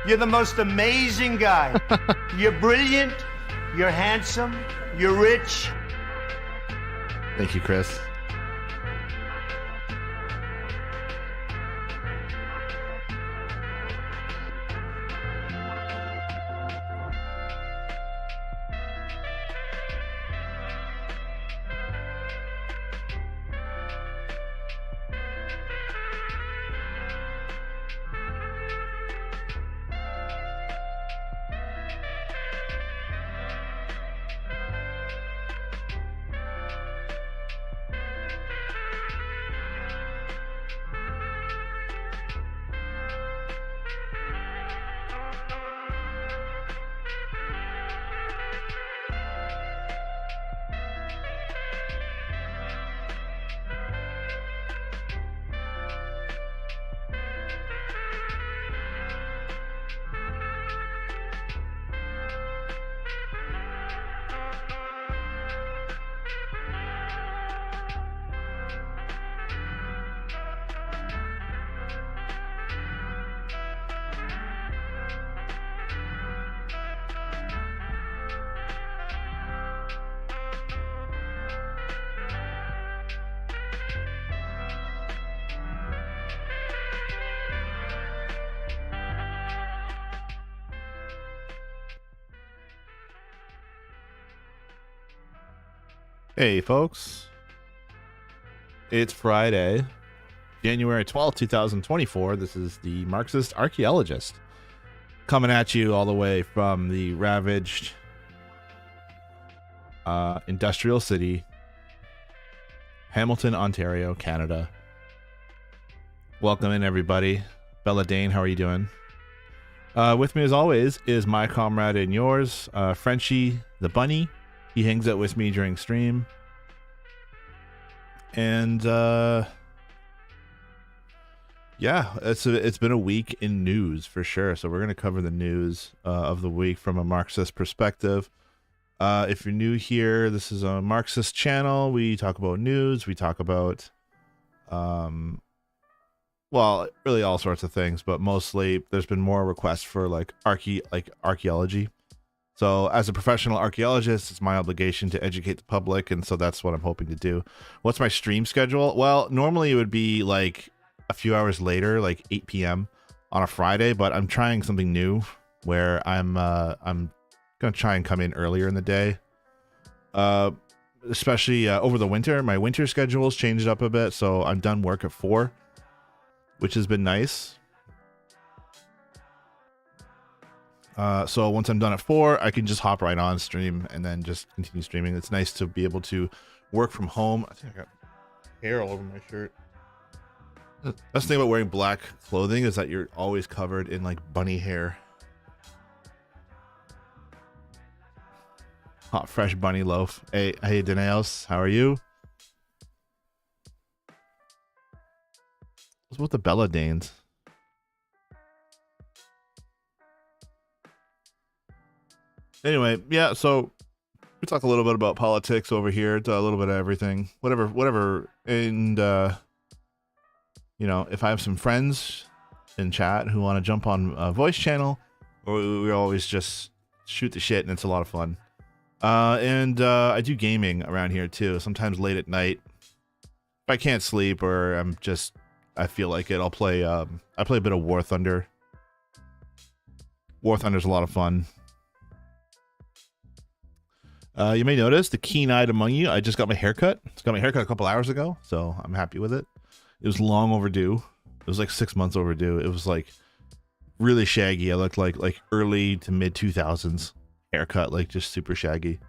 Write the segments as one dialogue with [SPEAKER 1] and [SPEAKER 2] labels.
[SPEAKER 1] You're the most amazing guy. You're brilliant. You're handsome. You're rich.
[SPEAKER 2] Thank you, Chris. Hey, folks. It's Friday, January 12th, 2024. This is the Marxist Archaeologist coming at you all the way from the ravaged industrial city, Hamilton, Ontario, Canada. Welcome in, everybody. Bella Dane, how are you doing? With me, as always, is my comrade and yours, Frenchie the Bunny. He hangs out with me during stream. And yeah, it's been a week in news for sure. So we're going to cover the news of the week from a Marxist perspective. If you're new here, this is a Marxist channel. We talk about news. We talk about, well, really all sorts of things, but mostly there's been more requests for like archaeology. So as a professional archaeologist, it's my obligation to educate the public, and so that's what I'm hoping to do. What's my stream schedule? Well, normally it would be like a few hours later, like 8 p.m. on a Friday, but I'm trying something new where I'm gonna try and come in earlier in the day. Especially over the winter, my winter schedule's changed up a bit, so I'm done work at 4, which has been nice. So once I'm done at 4, I can just hop right on stream and then just continue streaming. It's nice to be able to work from home. I think I got hair all over my shirt. That's the thing about wearing black clothing is that you're always covered in like bunny hair. Hot, fresh bunny loaf. Hey, Danaeus, how are you? What's with the Bella Danes? Anyway, yeah, so we talk a little bit about politics over here, a little bit of everything, whatever. And, you know, if I have some friends in chat who want to jump on a voice channel, we always just shoot the shit, and it's a lot of fun. And I do gaming around here too, sometimes late at night. If I can't sleep or I feel like it, I'll play, I play a bit of War Thunder. War Thunder's a lot of fun. You may notice the keen-eyed among you, I just got my haircut. I got my haircut a couple hours ago, so I'm happy with it. It was long overdue. It was like 6 months overdue. It was like really shaggy. I looked like early to mid 2000s haircut, like just super shaggy.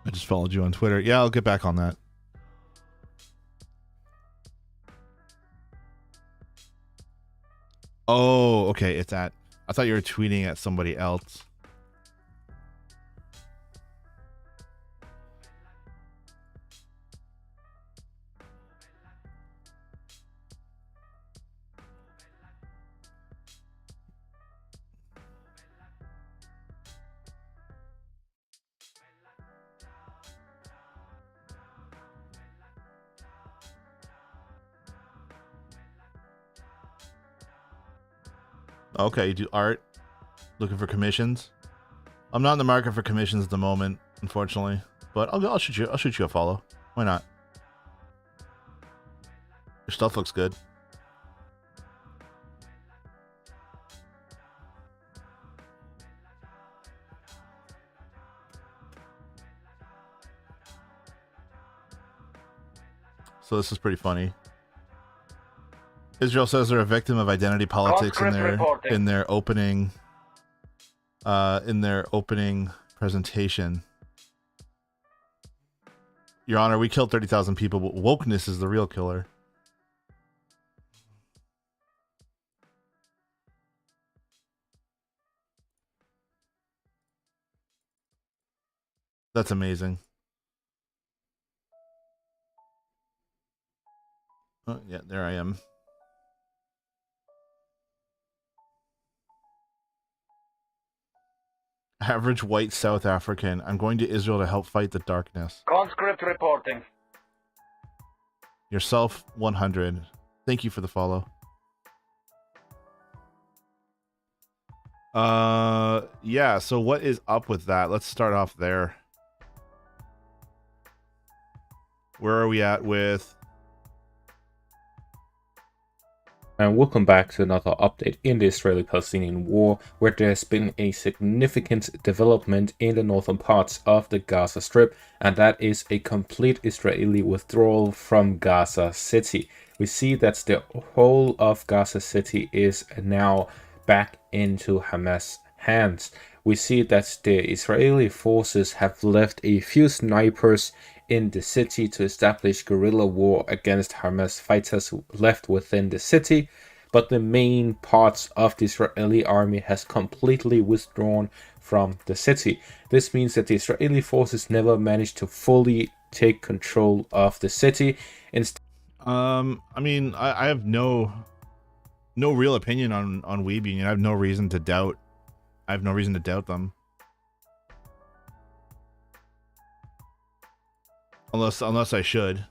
[SPEAKER 2] I just followed you on Twitter. Yeah, I'll get back on that. Oh, okay, it's at... I thought you were tweeting at somebody else. Okay, you do art. Looking for commissions. I'm not in the market for commissions at the moment, unfortunately. But I'll shoot you. I'll shoot you a follow. Why not? Your stuff looks good. So this is pretty funny. Israel says they're a victim of identity politics in their opening presentation. Your Honor, we killed 30,000 people, but wokeness is the real killer. That's amazing. Oh, yeah, there I am. Average white South African. I'm going to Israel to help fight the darkness.
[SPEAKER 3] Conscript reporting.
[SPEAKER 2] Yourself 100. Thank you for the follow. Yeah, so what is up with that? Let's start off there. Where are we at with...
[SPEAKER 4] And welcome back to another update in the Israeli-Palestinian war, where there has been a significant development in the northern parts of the Gaza Strip, and that is a complete Israeli withdrawal from Gaza City. We see that the whole of Gaza City is now back into Hamas' hands. We see that the Israeli forces have left a few snipers in the city to establish guerrilla war against Hamas fighters left within the city, but the main parts of the Israeli army has completely withdrawn from the city. This means that the Israeli forces never managed to fully take control of the city.
[SPEAKER 2] I mean, I have no real opinion on Weeb Union. I have no reason to doubt them. Unless I should.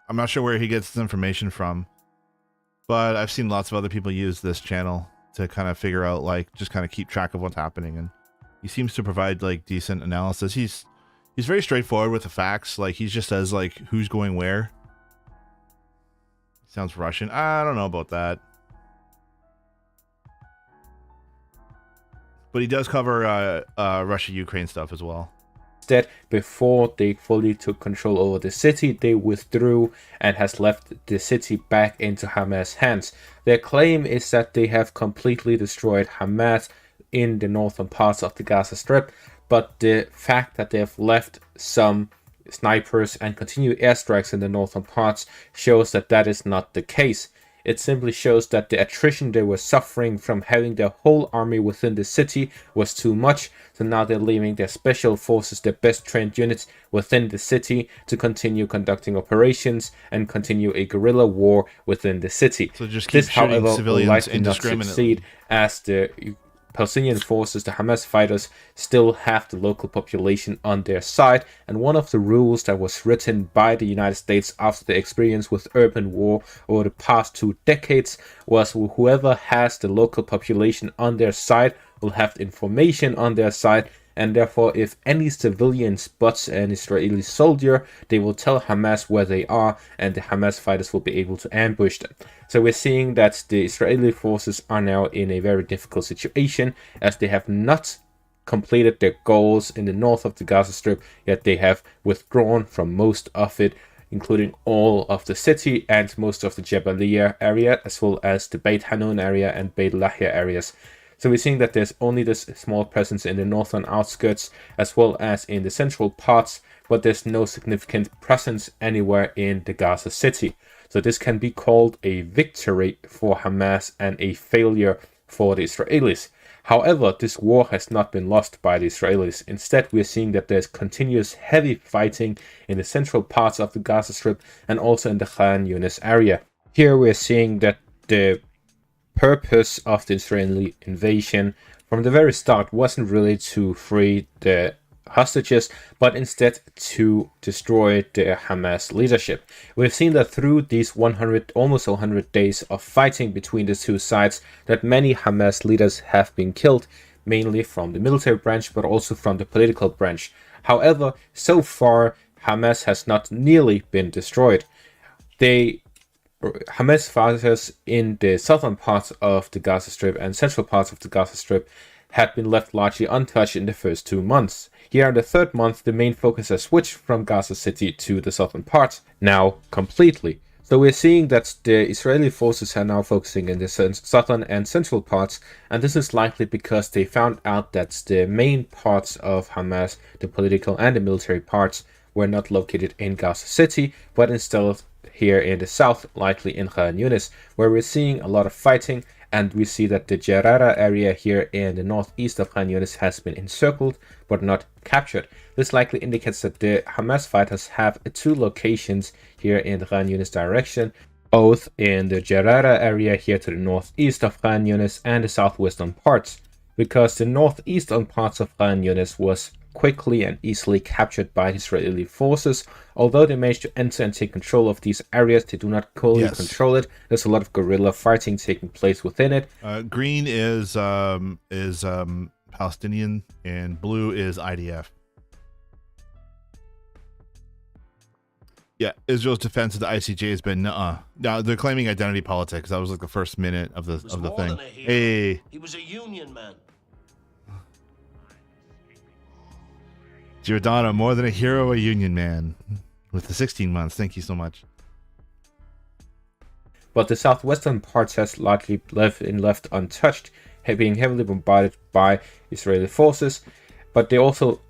[SPEAKER 2] I'm not sure where he gets his information from, but I've seen lots of other people use this channel to kind of figure out, like, just kind of keep track of what's happening, and he seems to provide like decent analysis. He's very straightforward with the facts. Like, he just says like who's going where. Sounds Russian. I don't know about that. But he does cover Russia-Ukraine stuff as well.
[SPEAKER 4] Instead, before they fully took control over the city, they withdrew and has left the city back into Hamas' hands. Their claim is that they have completely destroyed Hamas in the northern parts of the Gaza Strip, but the fact that they have left some snipers and continued airstrikes in the northern parts shows that that is not the case. It simply shows that the attrition they were suffering from having their whole army within the city was too much, so now they're leaving their special forces, their best trained units within the city to continue conducting operations and continue a guerrilla war within the city.
[SPEAKER 2] So just keep
[SPEAKER 4] this,
[SPEAKER 2] shooting
[SPEAKER 4] however,
[SPEAKER 2] civilians
[SPEAKER 4] will likely not
[SPEAKER 2] indiscriminately.
[SPEAKER 4] succeed, as the Palestinian forces, the Hamas fighters, still have the local population on their side, and one of the rules that was written by the United States after the experience with urban war over the past 2 decades was whoever has the local population on their side will have the information on their side, and therefore if any civilian spots an Israeli soldier, they will tell Hamas where they are, and the Hamas fighters will be able to ambush them. So we're seeing that the Israeli forces are now in a very difficult situation, as they have not completed their goals in the north of the Gaza Strip, yet they have withdrawn from most of it, including all of the city and most of the Jabaliyah area, as well as the Beit Hanun area and Beit Lahia areas. So we're seeing that there's only this small presence in the northern outskirts as well as in the central parts, but there's no significant presence anywhere in the Gaza City. So this can be called a victory for Hamas and a failure for the Israelis. However, this war has not been lost by the Israelis. Instead, we're seeing that there's continuous heavy fighting in the central parts of the Gaza Strip and also in the Khan Yunis area. Here we're seeing that the purpose of the Israeli invasion from the very start wasn't really to free the hostages, but instead to destroy the Hamas leadership. We've seen that through these almost 100 days of fighting between the two sides, that many Hamas leaders have been killed, mainly from the military branch, but also from the political branch. However, so far, Hamas has not nearly been destroyed. Hamas fighters in the southern parts of the Gaza Strip and central parts of the Gaza Strip had been left largely untouched in the first 2 months. Here in the third month, the main focus has switched from Gaza City to the southern parts, now completely. So we're seeing that the Israeli forces are now focusing in the southern and central parts, and this is likely because they found out that the main parts of Hamas, the political and the military parts, were not located in Gaza City, but instead here in the south, likely in Khan Yunis, where we're seeing a lot of fighting, and we see that the Jarara area here in the northeast of Khan Yunis has been encircled but not captured. This likely indicates that the Hamas fighters have 2 locations here in the Khan Yunis direction, both in the Jarara area here to the northeast of Khan Yunis and the southwestern parts, because the northeastern parts of Khan Yunis was quickly and easily captured by Israeli forces. Although they managed to enter and take control of these areas, they do not fully control it. There's a lot of guerrilla fighting taking place within it.
[SPEAKER 2] Green is Palestinian and blue is IDF. Yeah, Israel's defense of the ICJ has been now they're claiming identity politics. That was like the first minute of the thing. Hey,
[SPEAKER 3] he was a union man.
[SPEAKER 2] Giordano, more than a hero, a union man. With the 16 months, thank you so much.
[SPEAKER 4] But the southwestern parts has largely left untouched, being heavily bombarded by Israeli forces. But they also,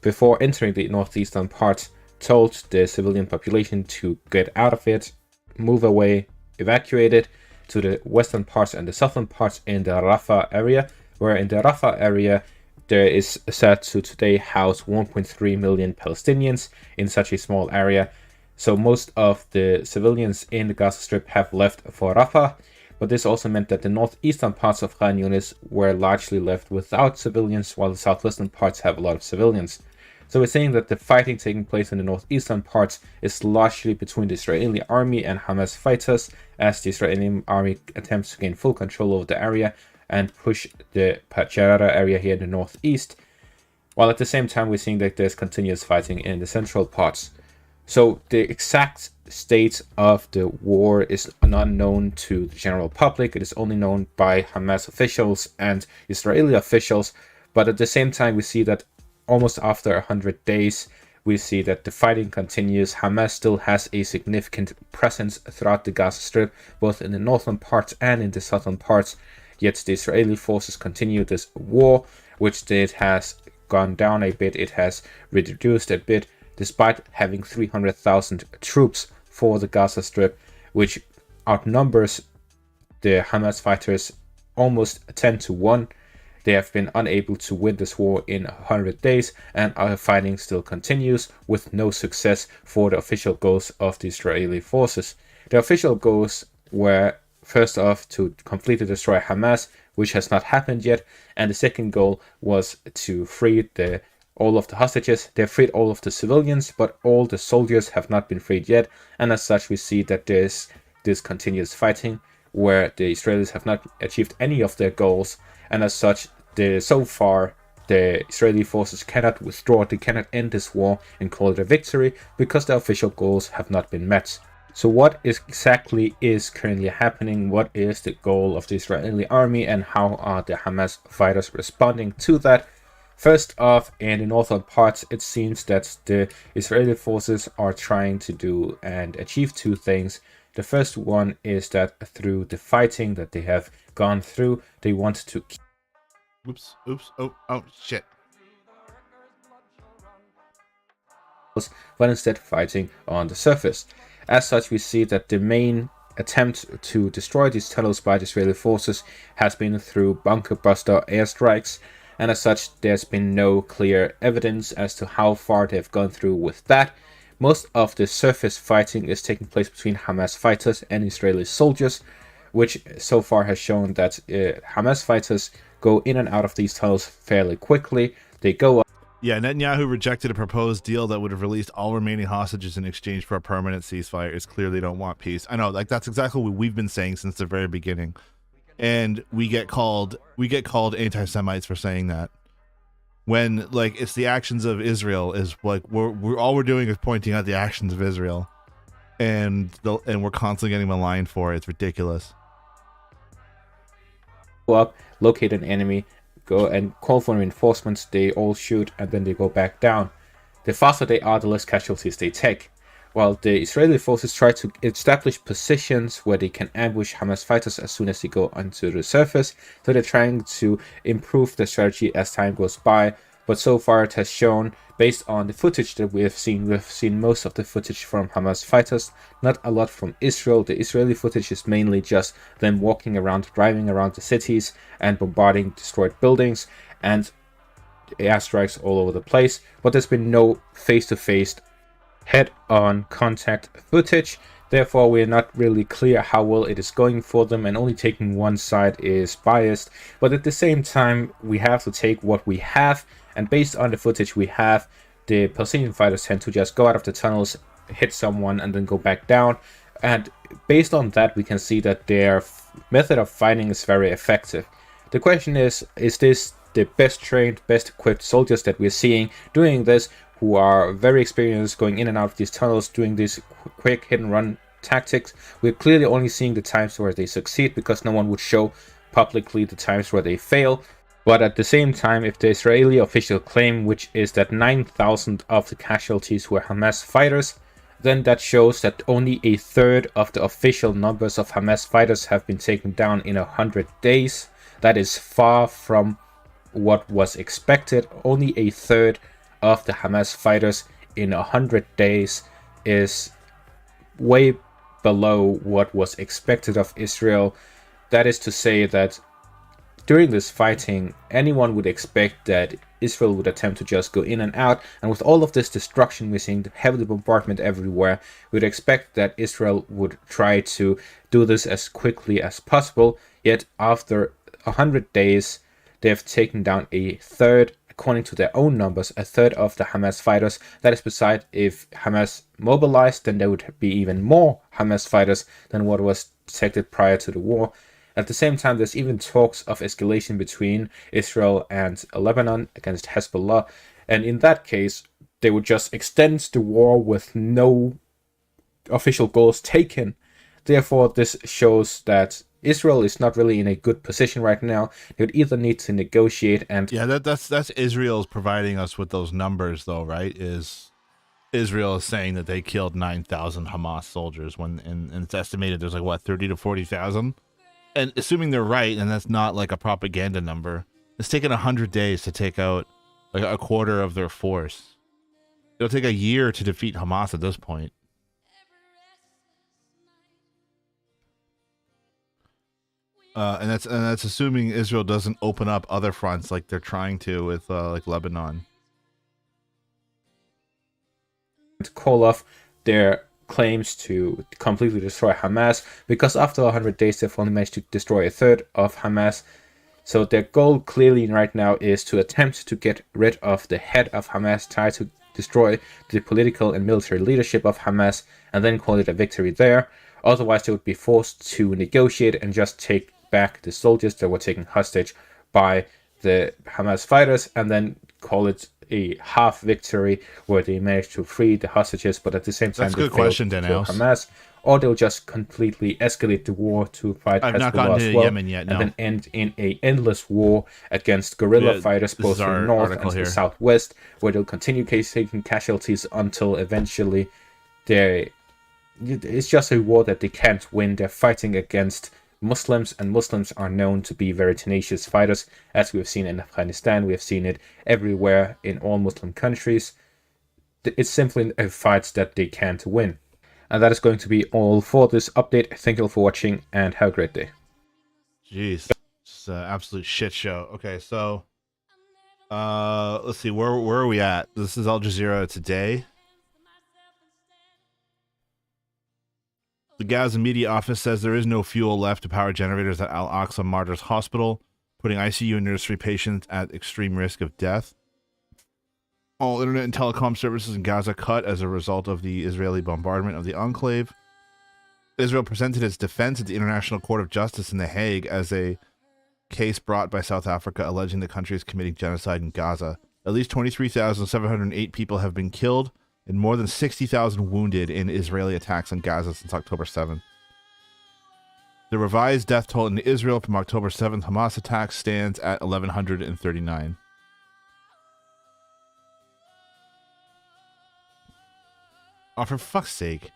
[SPEAKER 4] before entering the northeastern parts, told the civilian population to get out of it, move away, evacuate it to the western parts and the southern parts in the Rafah area, where in the Rafah area there is said to today house 1.3 million Palestinians in such a small area. So most of the civilians in the Gaza Strip have left for Rafah, but this also meant that the northeastern parts of Khan Yunis were largely left without civilians, while the southwestern parts have a lot of civilians. So we're saying that the fighting taking place in the northeastern parts is largely between the Israeli army and Hamas fighters, as the Israeli army attempts to gain full control over the area and push the Jarara area here in the northeast, while at the same time we're seeing that there's continuous fighting in the central parts. So the exact state of the war is not known to the general public. It is only known by Hamas officials and Israeli officials, but at the same time we see that almost after 100 days, we see that the fighting continues. Hamas still has a significant presence throughout the Gaza Strip, both in the northern parts and in the southern parts. Yet the Israeli forces continue this war, which it has gone down a bit, it has reduced a bit, despite having 300,000 troops for the Gaza Strip, which outnumbers the Hamas fighters almost 10-1. They have been unable to win this war in 100 days, and our fighting still continues with no success for the official goals of the Israeli forces. The official goals were, first off, to completely destroy Hamas, which has not happened yet, and the second goal was to free all of the hostages. They have freed all of the civilians, but all the soldiers have not been freed yet, and as such we see that there's this continuous fighting where the Israelis have not achieved any of their goals, and as such so far the Israeli forces cannot withdraw, they cannot end this war and call it a victory because the official goals have not been met. So what exactly is currently happening? What is the goal of the Israeli army, and how are the Hamas fighters responding to that? First off, in the northern parts, it seems that the Israeli forces are trying to do and achieve 2 things. The first one is that through the fighting that they have gone through, they want to
[SPEAKER 2] oh shit.
[SPEAKER 4] but instead fighting on the surface. As such, we see that the main attempt to destroy these tunnels by the Israeli forces has been through bunker buster airstrikes, and as such there's been no clear evidence as to how far they've gone through with that. Most of the surface fighting is taking place between Hamas fighters and Israeli soldiers, which so far has shown that Hamas fighters go in and out of these tunnels fairly quickly. They go up.
[SPEAKER 2] Yeah, Netanyahu rejected a proposed deal that would have released all remaining hostages in exchange for a permanent ceasefire. It's clear they don't want peace. I know, like that's exactly what we've been saying since the very beginning. And we get called anti-Semites for saying that. When like it's the actions of Israel is like we're all we're doing is pointing out the actions of Israel. And we're constantly getting maligned for it. It's ridiculous.
[SPEAKER 4] Go up, locate an enemy, go and call for reinforcements. They all shoot and then they go back down. The faster they are, the less casualties they take. While the Israeli forces try to establish positions where they can ambush Hamas fighters as soon as they go onto the surface. So they're trying to improve the strategy as time goes by. But so far it has shown, based on the footage that we've seen most of the footage from Hamas fighters, not a lot from Israel. The Israeli footage is mainly just them walking around, driving around the cities and bombarding destroyed buildings and airstrikes all over the place. But there's been no face-to-face head-on contact footage. Therefore, we're not really clear how well it is going for them, and only taking one side is biased. But at the same time, we have to take what we have, and based on the footage we have, the Palestinian fighters tend to just go out of the tunnels, hit someone, and then go back down. And based on that, we can see that their method of fighting is very effective. The question is this the best trained, best equipped soldiers that we're seeing doing this, who are very experienced going in and out of these tunnels, doing these quick hit and run tactics? We're clearly only seeing the times where they succeed, because no one would show publicly the times where they fail. But at the same time, if the Israeli official claim, which is that 9,000 of the casualties were Hamas fighters, then that shows that only a third of the official numbers of Hamas fighters have been taken down in 100 days. That is far from what was expected. Only a third of the Hamas fighters in 100 days is way below what was expected of Israel. That is to say that during this fighting, anyone would expect that Israel would attempt to just go in and out, and with all of this destruction, we're seeing heavy bombardment everywhere, we'd expect that Israel would try to do this as quickly as possible. Yet after 100 days, they have taken down a third, according to their own numbers, a third of the Hamas fighters. That is beside, if Hamas mobilized, then there would be even more Hamas fighters than what was detected prior to the war. At the same time, there's even talks of escalation between Israel and Lebanon against Hezbollah. And in that case, they would just extend the war with no official goals taken. Therefore, this shows that Israel is not really in a good position right now. They would either need to negotiate and...
[SPEAKER 2] Yeah, that's Israel's providing us with those numbers, though, right? Is Israel is saying that they killed 9,000 Hamas soldiers when and it's estimated there's like, what, 30 to 40,000? And assuming they're right, and that's not like a propaganda number, it's taken 100 days to take out like a quarter of their force. It'll take a year to defeat Hamas at this point. And that's assuming Israel doesn't open up other fronts like they're trying to with like Lebanon.
[SPEAKER 4] To call off their claims to completely destroy Hamas, because after 100 days they've only managed to destroy a third of Hamas. So their goal clearly right now is to attempt to get rid of the head of Hamas, try to destroy the political and military leadership of Hamas, and then call it a victory there. Otherwise they would be forced to negotiate and just take back the soldiers that were taken hostage by the Hamas fighters, and then call it a half victory where they managed to free the hostages, but at the same time they failed to kill Hamas. Or they'll just completely escalate the war to fight Hezbollah as well,
[SPEAKER 2] Yemen yet, no.
[SPEAKER 4] and then end in a endless war against guerrilla fighters both from the north and the southwest, where they'll continue taking casualties until eventually it's just a war that they can't win. They're fighting against Muslims, and Muslims are known to be very tenacious fighters, as we have seen in Afghanistan. We have seen it everywhere in all Muslim countries. It's simply a fight that they can't win. And that is going to be all for this update. Thank you all for watching, and have a great day.
[SPEAKER 2] Jeez, it's an absolute shit show. Okay, so let's see, where are we at? This is Al Jazeera today. The Gaza Media Office says there is no fuel left to power generators at Al-Aqsa Martyrs Hospital, putting ICU and nursery patients at extreme risk of death. All internet and telecom services in Gaza cut as a result of the Israeli bombardment of the enclave. Israel presented its defense at the International Court of Justice in The Hague as a case brought by South Africa alleging the country is committing genocide in Gaza. At least 23,708 people have been killed and more than 60,000 wounded in Israeli attacks on Gaza since October 7th. The revised death toll in Israel from October 7th Hamas attacks stands at 1,139. Oh, for fuck's sake.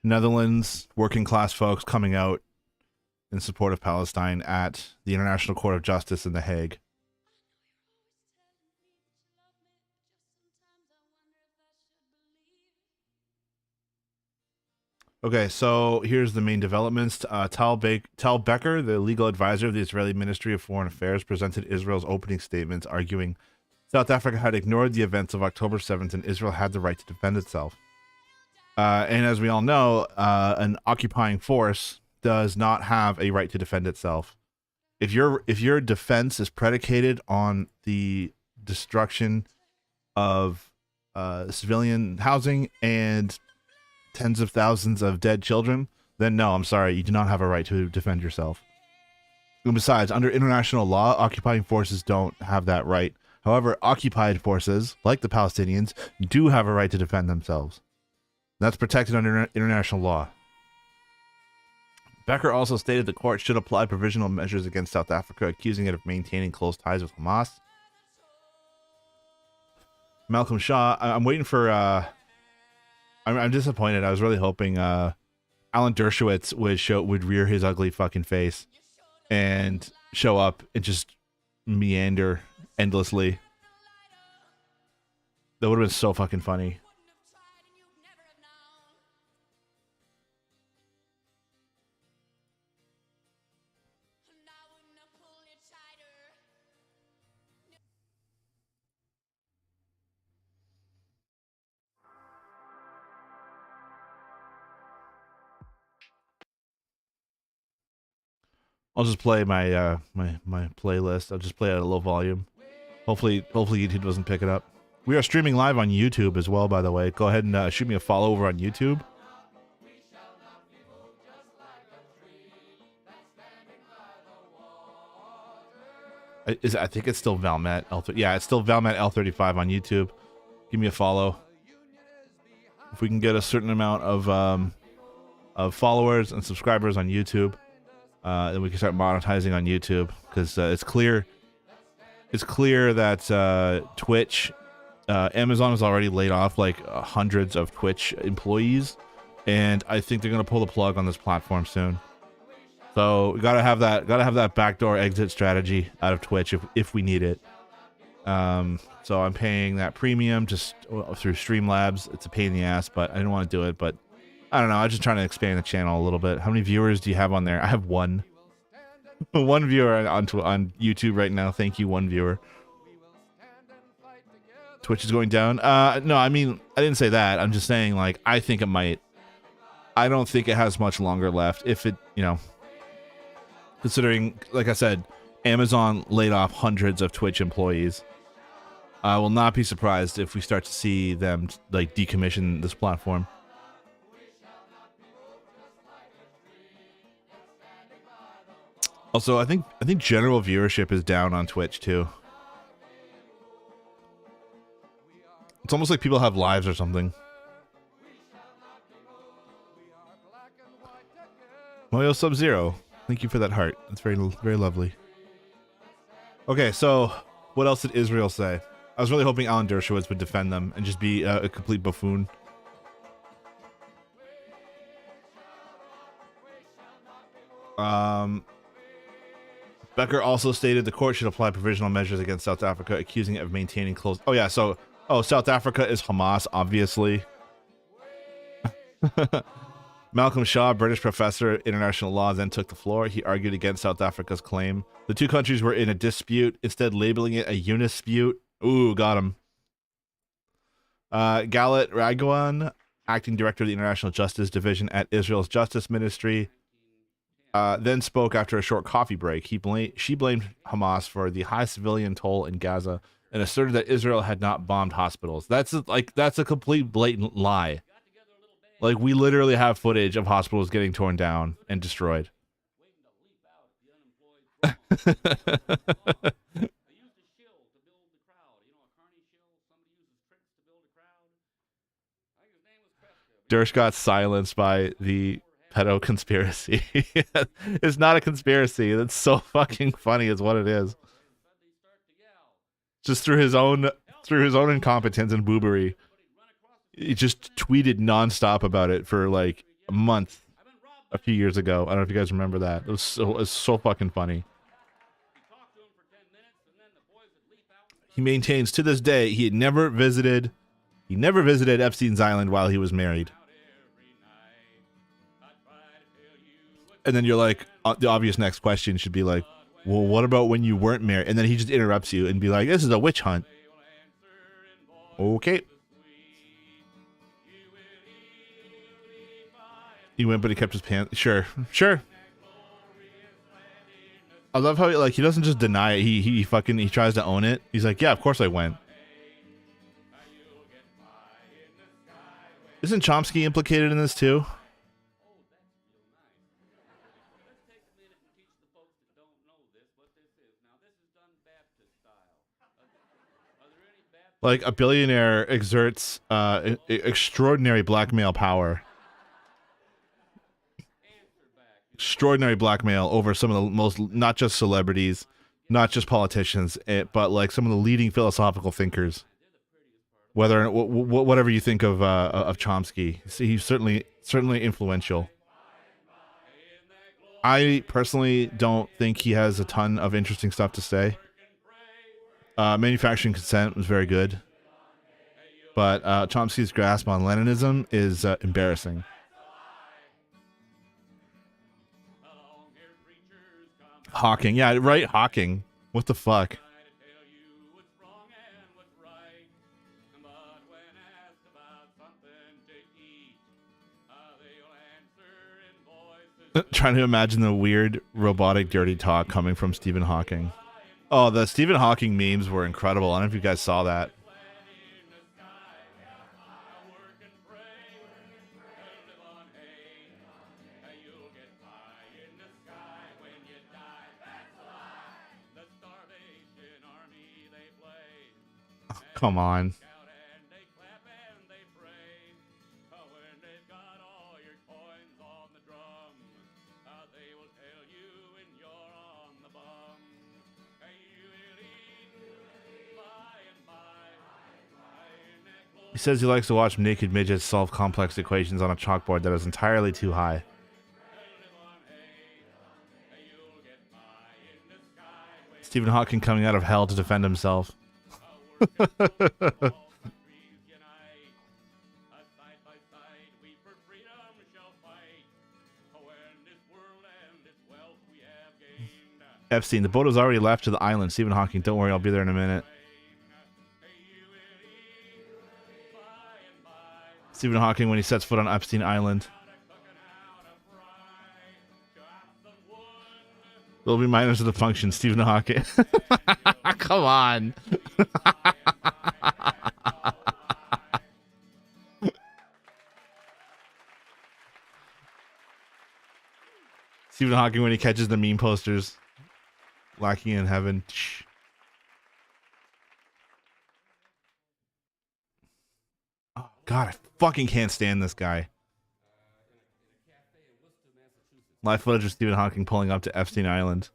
[SPEAKER 2] Netherlands, working class folks coming out in support of Palestine at the International Court of Justice in The Hague. Okay, so here's the main developments. Tal Becker, the legal advisor of the Israeli Ministry of Foreign Affairs, presented Israel's opening statements, arguing South Africa had ignored the events of October 7th and Israel had the right to defend itself. And as we all know, an occupying force does not have a right to defend itself. If your defense is predicated on the destruction of civilian housing and tens of thousands of dead children, then no, I'm sorry, you do not have a right to defend yourself. And besides, under international law, occupying forces don't have that right. However, occupied forces, like the Palestinians, do have a right to defend themselves. That's protected under international law. Becker also stated the court should apply provisional measures against South Africa, accusing it of maintaining close ties with Hamas. Malcolm Shaw, I'm waiting for... I'm disappointed. I was really hoping Alan Dershowitz would rear his ugly fucking face and show up and just meander endlessly. That would have been so fucking funny. I'll just play my my playlist. I'll just play it at a low volume. Hopefully YouTube doesn't pick it up. We are streaming live on YouTube as well, by the way. Go ahead and shoot me a follow over on YouTube. I think it's still Valmet L3. Yeah, it's still Valmet L35 on YouTube. Give me a follow. If we can get a certain amount of followers and subscribers on YouTube, then we can start monetizing on YouTube, because it's clear that Twitch, Amazon has already laid off like hundreds of Twitch employees, and I think they're gonna pull the plug on this platform soon. So we gotta have that backdoor exit strategy out of Twitch if we need it. So I'm paying that premium just through Streamlabs. It's a pain in the ass, but I didn't want to do it. But I don't know. I'm just trying to expand the channel a little bit. How many viewers do you have on there? I have one. One viewer on YouTube right now. Thank you, one viewer. Twitch is going down. No, I mean, I didn't say that. I'm just saying, like, I think it might. I don't think it has much longer left. If it, considering, like I said, Amazon laid off hundreds of Twitch employees. I will not be surprised if we start to see them like decommission this platform. Also, I think general viewership is down on Twitch too. It's almost like people have lives or something. Mario Sub-Zero, thank you for that heart. That's very, very lovely. Okay, so what else did Israel say? I was really hoping Alan Dershowitz would defend them and just be a complete buffoon. Becker also stated the court should apply provisional measures against South Africa, accusing it of maintaining close... Oh, yeah, so... Oh, South Africa is Hamas, obviously. Malcolm Shaw, British professor of international law, then took the floor. He argued against South Africa's claim. The two countries were in a dispute, instead labeling it a unispute. Ooh, got him. Galit Ragwan, acting director of the International Justice Division at Israel's Justice Ministry, then spoke after a short coffee break. She blamed Hamas for the high civilian toll in Gaza and asserted that Israel had not bombed hospitals. That's a complete blatant lie. Like, we literally have footage of hospitals getting torn down and destroyed. Dersh got silenced by the pedo conspiracy. It's not a conspiracy. That's so fucking funny is what it is. Just through his own incompetence and boobery. He just tweeted nonstop about it for like a month a few years ago. I don't know if you guys remember that. It was so fucking funny. He maintains to this day he never visited Epstein's Island while he was married. And then you're like, the obvious next question should be like, well, what about when you weren't married? And then he just interrupts you and be like, this is a witch hunt. Okay. He went, but he kept his pants. Sure. I love how he doesn't just deny it. He tries to own it. He's like, yeah, of course I went. Isn't Chomsky implicated in this too? Like, a billionaire exerts extraordinary blackmail power. Extraordinary blackmail over some of the most, not just celebrities, not just politicians, but like some of the leading philosophical thinkers. Whatever you think of Chomsky, he's certainly influential. I personally don't think he has a ton of interesting stuff to say. Manufacturing Consent was very good, but Chomsky's grasp on Leninism is embarrassing. Hawking, yeah, right, Hawking. What the fuck? Trying to imagine the weird robotic dirty talk coming from Stephen Hawking. Oh, the Stephen Hawking memes were incredible. I don't know if you guys saw that. Oh, come on. He says he likes to watch naked midgets solve complex equations on a chalkboard that is entirely too high. Stephen Hawking coming out of hell to defend himself. Epstein, the boat has already left to the island. Stephen Hawking, don't worry, I'll be there in a minute. Stephen Hawking when he sets foot on Epstein Island. They'll be minors of the function, Stephen Hawking. Come on. Stephen Hawking when he catches the meme posters. Lacking in heaven. Oh, God, I fucking can't stand this guy. Live footage of Stephen Hawking pulling up to Epstein Island.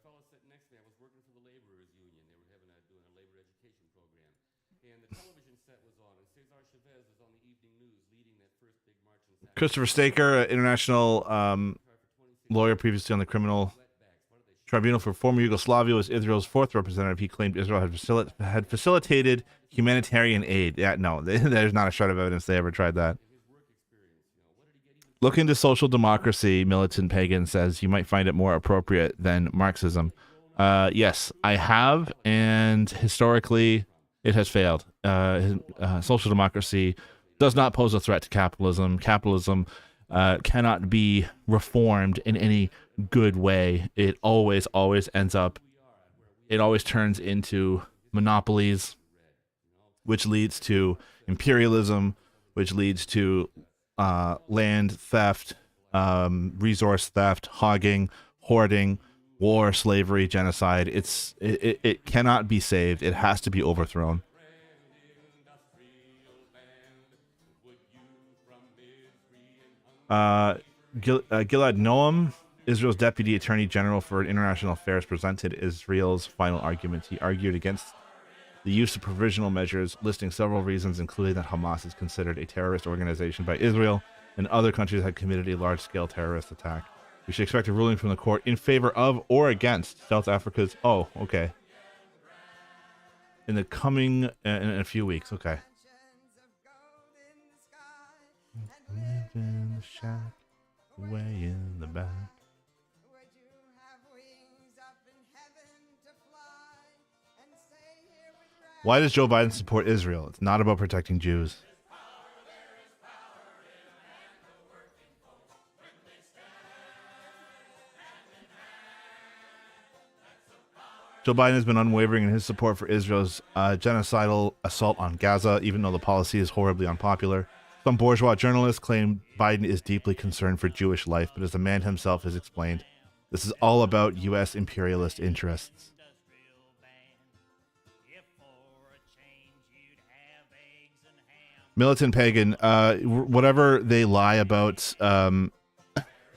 [SPEAKER 2] Christopher Staker, international lawyer previously on the criminal tribunal for former Yugoslavia, was Israel's fourth representative. He claimed Israel had facilitated humanitarian aid. Yeah, no, there's not a shred of evidence they ever tried that. Look into social democracy, Militant Pagan says. You might find it more appropriate than Marxism. Yes, I have, and historically it has failed. Social democracy does not pose a threat to capitalism. Capitalism cannot be reformed in any good way. It always ends up, it always turns into monopolies, which leads to imperialism, which leads to land theft, resource theft, hogging, hoarding, war, slavery, genocide. It cannot be saved. It has to be overthrown. Gilad Noam, Israel's deputy attorney general for international affairs, presented Israel's final argument. He argued against the use of provisional measures, listing several reasons, including that Hamas is considered a terrorist organization by Israel and other countries had committed a large-scale terrorist attack. We should expect a ruling from the court in favor of or against South Africa's... Oh, okay. In the coming... in a few weeks, okay. Live in the shack, way in the back. Why does Joe Biden support Israel? It's not about protecting Jews. Joe Biden has been unwavering in his support for Israel's genocidal assault on Gaza, even though the policy is horribly unpopular. Some bourgeois journalists claim Biden is deeply concerned for Jewish life, but as the man himself has explained, this is all about U.S. imperialist interests. Militant pagan, whatever they lie about,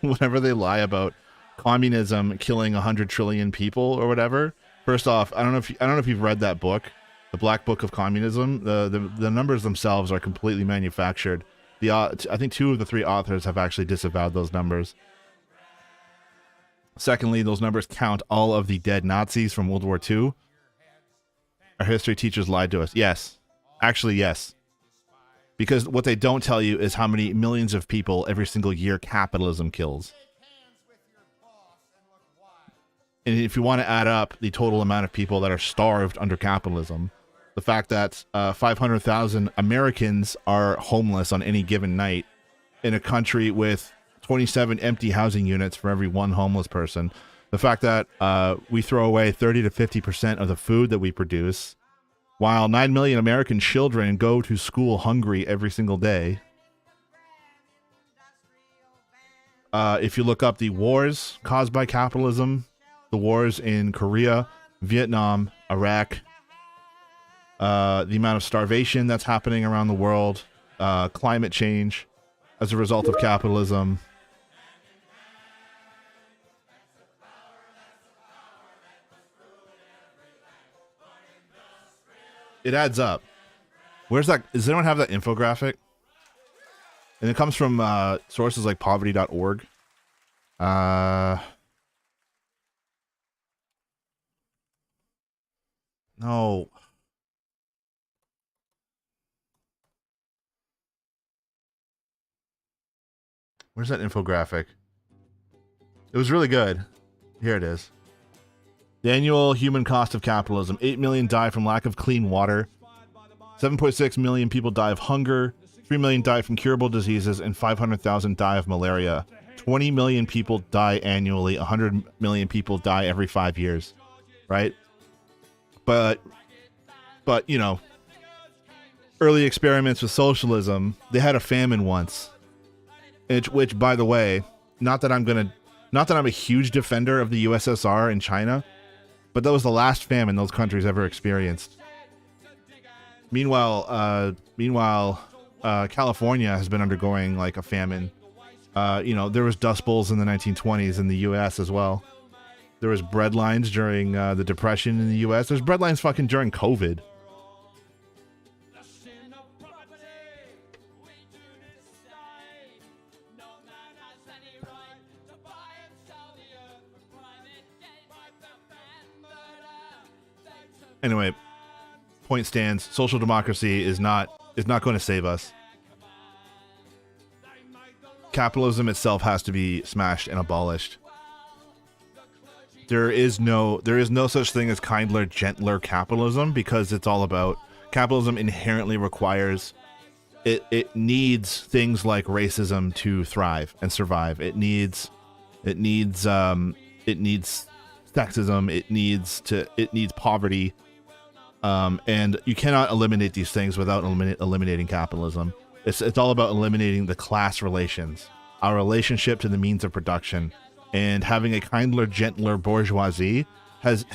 [SPEAKER 2] whatever they lie about communism killing 100 trillion people or whatever. First off, I don't know if you've read that book, The Black Book of Communism. The numbers themselves are completely manufactured. I think 2 of the 3 authors have actually disavowed those numbers. Secondly, those numbers count all of the dead Nazis from World War II. Our history teachers lied to us. Yes. Actually, yes. Because what they don't tell you is how many millions of people every single year capitalism kills. And if you want to add up the total amount of people that are starved under capitalism, the fact that 500,000 Americans are homeless on any given night in a country with 27 empty housing units for every 1 homeless person, the fact that we throw away 30 to 50% of the food that we produce, while 9 million American children go to school hungry every single day. If you look up the wars caused by capitalism, the wars in Korea, Vietnam, Iraq, the amount of starvation that's happening around the world, climate change as a result of capitalism. It adds up. Where's that? Does anyone have that infographic? And it comes from sources like poverty.org. No. Where's that infographic? It was really good. Here it is. The annual human cost of capitalism. 8 million die from lack of clean water. 7.6 million people die of hunger. 3 million die from curable diseases, and 500,000 die of malaria. 20 million people die annually. 100 million people die every 5 years. Right? But you know, early experiments with socialism, they had a famine once. Which, by the way, not that I'm a huge defender of the USSR and China, but that was the last famine those countries ever experienced. Meanwhile, California has been undergoing like a famine. There was Dust Bowls in the 1920s in the U.S. as well. There was bread lines during the Depression in the U.S. There's bread lines fucking during COVID. Anyway, point stands. Social democracy is not going to save us. Capitalism itself has to be smashed and abolished. There is no such thing as kinder, gentler capitalism, because it's all about capitalism inherently requires it needs things like racism to thrive and survive. It needs It needs sexism. It needs poverty. And you cannot eliminate these things without eliminating capitalism. It's all about eliminating the class relations, our relationship to the means of production, and having a kinder, gentler bourgeoisie has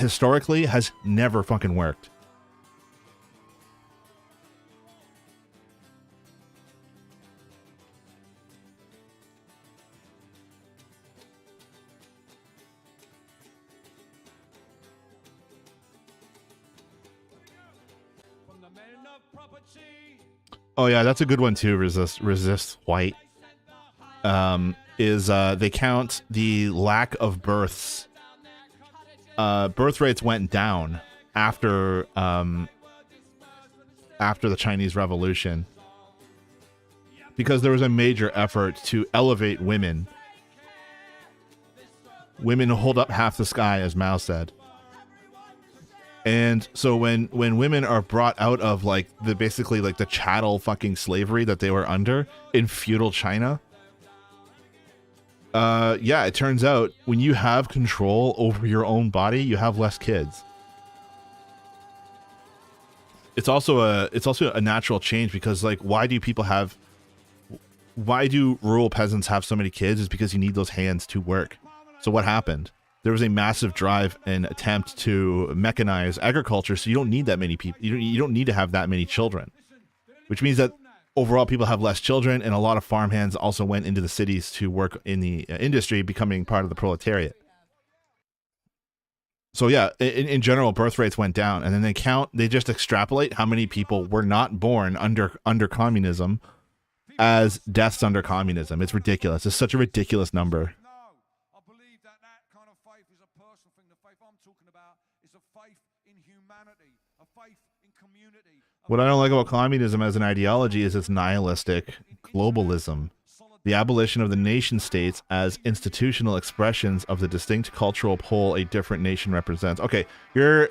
[SPEAKER 2] never fucking worked. Oh yeah, that's a good one too. Resist white. They count the lack of births. Birth rates went down after the Chinese Revolution because there was a major effort to elevate women. Women hold up half the sky, as Mao said. And so when women are brought out of basically the chattel fucking slavery that they were under in feudal China, it turns out when you have control over your own body, you have less kids. It's also a natural change because why do rural peasants have so many kids? Is because you need those hands to work. So what happened? There was a massive drive and attempt to mechanize agriculture, so you don't need that many people. You don't need to have that many children, which means that overall people have less children, and a lot of farmhands also went into the cities to work in the industry, becoming part of the proletariat. So yeah, in general, birth rates went down, and then they just extrapolate how many people were not born under communism as deaths under communism. It's ridiculous. It's such a ridiculous number. What I don't like about communism as an ideology is its nihilistic globalism, the abolition of the nation states as institutional expressions of the distinct cultural pole a different nation represents. Okay. I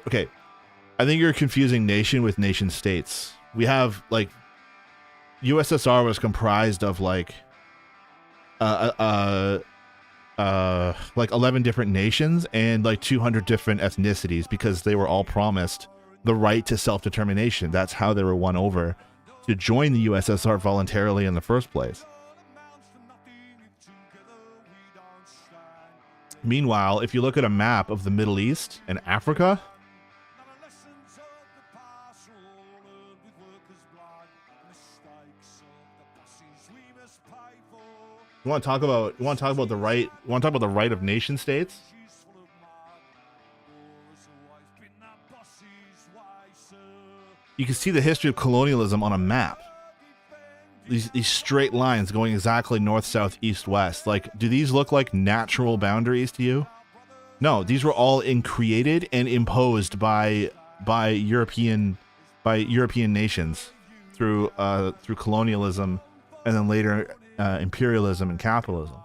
[SPEAKER 2] think you're confusing nation with nation states. We have USSR was comprised of 11 different nations and 200 different ethnicities because they were all promised the right to self-determination. That's how they were won over to join the USSR voluntarily in the first place. Meanwhile, if you look at a map of the Middle East and Africa, you want to talk about the right of nation states? You can see the history of colonialism on a map. These straight lines going exactly north, south, east, west. Do these look like natural boundaries to you? No, these were all created and imposed by European nations through colonialism and then later imperialism and capitalism.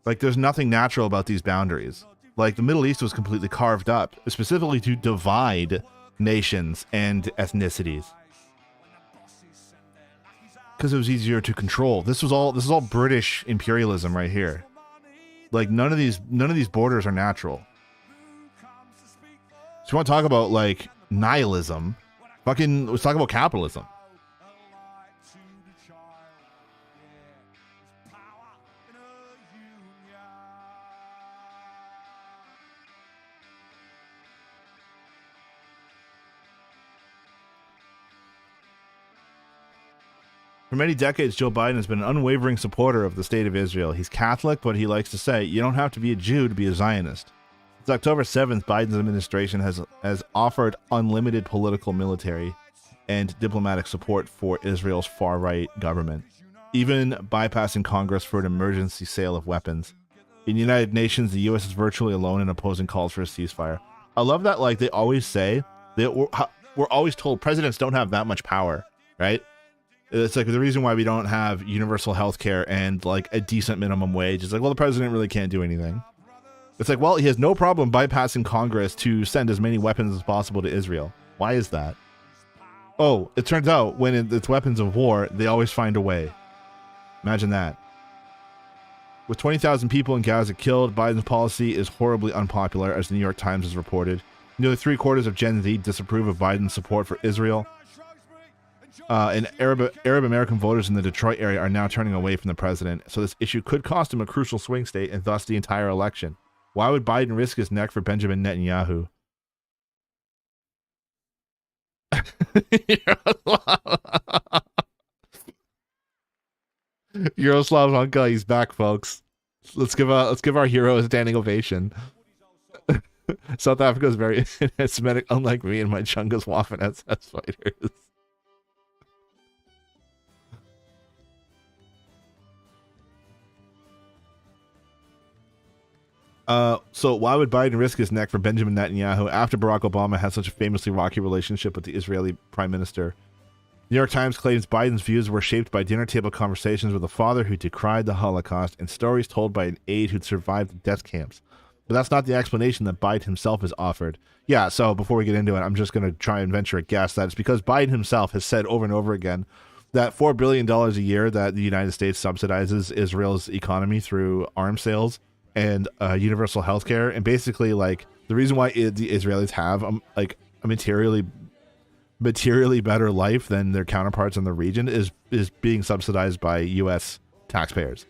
[SPEAKER 2] There's nothing natural about these boundaries. The Middle East was completely carved up, specifically to divide nations and ethnicities, because it was easier to control. This is all British imperialism right here. None of these borders are natural. So you want to talk about nihilism? Let's talk about capitalism. For many decades, Joe Biden has been an unwavering supporter of the state of Israel. He's Catholic, but he likes to say, you don't have to be a Jew to be a Zionist. Since October 7th, Biden's administration has offered unlimited political, military, and diplomatic support for Israel's far-right government, even bypassing Congress for an emergency sale of weapons. In the United Nations, the U.S. is virtually alone in opposing calls for a ceasefire. I love that, they always say, we're always told presidents don't have that much power, right? It's the reason why we don't have universal health care and a decent minimum wage. It's well, the president really can't do anything. It's well, he has no problem bypassing Congress to send as many weapons as possible to Israel. Why is that? Oh, it turns out when it's weapons of war, they always find a way. Imagine that. With 20,000 people in Gaza killed, Biden's policy is horribly unpopular, as the New York Times has reported. Nearly 3/4 of Gen Z disapprove of Biden's support for Israel. And Arab American voters in the Detroit area are now turning away from the president. So this issue could cost him a crucial swing state and thus the entire election. Why would Biden risk his neck for Benjamin Netanyahu? Yaroslav Hunka, he's back, folks. Let's give our hero a standing ovation. South Africa is very Semitic, unlike me and my Chungus Waffen SS fighters. So why would Biden risk his neck for Benjamin Netanyahu after Barack Obama had such a famously rocky relationship with the Israeli prime minister? New York Times claims Biden's views were shaped by dinner table conversations with a father who decried the Holocaust and stories told by an aide who'd survived the death camps. But that's not the explanation that Biden himself has offered. Yeah, so before we get into it, I'm just going to try and venture a guess that it's because Biden himself has said over and over again that $4 billion a year that the United States subsidizes Israel's economy through arms sales and universal health care. And basically, like, the reason why the Israelis have like a materially better life than their counterparts in the region is being subsidized by U.S. taxpayers.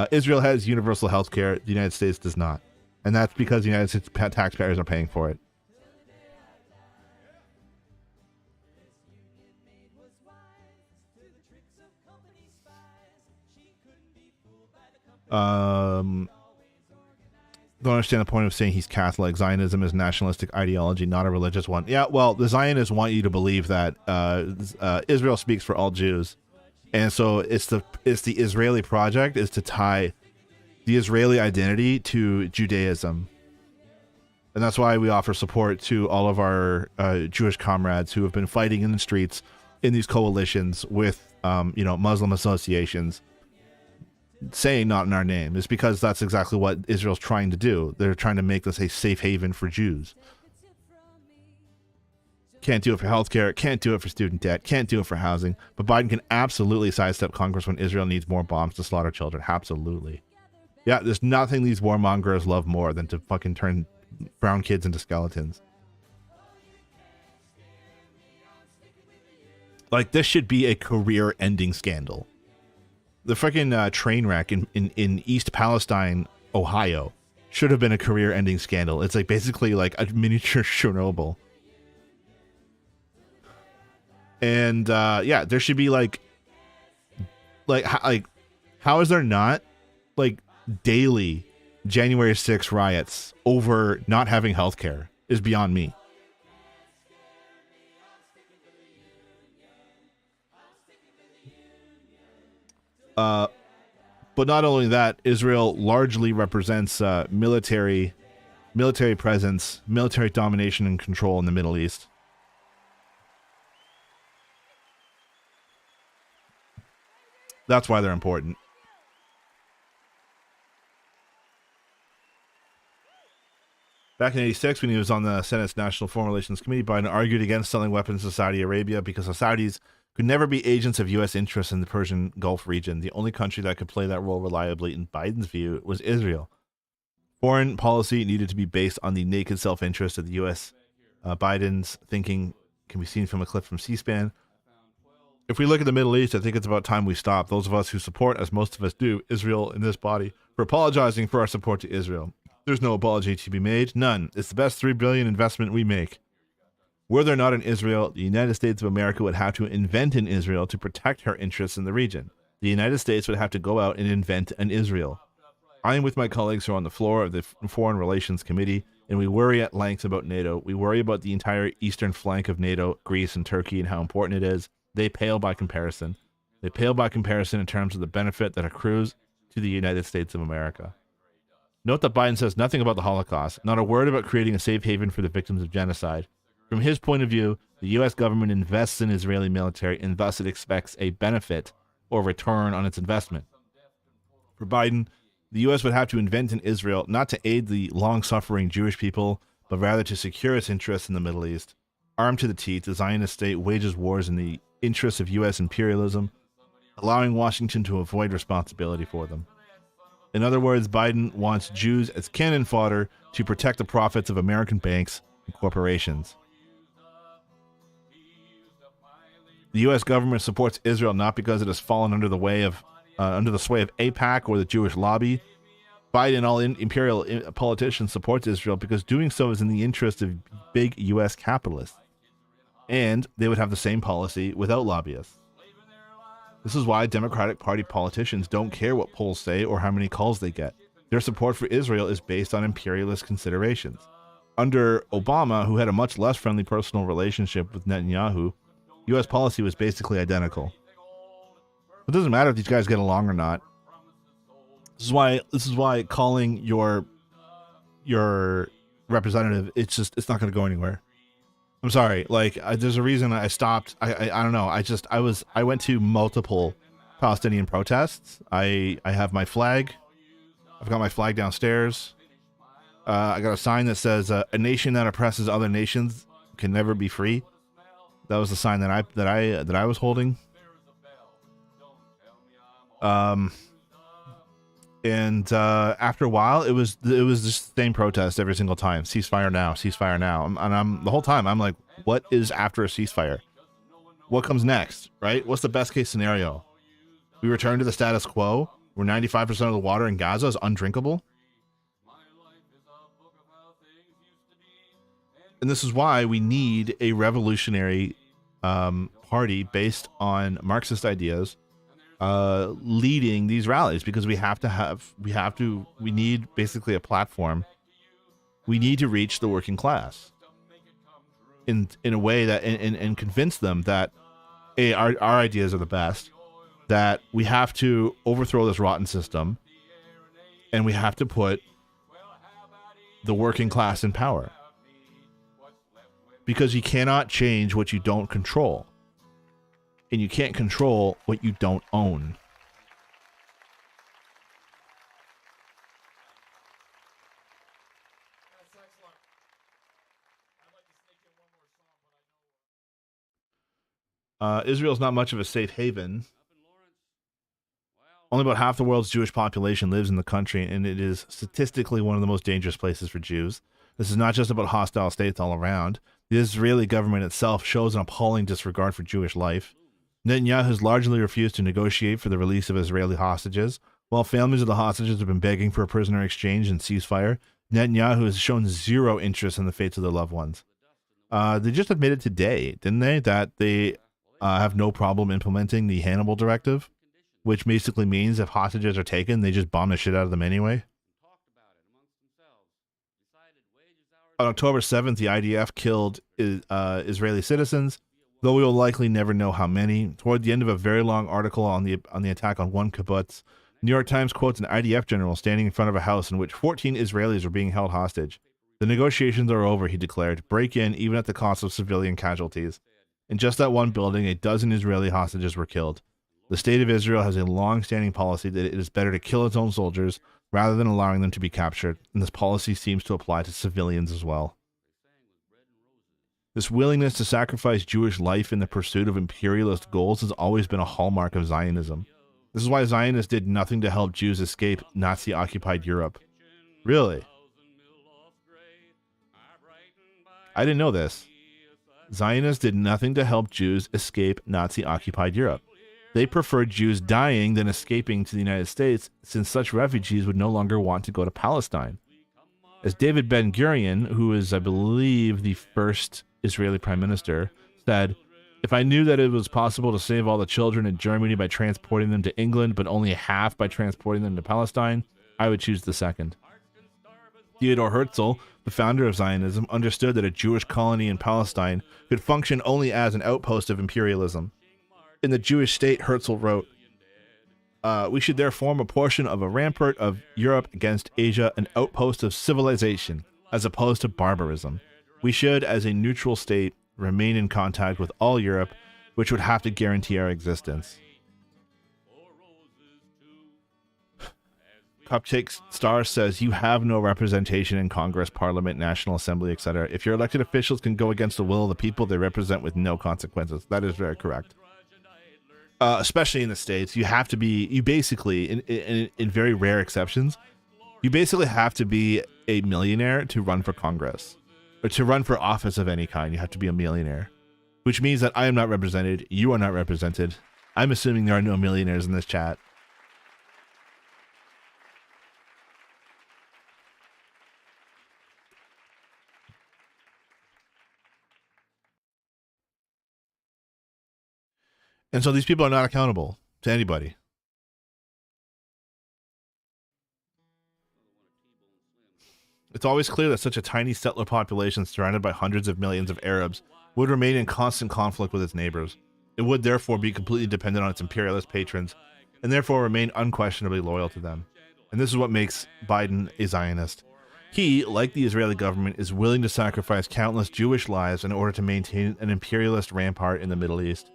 [SPEAKER 2] Israel has universal health care. The United States does not. And that's because the United States taxpayers are paying for it. Don't understand the point of saying he's Catholic. Zionism is nationalistic ideology, not a religious one. Yeah, well, the Zionists want you to believe that Israel speaks for all Jews, and so it's the Israeli project is to tie the Israeli identity to Judaism, and that's why we offer support to all of our Jewish comrades who have been fighting in the streets in these coalitions with Muslim associations, saying not in our name. Is because that's exactly what Israel's trying to do. They're trying to make this a safe haven for Jews. Can't do it for healthcare, can't do it for student debt, can't do it for housing, but Biden can absolutely sidestep Congress when Israel needs more bombs to slaughter children. Absolutely. Yeah, there's nothing these warmongers love more than to fucking turn brown kids into skeletons. Like, this should be a career-ending scandal. The freaking train wreck in East Palestine, Ohio, should have been a career-ending scandal. It's like basically like a miniature Chernobyl. And yeah, there should be like how is there not like daily January 6th riots over not having healthcare is beyond me. But not only that, Israel largely represents military presence, military domination and control in the Middle East. That's why they're important. Back in '86, when he was on the Senate's National Foreign Relations Committee, Biden argued against selling weapons to Saudi Arabia because the Saudis could never be agents of U.S. interests in the Persian Gulf region. The only country that could play that role reliably, in Biden's view, was Israel. Foreign policy needed to be based on the naked self-interest of the U.S. Biden's thinking can be seen from a clip from C-SPAN. If we look at the Middle East, I think it's about time we stop. Those of us who support, as most of us do, Israel in this body, for apologizing for our support to Israel. There's no apology to be made. None. It's the best $3 billion investment we make. Were there not in Israel, the United States of America would have to invent an Israel to protect her interests in the region. The United States would have to go out and invent an Israel. I am with my colleagues who are on the floor of the Foreign Relations Committee, and we worry at length about NATO. We worry about the entire eastern flank of NATO, Greece and Turkey, and how important it is. They pale by comparison. They pale by comparison in terms of the benefit that accrues to the United States of America. Note that Biden says nothing about the Holocaust, not a word about creating a safe haven for the victims of genocide. From his point of view, the U.S. government invests in Israeli military, and thus it expects a benefit or return on its investment. For Biden, the U.S. would have to invent in Israel not to aid the long-suffering Jewish people, but rather to secure its interests in the Middle East. Armed to the teeth, the Zionist state wages wars in the interests of U.S. imperialism, allowing Washington to avoid responsibility for them. In other words, Biden wants Jews as cannon fodder to protect the profits of American banks and corporations. The U.S. government supports Israel not because it has fallen under the sway of AIPAC or the Jewish lobby. Biden, all imperial politicians, supports Israel because doing so is in the interest of big U.S. capitalists. And they would have the same policy without lobbyists. This is why Democratic Party politicians don't care what polls say or how many calls they get. Their support for Israel is based on imperialist considerations. Under Obama, who had a much less friendly personal relationship with Netanyahu, U.S. policy was basically identical. It doesn't matter if these guys get along or not. This is why calling your representative, it's not going to go anywhere. I'm sorry. Like, there's a reason I stopped. I don't know. I went to multiple Palestinian protests. I have my flag. I've got my flag downstairs. I got a sign that says a nation that oppresses other nations can never be free. That was the sign that I was holding. And after a while, it was just the same protest every single time. Ceasefire now, ceasefire now. And the whole time I'm like, what is after a ceasefire? What comes next, right? What's the best case scenario? We return to the status quo where 95% of the water in Gaza is undrinkable. And this is why we need a revolutionary party based on Marxist ideas leading these rallies, because we need basically a platform. We need to reach the working class in a way that and convince them that our ideas are the best, that we have to overthrow this rotten system, and we have to put the working class in power. Because you cannot change what you don't control. And you can't control what you don't own. Israel's not much of a safe haven. Only about half the world's Jewish population lives in the country, and it is statistically one of the most dangerous places for Jews. This is not just about hostile states all around. The Israeli government itself shows an appalling disregard for Jewish life. Netanyahu has largely refused to negotiate for the release of Israeli hostages. While families of the hostages have been begging for a prisoner exchange and ceasefire, Netanyahu has shown zero interest in the fates of their loved ones. They just admitted today, didn't they, that they have no problem implementing the Hannibal Directive, which basically means if hostages are taken, they just bomb the shit out of them anyway. On October 7th, the IDF killed Israeli citizens, though we will likely never know how many. Toward the end of a very long article on the attack on one kibbutz, New York Times quotes an IDF general standing in front of a house in which 14 Israelis were being held hostage. The negotiations are over, he declared. Break in, even at the cost of civilian casualties. In just that one building, a dozen Israeli hostages were killed. The state of Israel has a long-standing policy that it is better to kill its own soldiers rather than allowing them to be captured, and this policy seems to apply to civilians as well. This willingness to sacrifice Jewish life in the pursuit of imperialist goals has always been a hallmark of Zionism. This is why Zionists did nothing to help Jews escape Nazi-occupied Europe. Really? I didn't know this. Zionists did nothing to help Jews escape Nazi-occupied Europe. They preferred Jews dying than escaping to the United States, since such refugees would no longer want to go to Palestine. As David Ben-Gurion, who is, I believe, the first Israeli prime minister, said, "If I knew that it was possible to save all the children in Germany by transporting them to England, but only half by transporting them to Palestine, I would choose the second." Theodor Herzl, the founder of Zionism, understood that a Jewish colony in Palestine could function only as an outpost of imperialism. In The Jewish State, Herzl wrote, "We should there form a portion of a rampart of Europe against Asia, an outpost of civilization, as opposed to barbarism. We should, as a neutral state, remain in contact with all Europe, which would have to guarantee our existence." Cupcake Star says, "You have no representation in Congress, Parliament, National Assembly, etc. If your elected officials can go against the will of the people they represent with no consequences." That is very correct. especially in the States, you basically, in very rare exceptions, you basically have to be a millionaire to run for Congress or to run for office of any kind. You have to be a millionaire, which means that I am not represented. You are not represented. I'm assuming there are no millionaires in this chat. And so these people are not accountable to anybody. It's always clear that such a tiny settler population surrounded by hundreds of millions of Arabs would remain in constant conflict with its neighbors. It would therefore be completely dependent on its imperialist patrons and therefore remain unquestionably loyal to them. And this is what makes Biden a Zionist. He, like the Israeli government, is willing to sacrifice countless Jewish lives in order to maintain an imperialist rampart in the Middle East.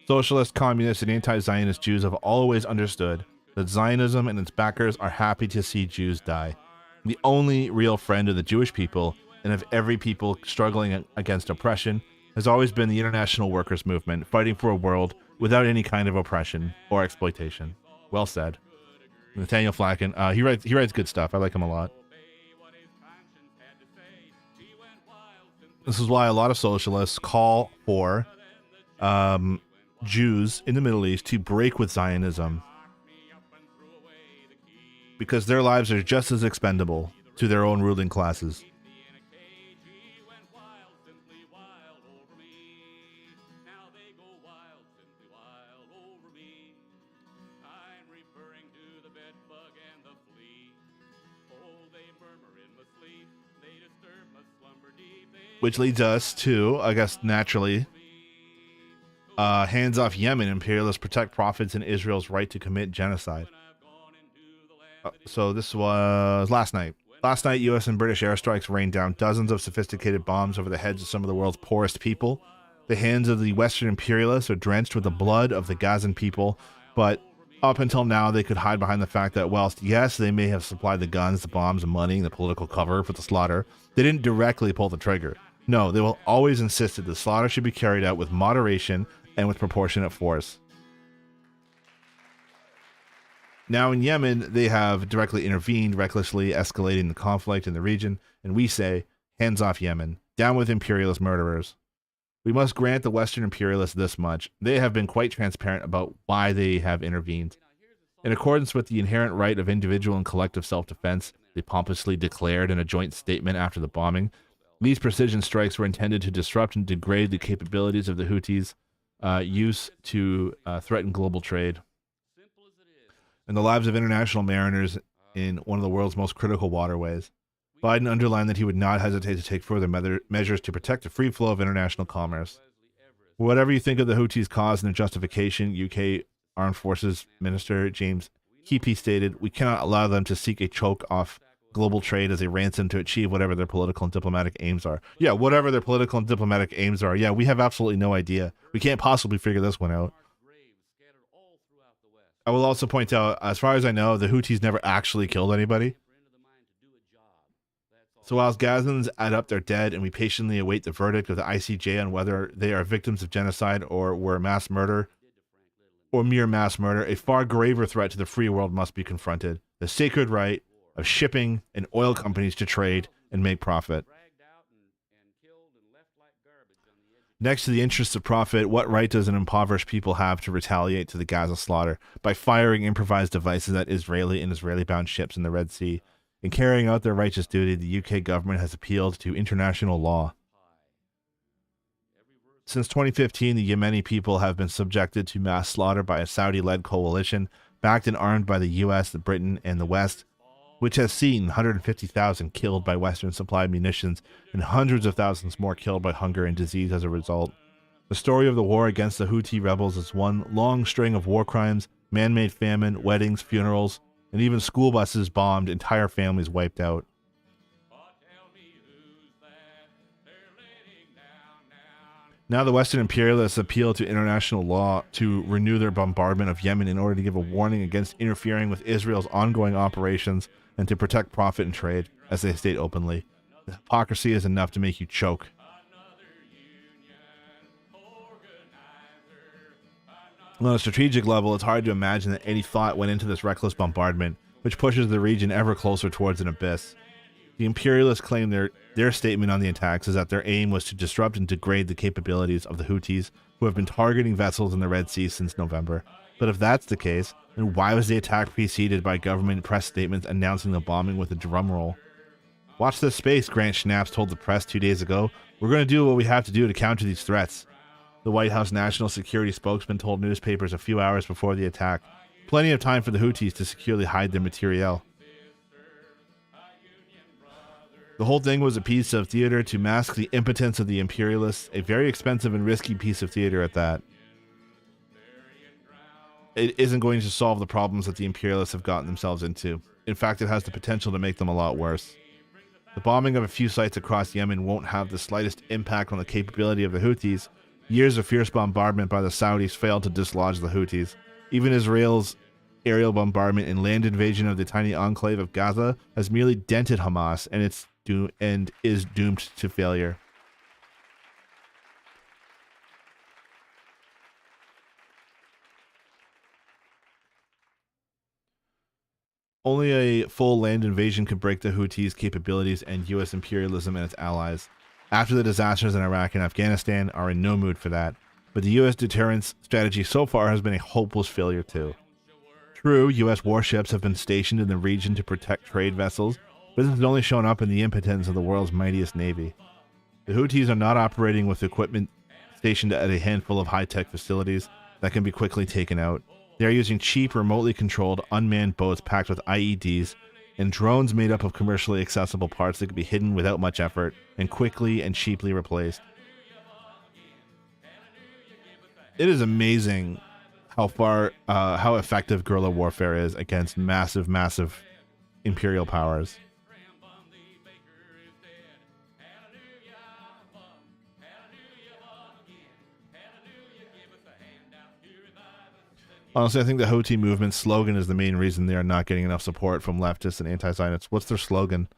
[SPEAKER 2] Socialist, communist, and anti-Zionist Jews have always understood that Zionism and its backers are happy to see Jews die. The only real friend of the Jewish people and of every people struggling against oppression has always been the international workers' movement, fighting for a world without any kind of oppression or exploitation. Well said. Nathaniel Flacken, he writes good stuff. I like him a lot. This is why a lot of socialists call for Jews in the Middle East to break with Zionism, because their lives are just as expendable to their own ruling classes. Which leads us to, I guess, naturally, hands off Yemen. Imperialists protect profits in Israel's right to commit genocide. So this was last night. Last night, U.S. and British airstrikes rained down dozens of sophisticated bombs over the heads of some of the world's poorest people. The hands of the Western imperialists are drenched with the blood of the Gazan people, but up until now, they could hide behind the fact that, whilst, yes, they may have supplied the guns, the bombs, the money, and the political cover for the slaughter, they didn't directly pull the trigger. No, they will always insist that the slaughter should be carried out with moderation and with proportionate force. Now in Yemen, they have directly intervened, recklessly escalating the conflict in the region, and we say, hands off Yemen, down with imperialist murderers. We must grant the Western imperialists this much. They have been quite transparent about why they have intervened. In accordance with the inherent right of individual and collective self-defense, they pompously declared in a joint statement after the bombing, these precision strikes were intended to disrupt and degrade the capabilities of the Houthis' use to threaten global trade and the lives of international mariners in one of the world's most critical waterways. Biden underlined that he would not hesitate to take further measures to protect the free flow of international commerce. Whatever you think of the Houthis' cause and their justification, UK Armed Forces Minister James Heapy stated, "We cannot allow them to seek a choke off global trade as a ransom to achieve whatever their political and diplomatic aims are." Yeah, whatever their political and diplomatic aims are. Yeah, we have absolutely no idea. We can't possibly figure this one out. I will also point out, as far as I know, the Houthis never actually killed anybody. So whilst Gazans add up their dead and we patiently await the verdict of the ICJ on whether they are victims of genocide or were mass murder or mere mass murder, a far graver threat to the free world must be confronted: the sacred right of shipping and oil companies to trade and make profit. Next to the interests of profit, what right does an impoverished people have to retaliate to the Gaza slaughter by firing improvised devices at Israeli and Israeli-bound ships in the Red Sea? In carrying out their righteous duty, the UK government has appealed to international law. Since 2015, the Yemeni people have been subjected to mass slaughter by a Saudi-led coalition, backed and armed by the US, the Britain, and the West, which has seen 150,000 killed by Western-supplied munitions and hundreds of thousands more killed by hunger and disease as a result. The story of the war against the Houthi rebels is one long string of war crimes, man-made famine, weddings, funerals, and even school buses bombed, entire families wiped out. Now the Western imperialists appeal to international law to renew their bombardment of Yemen in order to give a warning against interfering with Israel's ongoing operations and to protect profit and trade, as they state openly. The hypocrisy is enough to make you choke. On a strategic level, it's hard to imagine that any thought went into this reckless bombardment, which pushes the region ever closer towards an abyss. The imperialists claim their statement on the attacks is that their aim was to disrupt and degrade the capabilities of the Houthis, who have been targeting vessels in the Red Sea since November. But if that's the case, then why was the attack preceded by government press statements announcing the bombing with a drumroll? Watch this space, Grant Schnaps told the press 2 days ago. We're going to do what we have to do to counter these threats. The White House national security spokesman told newspapers a few hours before the attack. Plenty of time for the Houthis to securely hide their materiel. The whole thing was a piece of theater to mask the impotence of the imperialists, a very expensive and risky piece of theater at that. It isn't going to solve the problems that the imperialists have gotten themselves into. In fact, it has the potential to make them a lot worse. The bombing of a few sites across Yemen won't have the slightest impact on the capability of the Houthis. Years of fierce bombardment by the Saudis failed to dislodge the Houthis. Even Israel's aerial bombardment and land invasion of the tiny enclave of Gaza has merely dented Hamas and is doomed to failure. Only a full land invasion could break the Houthis' capabilities, and U.S. imperialism and its allies, after the disasters in Iraq and Afghanistan, are in no mood for that. But the U.S. deterrence strategy so far has been a hopeless failure too. True, U.S. warships have been stationed in the region to protect trade vessels, but this has only shown up in the impotence of the world's mightiest navy. The Houthis are not operating with equipment stationed at a handful of high-tech facilities that can be quickly taken out. They are using cheap, remotely controlled, unmanned boats packed with IEDs and drones made up of commercially accessible parts that can be hidden without much effort and quickly and cheaply replaced. It is amazing how effective guerrilla warfare is against massive imperial powers. Honestly, I think the Houthi movement's slogan is the main reason they are not getting enough support from leftists and anti-Zionists. What's their slogan?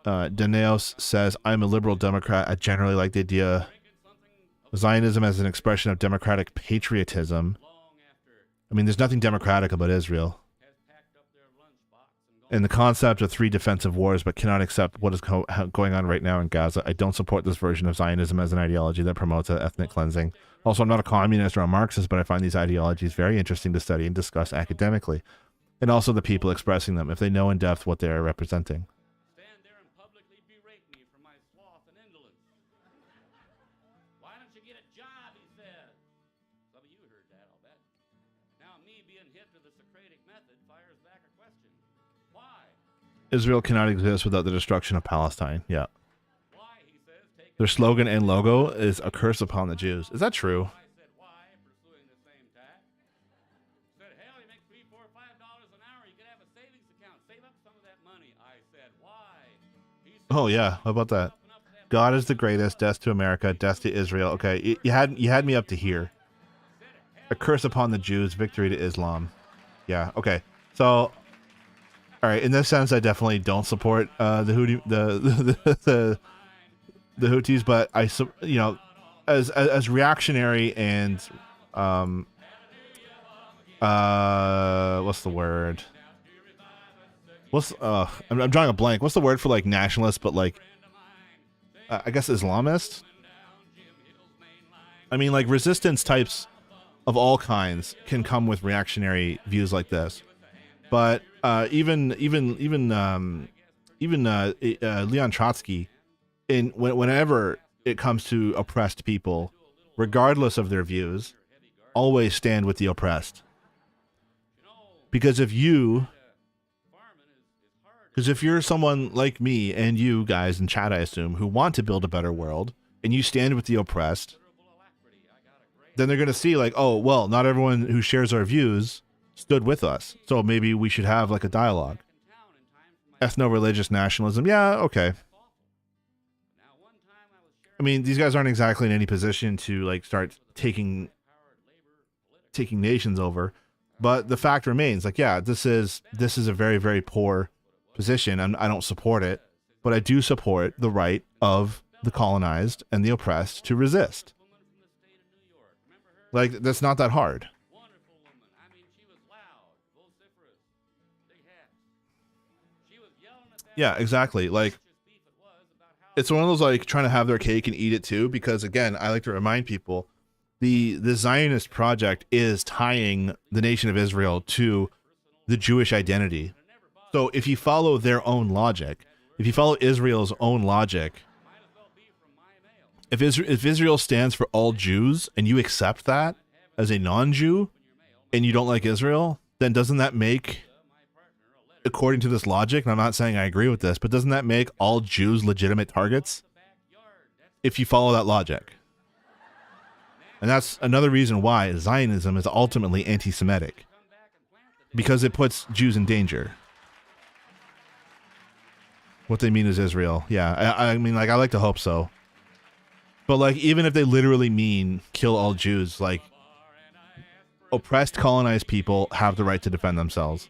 [SPEAKER 2] Danaos says, I'm a liberal Democrat. I generally like the idea of Zionism as an expression of democratic patriotism. I mean, there's nothing democratic about Israel. And the concept of 3 defensive wars, but cannot accept what is going on right now in Gaza. I don't support this version of Zionism as an ideology that promotes ethnic cleansing. Also, I'm not a communist or a Marxist, but I find these ideologies very interesting to study and discuss academically. And also the people expressing them, if they know in depth what they are representing.
[SPEAKER 3] Stand there and publicly berate me for my sloth and indolence. Why don't you get a job, he said. Some of you heard that, I'll bet. Now me being hip to the Socratic method fires back a question. Why?
[SPEAKER 2] Israel cannot exist without the destruction of Palestine. Yeah.
[SPEAKER 3] Why, he says, take
[SPEAKER 2] Their slogan and logo is a curse upon the Jews. Is that true?
[SPEAKER 3] I said, why, pursuing the same tack? Said, hell, you make $3, $4, $5 an hour. You could have a savings account. Save up some of that money. I said, why? He said,
[SPEAKER 2] Oh yeah, how about that? God is the greatest. Death to America. Death to Israel. Okay, you had me up to here. A curse upon the Jews. Victory to Islam. Yeah. Okay. So, all right. In this sense, I definitely don't support the Houthis, but as reactionary and what's the word? I'm drawing a blank. What's the word for like nationalist, but like I guess Islamist? I mean, like resistance types of all kinds can come with reactionary views like this. But even Leon Trotsky, whenever it comes to oppressed people, regardless of their views, always stand with the oppressed. Because if you're someone like me and you guys in chat, I assume, who want to build a better world, and you stand with the oppressed, then they're going to see like, oh, well, not everyone who shares our views stood with us. So maybe we should have like a dialogue. Ethno-religious nationalism. Yeah, okay. I mean, these guys aren't exactly in any position to like start taking nations over, but the fact remains, like, yeah, this is a very, very poor position, and I don't support it, but I do support the right of the colonized and the oppressed to resist. Like, that's not that hard.
[SPEAKER 3] Wonderful woman. I mean, she was loud, vociferous, big hats. She was yelling at that.
[SPEAKER 2] Yeah, exactly. Like,
[SPEAKER 3] Beef it was about how
[SPEAKER 2] it's one of those, like, trying to have their cake and eat it too, because again, I like to remind people the Zionist project is tying the nation of Israel to the Jewish identity. So if you follow their own logic, if you follow Israel's own logic, if Israel stands for all Jews and you accept that as a non-Jew and you don't like Israel, then doesn't that make, according to this logic, and I'm not saying I agree with this, but doesn't that make all Jews legitimate targets if you follow that logic? And that's another reason why Zionism is ultimately anti-Semitic, because it puts Jews in danger. What they mean is Israel. Yeah, I mean, like, I like to hope so. But, like, even if they literally mean kill all Jews, like, oppressed, colonized people have the right to defend themselves.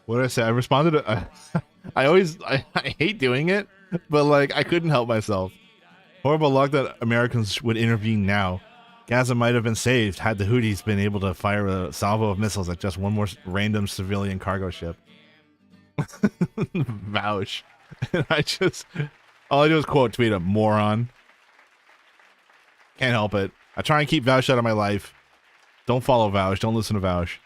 [SPEAKER 2] What did I say? I responded to, I hate doing it, but like I couldn't help myself. Horrible luck that Americans would intervene now. Gaza might have been saved had the Houthis been able to fire a salvo of missiles at just one more random civilian cargo ship. Vouch. And all I do is quote tweet a moron. Can't help it. I try and keep Vouch out of my life. Don't follow Vouch. Don't listen to Vouch.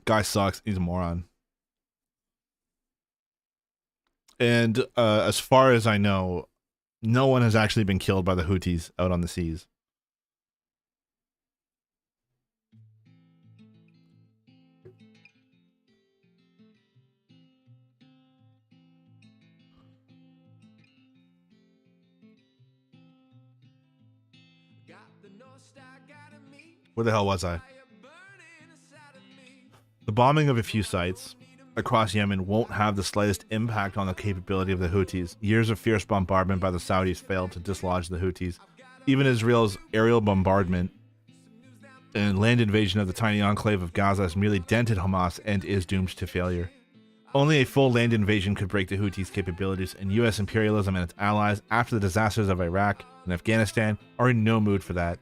[SPEAKER 2] Guy sucks. He's a moron. And as far as I know, no one has actually been killed by the Houthis out on the seas. Where the hell was I? The bombing of a few sites across Yemen won't have the slightest impact on the capability of the Houthis. Years of fierce bombardment by the Saudis failed to dislodge the Houthis. Even Israel's aerial bombardment and land invasion of the tiny enclave of Gaza has merely dented Hamas and is doomed to failure. Only a full land invasion could break the Houthis' capabilities, and U.S. imperialism and its allies, after the disasters of Iraq and Afghanistan, are in no mood for that.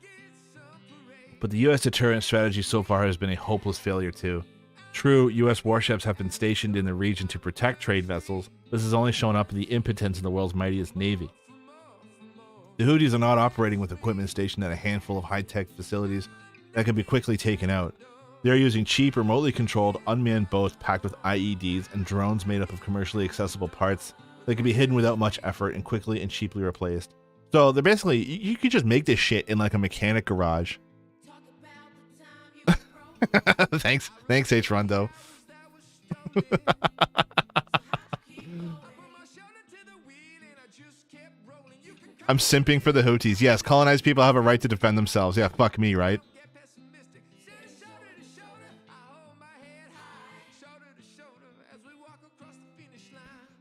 [SPEAKER 2] But the U.S. deterrent strategy so far has been a hopeless failure too. True, U.S. warships have been stationed in the region to protect trade vessels. This has only shown up in the impotence of the world's mightiest navy. The Houthis are not operating with equipment stationed at a handful of high-tech facilities that can be quickly taken out. They are using cheap, remotely controlled, unmanned boats packed with IEDs and drones made up of commercially accessible parts that can be hidden without much effort and quickly and cheaply replaced. So they're basically, you could just make this shit in like a mechanic garage. Thanks H. Rondo. I'm simping for the Houthis. Yes, colonized people have a right to defend themselves. Yeah, fuck me, right?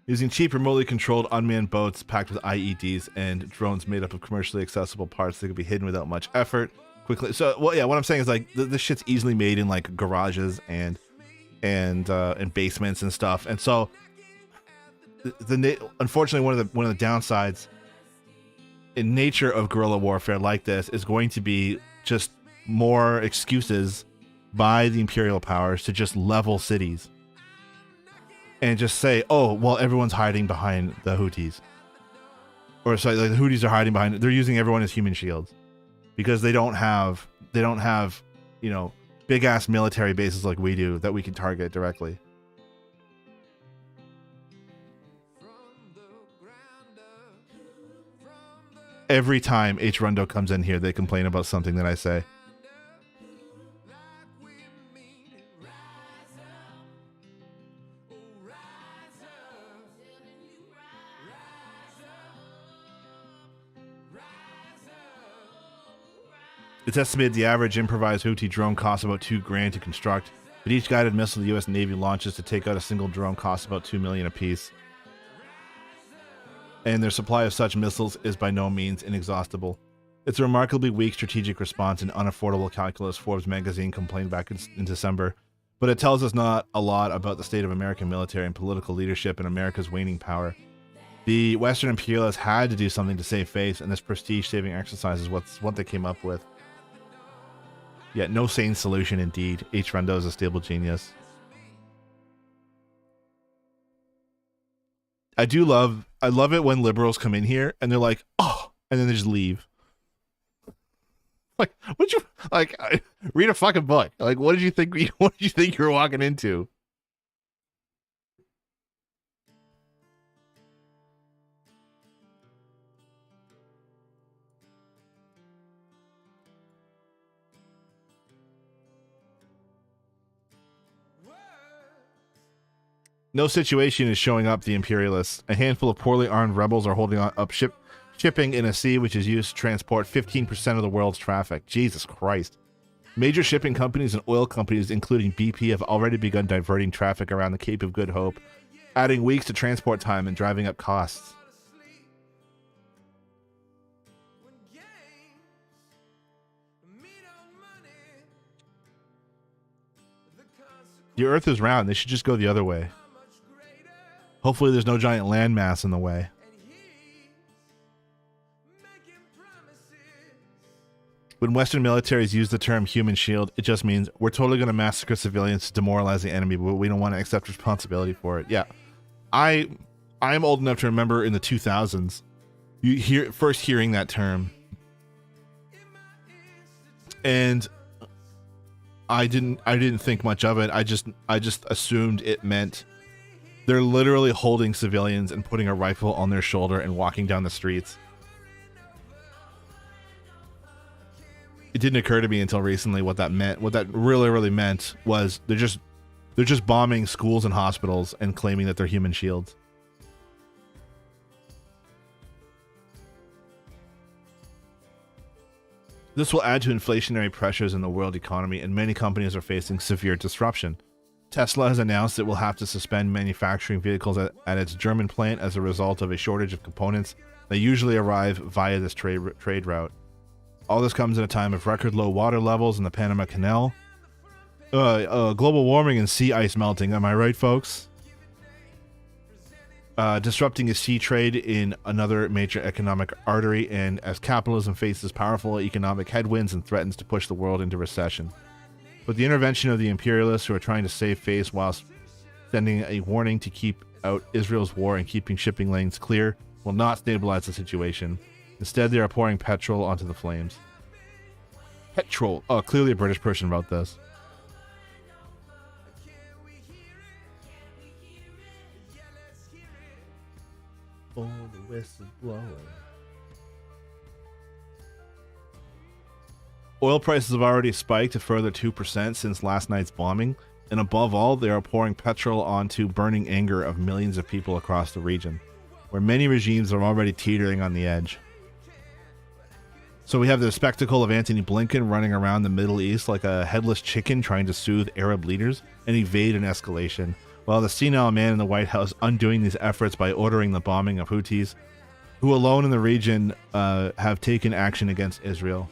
[SPEAKER 2] Using cheap, remotely controlled, unmanned boats packed with IEDs and drones made up of commercially accessible parts that could be hidden without much effort. Quickly. So, well, yeah, what I'm saying is like this shit's easily made in like garages and basements and stuff. And so, unfortunately, one of the downsides in nature of guerrilla warfare like this is going to be just more excuses by the imperial powers to just level cities and just say, oh, well, everyone's hiding behind the Houthis, or sorry, like the Houthis are hiding behind. They're using everyone as human shields. Because they don't have, you know, big ass military bases like we do that we can target directly. Every time H. Rondo comes in here, they complain about something that I say. It's estimated the average improvised Houthi drone costs about $2,000 to construct. but each guided missile the U.S. Navy launches to take out a single drone costs about $2 million apiece. And their supply of such missiles is by no means inexhaustible. It's a remarkably weak strategic response and unaffordable calculus, Forbes magazine complained back in December. But it tells us not a lot about the state of American military and political leadership and America's waning power. The Western imperialists had to do something to save face, and this prestige-saving exercise is what they came up with. Yet no sane solution indeed. H. Rendo is a stable genius. I love it when liberals come in here and they're like, oh, and then they just leave. Like, would you read a fucking book? Like, what did you think you were walking into? No situation is showing up the imperialists. A handful of poorly armed rebels are holding up shipping in a sea which is used to transport 15% of the world's traffic. Jesus Christ. Major shipping companies and oil companies, including BP, have already begun diverting traffic around the Cape of Good Hope, adding weeks to transport time and driving up costs. The Earth is round. They should just go the other way. Hopefully there's no giant landmass in the way. When Western militaries use the term human shield, it just means we're totally going to massacre civilians to demoralize the enemy, but we don't want to accept responsibility for it. Yeah. I am old enough to remember in the 2000s, first hearing that term. And I didn't think much of it. I just assumed it meant they're literally holding civilians and putting a rifle on their shoulder and walking down the streets. It didn't occur to me until recently what that meant. What that really meant was they're just bombing schools and hospitals and claiming that they're human shields. This will add to inflationary pressures in the world economy, and many companies are facing severe disruption. Tesla has announced it will have to suspend manufacturing vehicles at its German plant as a result of a shortage of components that usually arrive via this trade route. All this comes at a time of record low water levels in the Panama Canal. Global warming and sea ice melting, am I right, folks? Disrupting a sea trade in another major economic artery, and as capitalism faces powerful economic headwinds and threatens to push the world into recession. But the intervention of the imperialists who are trying to save face whilst sending a warning to keep out Israel's war and keeping shipping lanes clear will not stabilize the situation. Instead, they are pouring petrol onto the flames. Petrol. Oh, clearly a British person wrote this. Oh, the whistle blowing. Oil prices have already spiked a further 2% since last night's bombing, and above all, they are pouring petrol onto burning anger of millions of people across the region, where many regimes are already teetering on the edge. So we have the spectacle of Antony Blinken running around the Middle East like a headless chicken trying to soothe Arab leaders and evade an escalation, while the senile man in the White House undoing these efforts by ordering the bombing of Houthis, who alone in the region have taken action against Israel.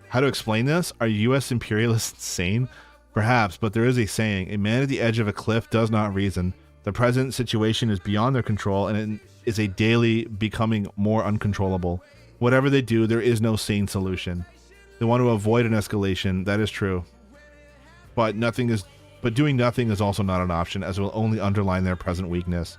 [SPEAKER 2] How to explain this? Are U.S. imperialists insane? Perhaps, but there is a saying, a man at the edge of a cliff does not reason. The present situation is beyond their control, and it is a daily becoming more uncontrollable. Whatever they do, there is no sane solution. They want to avoid an escalation, that is true. But doing nothing is also not an option, as it will only underline their present weakness.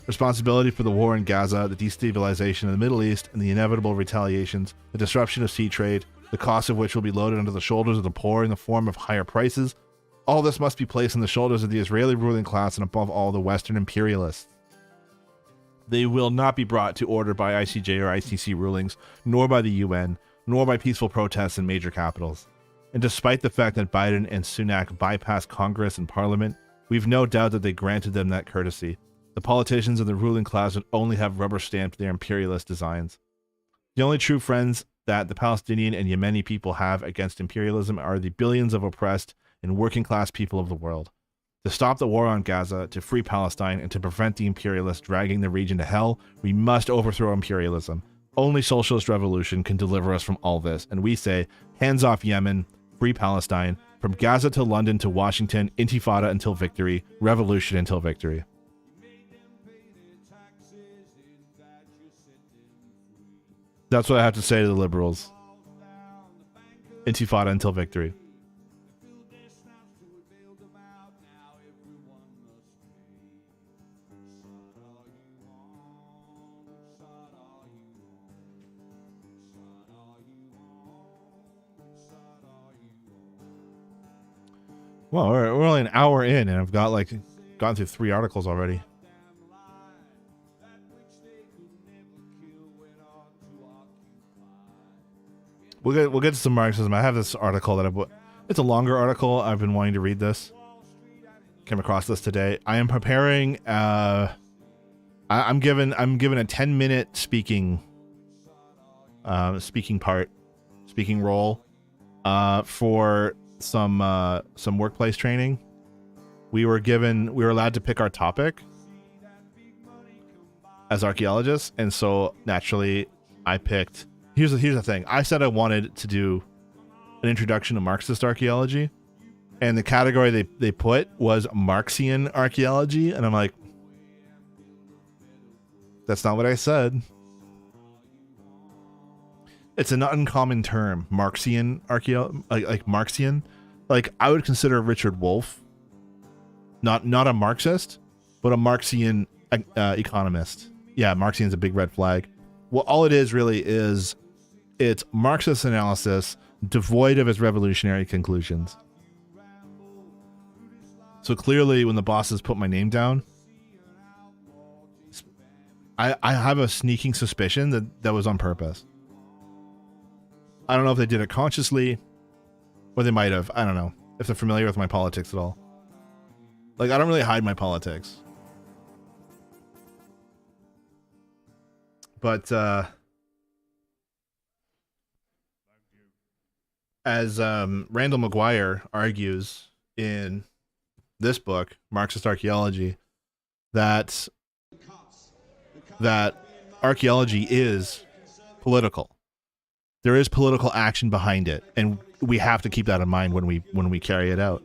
[SPEAKER 2] Responsibility for the war in Gaza, the destabilization of the Middle East, and the inevitable retaliations, the disruption of sea trade, the cost of which will be loaded onto the shoulders of the poor in the form of higher prices. All this must be placed on the shoulders of the Israeli ruling class and above all the Western imperialists. They will not be brought to order by ICJ or ICC rulings, nor by the UN, nor by peaceful protests in major capitals. And despite the fact that Biden and Sunak bypassed Congress and Parliament, we've no doubt that they granted them that courtesy. The politicians of the ruling class would only have rubber-stamped their imperialist designs. The only true friends that the Palestinian and Yemeni people have against imperialism are the billions of oppressed and working class people of the world. To stop the war on Gaza, to free Palestine, and to prevent the imperialists dragging the region to hell, we must overthrow imperialism. Only socialist revolution can deliver us from all this. And we say, hands off Yemen, free Palestine, from Gaza to London to Washington, intifada until victory, revolution until victory. That's what I have to say to the liberals. Intifada until victory. Well, we're only an hour in, and I've got gone through 3 articles already. We'll get to some Marxism. I have this article that it's a longer article. I've been wanting to read this. Came across this today. I am preparing. I'm given a 10-minute speaking role for some workplace training. We were allowed to pick our topic as archaeologists, and so naturally I picked. Here's the thing. I said I wanted to do an introduction to Marxist archaeology, and the category they put was Marxian archaeology, and I'm like, that's not what I said. It's an uncommon term, Marxian archaeology, like Marxian. Like, I would consider Richard Wolff not a Marxist, but a Marxian economist. Yeah, Marxian's a big red flag. Well, all it is really is it's Marxist analysis devoid of its revolutionary conclusions. So clearly, when the bosses put my name down, I have a sneaking suspicion that was on purpose. I don't know if they did it consciously, or they might have. I don't know if they're familiar with my politics at all. Like, I don't really hide my politics. But, as Randall McGuire argues in this book, Marxist Archaeology, that archaeology is political. There is political action behind it, and we have to keep that in mind when we carry it out.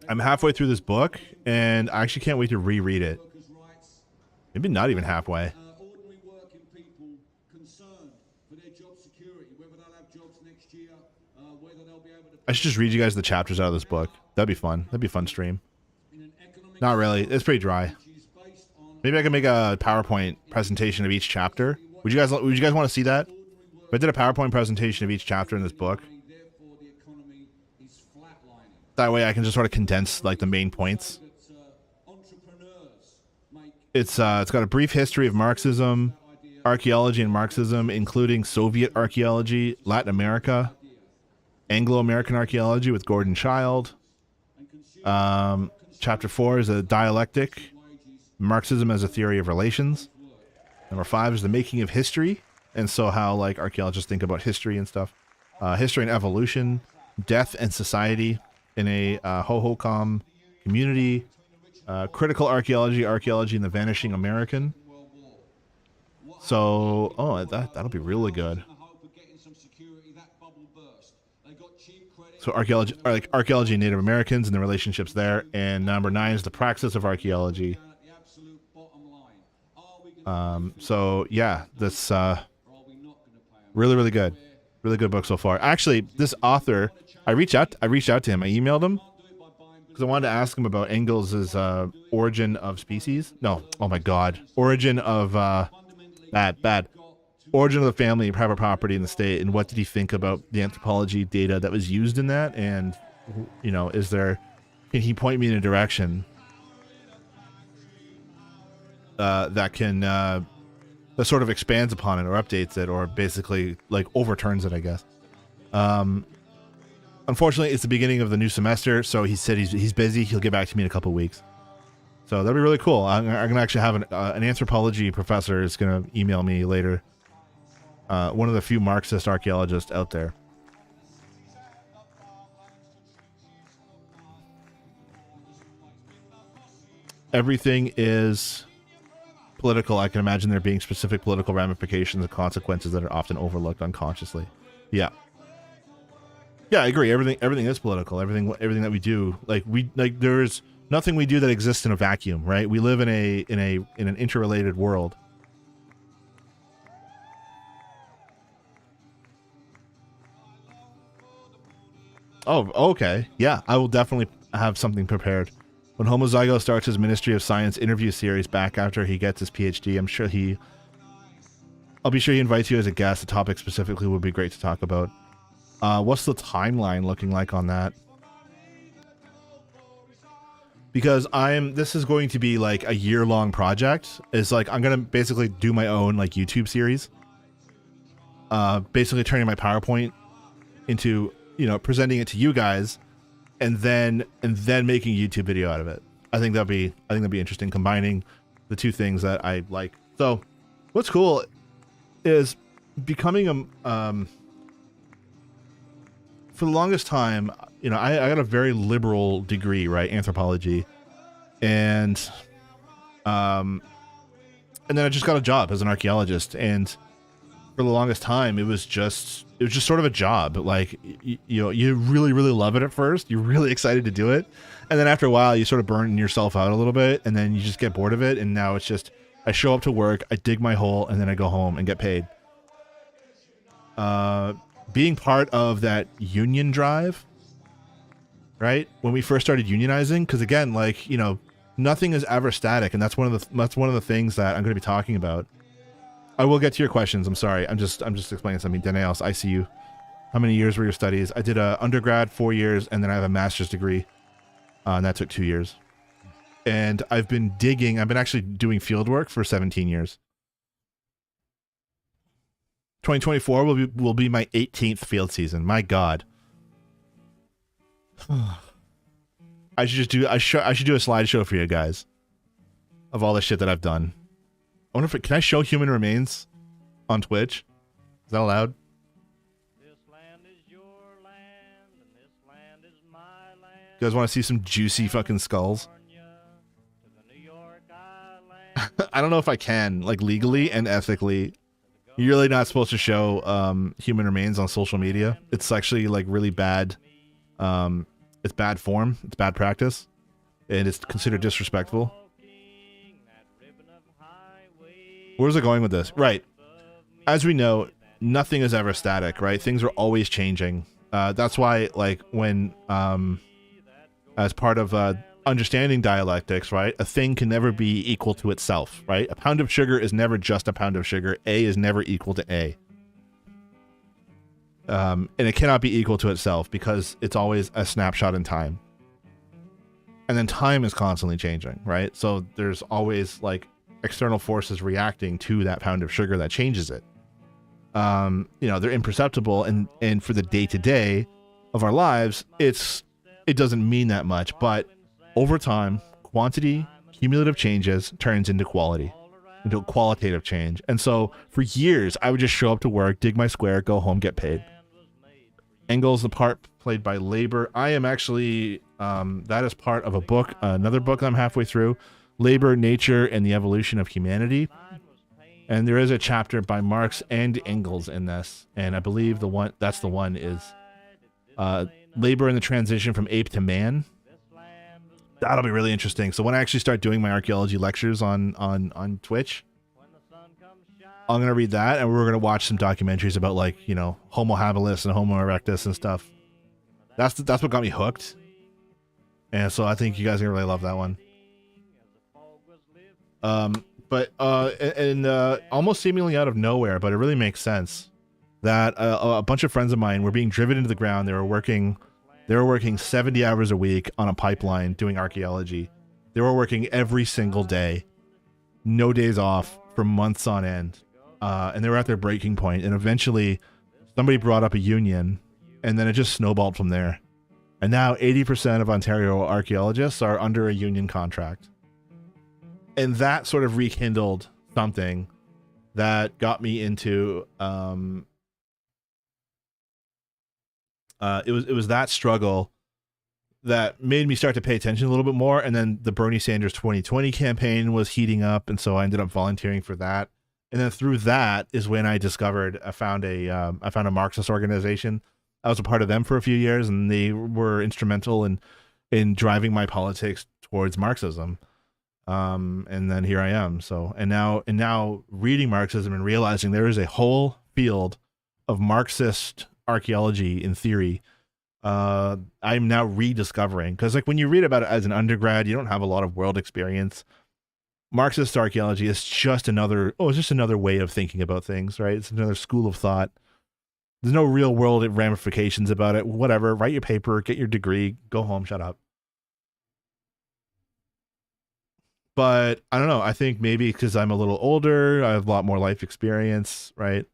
[SPEAKER 2] I'm halfway through this book, and I actually can't wait to reread it. Maybe not even halfway. I should just read you guys the chapters out of this book. That'd be fun. That'd be a fun stream. Not really. It's pretty dry. Maybe I can make a PowerPoint presentation of each chapter. Would you guys want to see that? If I did a PowerPoint presentation of each chapter in this book, that way I can just sort of condense like the main points. It's got a brief history of Marxism, archaeology and Marxism, including Soviet archaeology, Latin America, Anglo-American archaeology with Gordon Child. Chapter 4 is a dialectic, Marxism as a theory of relations. Number 5 is the making of history, and so how like archaeologists think about history and stuff. History and evolution, death and society in a Hohokam community. Critical archaeology, archaeology and the vanishing American. So, that'll be really good. So archaeology and Native Americans and the relationships there. And number 9 is the praxis of archaeology. So yeah, this really, really good. Really good book so far. Actually, this author, I reached out to him. I emailed him because I wanted to ask him about Engels' Origin of Species. No, oh my God. Origin of bad. Origin of the Family, Private Property in the State, and what did he think about the anthropology data that was used in that? And, you know, can he point me in a direction that sort of expands upon it or updates it or basically like overturns it, I guess. Unfortunately, it's the beginning of the new semester, so he said he's busy. He'll get back to me in a couple of weeks. So that'd be really cool. I'm gonna actually have an anthropology professor is gonna email me later. One of the few Marxist archaeologists out there. everything is political. I can imagine there being specific political ramifications and consequences that are often overlooked unconsciously. Yeah. Yeah, I agree. Everything is political. Everything that we do, there's nothing we do that exists in a vacuum, right? We live in an interrelated world. Oh, okay. Yeah, I will definitely have something prepared. When Homozygo starts his Ministry of Science interview series back after he gets his PhD, I'll be sure he invites you as a guest. The topic specifically would be great to talk about. What's the timeline looking like on that? Because this is going to be like a year-long project. It's like I'm gonna basically do my own like YouTube series. Basically turning my PowerPoint into, presenting it to you guys, and then making a YouTube video out of it. I think that'd be interesting, combining the two things that I like. So, what's cool is becoming for the longest time, I got a very liberal degree, right? Anthropology. And then I just got a job as an archaeologist. And for the longest time, it was just sort of a job. Like, you really, really love it at first. You're really excited to do it. And then after a while, you sort of burn yourself out a little bit, and then you just get bored of it. And now it's just, I show up to work, I dig my hole, and then I go home and get paid. Being part of that union drive, right? When we first started unionizing, because again, like, nothing is ever static, and that's one of the things that I'm going to be talking about. I will get to your questions. I'm sorry. I'm just explaining something. Danaeus, I see you. How many years were your studies? I did a undergrad 4 years, and then I have a master's degree, and that took 2 years. And I've been actually doing field work for 17 years. 2024 will be my 18th field season. My God. I should do a slideshow for you guys of all the shit that I've done. I wonder can I show human remains on Twitch? Is that allowed?
[SPEAKER 5] This land is your land, and this land is my land.
[SPEAKER 2] You guys want to see some juicy fucking skulls? I don't know if I can, like, legally and ethically. You're really not supposed to show human remains on social media. It's actually like really bad. It's bad form. It's bad practice, and it's considered disrespectful. Where's it going with this? Right. As we know, nothing is ever static, right? Things are always changing. That's why, like, when as part of understanding dialectics, right? A thing can never be equal to itself, right? A pound of sugar is never just a pound of sugar. A is never equal to A. And it cannot be equal to itself because it's always a snapshot in time. And then time is constantly changing, right? So there's always like external forces reacting to that pound of sugar that changes it. They're imperceptible, and for the day-to-day of our lives, it doesn't mean that much, but over time, quantity, cumulative changes turns into quality, into qualitative change. And so for years, I would just show up to work, dig my square, go home, get paid. Engels, the part played by labor. I am actually, that is part of a book, another book I'm halfway through, Labor, Nature, and the Evolution of Humanity. And there is a chapter by Marx and Engels in this. And I believe that's the one is Labor and the Transition from Ape to Man. That'll be really interesting. So when I actually start doing my archaeology lectures on Twitch, I'm going to read that, and we're going to watch some documentaries about, like, Homo habilis and Homo erectus and stuff. That's what got me hooked. And so I think you guys are going to really love that one. But almost seemingly out of nowhere, but it really makes sense that a bunch of friends of mine were being driven into the ground. They were working 70 hours a week on a pipeline doing archaeology. They were working every single day, no days off for months on end. And they were at their breaking point. And eventually somebody brought up a union, and then it just snowballed from there. And now 80% of Ontario archaeologists are under a union contract. And that sort of rekindled something that got me into, it was that struggle that made me start to pay attention a little bit more. And then the Bernie Sanders 2020 campaign was heating up, and so I ended up volunteering for that. And then through that is when I found a Marxist organization. I was a part of them for a few years, and they were instrumental in driving my politics towards Marxism. And then here I am. So, and now reading Marxism and realizing there is a whole field of Marxist archaeology in theory. I'm now rediscovering, because like when you read about it as an undergrad, you don't have a lot of world experience. Marxist archaeology is just another way of thinking about things, right? It's another school of thought. There's no real world ramifications about it. Whatever, write your paper, get your degree, go home, shut up. But I don't know. I think maybe because I'm a little older, I have a lot more life experience, right?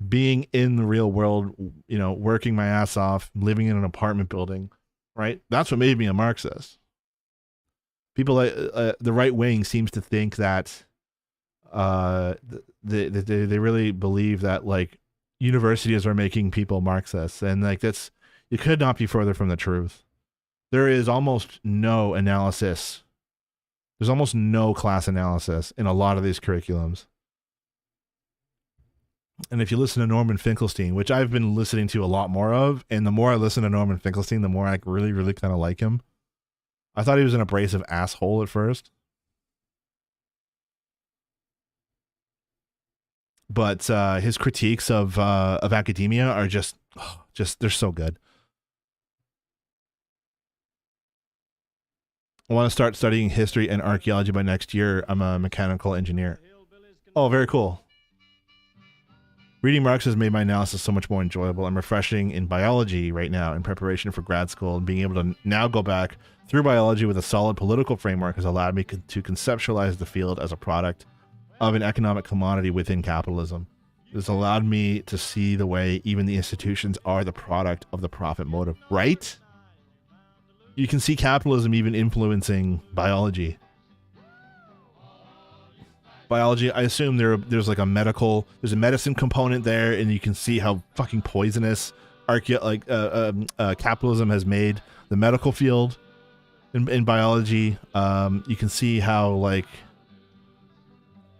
[SPEAKER 2] Being in the real world, you know, working my ass off, living in an apartment building, right? That's what made me a Marxist. People, the right wing seems to think that they really believe that like universities are making people Marxists, and like you could not be further from the truth. There is almost no analysis. There's almost no class analysis in a lot of these curriculums. And if you listen to Norman Finkelstein, which I've been listening to a lot more of, and the more I listen to Norman Finkelstein, the more I really, really kind of like him. I thought he was an abrasive asshole at first. But his critiques of academia are just they're so good. I want to start studying history and archaeology by next year. I'm a mechanical engineer. Oh, very cool. Reading Marx has made my analysis so much more enjoyable. I'm refreshing in biology right now in preparation for grad school, and being able to now go back through biology with a solid political framework has allowed me to conceptualize the field as a product of an economic commodity within capitalism. It has allowed me to see the way even the institutions are the product of the profit motive, right? You can see capitalism even influencing biology. Biology, I assume there's like there's a medicine component there, and you can see how fucking poisonous capitalism has made the medical field in biology. You can see how like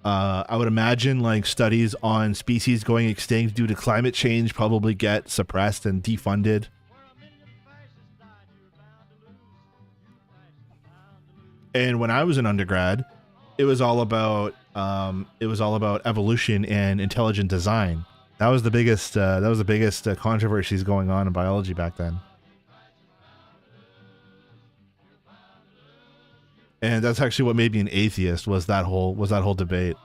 [SPEAKER 2] I would imagine like studies on species going extinct due to climate change probably get suppressed and defunded. And when I was an undergrad, it was all about evolution and intelligent design. That was the biggest controversies going on in biology back then. And that's actually what made me an atheist, was that whole debate.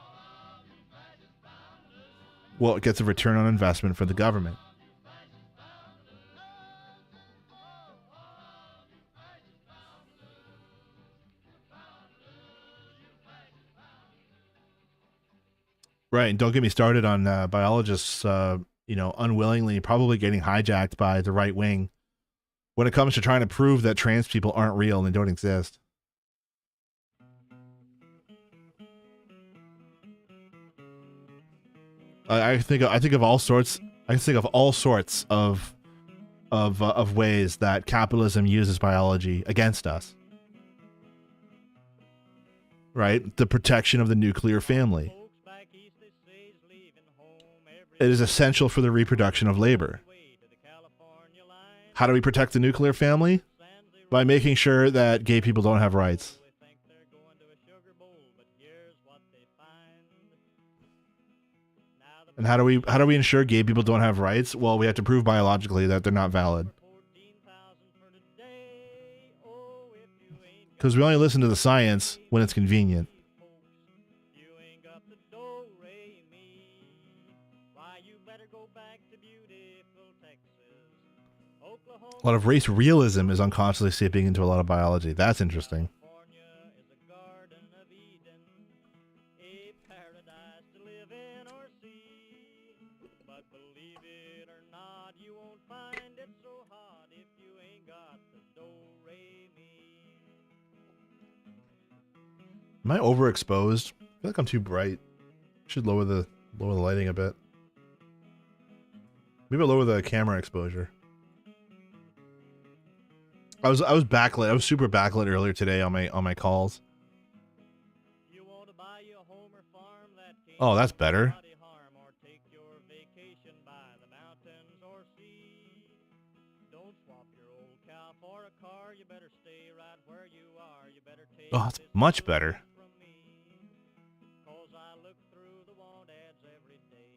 [SPEAKER 2] Well, it gets a return on investment for the government. Right, and don't get me started on biologists, unwillingly probably getting hijacked by the right wing when it comes to trying to prove that trans people aren't real and they don't exist. I think of all sorts. I think of all sorts of ways that capitalism uses biology against us. Right, the protection of the nuclear family. It is essential for the reproduction of labor. How do we protect the nuclear family? By making sure that gay people don't have rights. And how do we ensure gay people don't have rights? Well, we have to prove biologically that they're not valid. Because we only listen to the science when it's convenient. A lot of race realism is unconsciously seeping into a lot of biology. That's interesting. Am I overexposed? I feel like I'm too bright. Should lower the lighting a bit. Maybe I'll lower the camera exposure. I was backlit. I was super backlit earlier today on my calls.
[SPEAKER 5] You want to buy you a home or farm that can't
[SPEAKER 2] Oh, that's better.
[SPEAKER 5] body harm, or take your vacation by the mountains or sea. Don't swap your old cow for a car. You better stay right where you are. You better take
[SPEAKER 2] Oh, that's
[SPEAKER 5] this
[SPEAKER 2] much
[SPEAKER 5] little
[SPEAKER 2] better.
[SPEAKER 5] hint from me. 'Cause I look through the want ads every day.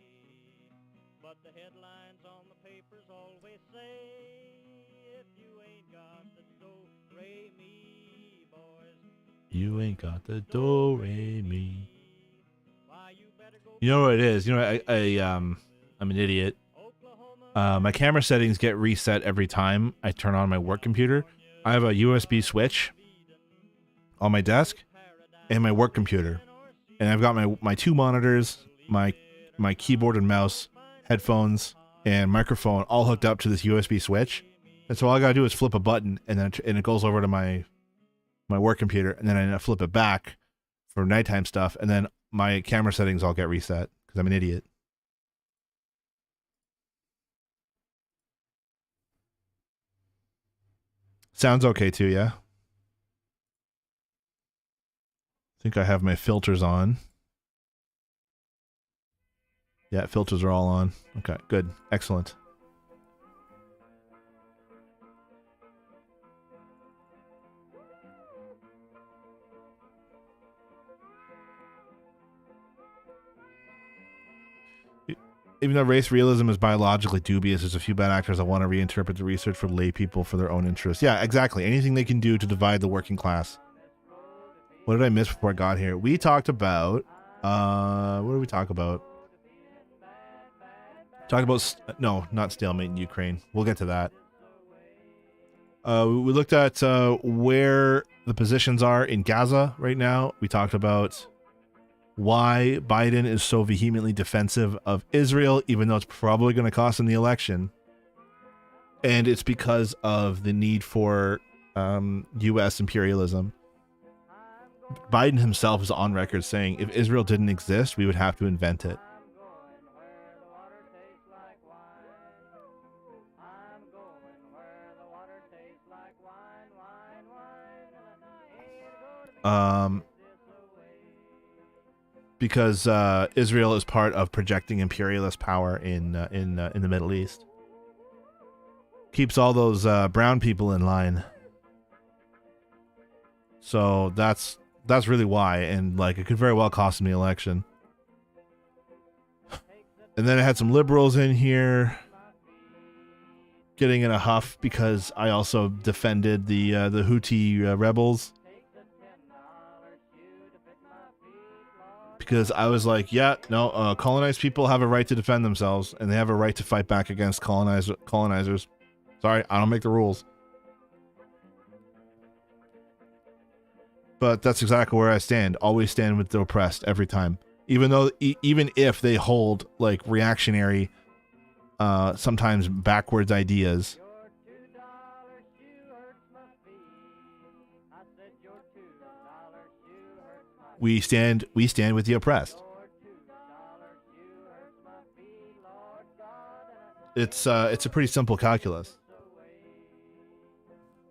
[SPEAKER 5] But the headlines on the papers always say, if you ain't got the do-re-mi, boys,
[SPEAKER 2] You ain't got the do re mi.
[SPEAKER 5] why you better go
[SPEAKER 2] You know what it is? You know, I'm an idiot.
[SPEAKER 5] Oklahoma.
[SPEAKER 2] My camera settings get reset every time I turn on my work computer. I have a USB switch on my desk and my work computer, and I've got my two monitors, my keyboard and mouse, headphones, and microphone all hooked up to this USB switch. And so all I gotta do is flip a button, and then it goes over to my work computer, and then I flip it back for nighttime stuff, and then my camera settings all get reset because I'm an idiot. Sounds okay too, yeah? I think I have my filters on. Yeah, filters are all on. Okay, good. Excellent. Even though race realism is biologically dubious, there's a few bad actors that want to reinterpret the research for lay people for their own interests. Yeah, exactly. Anything they can do to divide the working class. What did I miss before I got here? We talked about... what did we talk about? Talk about... No, not stalemate in Ukraine. We'll get to that. We looked at where the positions are in Gaza right now. We talked about why Biden is so vehemently defensive of Israel, even though it's probably going to cost him the election. And it's because of the need for U.S. imperialism. Biden himself is on record saying if Israel didn't exist, we would have to invent it. Because Israel is part of projecting imperialist power in the Middle East. Keeps all those brown people in line. So that's really why, and like it could very well cost him the election. And then I had some liberals in here getting in a huff because I also defended the Houthi rebels. Because I was like, yeah, no, colonized people have a right to defend themselves, and they have a right to fight back against colonizers. Sorry, I don't make the rules. But that's exactly where I stand. Always stand with the oppressed every time. Even if they hold like reactionary, sometimes backwards ideas. We stand with the oppressed. It's a pretty simple calculus.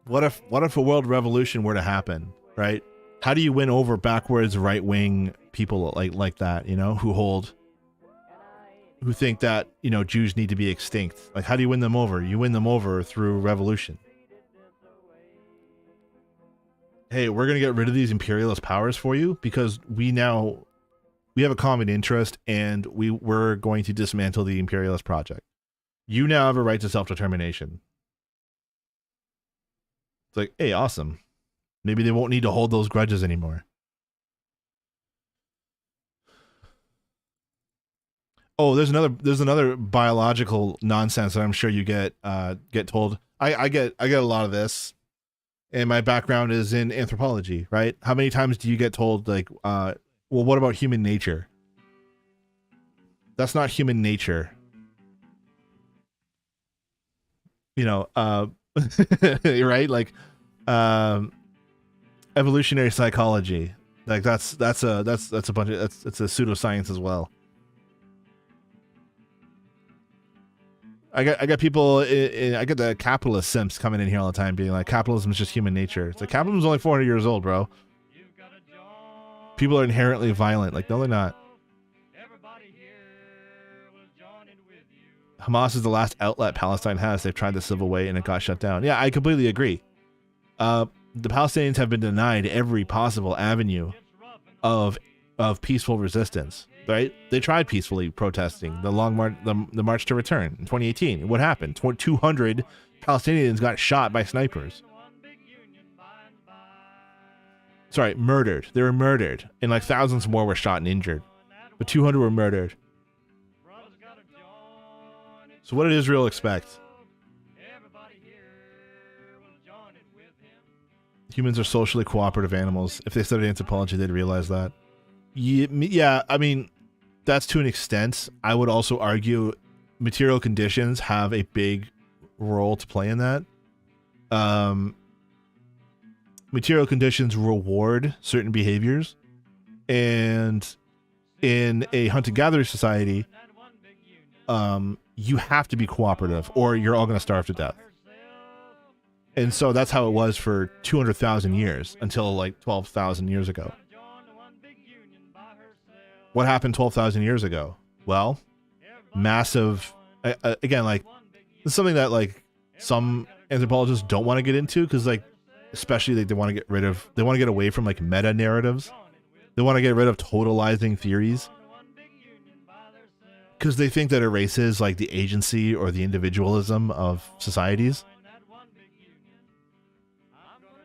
[SPEAKER 2] What if a world revolution were to happen, right? How do you win over backwards right-wing people like that, you know, who think that, you know, Jews need to be extinct? Like, how do you win them over? You win them over through revolution. Hey, we're going to get rid of these imperialist powers for you because we have a common interest, and we're going to dismantle the imperialist project. You now have a right to self-determination. It's like, hey, awesome. Maybe they won't need to hold those grudges anymore. Oh, there's another biological nonsense that I'm sure you get told. I get a lot of this. And my background is in anthropology, right? How many times do you get told, like, well, what about human nature? That's not human nature. You know, right? Like, evolutionary psychology. Like, that's a bunch of, it's a pseudoscience as well. I got people. I get the capitalist simps coming in here all the time, being like, "Capitalism is just human nature." It's like capitalism is only 400 years old, bro. People are inherently violent. Like, no, they're not. Hamas is the last outlet Palestine has. They've tried the civil way and it got shut down. Yeah, I completely agree. The Palestinians have been denied every possible avenue of peaceful resistance. Right? They tried peacefully protesting the long march, the March to Return in 2018. What happened? 200 Palestinians got shot by snipers. Sorry, murdered. They were murdered, and like thousands more were shot and injured, but 200 were murdered. So what did Israel expect? Humans are socially cooperative animals. If they studied anthropology, they'd realize that. Yeah, I mean, that's to an extent. I would also argue material conditions have a big role to play in that. Material conditions reward certain behaviors, and in a hunter-gatherer society, you have to be cooperative or you're all going to starve to death. And so that's how it was for 200,000 years until like 12,000 years ago. What happened 12,000 years ago? Well, massive, again, like, this is something that like some anthropologists don't want to get into, because like, especially like they want to get away from like meta narratives. They want to get rid of totalizing theories, because they think that erases like the agency or the individualism of societies.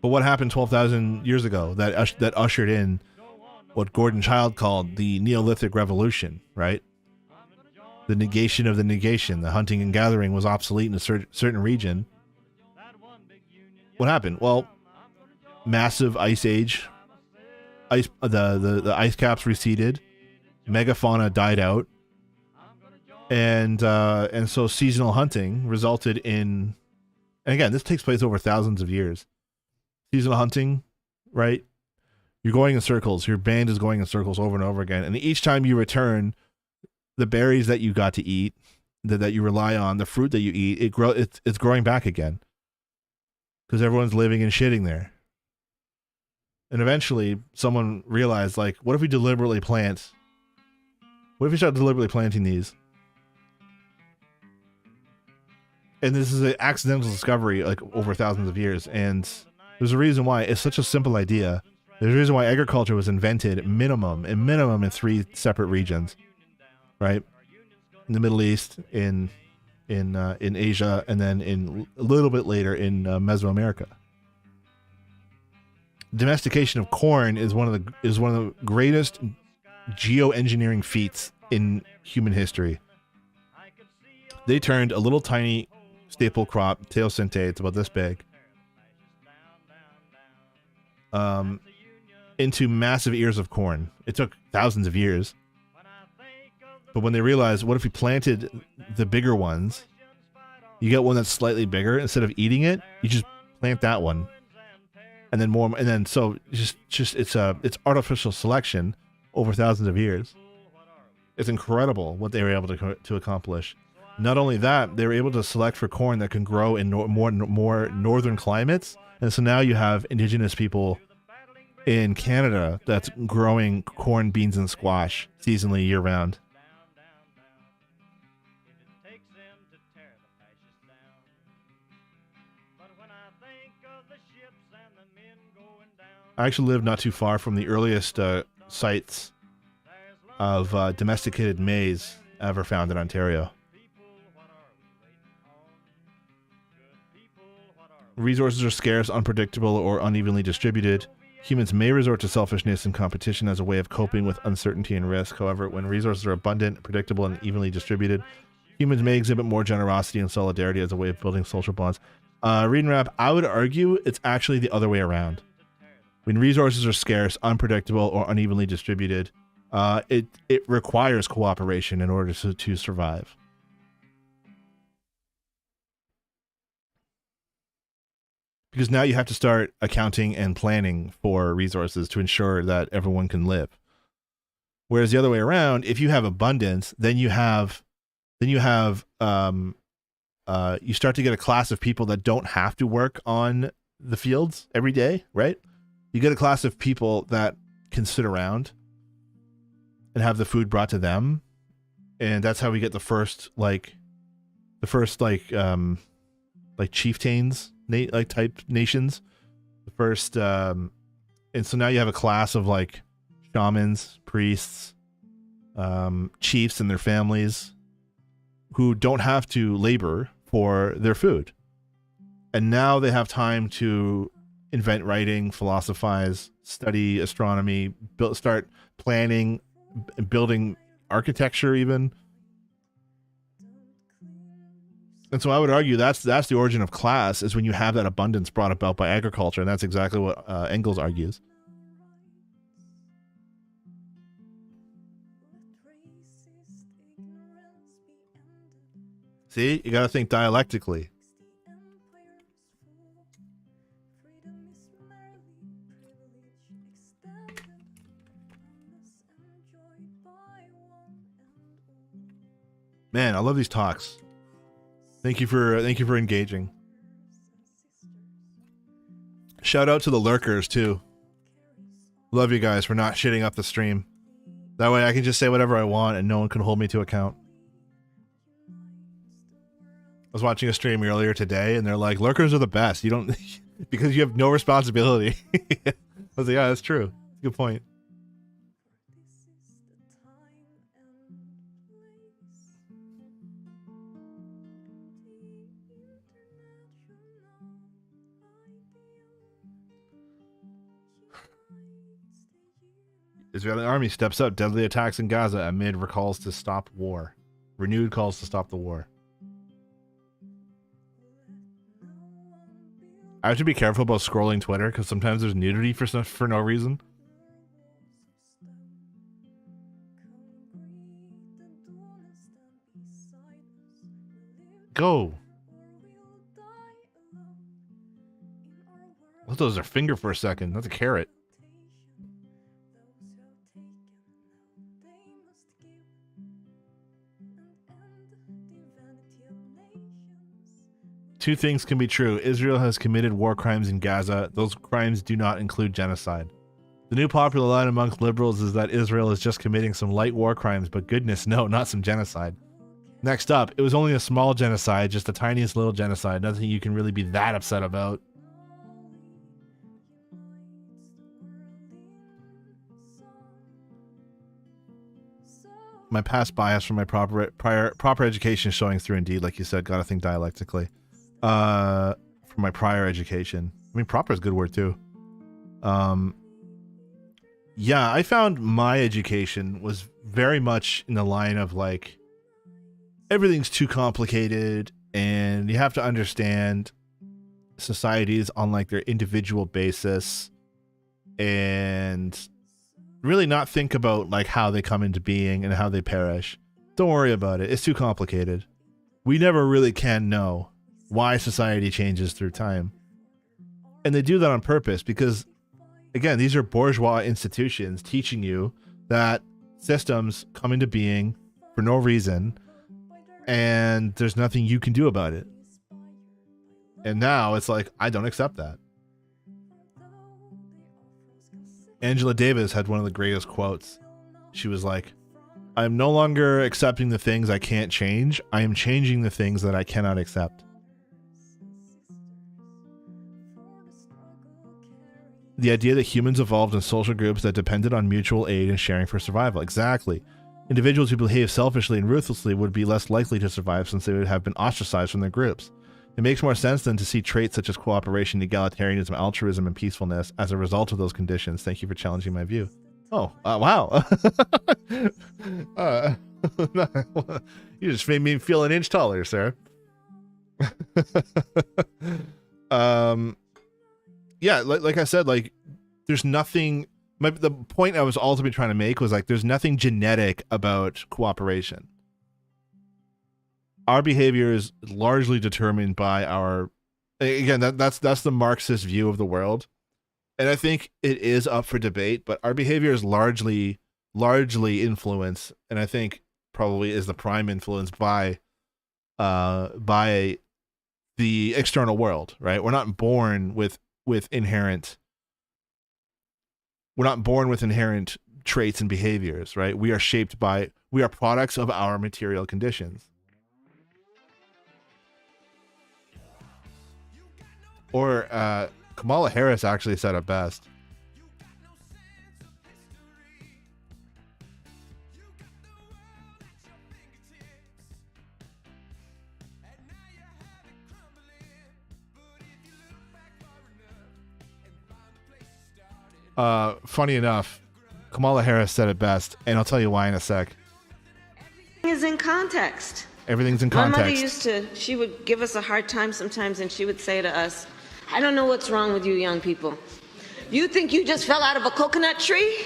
[SPEAKER 2] But what happened 12,000 years ago that ushered in what Gordon Childe called the Neolithic Revolution, right? The negation of the negation. The hunting and gathering was obsolete in a certain region. What happened? Well, massive ice age. The ice caps receded. Megafauna died out. And so seasonal hunting resulted in, and again, this takes place over thousands of years. Seasonal hunting, right? You're going in circles. Your band is going in circles over and over again. And each time you return, the berries that you got to eat, that you rely on, the fruit that you eat, it's growing back again. Because everyone's living and shitting there. And eventually, someone realized, like, what if we deliberately plant? What if we start deliberately planting these? And this is an accidental discovery, like, over thousands of years. And there's a reason why. It's such a simple idea. There's a reason why agriculture was invented minimum in 3 separate regions, right? In the Middle East, in Asia, and then in a little bit later in Mesoamerica. Domestication of corn is one of the greatest geoengineering feats in human history. They turned a little tiny staple crop, teosinte, it's about this big, into massive ears of corn. It took thousands of years. But when they realized, what if we planted the bigger ones? You get one that's slightly bigger. Instead of eating it, you just plant that one, and then more, and then so it's artificial selection over thousands of years. It's incredible what they were able to accomplish. Not only that, they were able to select for corn that can grow in more northern climates, and so now you have indigenous people in Canada that's growing corn, beans, and squash seasonally year round. I actually live not too far from the earliest sites of domesticated maize ever found in Ontario. Resources are scarce, unpredictable, or unevenly distributed. Humans may resort to selfishness and competition as a way of coping with uncertainty and risk. However, when resources are abundant, predictable, and evenly distributed, humans may exhibit more generosity and solidarity as a way of building social bonds. Read and Rap, I would argue it's actually the other way around. When resources are scarce, unpredictable, or unevenly distributed, it requires cooperation in order to survive. Because now you have to start accounting and planning for resources to ensure that everyone can live. Whereas the other way around, if you have abundance, then you have you start to get a class of people that don't have to work on the fields every day, right? You get a class of people that can sit around and have the food brought to them, and that's how we get the first chieftains type nations, the first and so now you have a class of like shamans, priests, chiefs and their families who don't have to labor for their food, and now they have time to invent writing, philosophize, study astronomy, start planning, building architecture even. And so I would argue that's the origin of class, is when you have that abundance brought about by agriculture, and that's exactly what Engels argues. See, you got to think dialectically. Man, I love these talks. Thank you for engaging. Shout out to the lurkers too. Love you guys for not shitting up the stream. That way I can just say whatever I want and no one can hold me to account. I was watching a stream earlier today and they're like, lurkers are the best. You don't because you have no responsibility. I was like, yeah, that's true. Good point. Israeli army steps up deadly attacks in Gaza amid recalls to stop war. Renewed calls to stop the war. I have to be careful about scrolling Twitter because sometimes there's nudity for no reason. Go. Let those are finger for a second. That's a carrot. Two things can be true. Israel has committed war crimes in Gaza. Those crimes do not include genocide. The new popular line amongst liberals is that Israel is just committing some light war crimes, but goodness, no, not some genocide. Next up, it was only a small genocide, just the tiniest little genocide. Nothing you can really be that upset about. My past bias from my proper education showing through indeed, like you said, gotta think dialectically. From my prior education. I mean, proper is a good word too. Yeah, I found my education was very much in the line of like, everything's too complicated and you have to understand societies on like their individual basis and really not think about like how they come into being and how they perish. Don't worry about it. It's too complicated. We never really can know why society changes through time. And they do that on purpose because, again, these are bourgeois institutions teaching you that systems come into being for no reason and there's nothing you can do about it. And now it's like, I don't accept that. Angela Davis had one of the greatest quotes. She was like, I'm no longer accepting the things I can't change. I am changing the things that I cannot accept. The idea that humans evolved in social groups that depended on mutual aid and sharing for survival. Exactly. Individuals who behave selfishly and ruthlessly would be less likely to survive since they would have been ostracized from their groups. It makes more sense than to see traits such as cooperation, egalitarianism, altruism, and peacefulness as a result of those conditions. Thank you for challenging my view. Oh, wow. You just made me feel an inch taller, sir. Yeah, like I said, like there's nothing. The point I was ultimately trying to make was like there's nothing genetic about cooperation. Our behavior is largely determined by our. Again, that's the Marxist view of the world, and I think it is up for debate. But our behavior is largely influenced, and I think probably is the prime influence by by the external world, right? We're not born with inherent traits and behaviors, right? We are products of our material conditions. Or Kamala Harris actually said it best. Funny enough, Kamala Harris said it best, and I'll tell you why in a sec.
[SPEAKER 6] Everything is in context.
[SPEAKER 2] Everything's in
[SPEAKER 6] My
[SPEAKER 2] context.
[SPEAKER 6] mother she would give us a hard time sometimes, and she would say to us, I don't know what's wrong with you young people. You think you just fell out of a coconut tree?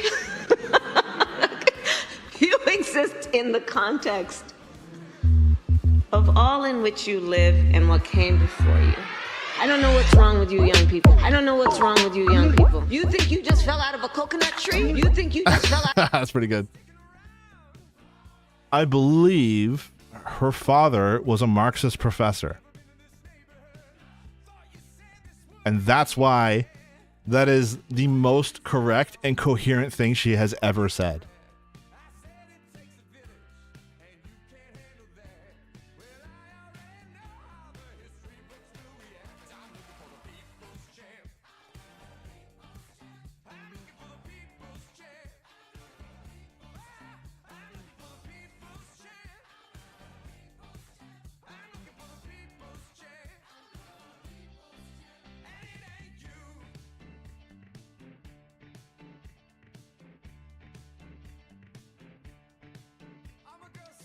[SPEAKER 6] You exist in the context of all in which you live and what came before you. I don't know what's wrong with you young people. I don't know what's wrong with you young people. You think you just fell out of a coconut tree? You think you just fell out?
[SPEAKER 2] That's pretty good. I believe her father was a Marxist professor. And that's why that is the most correct and coherent thing she has ever said.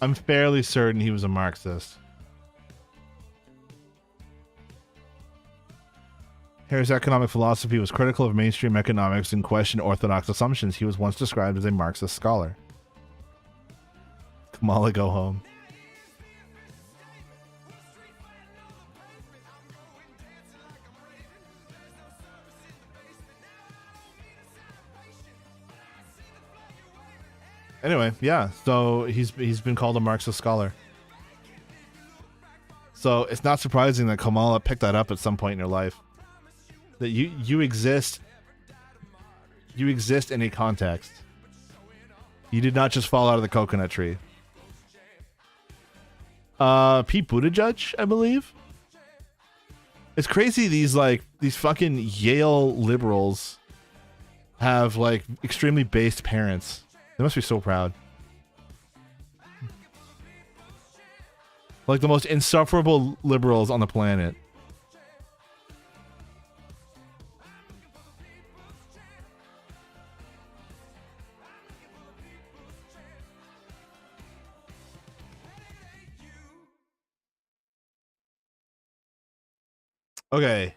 [SPEAKER 2] I'm fairly certain he was a Marxist. Harris' economic philosophy was critical of mainstream economics and questioned orthodox assumptions. He was once described as a Marxist scholar. Kamala, go home. Anyway, yeah, so he's been called a Marxist scholar. So it's not surprising that Kamala picked that up at some point in her life. That you exist in a context. You did not just fall out of the coconut tree. Pete Buttigieg, I believe. It's crazy these fucking Yale liberals have like extremely based parents. They must be so proud. Like the most insufferable liberals on the planet. Okay.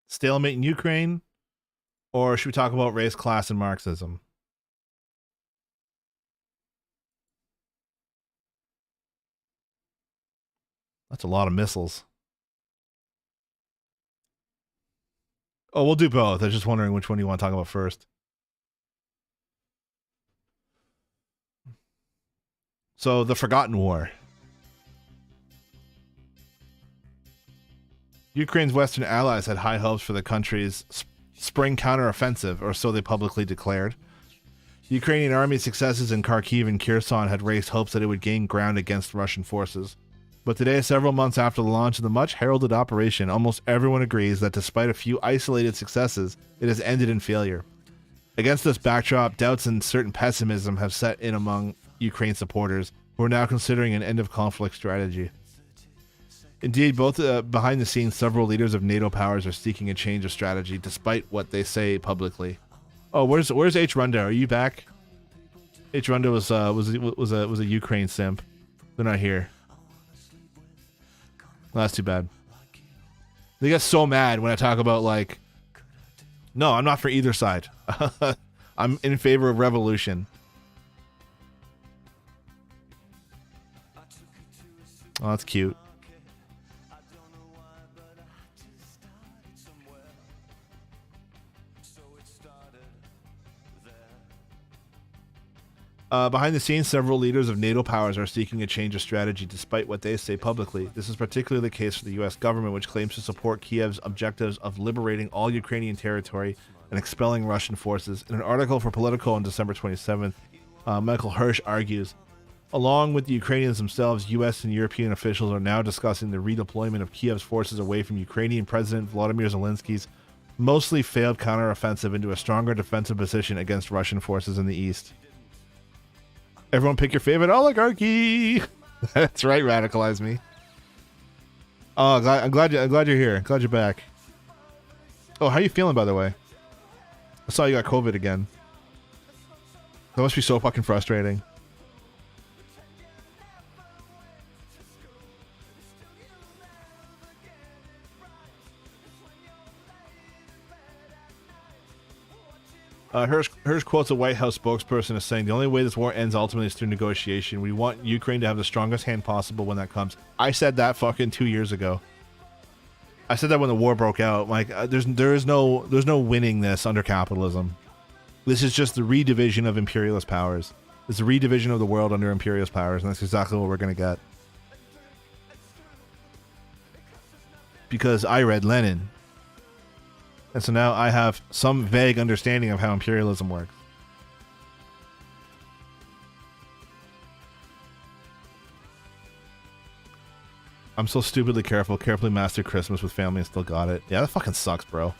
[SPEAKER 2] Stalemate in Ukraine? Or should we talk about race, class, and Marxism? That's a lot of missiles. Oh, we'll do both. I was just wondering which one you want to talk about first. So, the Forgotten War. Ukraine's Western allies had high hopes for the country's spring counteroffensive, or so they publicly declared. The Ukrainian army's successes in Kharkiv and Kherson had raised hopes that it would gain ground against Russian forces. But today, several months after the launch of the much-heralded operation, almost everyone agrees that despite a few isolated successes, it has ended in failure. Against this backdrop, doubts and certain pessimism have set in among Ukraine supporters, who are now considering an end-of-conflict strategy. Indeed, both behind the scenes, several leaders of NATO powers are seeking a change of strategy, despite what they say publicly. Oh, where's H. Runda? Are you back? H. Runda was a Ukraine simp. They're not here. Well, that's too bad. They get so mad when I talk about like, no, I'm not for either side. I'm in favor of revolution. Oh, that's cute. Behind the scenes, several leaders of NATO powers are seeking a change of strategy despite what they say publicly. This is particularly the case for the U.S. government, which claims to support Kiev's objectives of liberating all Ukrainian territory and expelling Russian forces. In an article for Politico on December 27th, Michael Hirsch argues, along with the Ukrainians themselves, U.S. and European officials are now discussing the redeployment of Kiev's forces away from Ukrainian President Volodymyr Zelensky's mostly failed counteroffensive into a stronger defensive position against Russian forces in the east. Everyone pick your favorite oligarchy. That's right, radicalize me. Oh, I'm glad you're here. Glad you're back. Oh, how are you feeling, by the way? I saw you got COVID again. That must be so fucking frustrating. Hirsch quotes a White House spokesperson as saying, the only way this war ends ultimately is through negotiation. We want Ukraine to have the strongest hand possible when that comes. I said that fucking 2 years ago. I said that when the war broke out. Like, there's no winning this under capitalism. This is just the redivision of imperialist powers. It's a redivision of the world under imperialist powers, and that's exactly what we're going to get. Because I read Lenin. And so now I have some vague understanding of how imperialism works. I'm so stupidly careful. Carefully mastered Christmas with family and still got it. Yeah, that fucking sucks, bro.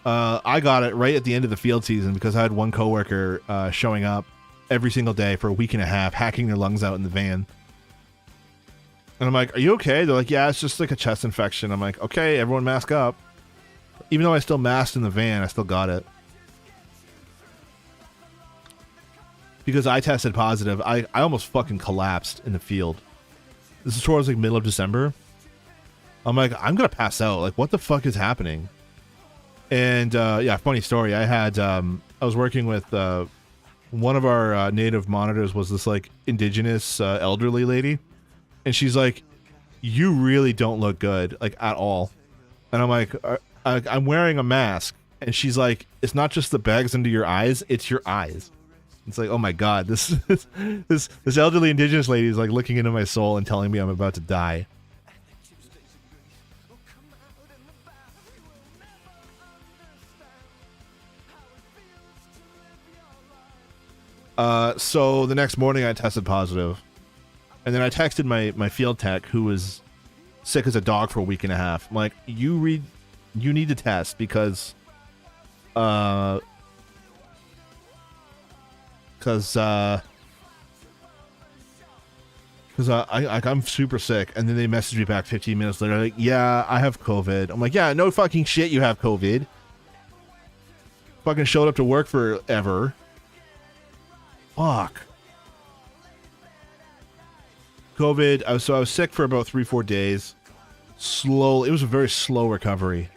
[SPEAKER 2] I got it right at the end of the field season because I had one coworker showing up every single day for a week and a half, hacking their lungs out in the van. And I'm like, are you okay? They're like, yeah, it's just like a chest infection. I'm like, okay, everyone mask up. Even though I still masked in the van, I still got it. Because I tested positive, I almost fucking collapsed in the field. This is towards like middle of December. I'm like, I'm gonna pass out. Like, what the fuck is happening? And yeah, funny story. I had I was working with one of our native monitors was this like indigenous elderly lady, and she's like, "You really don't look good, like at all." And I'm like, I'm wearing a mask, and she's like, "It's not just the bags under your eyes; it's your eyes." It's like, oh my god, this elderly indigenous lady is like looking into my soul and telling me I'm about to die. So the next morning I tested positive, and then I texted my field tech who was sick as a dog for a week and a half. I'm like, you need to test because I'm super sick. And then they messaged me back 15 minutes later, like, yeah, I have COVID. I'm like, yeah, no fucking shit, you have COVID. Fucking showed up to work forever. Fuck. COVID. I was sick for about 3-4 days. Slow. It was a very slow recovery.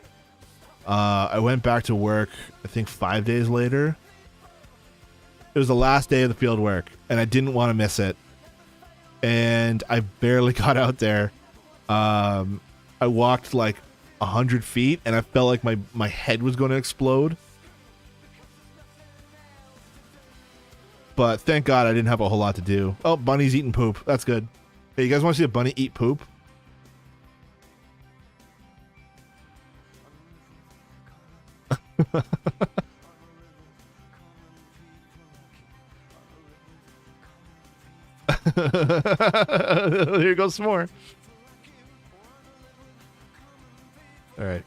[SPEAKER 2] I went back to work, I think 5 days later. It was the last day of the field work, and I didn't want to miss it. And I barely got out there. I walked like 100 feet, and I felt like my head was going to explode. But thank God I didn't have a whole lot to do. Oh, bunny's eating poop. That's good. Hey, you guys want to see a bunny eat poop? Here goes some more. All right.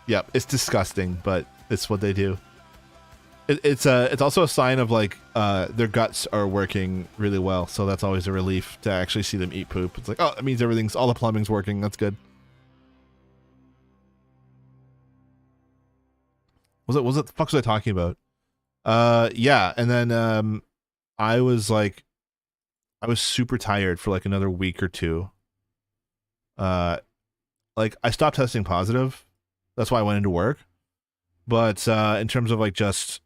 [SPEAKER 2] Yeah, it's disgusting, but it's what they do. It's also a sign of like their guts are working really well, so that's always a relief to actually see them eat poop. It's like, oh, that means all the plumbing's working. That's good. What the fuck was I talking about? Yeah, and then I was super tired for like another week or two. Like I stopped testing positive. That's why I went into work. But in terms of like just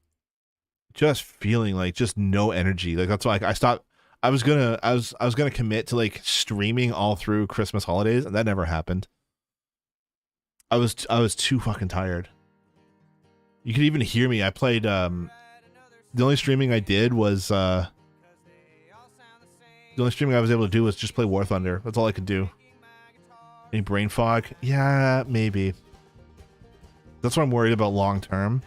[SPEAKER 2] feeling like just no energy, like that's why I stopped. I was gonna commit to like streaming all through Christmas holidays, and that never happened. I was too fucking tired. You could even hear me. I played the only streaming I did was the only streaming I was able to do was just play War Thunder. That's all I could do. Any brain fog? Yeah, maybe. That's what I'm worried about long term.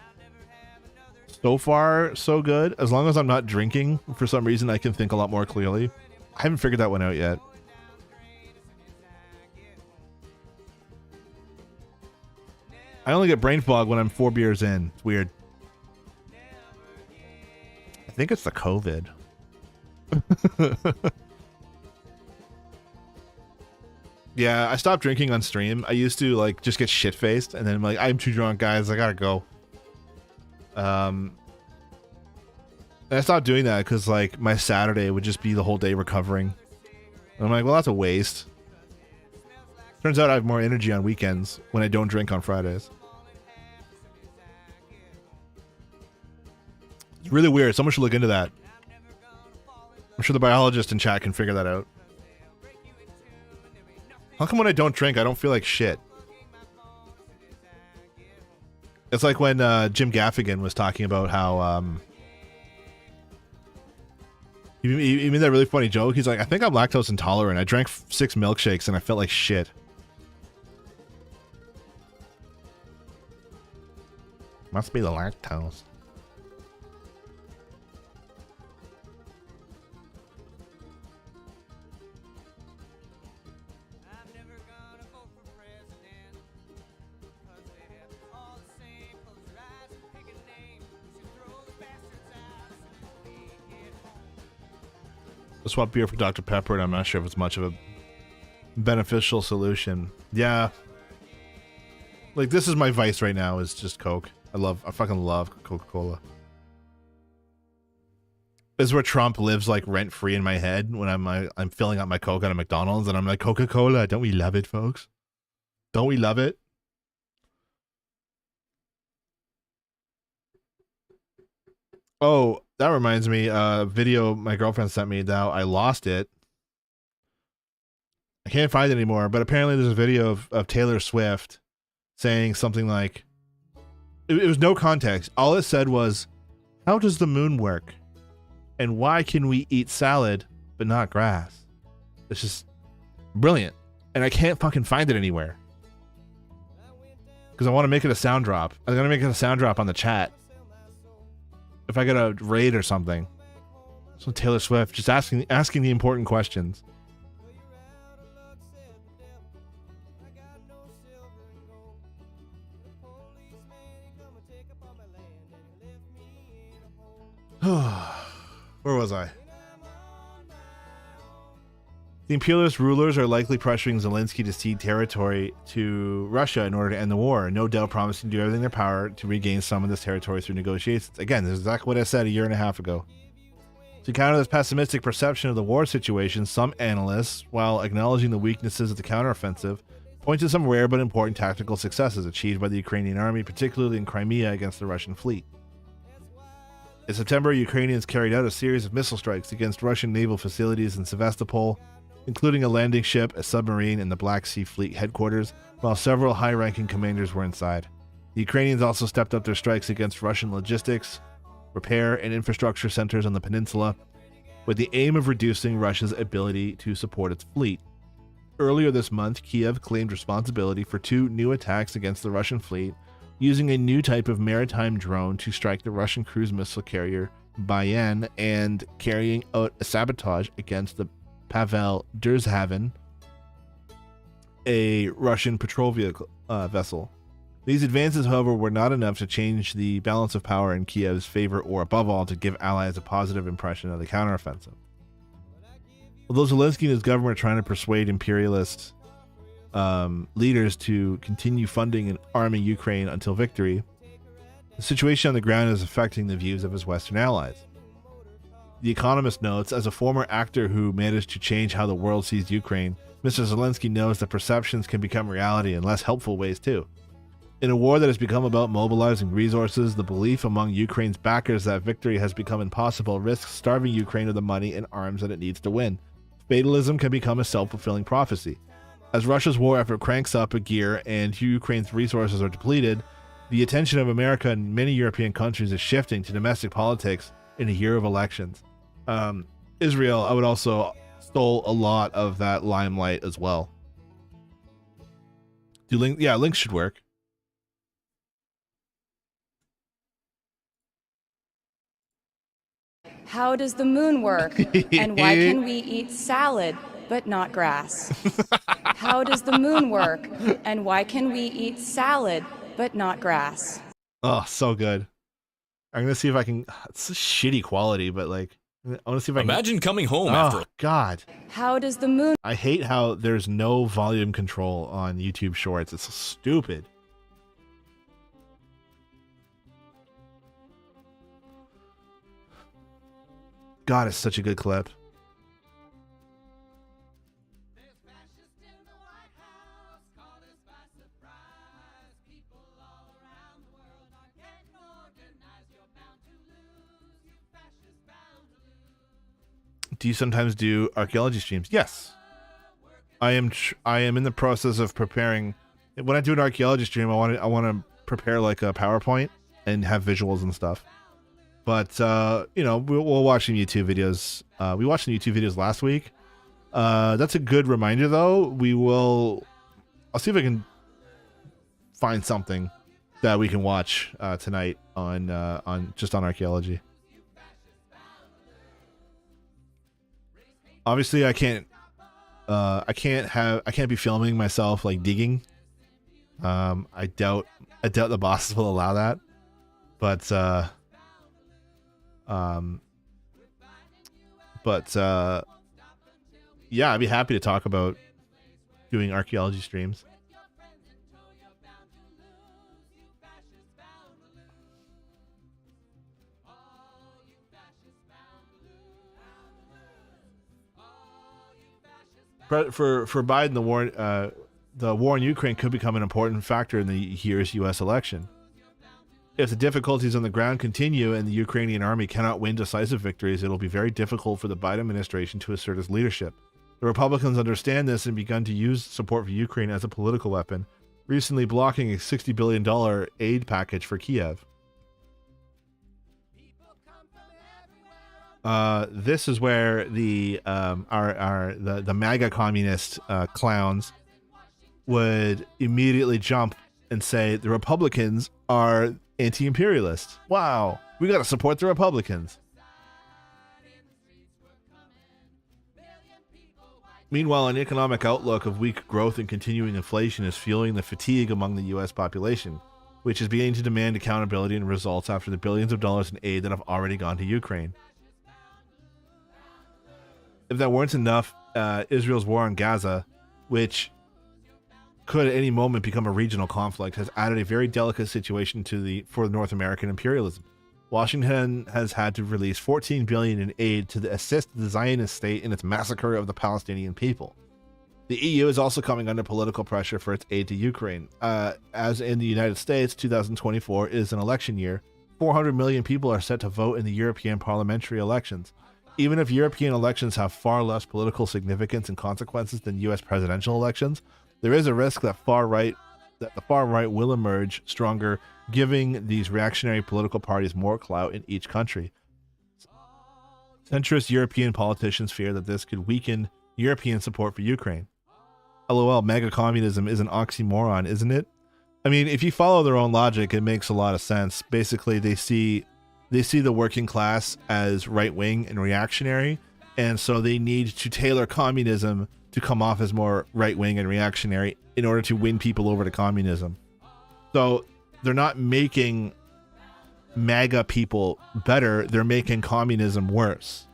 [SPEAKER 2] So far, so good. As long as I'm not drinking, for some reason, I can think a lot more clearly. I haven't figured that one out yet. I only get brain fog when I'm 4 beers in. It's weird. I think it's the COVID. Yeah, I stopped drinking on stream. I used to like just get shit-faced and then I'm like, I'm too drunk, guys. I gotta go. And I stopped doing that because like my Saturday would just be the whole day recovering. And I'm like, well, that's a waste. Turns out I have more energy on weekends when I don't drink on Fridays. It's really weird. Someone should look into that. I'm sure the biologist in chat can figure that out. How come when I don't drink, I don't feel like shit? It's like when Jim Gaffigan was talking about how he made that really funny joke. He's like, I think I'm lactose intolerant. I drank 6 milkshakes and I felt like shit. Must be the lactose. I swapped beer for Dr. Pepper, and I'm not sure if it's much of a beneficial solution. Yeah. Like, this is my vice right now, is just Coke. I fucking love Coca-Cola. This is where Trump lives, like, rent-free in my head when I'm filling up my Coke at a McDonald's, and I'm like, Coca-Cola, don't we love it, folks? Don't we love it? Oh, that reminds me, a video my girlfriend sent me. Now I lost it. I can't find it anymore, but apparently there's a video of Taylor Swift saying something like, it was no context. All it said was, how does the moon work? And why can we eat salad but not grass? It's just brilliant. And I can't fucking find it anywhere. Because I want to make it a sound drop. I'm going to make it a sound drop on the chat. If I get a raid or something. So Taylor Swift just asking the important questions. Where was I? The imperialist rulers are likely pressuring Zelensky to cede territory to Russia in order to end the war, no doubt promising to do everything in their power to regain some of this territory through negotiations. Again, this is exactly what I said a year and a half ago. To counter this pessimistic perception of the war situation, some analysts, while acknowledging the weaknesses of the counteroffensive, point to some rare but important tactical successes achieved by the Ukrainian army, particularly in Crimea against the Russian fleet. In September, Ukrainians carried out a series of missile strikes against Russian naval facilities in Sevastopol, including a landing ship, a submarine, and the Black Sea Fleet headquarters, while several high-ranking commanders were inside. The Ukrainians also stepped up their strikes against Russian logistics, repair, and infrastructure centers on the peninsula, with the aim of reducing Russia's ability to support its fleet. Earlier this month, Kiev claimed responsibility for 2 new attacks against the Russian fleet, using a new type of maritime drone to strike the Russian cruise missile carrier Bayan and carrying out a sabotage against the Pavel Derzhavin, a Russian patrol vehicle vessel. These advances, however, were not enough to change the balance of power in Kiev's favor or, above all, to give allies a positive impression of the counteroffensive. Although Zelensky and his government are trying to persuade imperialist leaders to continue funding and arming Ukraine until victory, the situation on the ground is affecting the views of his Western allies. The Economist notes, as a former actor who managed to change how the world sees Ukraine, Mr. Zelensky knows that perceptions can become reality in less helpful ways too. In a war that has become about mobilizing resources, the belief among Ukraine's backers that victory has become impossible risks starving Ukraine of the money and arms that it needs to win. Fatalism can become a self-fulfilling prophecy. As Russia's war effort cranks up a gear and Ukraine's resources are depleted, the attention of America and many European countries is shifting to domestic politics in a year of elections. Israel, I would also stole a lot of that limelight as well. Links should work.
[SPEAKER 7] How does the moon work? And why can we eat salad but not grass? How does the moon work? And why can we eat salad but not grass?
[SPEAKER 2] Oh, so good. I'm gonna see if I can. It's a shitty quality, but like, I want to see if I can.
[SPEAKER 8] Imagine coming home
[SPEAKER 2] Oh
[SPEAKER 8] after.
[SPEAKER 2] God.
[SPEAKER 7] How does the moon?
[SPEAKER 2] I hate how there's no volume control on YouTube Shorts. It's so stupid. God, it's such a good clip. Do you sometimes do archaeology streams? Yes. I am in the process of preparing. When I do an archaeology stream, I want to prepare like a PowerPoint and have visuals and stuff. But we'll watch some YouTube videos. We watched some YouTube videos last week. That's a good reminder, though. I'll see if I can find something that we can watch tonight on archaeology. Obviously, I can't be filming myself like digging. I doubt the bosses will allow that. But yeah, I'd be happy to talk about doing archaeology streams. For Biden, the war in Ukraine could become an important factor in the year's U.S. election. If the difficulties on the ground continue and the Ukrainian army cannot win decisive victories, it will be very difficult for the Biden administration to assert its leadership. The Republicans understand this and begun to use support for Ukraine as a political weapon, recently blocking a $60 billion aid package for Kiev. This is where the MAGA communist clowns would immediately jump and say the Republicans are anti-imperialist. Wow, we got to support the Republicans. Meanwhile, an economic outlook of weak growth and continuing inflation is fueling the fatigue among the U.S. population, which is beginning to demand accountability and results after the billions of dollars in aid that have already gone to Ukraine. If that weren't enough, Israel's war on Gaza, which could at any moment become a regional conflict, has added a very delicate situation for North American imperialism. Washington has had to release $14 billion in aid to assist the Zionist state in its massacre of the Palestinian people. The EU is also coming under political pressure for its aid to Ukraine. As in the United States, 2024 is an election year. 400 million people are set to vote in the European parliamentary elections. Even if European elections have far less political significance and consequences than U.S. presidential elections, there is a risk that the far right will emerge stronger, giving these reactionary political parties more clout in each country. Centrist European politicians fear that this could weaken European support for Ukraine. LOL, mega communism is an oxymoron, isn't it? I mean, if you follow their own logic, it makes a lot of sense. Basically, they see the working class as right-wing and reactionary, and so they need to tailor communism to come off as more right-wing and reactionary in order to win people over to communism. So they're not making MAGA people better, they're making communism worse.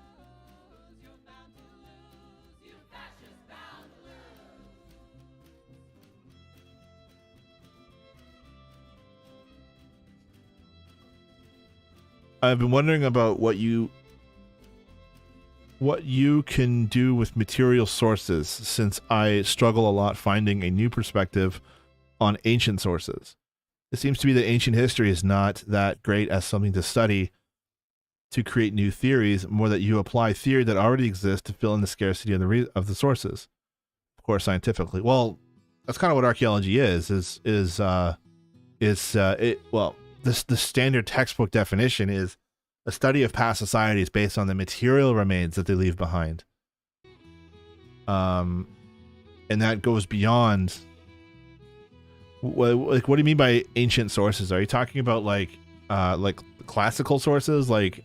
[SPEAKER 2] I've been wondering about what you can do with material sources, since I struggle a lot finding a new perspective on ancient sources. It seems to be that ancient history is not that great as something to study to create new theories, more that you apply theory that already exists to fill in the scarcity of the sources. of course, scientifically. Well, that's kind of what archaeology is. The standard textbook definition is a study of past societies based on the material remains that they leave behind. And that goes beyond. What do you mean by ancient sources? Are you talking about like classical sources like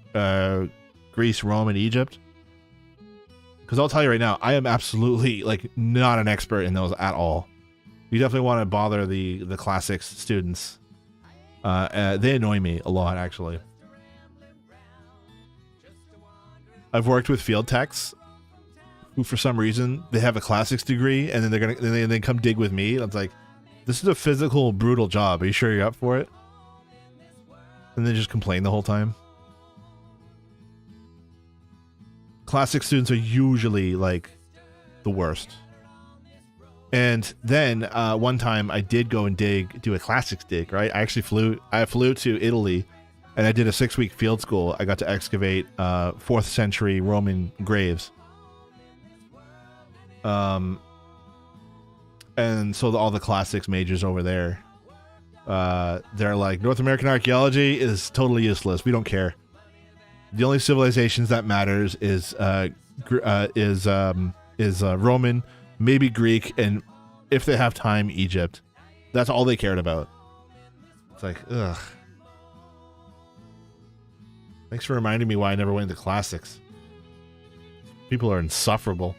[SPEAKER 2] Greece, Rome, and Egypt? Because I'll tell you right now, I am absolutely like not an expert in those at all. You definitely want to bother the classics students. They annoy me a lot, actually. I've worked with field techs who, for some reason, they have a classics degree, and then they come dig with me. And it's like, this is a physical, brutal job. Are you sure you're up for it? And they just complain the whole time. Classic students are usually like the worst. And then one time I did go and do a classics dig, right? I flew to Italy and I did a 6-week field school. I got to excavate 4th century Roman graves. And so all the classics majors over there, they're like, North American archaeology is totally useless. We don't care. The only civilizations that matters is Roman, maybe Greek, and if they have time, Egypt. That's all they cared about. It's like, ugh. Thanks for reminding me why I never went into classics. People are insufferable.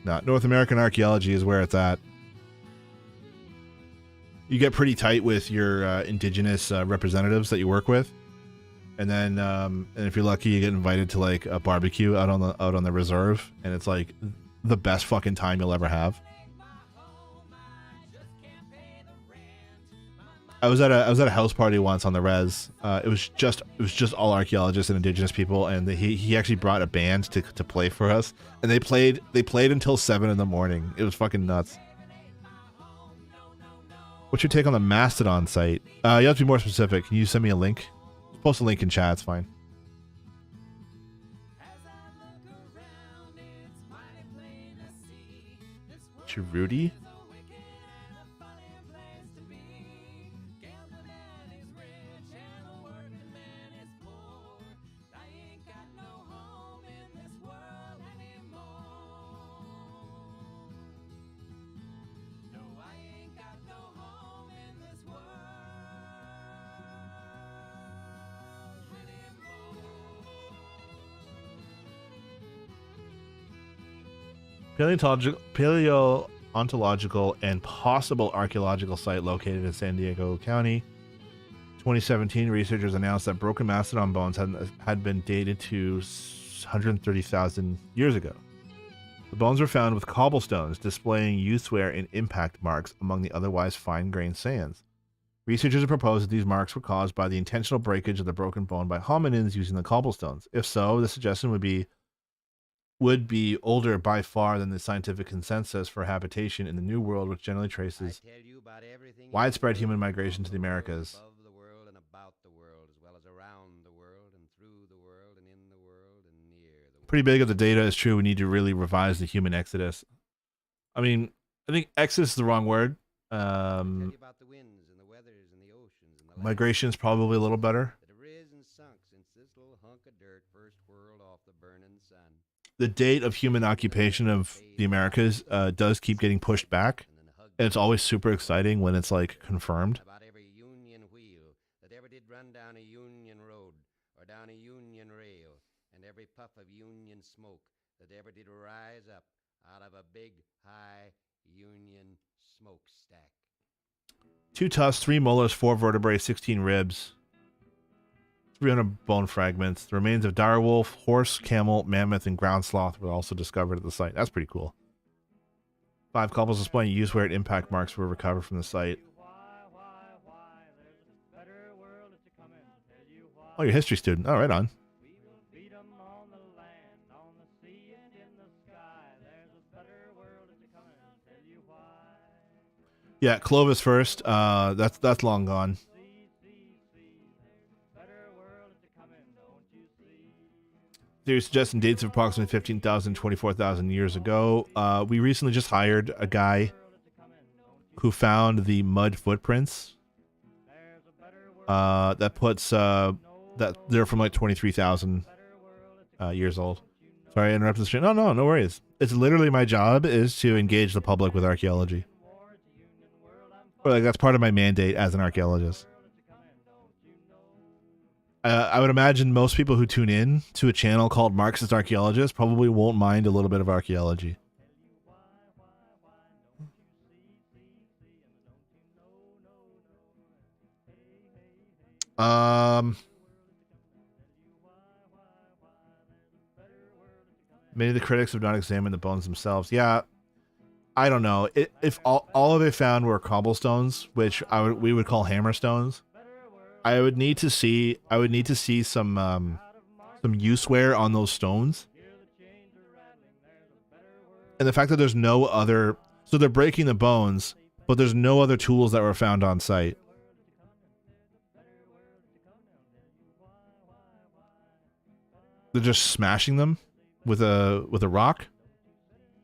[SPEAKER 2] No, North American archaeology is where it's at. You get pretty tight with your indigenous representatives that you work with, and then and if you're lucky, you get invited to like a barbecue out on the reserve, and it's like the best fucking time you'll ever have. I was at a house party once on the res. It was just all archaeologists and indigenous people, and he actually brought a band to play for us, and they played until 7 a.m. It was fucking nuts. What's your take on the Mastodon site? You have to be more specific. Can you send me a link? Post a link in chat. It's fine. Rudy? Paleontological and possible archaeological site located in San Diego County. 2017, researchers announced that broken mastodon bones had been dated to 130,000 years ago. The bones were found with cobblestones displaying use wear and impact marks among the otherwise fine-grained sands. Researchers have proposed that these marks were caused by the intentional breakage of the broken bone by hominins using the cobblestones. If so, the suggestion would be older by far than the scientific consensus for habitation in the New World, which generally traces widespread human migration to the Americas. Pretty big if the data is true. We need to really revise the human exodus. I mean, I think exodus is the wrong word. Migration is probably a little better. The date of human occupation of the Americas does keep getting pushed back, and it's always super exciting when it's like confirmed.
[SPEAKER 8] About every Union wheel that ever did run down a Union road or down a Union rail, and every puff of Union smoke that ever did rise up out of a big, high Union smokestack.
[SPEAKER 2] 2 tusks, 3 molars, 4 vertebrae, 16 ribs, 300 bone fragments. The remains of direwolf, horse, camel, mammoth, and ground sloth were also discovered at the site. That's pretty cool. 5 cobbles displaying use wear and impact marks were recovered from the site. Oh, you're a history student. Oh, right on. Yeah, Clovis first. That's long gone. They're suggesting dates of approximately 15,000, 24,000 years ago. We recently just hired a guy who found the mud footprints. That puts that they're from like 23,000 years old. Sorry, I interrupted the stream. No worries. It's literally my job is to engage the public with archaeology. Or like that's part of my mandate as an archaeologist. I would imagine most people who tune in to a channel called Marxist Archaeologist probably won't mind a little bit of archaeology. Many of the critics have not examined the bones themselves. Yeah, I don't know. If all they found were cobblestones, which we would call hammerstones, I would need to see some use wear on those stones. And the fact that there's no other, so they're breaking the bones, but there's no other tools that were found on site. They're just smashing them with a rock,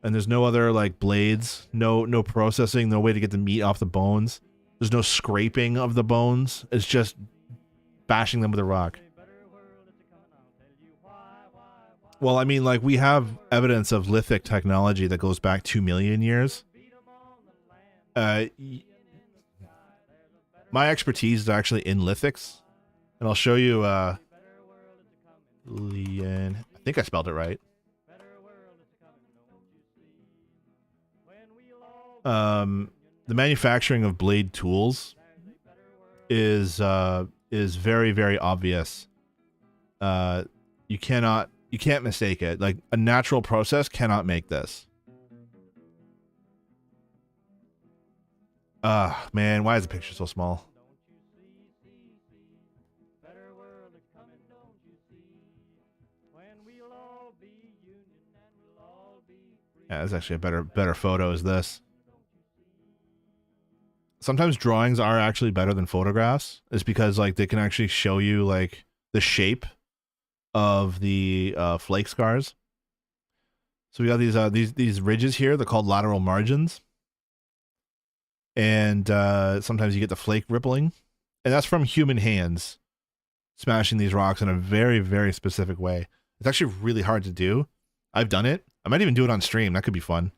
[SPEAKER 2] and there's no other like blades, no processing, no way to get the meat off the bones. There's no scraping of the bones. It's just bashing them with a rock. Well, I mean, like we have evidence of lithic technology that goes back 2 million years. My expertise is actually in lithics, and I'll show you. I think I spelled it right. The manufacturing of blade tools is very, very obvious. You can't mistake it. Like a natural process cannot make this. Man, why is the picture so small? Yeah, that's actually a better photo is this. Sometimes drawings are actually better than photographs. It's because like they can actually show you like the shape of the flake scars. So we got these ridges here. They're called lateral margins. And sometimes you get the flake rippling. And that's from human hands smashing these rocks in a very, very specific way. It's actually really hard to do. I've done it. I might even do it on stream. That could be fun.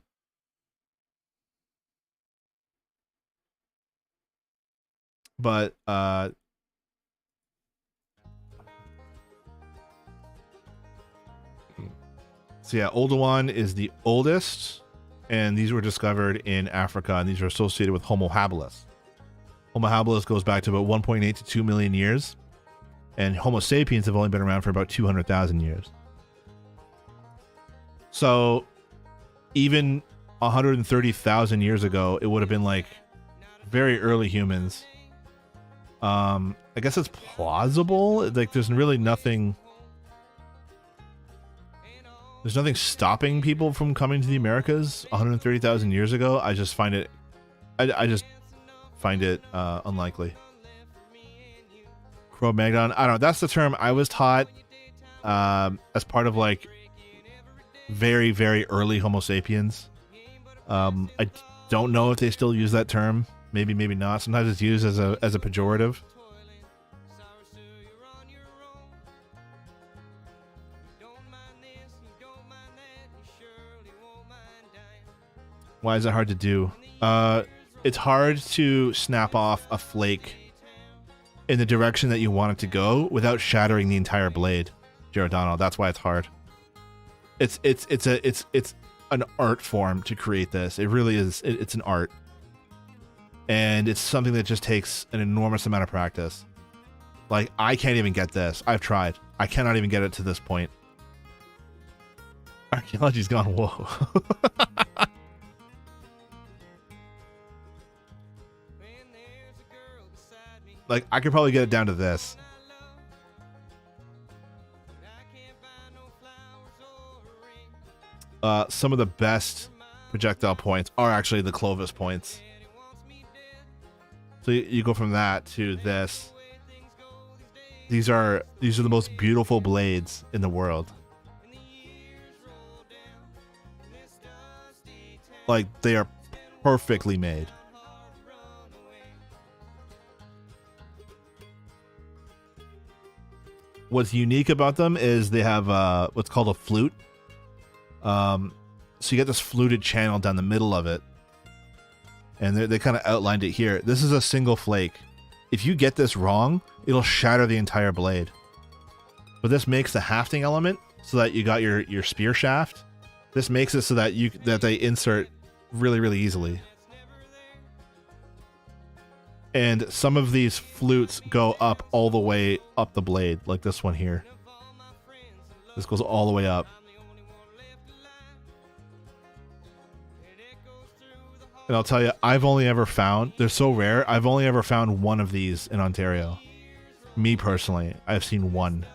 [SPEAKER 2] But so yeah, Oldowan is the oldest, and these were discovered in Africa, and these are associated with Homo habilis. Homo habilis goes back to about 1.8 to 2 million years, and Homo sapiens have only been around for about 200,000 years. So even 130,000 years ago, it would have been like very early humans. I guess it's plausible. Like there's really nothing. There's nothing stopping people from coming to the Americas 130,000 years ago. I just find it. I just find it unlikely. Cro-Magnon. I don't know. That's the term I was taught as part of like very, very early Homo sapiens. I don't know if they still use that term. Maybe, maybe not. Sometimes it's used as a pejorative. Why is it hard to do? It's hard to snap off a flake in the direction that you want it to go without shattering the entire blade, Giordano. That's why it's hard. It's an art form to create this. It really is. It's an art. And it's something that just takes an enormous amount of practice. Like, I can't even get this. I've tried. I cannot even get it to this point. Archaeology's gone, whoa. Like, I could probably get it down to this. Some of the best projectile points are actually the Clovis points. So you go from that to this. These are the most beautiful blades in the world. Like, they are perfectly made. What's unique about them is they have what's called a flute. So you get this fluted channel down the middle of it. And they kind of outlined it here. This is a single flake. If you get this wrong, it'll shatter the entire blade. But this makes the hafting element so that you got your spear shaft. This makes it so that they insert really, really easily. And some of these flutes go up all the way up the blade, like this one here. This goes all the way up. And I'll tell you, I've only ever found, they're so rare, I've only ever found one of these in Ontario. Me personally, I've seen one.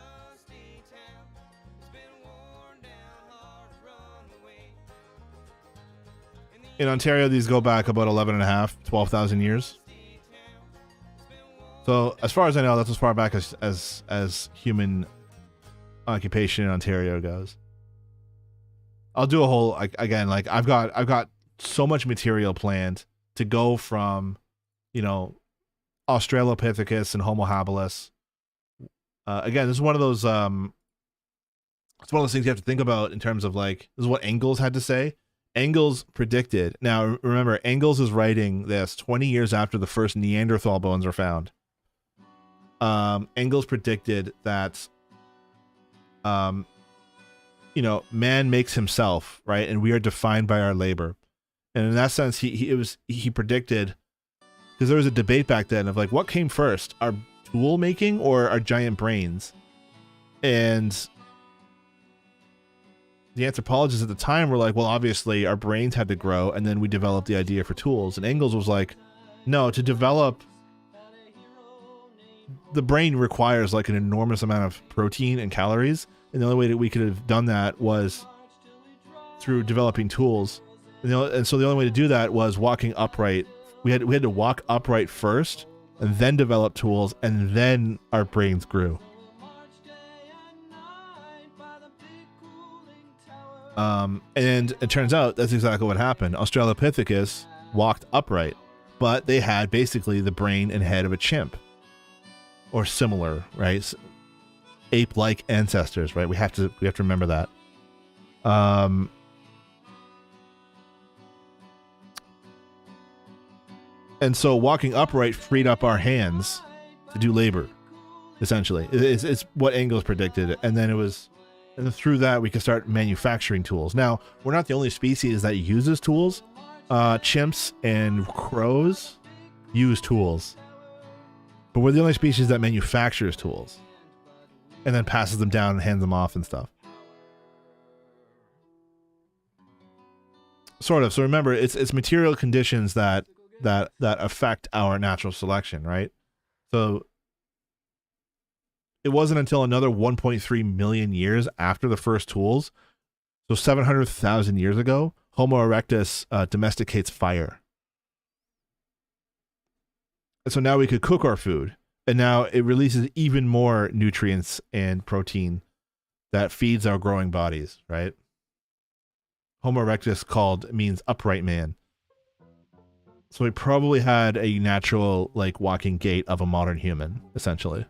[SPEAKER 2] In Ontario, these go back about 12,000 years. So, as far as I know, that's as far back as human occupation in Ontario goes. I'll do a whole, again, like, I've got so much material planned to go from, Australopithecus and Homo habilis. Again, this is one of those, it's one of those things you have to think about in terms of, like, this is what Engels had to say. Engels predicted, now remember, Engels is writing this 20 years after the first Neanderthal bones were found. Engels predicted that, man makes himself, right? And we are defined by our labor. And in that sense, he predicted, because there was a debate back then of like, what came first, our tool making or our giant brains? And the anthropologists at the time were like, well, obviously our brains had to grow, and then we developed the idea for tools. And Engels was like, no, to develop, the brain requires like an enormous amount of protein and calories, and the only way that we could have done that was through developing tools. And so the only way to do that was walking upright. We had to walk upright first, and then develop tools, and then our brains grew. And it turns out that's exactly what happened. Australopithecus walked upright, but they had basically the brain and head of a chimp, or similar, right? Ape-like ancestors, right? We have to remember that. And so walking upright freed up our hands to do labor, essentially. It's what Engels predicted. And then through that, we can start manufacturing tools. Now, we're not the only species that uses tools. Chimps and crows use tools. But we're the only species that manufactures tools and then passes them down and hands them off and stuff. Sort of. So remember, it's material conditions that affect our natural selection, right? So it wasn't until another 1.3 million years after the first tools, so 700,000 years ago, Homo erectus domesticates fire. And so now we could cook our food, and now it releases even more nutrients and protein that feeds our growing bodies, right? Homo erectus means upright man. So we probably had a natural, like, walking gait of a modern human, essentially.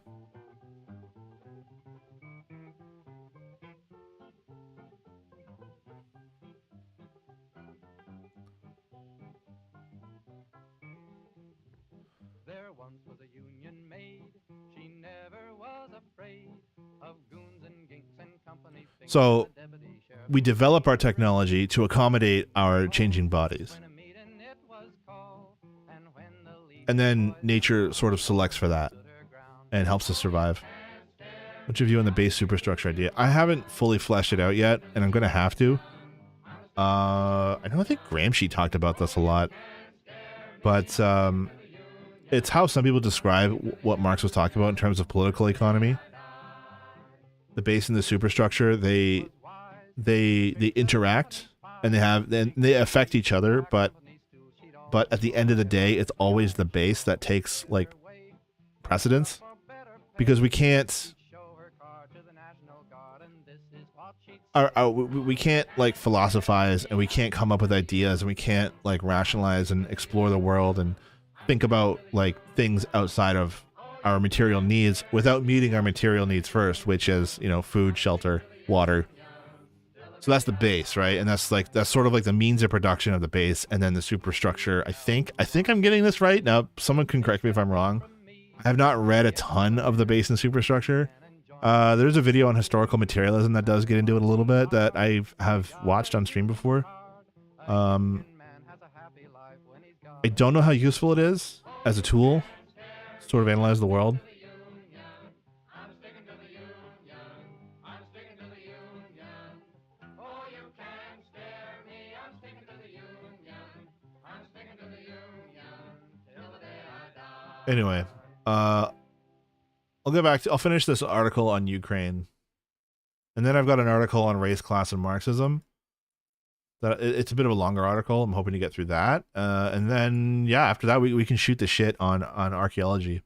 [SPEAKER 5] There once was a union maid. She never was afraid of goons and ginks and company.
[SPEAKER 2] So we develop our technology to accommodate our changing bodies. And then nature sort of selects for that and helps us survive. Which of you on the base superstructure idea? I haven't fully fleshed it out yet, and I'm going to have to. I think Gramsci talked about this a lot. But it's how some people describe what Marx was talking about in terms of political economy. The base and the superstructure, they interact, and they affect each other, but at the end of the day, it's always the base that takes, like, precedence, because we can't. we can't like philosophize, and we can't come up with ideas, and we can't like rationalize and explore the world and think about like things outside of our material needs without meeting our material needs first, which is, you know, food, shelter, water. So that's the base, right? And that's sort of like the means of production of the base, and then the superstructure. I think I'm getting this right. Now, someone can correct me if I'm wrong. I have not read a ton of the base and superstructure. There's a video on historical materialism that does get into it a little bit that I have watched on stream before. I don't know how useful it is as a tool to sort of analyze the world. Anyway, I'll finish this article on Ukraine, and then I've got an article on race, class, and Marxism. It's a bit of a longer article. I'm hoping to get through that, and then yeah, after that we can shoot the shit on archaeology.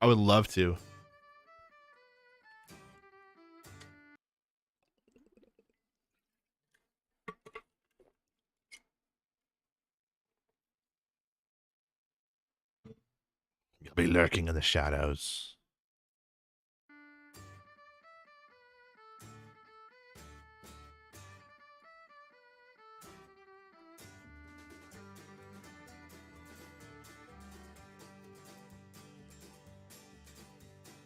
[SPEAKER 2] I would love to. Be lurking in the shadows.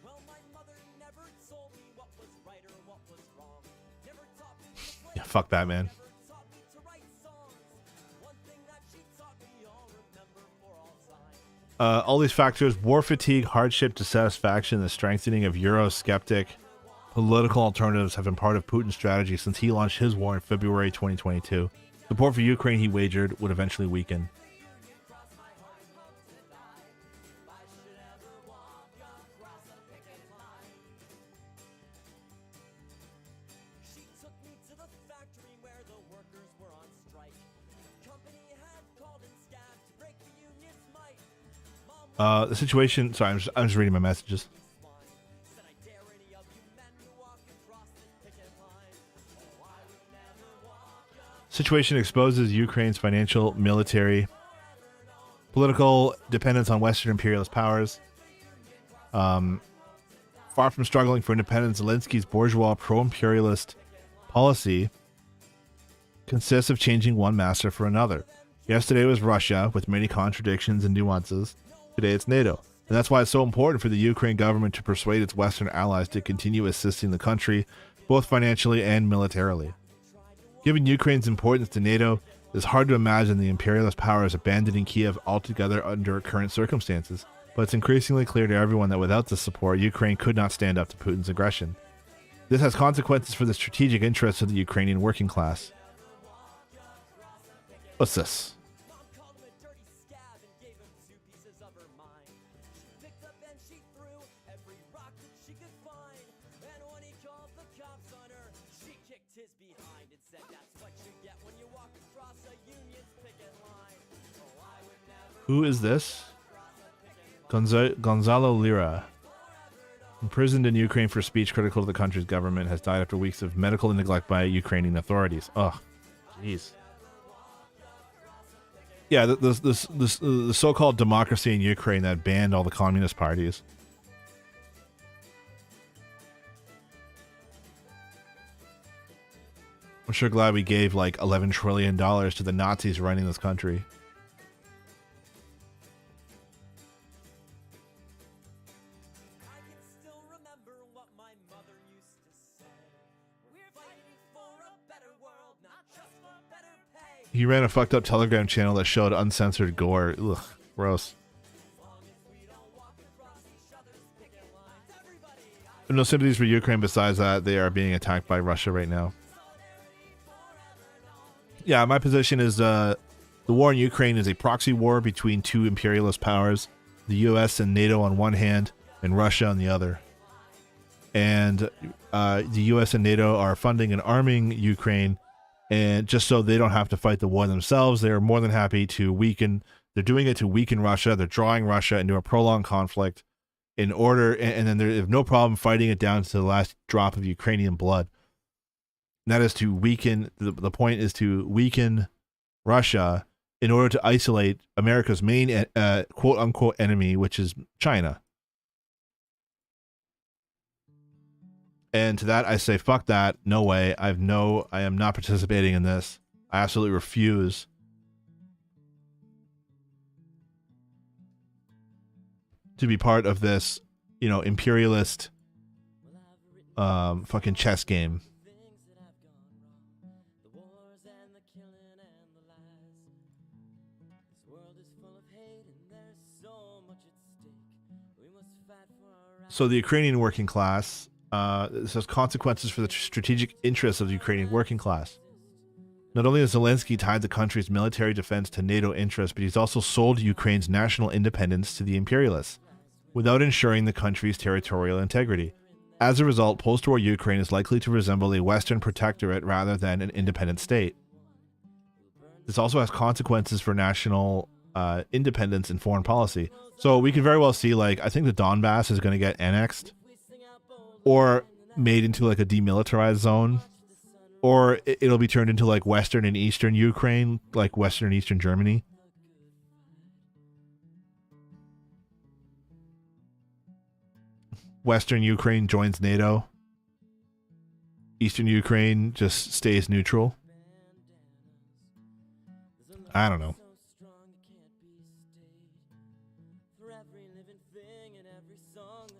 [SPEAKER 9] Well, my mother never told me what was right or what was wrong. Never taught me to play.
[SPEAKER 2] Yeah, fuck that, man.
[SPEAKER 9] Never taught me to write songs. One thing that she taught me, I'll remember for all time.
[SPEAKER 2] All these factors: war fatigue, hardship, dissatisfaction, the strengthening of Eurosceptic political alternatives have been part of Putin's strategy since he launched his war in February 2022. Support for Ukraine, he wagered, would eventually weaken.
[SPEAKER 9] She took me to the factory where the workers were on strike. Company had called in scab to break the union's might.
[SPEAKER 2] The situation. Sorry, I'm just reading my messages.
[SPEAKER 9] Said I dare any of you men to walk across the picket line. Oh, I would never walk up.
[SPEAKER 2] Situation exposes Ukraine's financial, military, political dependence on Western imperialist powers. Far from struggling for independence, Zelensky's bourgeois pro-imperialist policy consists of changing one master for another. Yesterday was Russia, with many contradictions and nuances. Today it's NATO. And that's why it's so important for the Ukraine government to persuade its Western allies to continue assisting the country, both financially and militarily. Given Ukraine's importance to NATO, it is hard to imagine the imperialist powers abandoning Kiev altogether under current circumstances. But it's increasingly clear to everyone that without this support, Ukraine could not stand up to Putin's aggression. This has consequences for the strategic interests of the Ukrainian working class. What's this?
[SPEAKER 9] Mom called him a dirty scab and gave him 2 pieces of her mind. She picked up and she threw every rock that she could find. And when he called the cops on her, she kicked his behind and said, "That's what you get when you walk across a union's picket line." Oh, I would never.
[SPEAKER 2] Who is this? Gonzalo Lira, imprisoned in Ukraine for speech critical of the country's government, has died after weeks of medical neglect by Ukrainian authorities. Ugh, jeez. Yeah, the so-called democracy in Ukraine that banned all the communist parties. I'm sure glad we gave like $11 trillion to the Nazis running this country.
[SPEAKER 9] I can still remember what my mother used to say. We're fighting for a better world, not just for better pay.
[SPEAKER 2] He ran a fucked up Telegram channel that showed uncensored gore. Ugh, gross. No sympathies for Ukraine besides that they are being attacked by Russia right now. Yeah, my position is the war in Ukraine is a proxy war between two imperialist powers, the US and NATO on one hand, and Russia on the other. And the US and NATO are funding and arming Ukraine, and just so they don't have to fight the war themselves, they are more than happy to weaken. They're doing it to weaken Russia. They're drawing Russia into a prolonged conflict in order, and then there's no problem fighting it down to the last drop of Ukrainian blood. And that is to weaken, the point is to weaken Russia in order to isolate America's main quote unquote enemy, which is China. And to that I say, fuck that, no way. I am not participating in this. I absolutely refuse to be part of this, imperialist fucking chess game. So the Ukrainian working class, this has consequences for the strategic interests of the Ukrainian working class. Not only has Zelensky tied the country's military defense to NATO interests, but he's also sold Ukraine's national independence to the imperialists, without ensuring the country's territorial integrity. As a result, post-war Ukraine is likely to resemble a Western protectorate rather than an independent state. This also has consequences for national independence and foreign policy. So we could very well see, I think the Donbass is going to get annexed or made into a demilitarized zone, or it'll be turned into Western and Eastern Ukraine, like Western and Eastern Germany. Western Ukraine joins NATO. Eastern Ukraine just stays neutral. I don't know.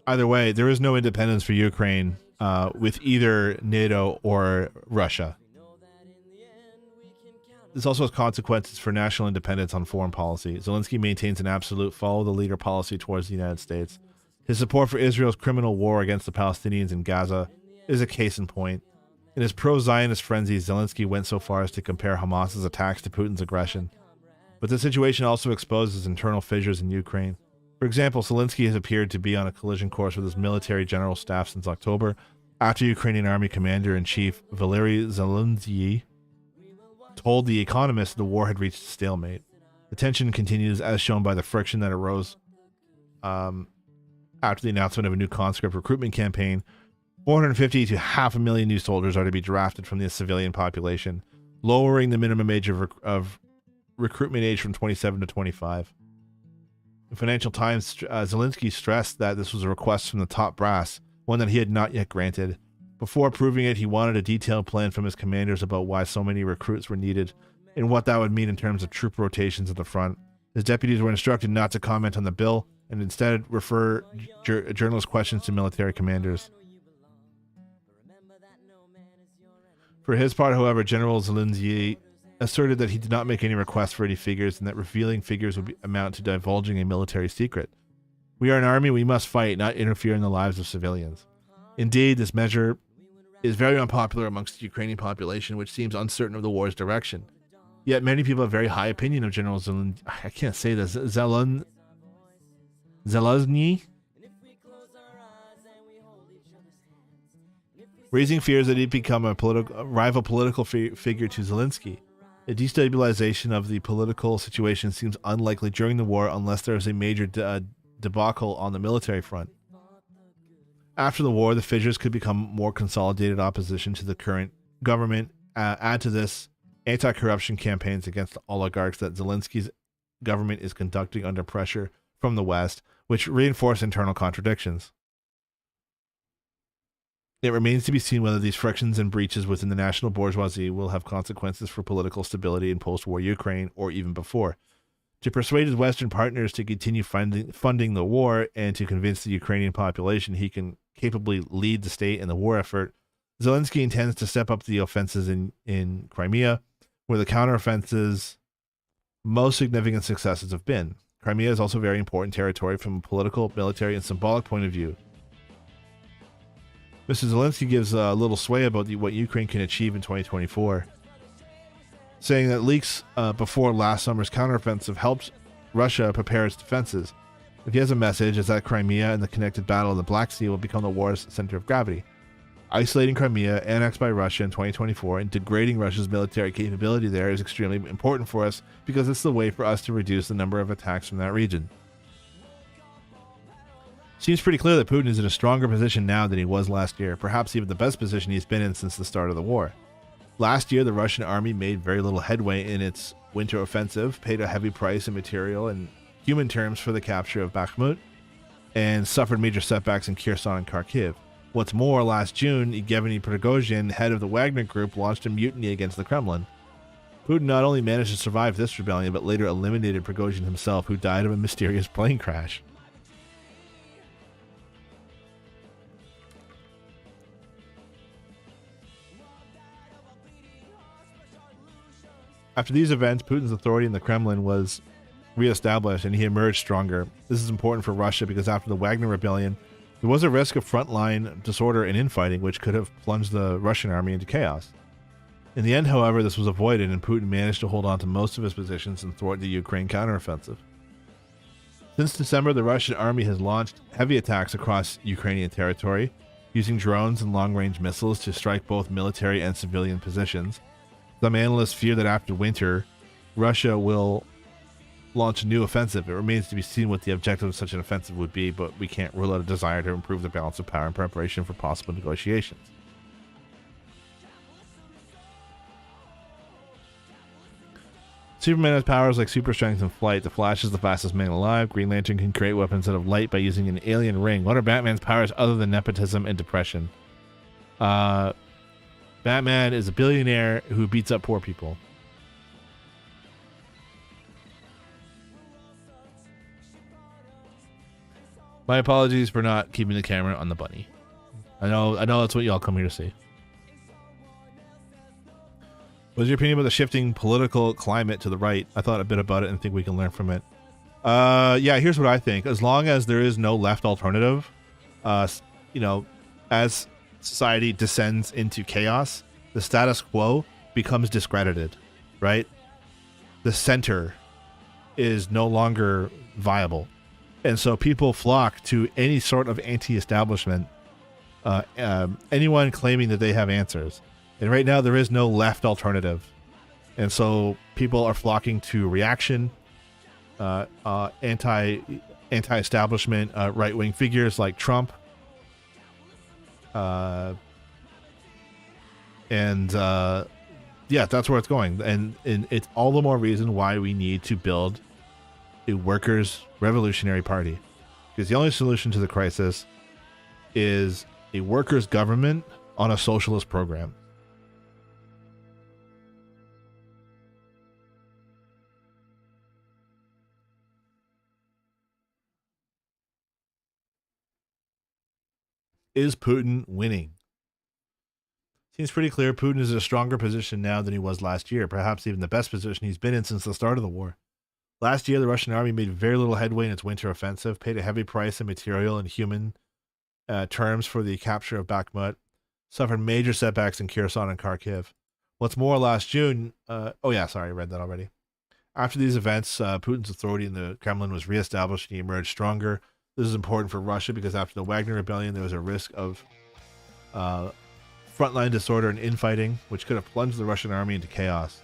[SPEAKER 2] Either way, there is no independence for Ukraine with either NATO or Russia. This also has consequences for national independence on foreign policy. Zelensky maintains an absolute follow-the-leader policy towards the United States. His support for Israel's criminal war against the Palestinians in Gaza is a case in point. In his pro-Zionist frenzy, Zelensky went so far as to compare Hamas's attacks to Putin's aggression. But the situation also exposes internal fissures in Ukraine. For example, Zelensky has appeared to be on a collision course with his military general staff since October, after Ukrainian Army Commander-in-Chief Valery Zelensky told The Economist the war had reached a stalemate. The tension continues as shown by the friction that arose after the announcement of a new conscript recruitment campaign. 450 to 500,000 new soldiers are to be drafted from the civilian population, lowering the minimum age of recruitment age from 27 to 25. In Financial Times, Zelensky stressed that this was a request from the top brass, one that he had not yet granted. Before approving it, he wanted a detailed plan from his commanders about why so many recruits were needed and what that would mean in terms of troop rotations at the front. His deputies were instructed not to comment on the bill and instead refer journalist questions to military commanders. For his part, however, General Zelensky asserted that he did not make any requests for any figures and that revealing figures would amount to divulging a military secret. We are an army, we must fight, not interfere in the lives of civilians. Indeed, this measure is very unpopular amongst the Ukrainian population, which seems uncertain of the war's direction. Yet many people have very high opinion of General Zelensky. I can't say this. Zelensky? Raising fears that he'd become a rival political figure to Zelensky. The destabilization of the political situation seems unlikely during the war unless there is a major debacle on the military front. After the war, the fissures could become more consolidated opposition to the current government. Add to this anti-corruption campaigns against the oligarchs that Zelensky's government is conducting under pressure from the West, which reinforce internal contradictions. It remains to be seen whether these frictions and breaches within the national bourgeoisie will have consequences for political stability in post-war Ukraine or even before. To persuade his Western partners to continue funding the war and to convince the Ukrainian population he can capably lead the state in the war effort, Zelensky intends to step up the offenses in Crimea, where the counteroffensive's most significant successes have been. Crimea is also very important territory from a political, military, and symbolic point of view. Mr. Zelensky gives a little sway about what Ukraine can achieve in 2024, saying that leaks before last summer's counteroffensive helped Russia prepare its defenses. If he has a message, it's that Crimea and the connected battle of the Black Sea will become the war's center of gravity. Isolating Crimea, annexed by Russia in 2024, and degrading Russia's military capability there is extremely important for us because it's the way for us to reduce the number of attacks from that region. Seems pretty clear that Putin is in a stronger position now than he was last year, perhaps even the best position he's been in since the start of the war. Last year, the Russian army made very little headway in its winter offensive, paid a heavy price in material and human terms for the capture of Bakhmut, and suffered major setbacks in Kherson and Kharkiv. What's more, last June, Yevgeny Prigozhin, head of the Wagner Group, launched a mutiny against the Kremlin. Putin not only managed to survive this rebellion, but later eliminated Prigozhin himself, who died of a mysterious plane crash. After these events, Putin's authority in the Kremlin was reestablished and he emerged stronger. This is important for Russia because after the Wagner rebellion, there was a risk of frontline disorder and infighting, which could have plunged the Russian army into chaos. In the end, however, this was avoided and Putin managed to hold on to most of his positions and thwart the Ukraine counteroffensive. Since December, the Russian army has launched heavy attacks across Ukrainian territory, using drones and long-range missiles to strike both military and civilian positions. Some analysts fear that after winter, Russia will launch a new offensive. It remains to be seen what the objective of such an offensive would be, but we can't rule out a desire to improve the balance of power in preparation for possible negotiations. Superman has powers like super strength and flight. The Flash is the fastest man alive. Green Lantern can create weapons out of light by using an alien ring. What are Batman's powers other than nepotism and depression? Batman is a billionaire who beats up poor people. My apologies for not keeping the camera on the bunny. I know that's what y'all come here to see. What's your opinion about the shifting political climate to the right? I thought a bit about it and think we can learn from it. Yeah, here's what I think. As long as there is no left alternative, as society descends into chaos, the status quo becomes discredited, right? The center is no longer viable. And so people flock to any sort of anti-establishment, anyone claiming that they have answers. And right now there is no left alternative. And so people are flocking to reaction, anti-establishment, right-wing figures like Trump. Yeah, that's where it's going. And it's all the more reason why we need to build a workers' revolutionary party. Because the only solution to the crisis is a workers' government on a socialist program. Is Putin winning? Seems pretty clear Putin is in a stronger position now than he was last year, perhaps even the best position he's been in since the start of the war. Last year, the Russian army made very little headway in its winter offensive, paid a heavy price in material and human terms for the capture of Bakhmut, suffered major setbacks in Kherson and Kharkiv. What's more, last June, I read that already. After these events, Putin's authority in the Kremlin was reestablished and he emerged stronger. This is important for Russia because after the Wagner rebellion, there was a risk of frontline disorder and infighting, which could have plunged the Russian army into chaos.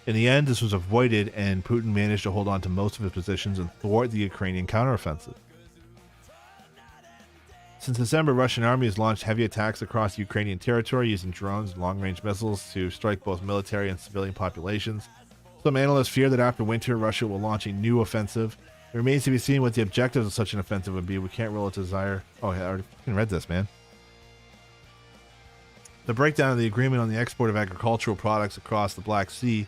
[SPEAKER 2] In the end, this was avoided, and Putin managed to hold on to most of his positions and thwart the Ukrainian counteroffensive. Since December, Russian army has launched heavy attacks across Ukrainian territory using drones and long-range missiles to strike both military and civilian populations. Some analysts fear that after winter, Russia will launch a new offensive. It remains to be seen what the objectives of such an offensive would be. We can't rule out desire. Oh, yeah, I already read this, man. The breakdown of the agreement on the export of agricultural products across the Black Sea,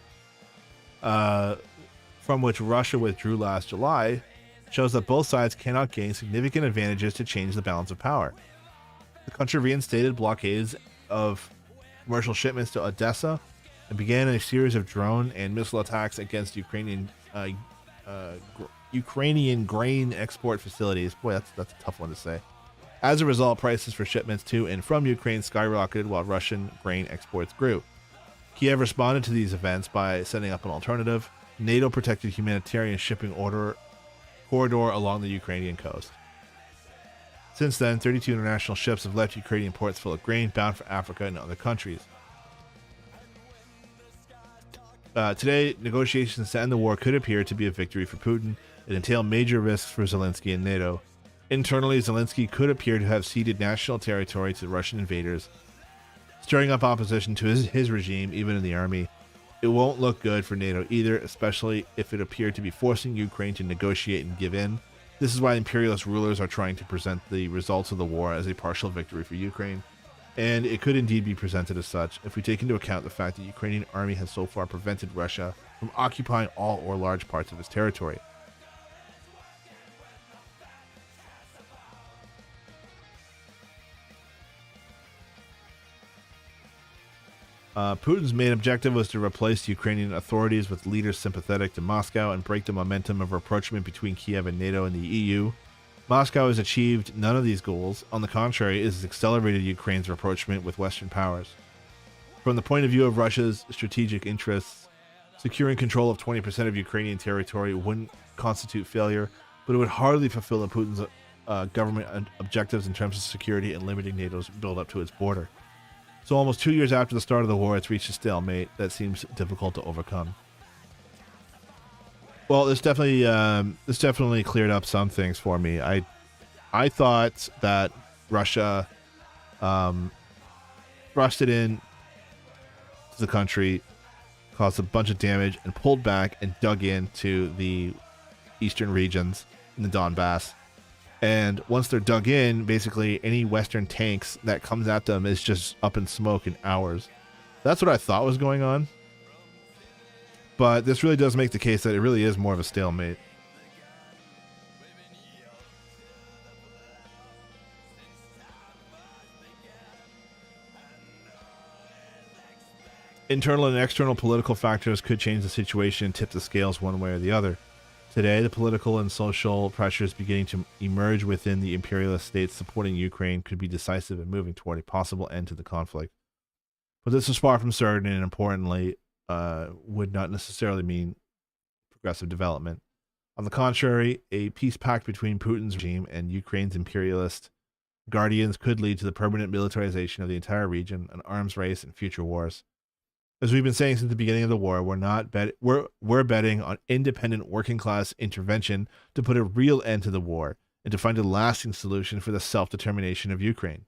[SPEAKER 2] from which Russia withdrew last July, shows that both sides cannot gain significant advantages to change the balance of power. The country reinstated blockades of commercial shipments to Odessa and began a series of drone and missile attacks against Ukrainian grain export facilities. Boy, that's a tough one to say. As a result, prices for shipments to and from Ukraine skyrocketed while Russian grain exports grew. Kiev responded to these events by setting up an alternative, NATO-protected humanitarian shipping corridor along the Ukrainian coast. Since then, 32 international ships have left Ukrainian ports full of grain bound for Africa and other countries. Today, negotiations to end the war could appear to be a victory for Putin. It entailed major risks for Zelensky and NATO. Internally, Zelensky could appear to have ceded national territory to Russian invaders, stirring up opposition to his regime, even in the army. It won't look good for NATO either, especially if it appeared to be forcing Ukraine to negotiate and give in. This is why imperialist rulers are trying to present the results of the war as a partial victory for Ukraine. And it could indeed be presented as such if we take into account the fact that the Ukrainian army has so far prevented Russia from occupying all or large parts of its territory. Putin's main objective was to replace Ukrainian authorities with leaders sympathetic to Moscow and break the momentum of rapprochement between Kiev and NATO and the EU. Moscow has achieved none of these goals. On the contrary, it has accelerated Ukraine's rapprochement with Western powers. From the point of view of Russia's strategic interests, securing control of 20% of Ukrainian territory wouldn't constitute failure, but it would hardly fulfill Putin's government objectives in terms of security and limiting NATO's build-up to its border. So almost 2 years after the start of the war, it's reached a stalemate that seems difficult to overcome. Well, this definitely cleared up some things for me. I thought that Russia thrusted in to the country, caused a bunch of damage, and pulled back and dug into the eastern regions in the Donbass. And once they're dug in, basically any Western tanks that comes at them is just up in smoke in hours. That's what I thought was going on. But this really does make the case that it really is more of a stalemate. Internal and external political factors could change the situation and tip the scales one way or the other. Today, the political and social pressures beginning to emerge within the imperialist states supporting Ukraine could be decisive in moving toward a possible end to the conflict. But this is far from certain, and importantly, would not necessarily mean progressive development. On the contrary, a peace pact between Putin's regime and Ukraine's imperialist guardians could lead to the permanent militarization of the entire region, an arms race, and future wars. As we've been saying since the beginning of the war, we're betting on independent working class intervention to put a real end to the war and to find a lasting solution for the self-determination of Ukraine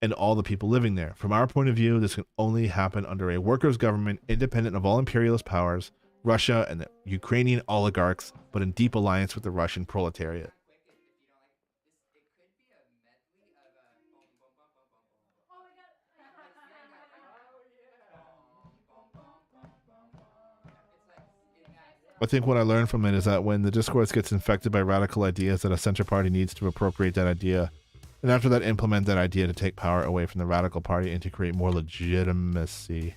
[SPEAKER 2] and all the people living there. From our point of view, this can only happen under a workers' government independent of all imperialist powers, Russia and the Ukrainian oligarchs, but in deep alliance with the Russian proletariat. I think what I learned from it is that when the discourse gets infected by radical ideas, that a center party needs to appropriate that idea, and after that implement that idea to take power away from the radical party and to create more legitimacy.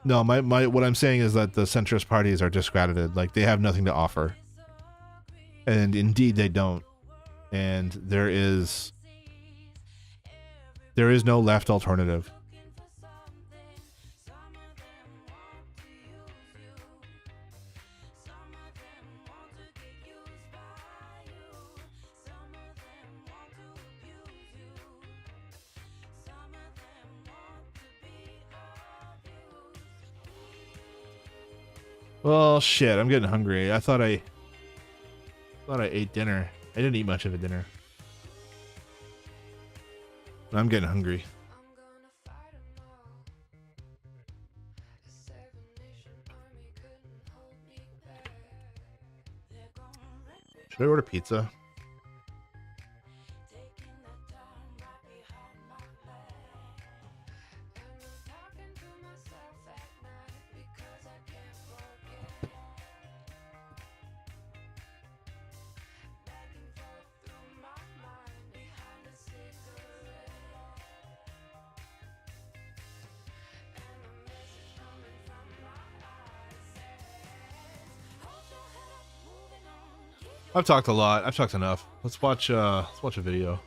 [SPEAKER 2] No, what I'm saying is that the centrist parties are discredited. Like, they have nothing to offer. And indeed they don't. And there is no left alternative. Well, shit, I'm getting hungry. I thought I ate dinner. I didn't eat much of a dinner. I'm getting hungry. Should I order pizza? I've talked a lot. I've talked enough. Let's watch a video.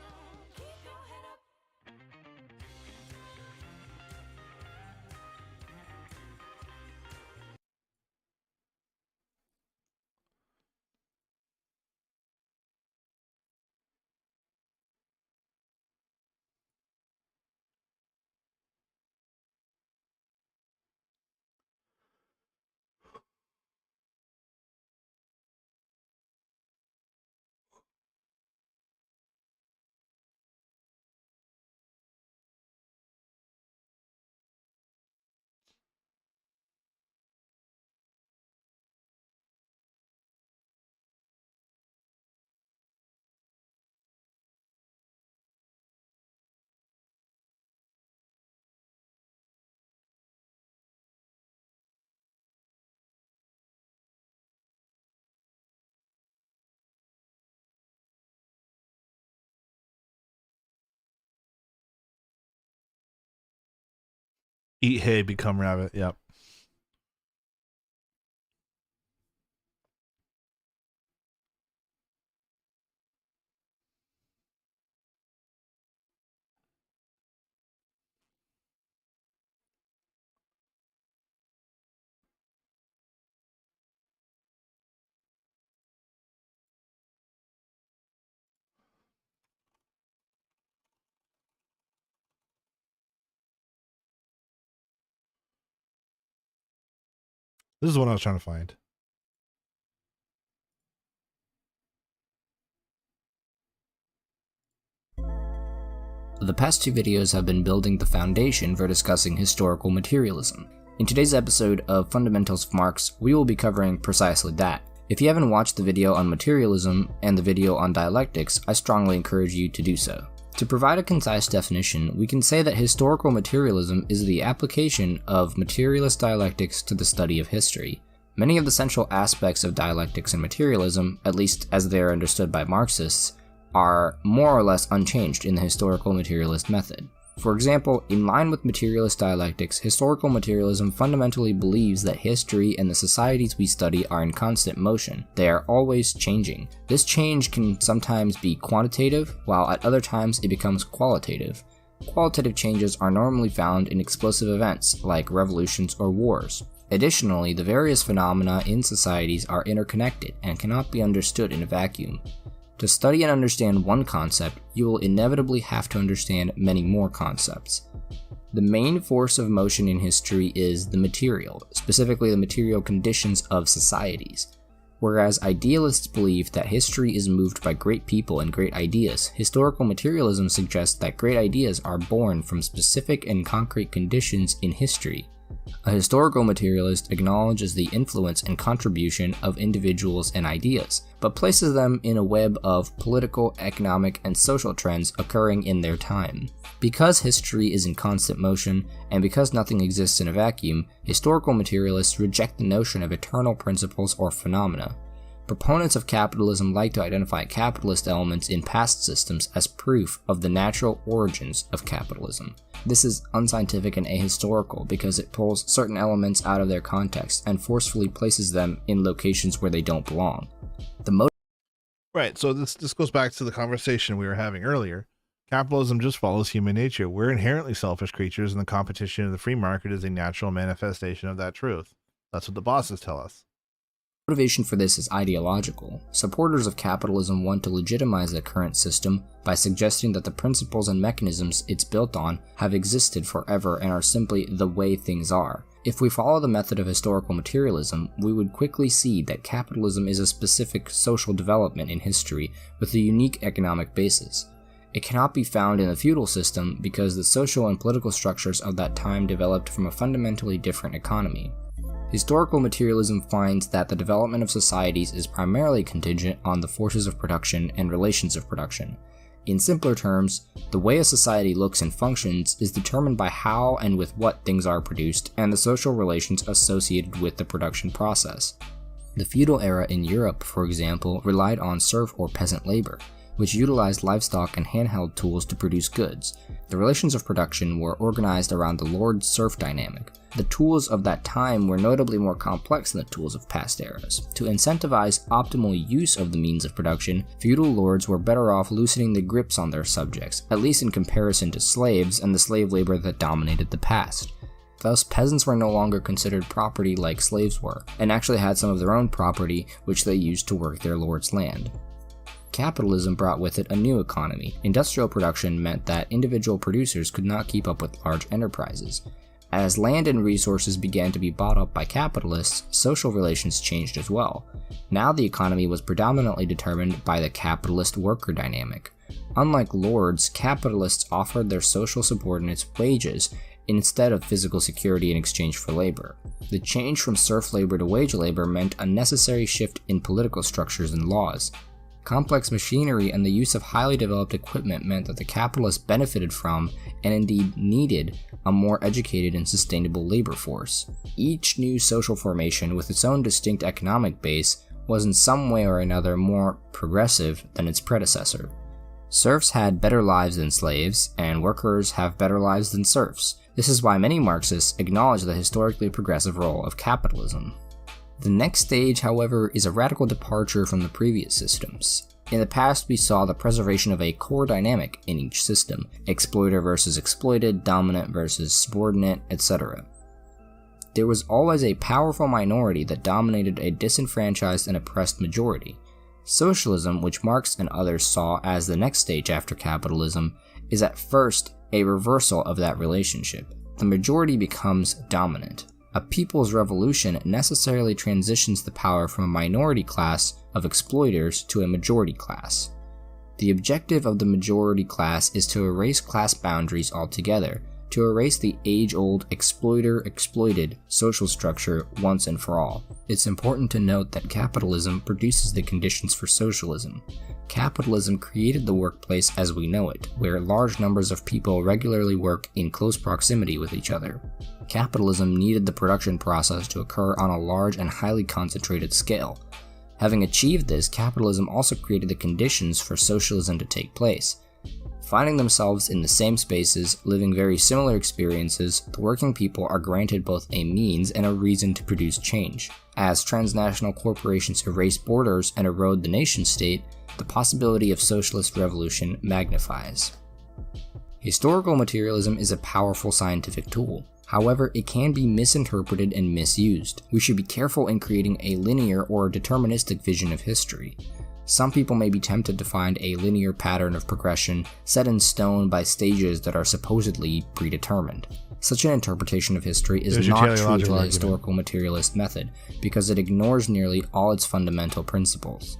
[SPEAKER 2] Eat hay, become rabbit. Yep. This is what I was trying to find.
[SPEAKER 10] The past two videos have been building the foundation for discussing historical materialism. In today's episode of Fundamentals of Marx, we will be covering precisely that. If you haven't watched the video on materialism and the video on dialectics, I strongly encourage you to do so. To provide a concise definition, we can say that historical materialism is the application of materialist dialectics to the study of history. Many of the central aspects of dialectics and materialism, at least as they are understood by Marxists, are more or less unchanged in the historical materialist method. For example, in line with materialist dialectics, historical materialism fundamentally believes that history and the societies we study are in constant motion. They are always changing. This change can sometimes be quantitative, while at other times it becomes qualitative. Qualitative changes are normally found in explosive events, like revolutions or wars. Additionally, the various phenomena in societies are interconnected and cannot be understood in a vacuum. To study and understand one concept, you will inevitably have to understand many more concepts. The main force of motion in history is the material, specifically the material conditions of societies. Whereas idealists believe that history is moved by great people and great ideas, historical materialism suggests that great ideas are born from specific and concrete conditions in history. A historical materialist acknowledges the influence and contribution of individuals and ideas, but places them in a web of political, economic, and social trends occurring in their time. Because history is in constant motion, and because nothing exists in a vacuum, historical materialists reject the notion of eternal principles or phenomena. Proponents of capitalism like to identify capitalist elements in past systems as proof of the natural origins of capitalism. This is unscientific and ahistorical because it pulls certain elements out of their context and forcefully places them in locations where they don't belong.
[SPEAKER 2] Right, so this goes back to the conversation we were having earlier. Capitalism just follows human nature. We're inherently selfish creatures, and the competition of the free market is a natural manifestation of that truth. That's what the bosses tell us.
[SPEAKER 10] Motivation for this is ideological. Supporters of capitalism want to legitimize the current system by suggesting that the principles and mechanisms it's built on have existed forever and are simply the way things are. If we follow the method of historical materialism, we would quickly see that capitalism is a specific social development in history with a unique economic basis. It cannot be found in the feudal system because the social and political structures of that time developed from a fundamentally different economy. Historical materialism finds that the development of societies is primarily contingent on the forces of production and relations of production. In simpler terms, the way a society looks and functions is determined by how and with what things are produced and the social relations associated with the production process. The feudal era in Europe, for example, relied on serf or peasant labor, which utilized livestock and handheld tools to produce goods. The relations of production were organized around the lord-serf dynamic. The tools of that time were notably more complex than the tools of past eras. To incentivize optimal use of the means of production, feudal lords were better off loosening the grips on their subjects, at least in comparison to slaves and the slave labor that dominated the past. Thus, peasants were no longer considered property like slaves were, and actually had some of their own property which they used to work their lord's land. Capitalism brought with it a new economy. Industrial production meant that individual producers could not keep up with large enterprises. As land and resources began to be bought up by capitalists, social relations changed as well. Now the economy was predominantly determined by the capitalist-worker dynamic. Unlike lords, capitalists offered their social subordinates wages instead of physical security in exchange for labor. The change from serf labor to wage labor meant a necessary shift in political structures and laws. Complex machinery and the use of highly developed equipment meant that the capitalists benefited from, and indeed needed, a more educated and sustainable labor force. Each new social formation with its own distinct economic base was in some way or another more progressive than its predecessor. Serfs had better lives than slaves, and workers have better lives than serfs. This is why many Marxists acknowledge the historically progressive role of capitalism. The next stage, however, is a radical departure from the previous systems. In the past, we saw the preservation of a core dynamic in each system: exploiter versus exploited, dominant versus subordinate, etc. There was always a powerful minority that dominated a disenfranchised and oppressed majority. Socialism, which Marx and others saw as the next stage after capitalism, is at first a reversal of that relationship. The majority becomes dominant. A people's revolution necessarily transitions the power from a minority class of exploiters to a majority class. The objective of the majority class is to erase class boundaries altogether, to erase the age-old exploiter-exploited social structure once and for all. It's important to note that capitalism produces the conditions for socialism. Capitalism created the workplace as we know it, where large numbers of people regularly work in close proximity with each other. Capitalism needed the production process to occur on a large and highly concentrated scale. Having achieved this, capitalism also created the conditions for socialism to take place. Finding themselves in the same spaces, living very similar experiences, the working people are granted both a means and a reason to produce change. As transnational corporations erase borders and erode the nation-state, the possibility of socialist revolution magnifies. Historical materialism is a powerful scientific tool. However, it can be misinterpreted and misused. We should be careful in creating a linear or deterministic vision of history. Some people may be tempted to find a linear pattern of progression set in stone by stages that are supposedly predetermined. Such an interpretation of history is not true to the historical materialist method, because it ignores nearly all its fundamental principles.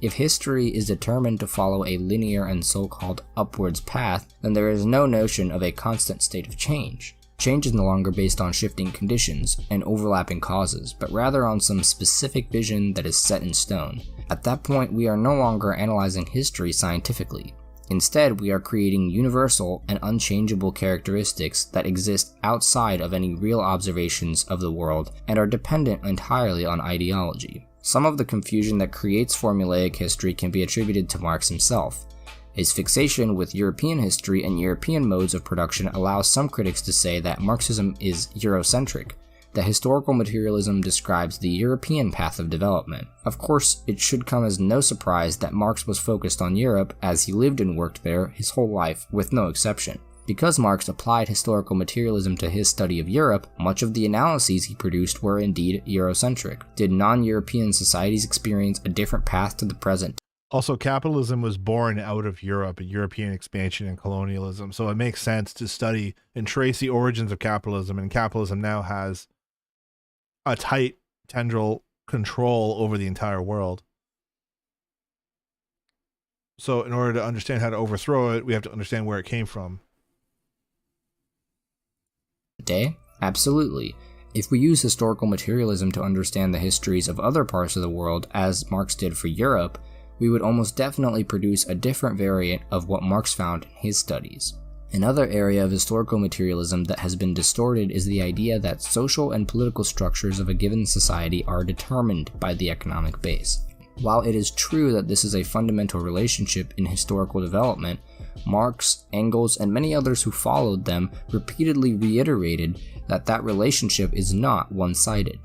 [SPEAKER 10] If history is determined to follow a linear and so-called upwards path, then there is no notion of a constant state of change. Change is no longer based on shifting conditions and overlapping causes, but rather on some specific vision that is set in stone. At that point, we are no longer analyzing history scientifically. Instead, we are creating universal and unchangeable characteristics that exist outside of any real observations of the world and are dependent entirely on ideology. Some of the confusion that creates formulaic history can be attributed to Marx himself. His fixation with European history and European modes of production allows some critics to say that Marxism is Eurocentric, that historical materialism describes the European path of development. Of course, it should come as no surprise that Marx was focused on Europe, as he lived and worked there his whole life, with no exception. Because Marx applied historical materialism to his study of Europe, much of the analyses he produced were indeed Eurocentric. Did non-European societies experience a different path to the present?
[SPEAKER 2] Also, capitalism was born out of Europe, European expansion and colonialism, so it makes sense to study and trace the origins of capitalism, and capitalism now has a tight tendril control over the entire world. So in order to understand how to overthrow it, we have to understand where it came from.
[SPEAKER 10] Absolutely. If we use historical materialism to understand the histories of other parts of the world, as Marx did for Europe, we would almost definitely produce a different variant of what Marx found in his studies. Another area of historical materialism that has been distorted is the idea that social and political structures of a given society are determined by the economic base. While it is true that this is a fundamental relationship in historical development, Marx, Engels, and many others who followed them repeatedly reiterated that that relationship is not one-sided.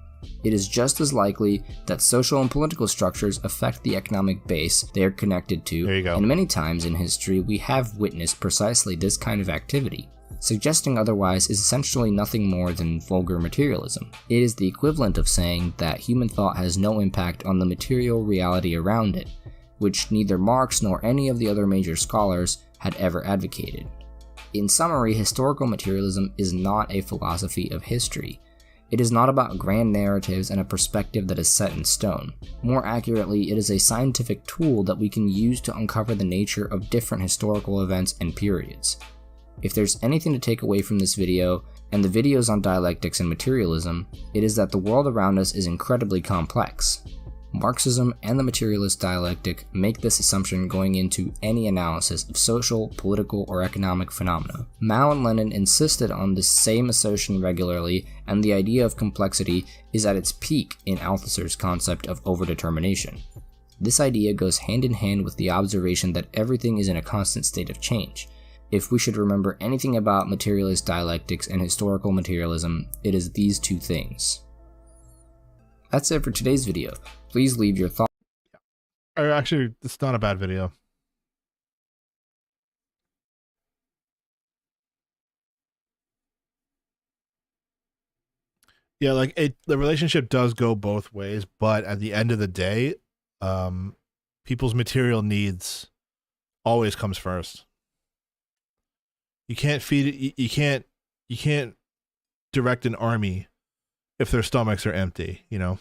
[SPEAKER 10] It is just as likely that social and political structures affect the economic base they are connected to, and many times in history we have witnessed precisely this kind of activity. Suggesting otherwise is essentially nothing more than vulgar materialism. It is the equivalent of saying that human thought has no impact on the material reality around it, which neither Marx nor any of the other major scholars had ever advocated. In summary, historical materialism is not a philosophy of history. It is not about grand narratives and a perspective that is set in stone. More accurately, it is a scientific tool that we can use to uncover the nature of different historical events and periods. If there's anything to take away from this video, and the videos on dialectics and materialism, it is that the world around us is incredibly complex. Marxism and the materialist dialectic make this assumption going into any analysis of social, political, or economic phenomena. Mao and Lenin insisted on this same assertion regularly, and the idea of complexity is at its peak in Althusser's concept of overdetermination. This idea goes hand in hand with the observation that everything is in a constant state of change. If we should remember anything about materialist dialectics and historical materialism, it is these two things. That's it for today's video. Please leave your thoughts.
[SPEAKER 2] Actually, it's not a bad video. Yeah, like the relationship does go both ways, but at the end of the day, people's material needs always comes first. You can't feed it. You can't direct an army if their stomachs are empty, you know?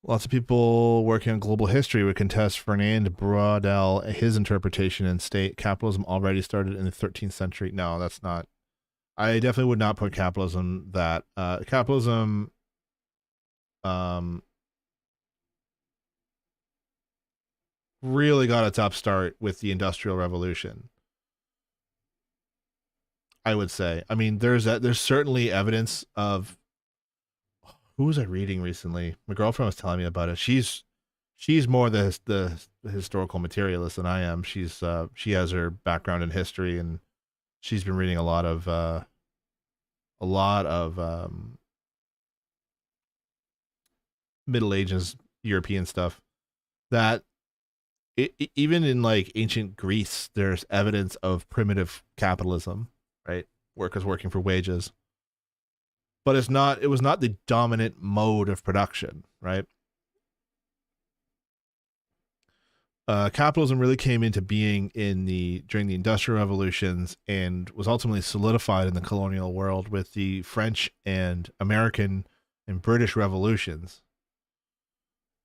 [SPEAKER 2] Lots of people working on global history would contest Fernand Braudel, his interpretation, and state capitalism already started in the 13th century. No, that's not. I definitely would not put capitalism that. Capitalism really got its upstart with the Industrial Revolution, I would say. I mean, there's certainly evidence of. Who was I reading recently? My girlfriend was telling me about it. She's more the historical materialist than I am. She has her background in history, and she's been reading a lot of Middle Ages European stuff. That even in like ancient Greece, there's evidence of primitive capitalism, right? Workers working for wages. But it was not the dominant mode of production, right? Capitalism really came into being during the Industrial Revolutions and was ultimately solidified in the colonial world with the French and American and British revolutions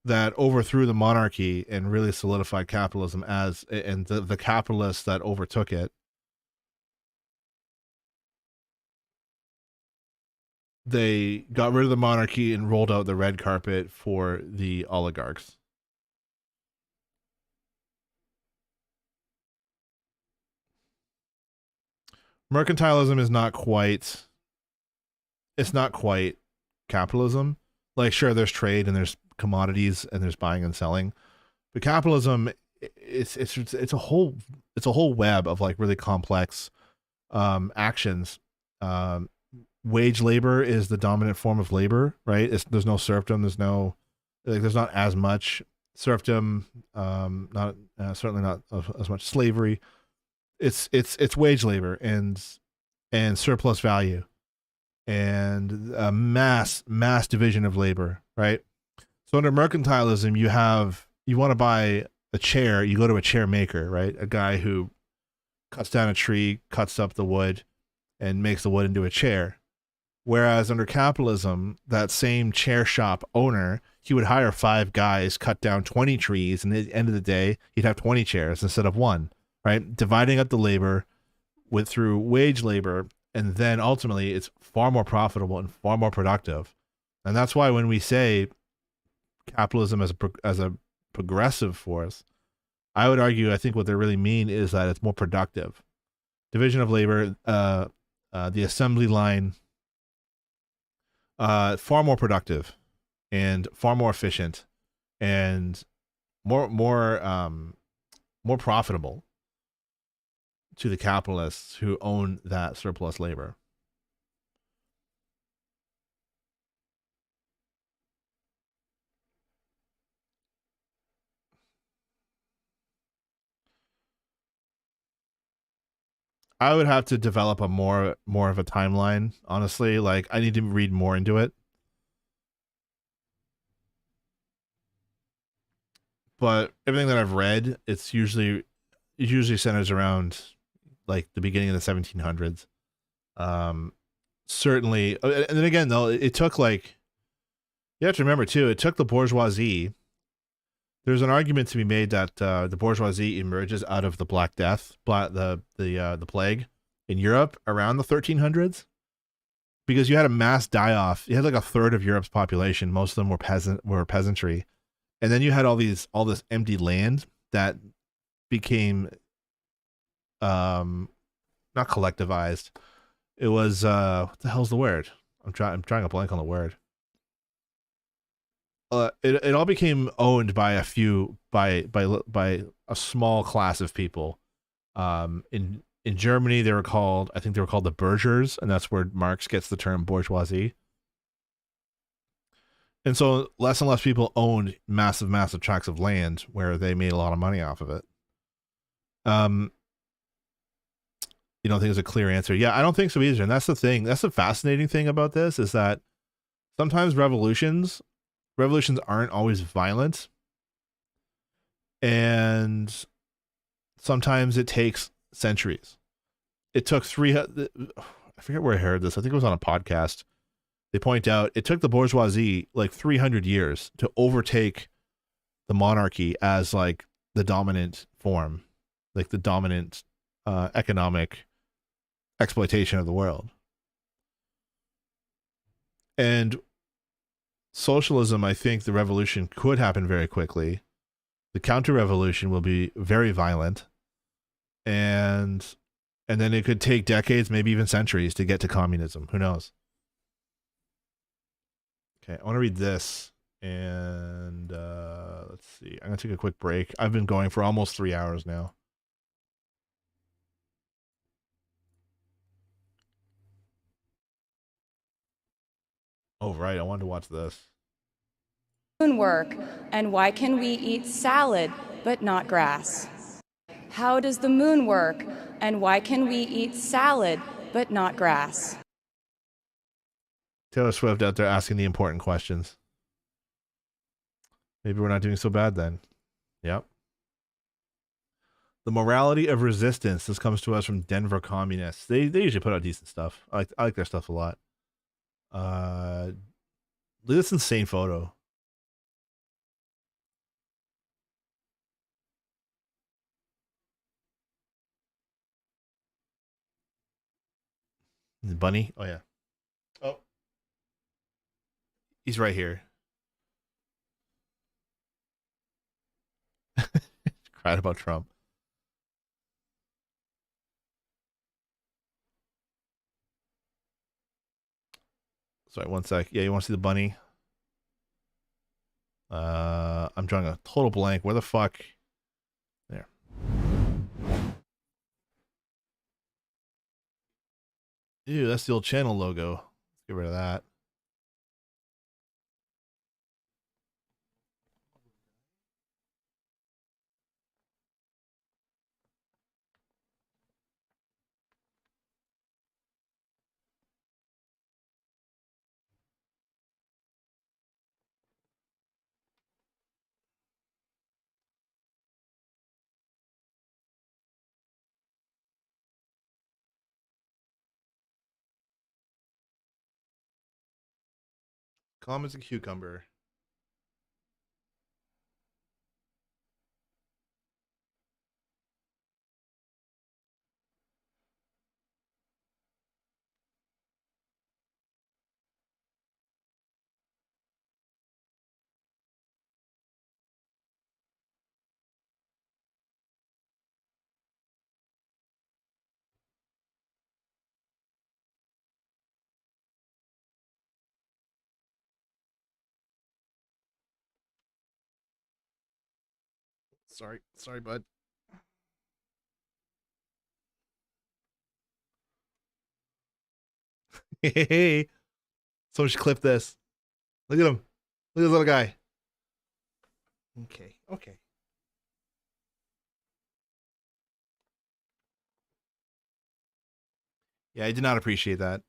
[SPEAKER 2] that overthrew the monarchy and really solidified capitalism and the capitalists that overtook it. They got rid of the monarchy and rolled out the red carpet for the oligarchs. Mercantilism is not quite, it's not quite capitalism. Like, sure, there's trade and there's commodities and there's buying and selling, but capitalism, it's a whole web of like really complex actions. Wage labor is the dominant form of labor, right? There's no serfdom. There's not as much serfdom. Not certainly not as much slavery. It's wage labor and surplus value and a mass division of labor, right? So under mercantilism, you want to buy a chair, you go to a chair maker, right? A guy who cuts down a tree, cuts up the wood, and makes the wood into a chair. Whereas under capitalism, that same chair shop owner, he would hire 5 guys, cut down 20 trees, and at the end of the day, he'd have 20 chairs instead of 1, right? Dividing up the labor through wage labor, and then ultimately it's far more profitable and far more productive. And that's why when we say capitalism as a progressive force, I would argue, I think what they really mean is that it's more productive. Division of labor, the assembly line, far more productive and far more efficient and more profitable to the capitalists who own that surplus labor. I would have to develop a more of a timeline, honestly. Like, I need to read more into it. But everything that I've read, it usually centers around like the beginning of the 1700s. Certainly, and then again though, it took like, you have to remember too, it took the bourgeoisie. There's an argument to be made that the bourgeoisie emerges out of the Black Death, the plague in Europe around the 1300s, because you had a mass die-off. You had like a third of Europe's population. Most of them were peasantry, and then you had all this empty land that became not collectivized, It was what the hell's the word? I'm trying to blank on the word. It all became owned by a few by a small class of people. In Germany, I think they were called the Burghers, and that's where Marx gets the term bourgeoisie. And so less and less people owned massive tracts of land where they made a lot of money off of it. You don't think there's a clear answer? Yeah, I don't think so either. And that's the thing. That's the fascinating thing about this, is that sometimes revolutions aren't always violent. And sometimes it takes centuries. It took I forget where I heard this. I think it was on a podcast. They point out it took the bourgeoisie like 300 years to overtake the monarchy as like the dominant form, like the dominant economic exploitation of the world. And socialism, I think the revolution could happen very quickly. The counter-revolution will be very violent, and then it could take decades, maybe even centuries, to get to communism. Who knows? Okay, I want to read this, and let's see. I'm going to take a quick break. I've been going for almost 3 hours now. Oh, right. I wanted to watch this.
[SPEAKER 7] Work, and why can we eat salad but not grass? How does the moon work, and why can we eat salad but not grass?
[SPEAKER 2] Taylor Swift out there asking the important questions. Maybe we're not doing so bad then. Yep. The morality of resistance. This comes to us from Denver Communists. They usually put out decent stuff. I like their stuff a lot. Look at this insane photo. Bunny? Oh, yeah. Oh. He's right here. Cried about Trump. Sorry, one sec. Yeah, you want to see the bunny? I'm drawing a total blank. Where the fuck? There. Ew, that's the old channel logo. Let's get rid of that. Calm as a cucumber. Sorry, bud. Hey, someone should clip this. Look at him. Look at this little guy. Okay. Yeah, I did not appreciate that.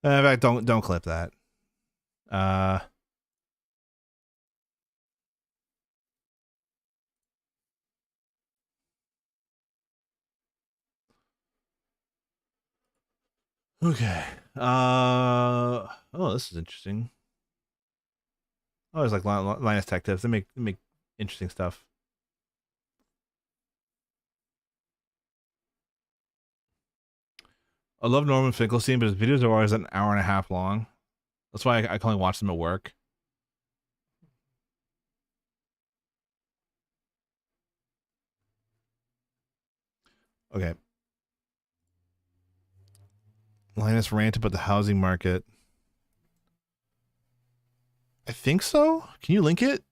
[SPEAKER 2] In fact, don't clip that. Okay. Oh, this is interesting. Oh, it's like Linus Tech Tips. They make interesting stuff. I love Norman Finkelstein, but his videos are always an hour and a half long. That's why I can only watch them at work. Okay. Linus rant about the housing market. I think so. Can you link it?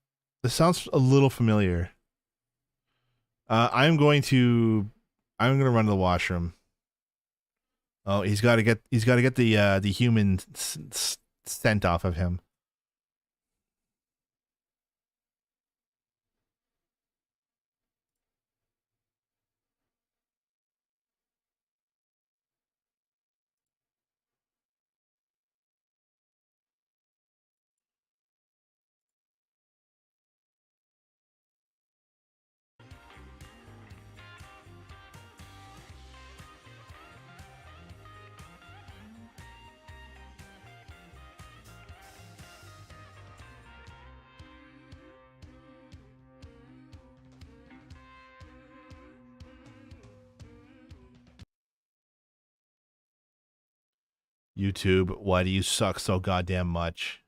[SPEAKER 2] This sounds a little familiar. I'm going to run to the washroom. Oh, he's got to get the human scent off of him. YouTube, why do you suck so goddamn much?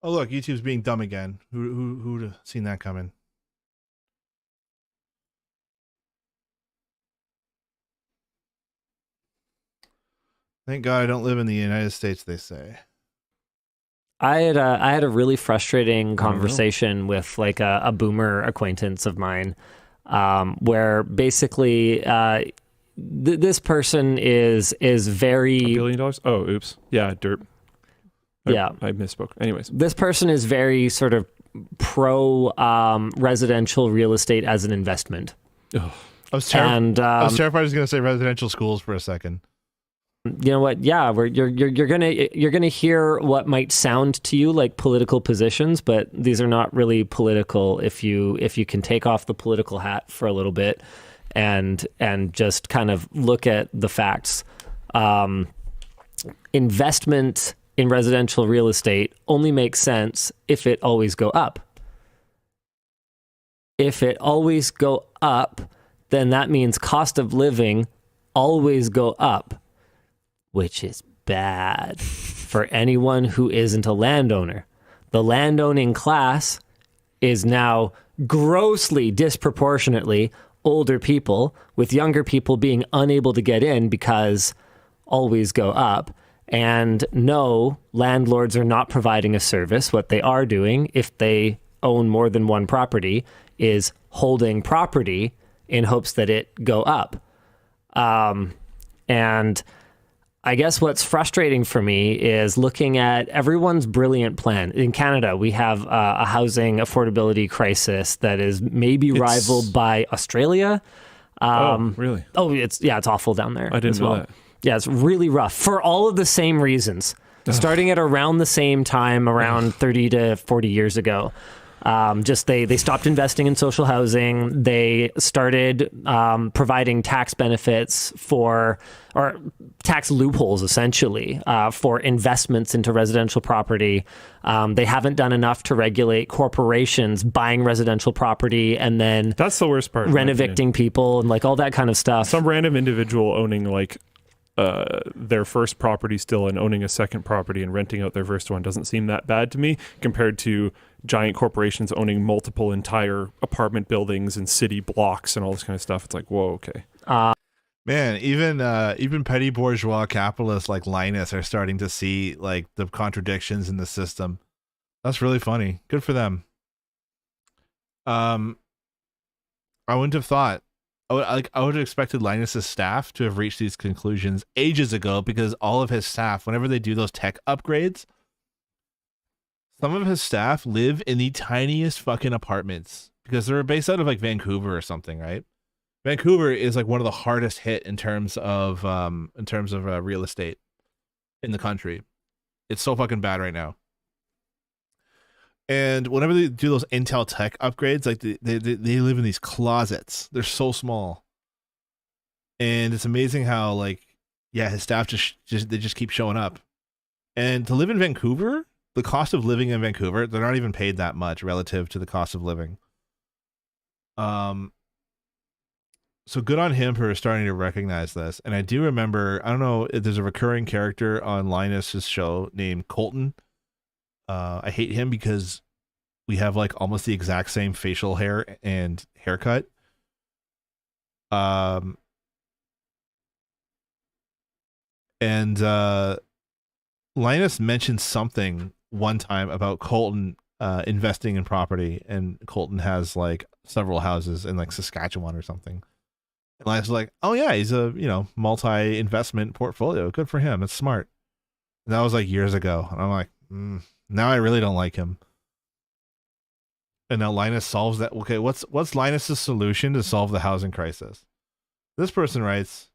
[SPEAKER 2] Oh look, YouTube's being dumb again. Who'd have seen that coming? Thank God I don't live in the United States, they say.
[SPEAKER 11] I had a really frustrating conversation with like a boomer acquaintance of mine, where basically this person is very
[SPEAKER 12] $1 billion. Oh, oops. Yeah, derp. I misspoke. Anyways,
[SPEAKER 11] this person is very sort of pro residential real estate as an investment.
[SPEAKER 2] I was terrified I was going to say residential schools for a second.
[SPEAKER 11] You know what? Yeah, you're gonna hear what might sound to you like political positions, but these are not really political if you can take off the political hat for a little bit and just kind of look at the facts. Investment in residential real estate only makes sense if it always go up. If it always go up, then that means cost of living always go up, which is bad for anyone who isn't a landowner. The landowning class is now grossly disproportionately older people, with younger people being unable to get in because always go up. And no, landlords are not providing a service. What they are doing, if they own more than one property, is holding property in hopes that it go up. And I guess what's frustrating for me is looking at everyone's brilliant plan. In Canada, we have a housing affordability crisis that is maybe rivaled by Australia.
[SPEAKER 12] Oh, really?
[SPEAKER 11] Oh, it's awful down there.
[SPEAKER 12] I didn't know that.
[SPEAKER 11] Yeah, it's really rough for all of the same reasons. Starting at around the same time, around 30 to 40 years ago. They stopped investing in social housing. They started providing tax benefits or tax loopholes, essentially, for investments into residential property. They haven't done enough to regulate corporations buying residential property and then
[SPEAKER 12] that's the worst part.
[SPEAKER 11] Rent-evicting people and like all that kind of stuff.
[SPEAKER 12] Some random individual owning like their first property still and owning a second property and renting out their first one doesn't seem that bad to me compared to giant corporations owning multiple entire apartment buildings and city blocks and all this kind of stuff. It's like, whoa, okay.
[SPEAKER 2] Man, even petty bourgeois capitalists like Linus are starting to see like the contradictions in the system. That's really funny. Good for them. I wouldn't have thought. I would have expected Linus's staff to have reached these conclusions ages ago, because all of his staff, whenever they do those tech upgrades, some of his staff live in the tiniest fucking apartments because they're based out of like Vancouver or something, right? Vancouver is like one of the hardest hit in terms of real estate in the country. It's so fucking bad right now. And whenever they do those Intel tech upgrades, like they live in these closets. They're so small. And it's amazing how like, yeah, his staff just keep showing up. And to live in Vancouver, the cost of living in Vancouver, they're not even paid that much relative to the cost of living. So good on him for starting to recognize this. And I do remember, I don't know if there's a recurring character on Linus's show named Colton. I hate him because we have like almost the exact same facial hair and haircut. Linus mentioned something one time about Colton investing in property, and Colton has like several houses in like Saskatchewan or something. And Linus was like, "Oh yeah, he's a multi-investment portfolio. Good for him. It's smart." And that was like years ago, and I'm like, now I really don't like him. And now Linus solves that. Okay, what's Linus's solution to solve the housing crisis? This person writes,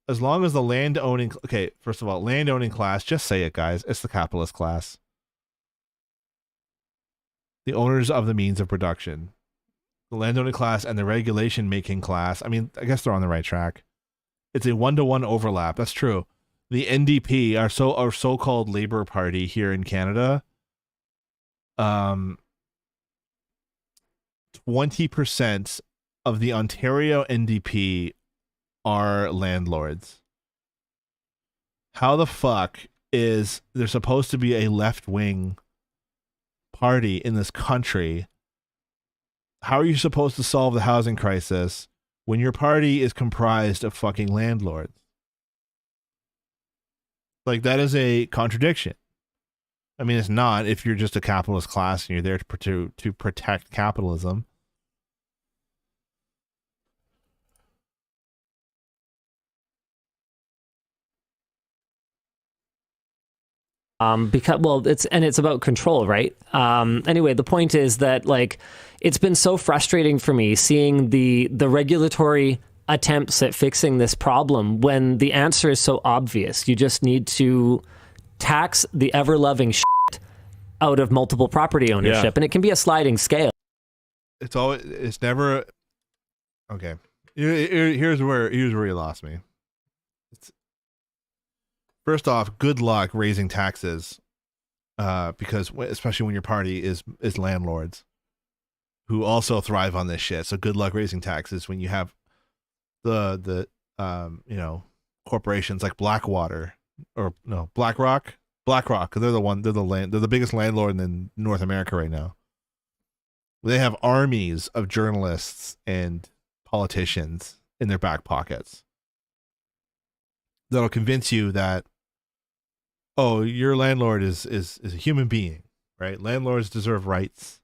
[SPEAKER 2] as long as the landowning class, just say it, guys, it's the capitalist class. The owners of the means of production. The landowning class and the regulation making class, I mean, I guess they're on the right track. It's a 1-to-1 overlap. That's true. The NDP, our so-called Labour Party here in Canada, 20% of the Ontario NDP are landlords. How the fuck is there supposed to be a left-wing party in this country? How are you supposed to solve the housing crisis when your party is comprised of fucking landlords? Like, that is a contradiction. I mean, it's not if you're just a capitalist class and you're there to protect capitalism.
[SPEAKER 11] It's about control, right? Anyway, the point is that like it's been so frustrating for me seeing the regulatory attempts at fixing this problem when the answer is so obvious? You just need to tax the ever-loving shit out of multiple property ownership, and it can be a sliding scale.
[SPEAKER 2] It's never okay. Here's where you lost me. First off, good luck raising taxes, because especially when your party is landlords who also thrive on this shit. So good luck raising taxes when you have the corporations like BlackRock, because they're the biggest landlord in North America right now. They have armies of journalists and politicians in their back pockets that'll convince you that, oh, your landlord is a human being, right? Landlords deserve rights.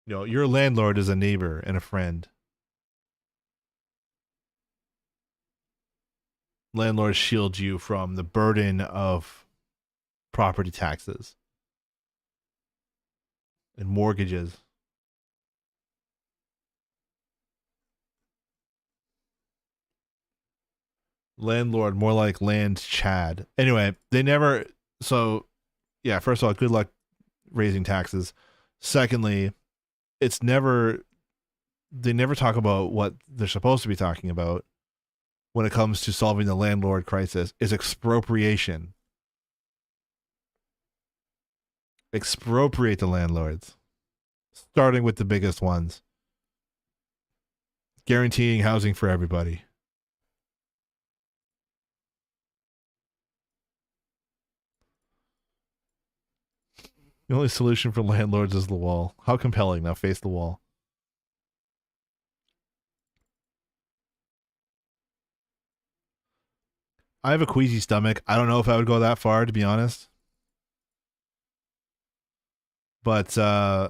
[SPEAKER 2] Your landlord is a neighbor and a friend. Landlords shield you from the burden of property taxes and mortgages. Landlord, more like land Chad. Anyway, first of all, good luck raising taxes. Secondly, they never talk about what they're supposed to be talking about when it comes to solving the landlord crisis, is expropriation. Expropriate the landlords, starting with the biggest ones. Guaranteeing housing for everybody. The only solution for landlords is the wall. How compelling. Now face the wall. I have a queasy stomach. I don't know if I would go that far, to be honest. But, I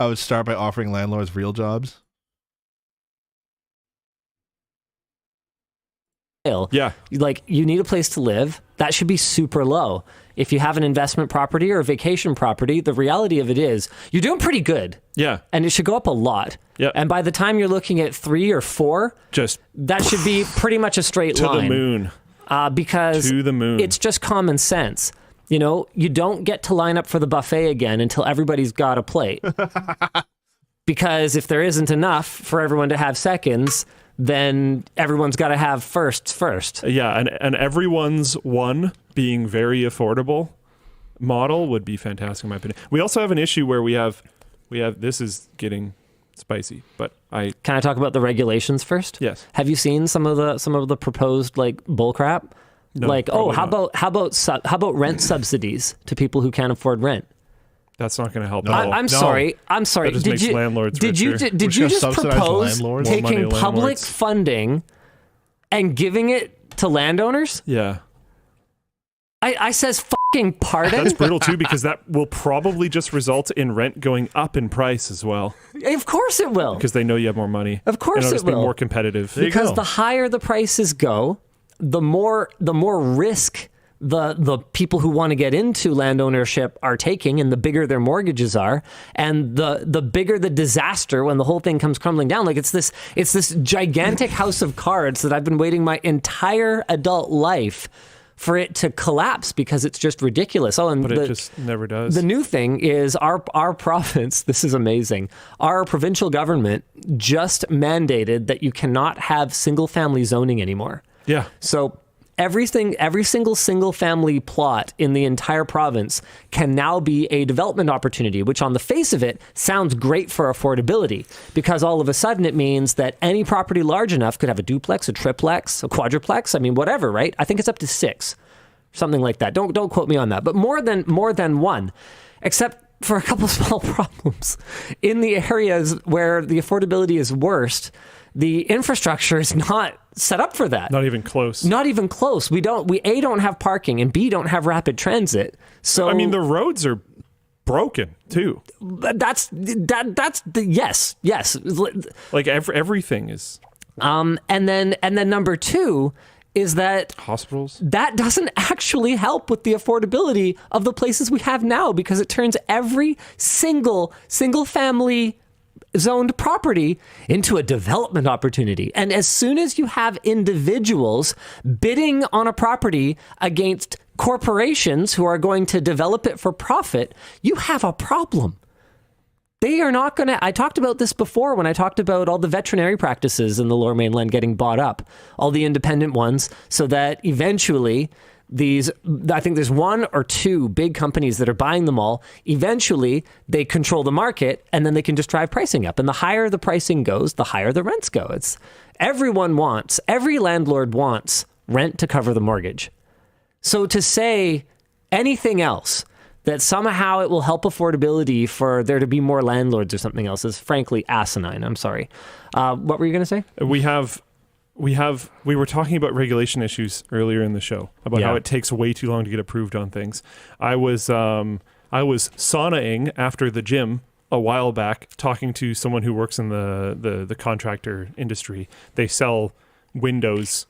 [SPEAKER 2] would start by offering landlords real jobs.
[SPEAKER 11] Yeah. Like, you need a place to live. That should be super low. If you have an investment property or a vacation property, the reality of it is you're doing pretty good.
[SPEAKER 12] Yeah.
[SPEAKER 11] And it should go up a lot. Yeah. And by the time you're looking at 3 or 4, that should be pretty much a straight line.
[SPEAKER 12] To the moon.
[SPEAKER 11] Because
[SPEAKER 12] to the moon.
[SPEAKER 11] It's just common sense. You don't get to line up for the buffet again until everybody's got a plate. Because if there isn't enough for everyone to have seconds, then everyone's got to have firsts first.
[SPEAKER 12] Yeah, and everyone's one being very affordable model would be fantastic in my opinion. We also have an issue where we have this is getting spicy, but
[SPEAKER 11] Can I talk about the regulations first?
[SPEAKER 12] Yes.
[SPEAKER 11] Have you seen some of the proposed like bullcrap?
[SPEAKER 12] No,
[SPEAKER 11] how about rent subsidies to people who can't afford rent?
[SPEAKER 12] That's not going to help.
[SPEAKER 11] No. I'm sorry.
[SPEAKER 12] That just makes landlords
[SPEAKER 11] did you just propose taking public funding and giving it to landowners?
[SPEAKER 12] Yeah.
[SPEAKER 11] I says fucking pardon.
[SPEAKER 12] That's brutal too, because that will probably just result in rent going up in price as well.
[SPEAKER 11] Of course it will.
[SPEAKER 12] Because they know you have more money.
[SPEAKER 11] Of course
[SPEAKER 12] and
[SPEAKER 11] it will.
[SPEAKER 12] Be more competitive.
[SPEAKER 11] Because the higher the prices go, the more risk the people who want to get into land ownership are taking, and the bigger their mortgages are, and the bigger the disaster when the whole thing comes crumbling down. Like it's this gigantic house of cards that I've been waiting my entire adult life for it to collapse, because it's just ridiculous. But
[SPEAKER 12] it just never does.
[SPEAKER 11] The new thing is our province, this is amazing, our provincial government just mandated that you cannot have single family zoning anymore.
[SPEAKER 12] Yeah.
[SPEAKER 11] So every single family plot in the entire province can now be a development opportunity, which on the face of it sounds great for affordability, because all of a sudden it means that any property large enough could have a duplex, a triplex, a quadruplex. I mean, whatever, right? I think it's up to 6, something like that. Don't quote me on that, but more than one, except for a couple small problems. In the areas where the affordability is worst, the infrastructure is not set up for that.
[SPEAKER 12] Not even close.
[SPEAKER 11] Not even close. We A, don't have parking, and B, don't have rapid transit. So
[SPEAKER 12] I mean, the roads are broken too.
[SPEAKER 11] That's the yes.
[SPEAKER 12] Like everything is.
[SPEAKER 11] And then number two is that
[SPEAKER 12] hospitals,
[SPEAKER 11] that doesn't actually help with the affordability of the places we have now, because it turns every single family zoned property into a development opportunity. And as soon as you have individuals bidding on a property against corporations who are going to develop it for profit, you have a problem. They are not going to... I talked about this before when I talked about all the veterinary practices in the Lower Mainland getting bought up, all the independent ones, so that eventually these... I think there's one or two big companies that are buying them all. Eventually, they control the market, and then they can just drive pricing up. And the higher the pricing goes, the higher the rents go. Every landlord wants rent to cover the mortgage. So to say anything else, that somehow it will help affordability for there to be more landlords or something else, is frankly asinine. I'm sorry. What were you going to say?
[SPEAKER 12] We were talking about regulation issues earlier in the show about how it takes way too long to get approved on things. I was saunaing after the gym a while back, talking to someone who works in the contractor industry. They sell windows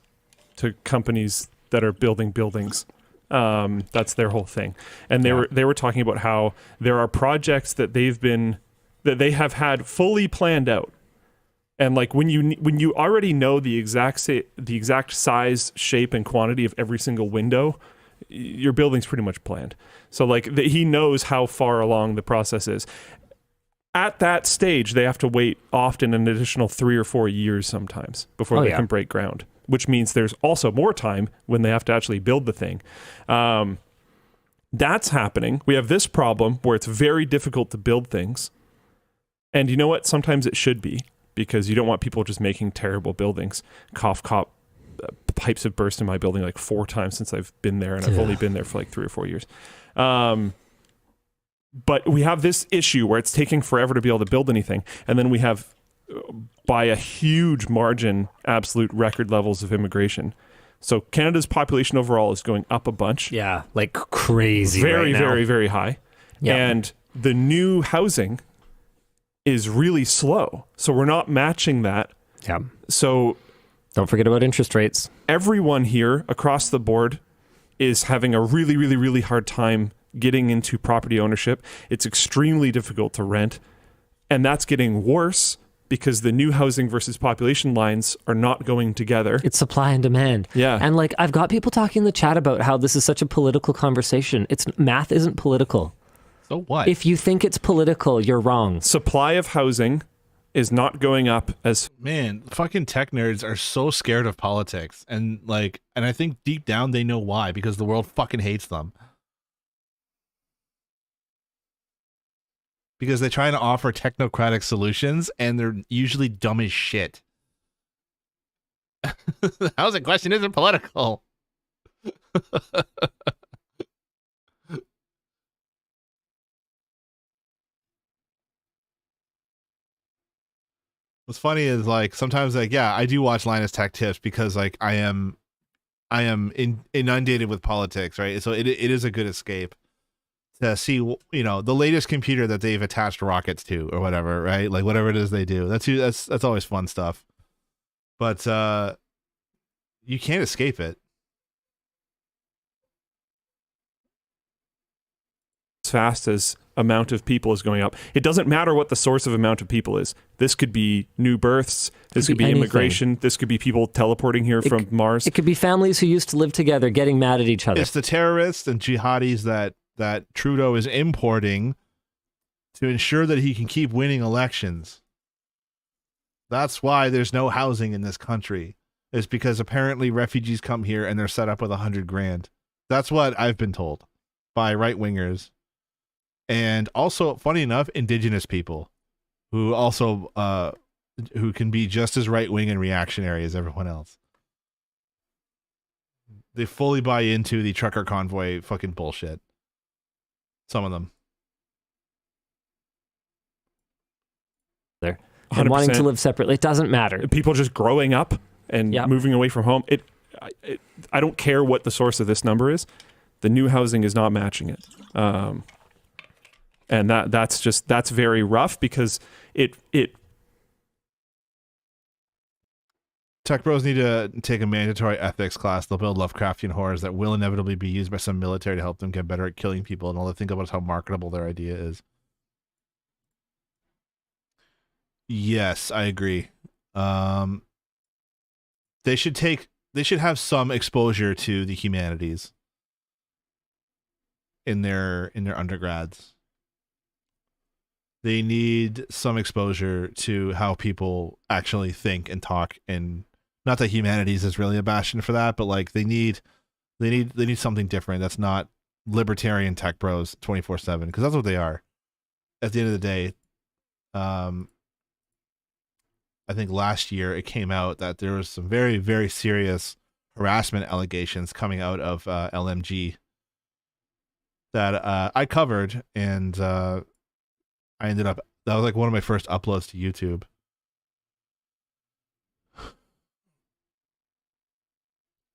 [SPEAKER 12] to companies that are building buildings. That's their whole thing. And they were talking about how there are projects that they have had fully planned out. And like when you already know the exact size, shape, and quantity of every single window, your building's pretty much planned. So like he knows how far along the process is. At that stage, they have to wait often an additional 3 or 4 years sometimes before they can break ground, which means there's also more time when they have to actually build the thing. That's happening. We have this problem where it's very difficult to build things. And you know what? Sometimes it should be, because you don't want people just making terrible buildings. Cough, pipes have burst in my building like 4 times since I've been there, and I've only been there for like 3 or 4 years. But we have this issue where it's taking forever to be able to build anything. And then we have, by a huge margin, absolute record levels of immigration. So Canada's population overall is going up a bunch.
[SPEAKER 11] Yeah, like crazy.
[SPEAKER 12] Very,
[SPEAKER 11] right now.
[SPEAKER 12] very, very high. Yeah. And the new housing is really slow. So we're not matching that.
[SPEAKER 11] Yeah.
[SPEAKER 12] So
[SPEAKER 11] don't forget about interest rates.
[SPEAKER 12] Everyone here across the board is having a really, really, really hard time getting into property ownership. It's extremely difficult to rent. And that's getting worse because the new housing versus population lines are not going together.
[SPEAKER 11] It's supply and demand.
[SPEAKER 12] Yeah.
[SPEAKER 11] And like, I've got people talking in the chat about how this is such a political conversation. Math isn't political.
[SPEAKER 2] So what?
[SPEAKER 11] If you think it's political, you're wrong.
[SPEAKER 12] Supply of housing is not going up as...
[SPEAKER 2] Man, fucking tech nerds are so scared of politics. And I think deep down they know why, because the world fucking hates them. Because they're trying to offer technocratic solutions, and they're usually dumb as shit. The housing question isn't political. What's funny is sometimes I do watch Linus Tech Tips because I am inundated with politics, right? So it is a good escape to see, the latest computer that they've attached rockets to or whatever, right? Like whatever it is they do. That's always fun stuff. But you can't escape it.
[SPEAKER 12] As fast as amount of people is going up. It doesn't matter what the source of amount of people is. This could be new births. This could be immigration. This could be people teleporting here from Mars.
[SPEAKER 11] It could be families who used to live together getting mad at each other.
[SPEAKER 2] It's the terrorists and jihadis that Trudeau is importing to ensure that he can keep winning elections. That's why there's no housing in this country. It's because apparently refugees come here and they're set up with $100,000. That's what I've been told by right-wingers. And also, funny enough, indigenous people who also who can be just as right-wing and reactionary as everyone else. They fully buy into the trucker convoy fucking bullshit. Some of them.
[SPEAKER 11] There. And wanting to live separately. It doesn't matter.
[SPEAKER 12] People just growing up and moving away from home. I don't care what the source of this number is. The new housing is not matching it. And that's very rough because it
[SPEAKER 2] Tech bros need to take a mandatory ethics class. They'll build Lovecraftian horrors that will inevitably be used by some military to help them get better at killing people, and all they think about is how marketable their idea is. Yes, I agree. They should have some exposure to the humanities in their undergrads. They need some exposure to how people actually think and talk, and not that humanities is really a bastion for that, but like they need something different that's not libertarian tech bros 24/7, because that's what they are. At the end of the day, I think last year it came out that there was some very, very serious harassment allegations coming out of LMG that I covered, and I ended up, that was like one of my first uploads to YouTube.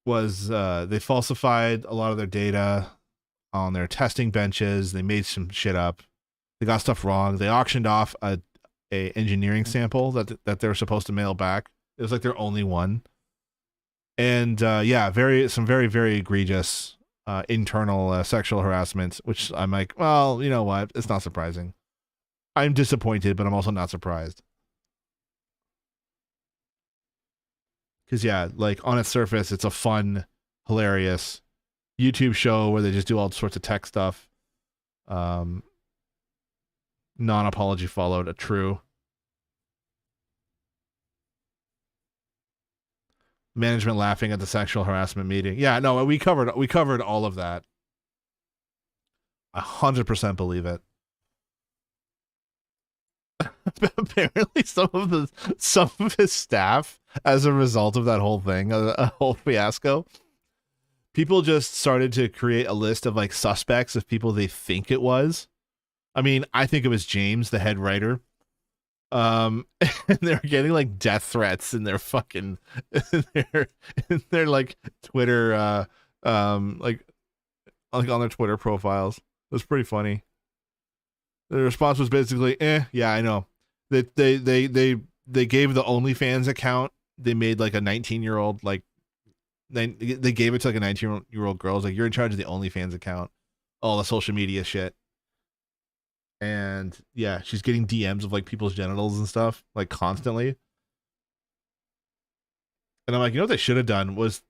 [SPEAKER 2] Was they falsified a lot of their data on their testing benches. They made some shit up. They got stuff wrong. They auctioned off a engineering sample that they were supposed to mail back. It was like their only one. And some very, very egregious internal sexual harassment, which I'm like, well, you know what? It's not surprising. I'm disappointed, but I'm also not surprised. Because, yeah, like on its surface, it's a fun, hilarious YouTube show where they just do all sorts of tech stuff. Non-apology followed a true. Management laughing at the sexual harassment meeting. Yeah, no, we covered all of that. 100% believe it. Apparently some of his staff, as a result of that whole thing, a whole fiasco, people just started to create a list of like suspects of people they think it was. I mean, I think it was James, the head writer. And they're getting like death threats in their fucking in their like Twitter like on their Twitter profiles. It was pretty funny. The response was basically, yeah, I know. They gave the OnlyFans account. They made like a 19-year-old, like they gave it to like a 19-year-old girl. It's like, you're in charge of the OnlyFans account, all the social media shit. And yeah, she's getting DMs of like people's genitals and stuff like constantly. And I'm like, you know what they should have done was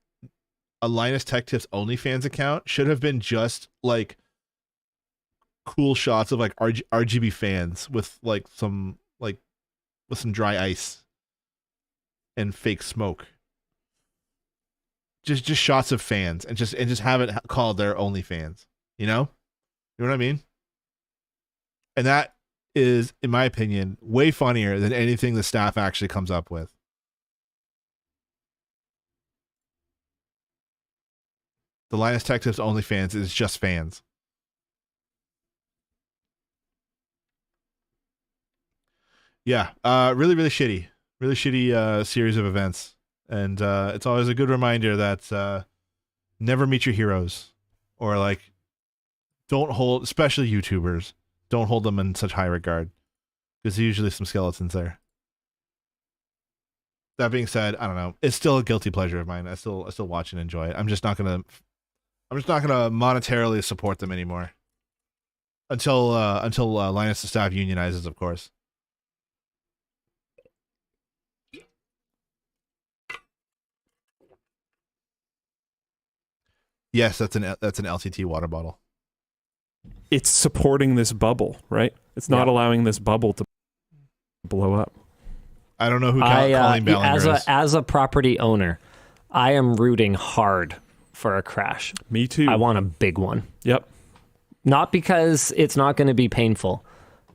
[SPEAKER 2] a Linus Tech Tips OnlyFans account should have been just like cool shots of like RGB fans with like some dry ice and fake smoke. Just shots of fans and just have it called their OnlyFans. You know what I mean? And that is, in my opinion, way funnier than anything the staff actually comes up with. The Linus Tech Tips OnlyFans is just fans. Yeah, really, really shitty. Really shitty series of events. And it's always a good reminder that never meet your heroes. Or like, don't hold, especially YouTubers, don't hold them in such high regard. Because there's usually some skeletons there. That being said, I don't know. It's still a guilty pleasure of mine. I still watch and enjoy it. I'm just not gonna monetarily support them anymore. Until Linus the staff unionizes, of course. Yes, that's an LCT water bottle.
[SPEAKER 12] It's supporting this bubble, right? It's not allowing this bubble to blow up.
[SPEAKER 2] I don't know who Colleen Ballinger is.
[SPEAKER 11] As a property owner, I am rooting hard for a crash.
[SPEAKER 12] Me too.
[SPEAKER 11] I want a big one.
[SPEAKER 12] Yep.
[SPEAKER 11] Not because it's not going to be painful.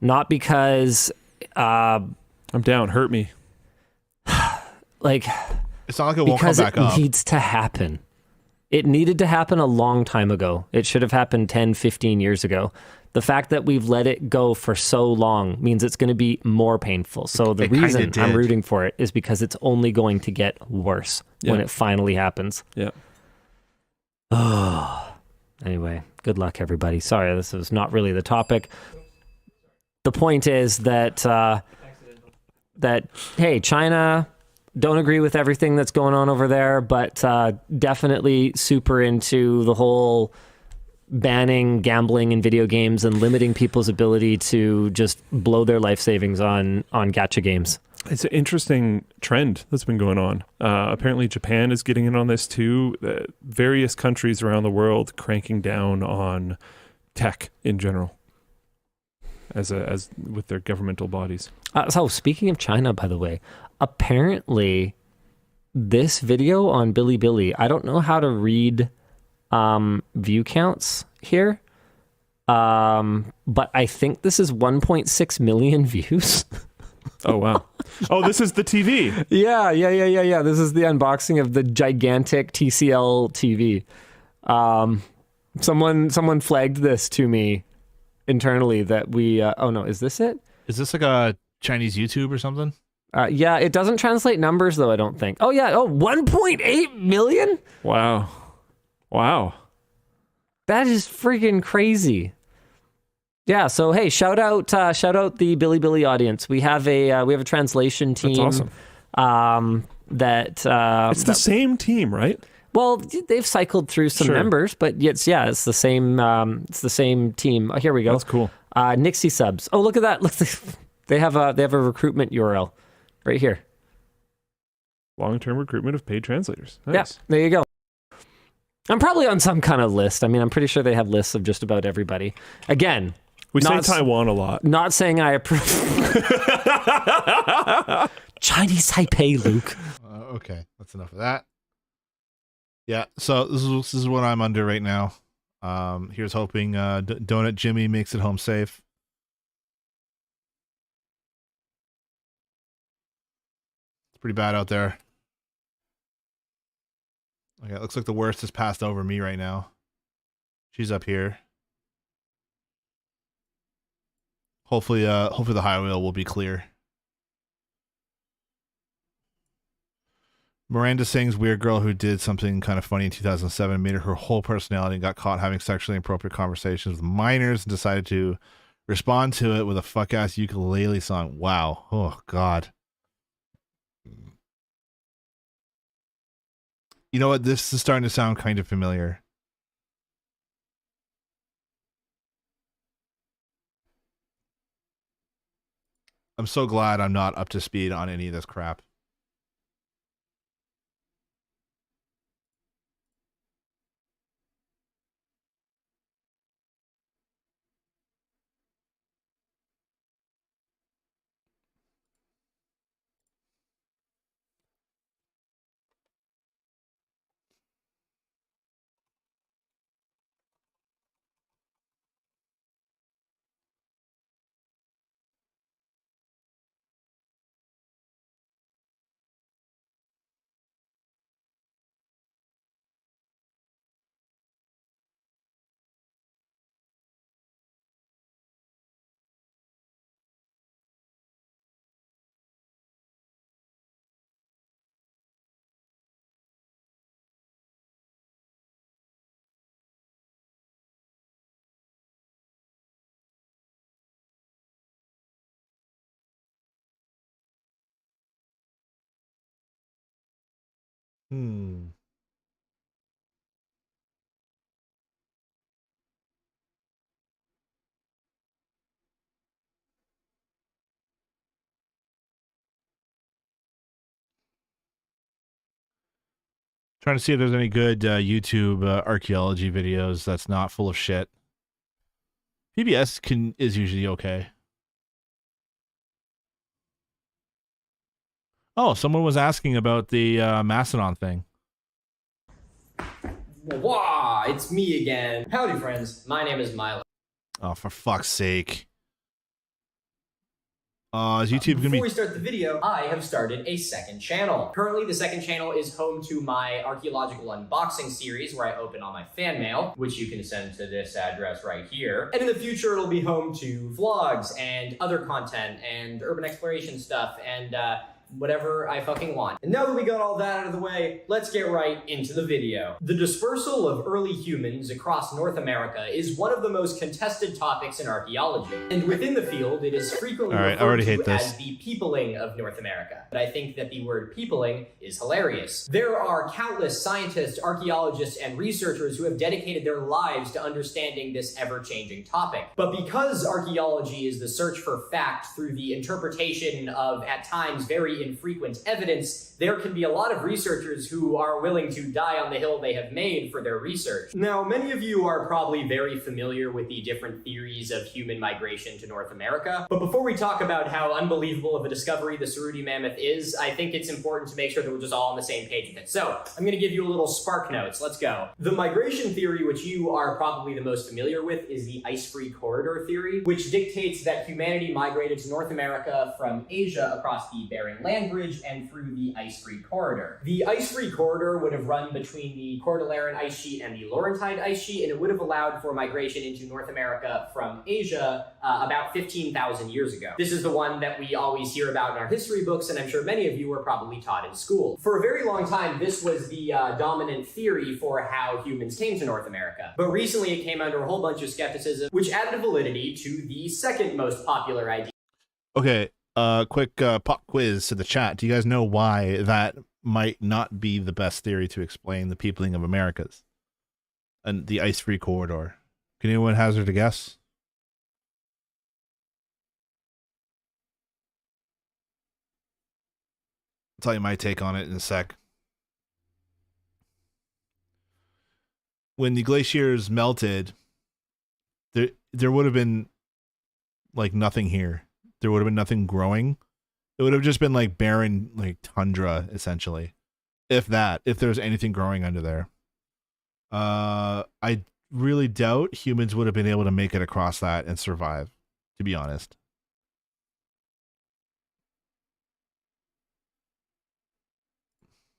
[SPEAKER 11] Not because
[SPEAKER 12] I'm down. Hurt me.
[SPEAKER 11] Like,
[SPEAKER 2] it's not like it won't come back up.
[SPEAKER 11] Because it needs to happen. It needed to happen a long time ago. It should have happened 10, 15 years ago. The fact that we've let it go for so long means it's going to be more painful. So the reason I'm rooting for it is because it's only going to get worse when it finally happens.
[SPEAKER 12] Yeah.
[SPEAKER 11] Oh. Anyway, good luck, everybody. Sorry, this is not really the topic. The point is that hey, China, Don't agree with everything that's going on over there, but definitely super into the whole banning gambling in video games and limiting people's ability to just blow their life savings on gacha games.
[SPEAKER 12] It's an interesting trend that's been going on. Apparently Japan is getting in on this too. Various countries around the world cranking down on tech in general as with their governmental bodies.
[SPEAKER 11] So speaking of China, by the way, apparently this video on Bilibili, I don't know how to read view counts here, but I think this is 1.6 million views.
[SPEAKER 12] Oh, wow. Oh, this is the TV.
[SPEAKER 11] Yeah. This is the unboxing of the gigantic TCL TV. Someone flagged this to me internally that we, oh no, is this it?
[SPEAKER 2] Is this like a Chinese YouTube or something?
[SPEAKER 11] Yeah, it doesn't translate numbers though, I don't think. Oh yeah, 1.8 million?
[SPEAKER 12] Wow.
[SPEAKER 11] That is freaking crazy. Yeah, so hey, shout out the Bilibili audience. We have a translation team.
[SPEAKER 12] That's awesome. It's the same team, right?
[SPEAKER 11] Well, they've cycled through some members, but it's the same team. Oh, here we go.
[SPEAKER 12] That's cool.
[SPEAKER 11] Nixie subs. Oh, look at that. Look, they have a recruitment URL right here.
[SPEAKER 12] Long-term recruitment of paid translators. Nice.
[SPEAKER 11] Yeah, there you go. I'm probably on some kind of list. I mean, I'm pretty sure they have lists of just about everybody. Again,
[SPEAKER 12] we say Taiwan a lot.
[SPEAKER 11] Not saying I approve. Chinese Taipei, Luke.
[SPEAKER 2] Okay, that's enough of that. Yeah, so this is what I'm under right now. Here's hoping Donut Jimmy makes it home safe. It's pretty bad out there. Okay, it looks like the worst has passed over me right now. She's up here. Hopefully the highway will be clear. Miranda Singh's weird girl who did something kind of funny in 2007 made her whole personality and got caught having sexually inappropriate conversations with minors and decided to respond to it with a fuck-ass ukulele song. Wow. Oh, God. You know what? This is starting to sound kind of familiar. I'm so glad I'm not up to speed on any of this crap. Trying to see if there's any good YouTube archaeology videos that's not full of shit. PBS is usually okay. Oh, someone was asking about the Mastodon thing.
[SPEAKER 13] Wah, it's me again. Howdy, friends. My name is Milo.
[SPEAKER 2] Oh, for fuck's sake. Is YouTube gonna be...
[SPEAKER 13] Before we start the video, I have started a second channel. Currently, the second channel is home to my archaeological unboxing series where I open all my fan mail, which you can send to this address right here. And in the future, it'll be home to vlogs and other content and urban exploration stuff and whatever I fucking want. And now that we got all that out of the way, let's get right into the video. The dispersal of early humans across North America is one of the most contested topics in archaeology. And within the field, it is frequently referred to as the peopling of North America. But I think that the word peopling is hilarious. There are countless scientists, archaeologists, and researchers who have dedicated their lives to understanding this ever-changing topic. But because archaeology is the search for fact through the interpretation of, at times, very infrequent evidence, there can be a lot of researchers who are willing to die on the hill they have made for their research. Now, many of you are probably very familiar with the different theories of human migration to North America, but before we talk about how unbelievable of a discovery the Saruti Mammoth is, I think it's important to make sure that we're just all on the same page with it. So, I'm going to give you a little spark notes. Let's go. The migration theory, which you are probably the most familiar with, is the ice-free corridor theory, which dictates that humanity migrated to North America from Asia across the Bering Land Bridge and through the ice-free corridor. The ice-free corridor would have run between the Cordilleran ice sheet and the Laurentide ice sheet, and it would have allowed for migration into North America from Asia about 15,000 years ago. This is the one that we always hear about in our history books, and I'm sure many of you were probably taught in school. For a very long time, this was the dominant theory for how humans came to North America. But recently it came under a whole bunch of skepticism, which added validity to the second most popular idea.
[SPEAKER 2] Okay, quick pop quiz to the chat. Do you guys know why that might not be the best theory to explain the peopling of Americas and the ice-free corridor? Can anyone hazard a guess? I'll tell you my take on it in a sec. When the glaciers melted, there would have been like nothing here. There would have been nothing growing. It would have just been like barren, like tundra, essentially. If there's anything growing under there. I really doubt humans would have been able to make it across that and survive, to be honest.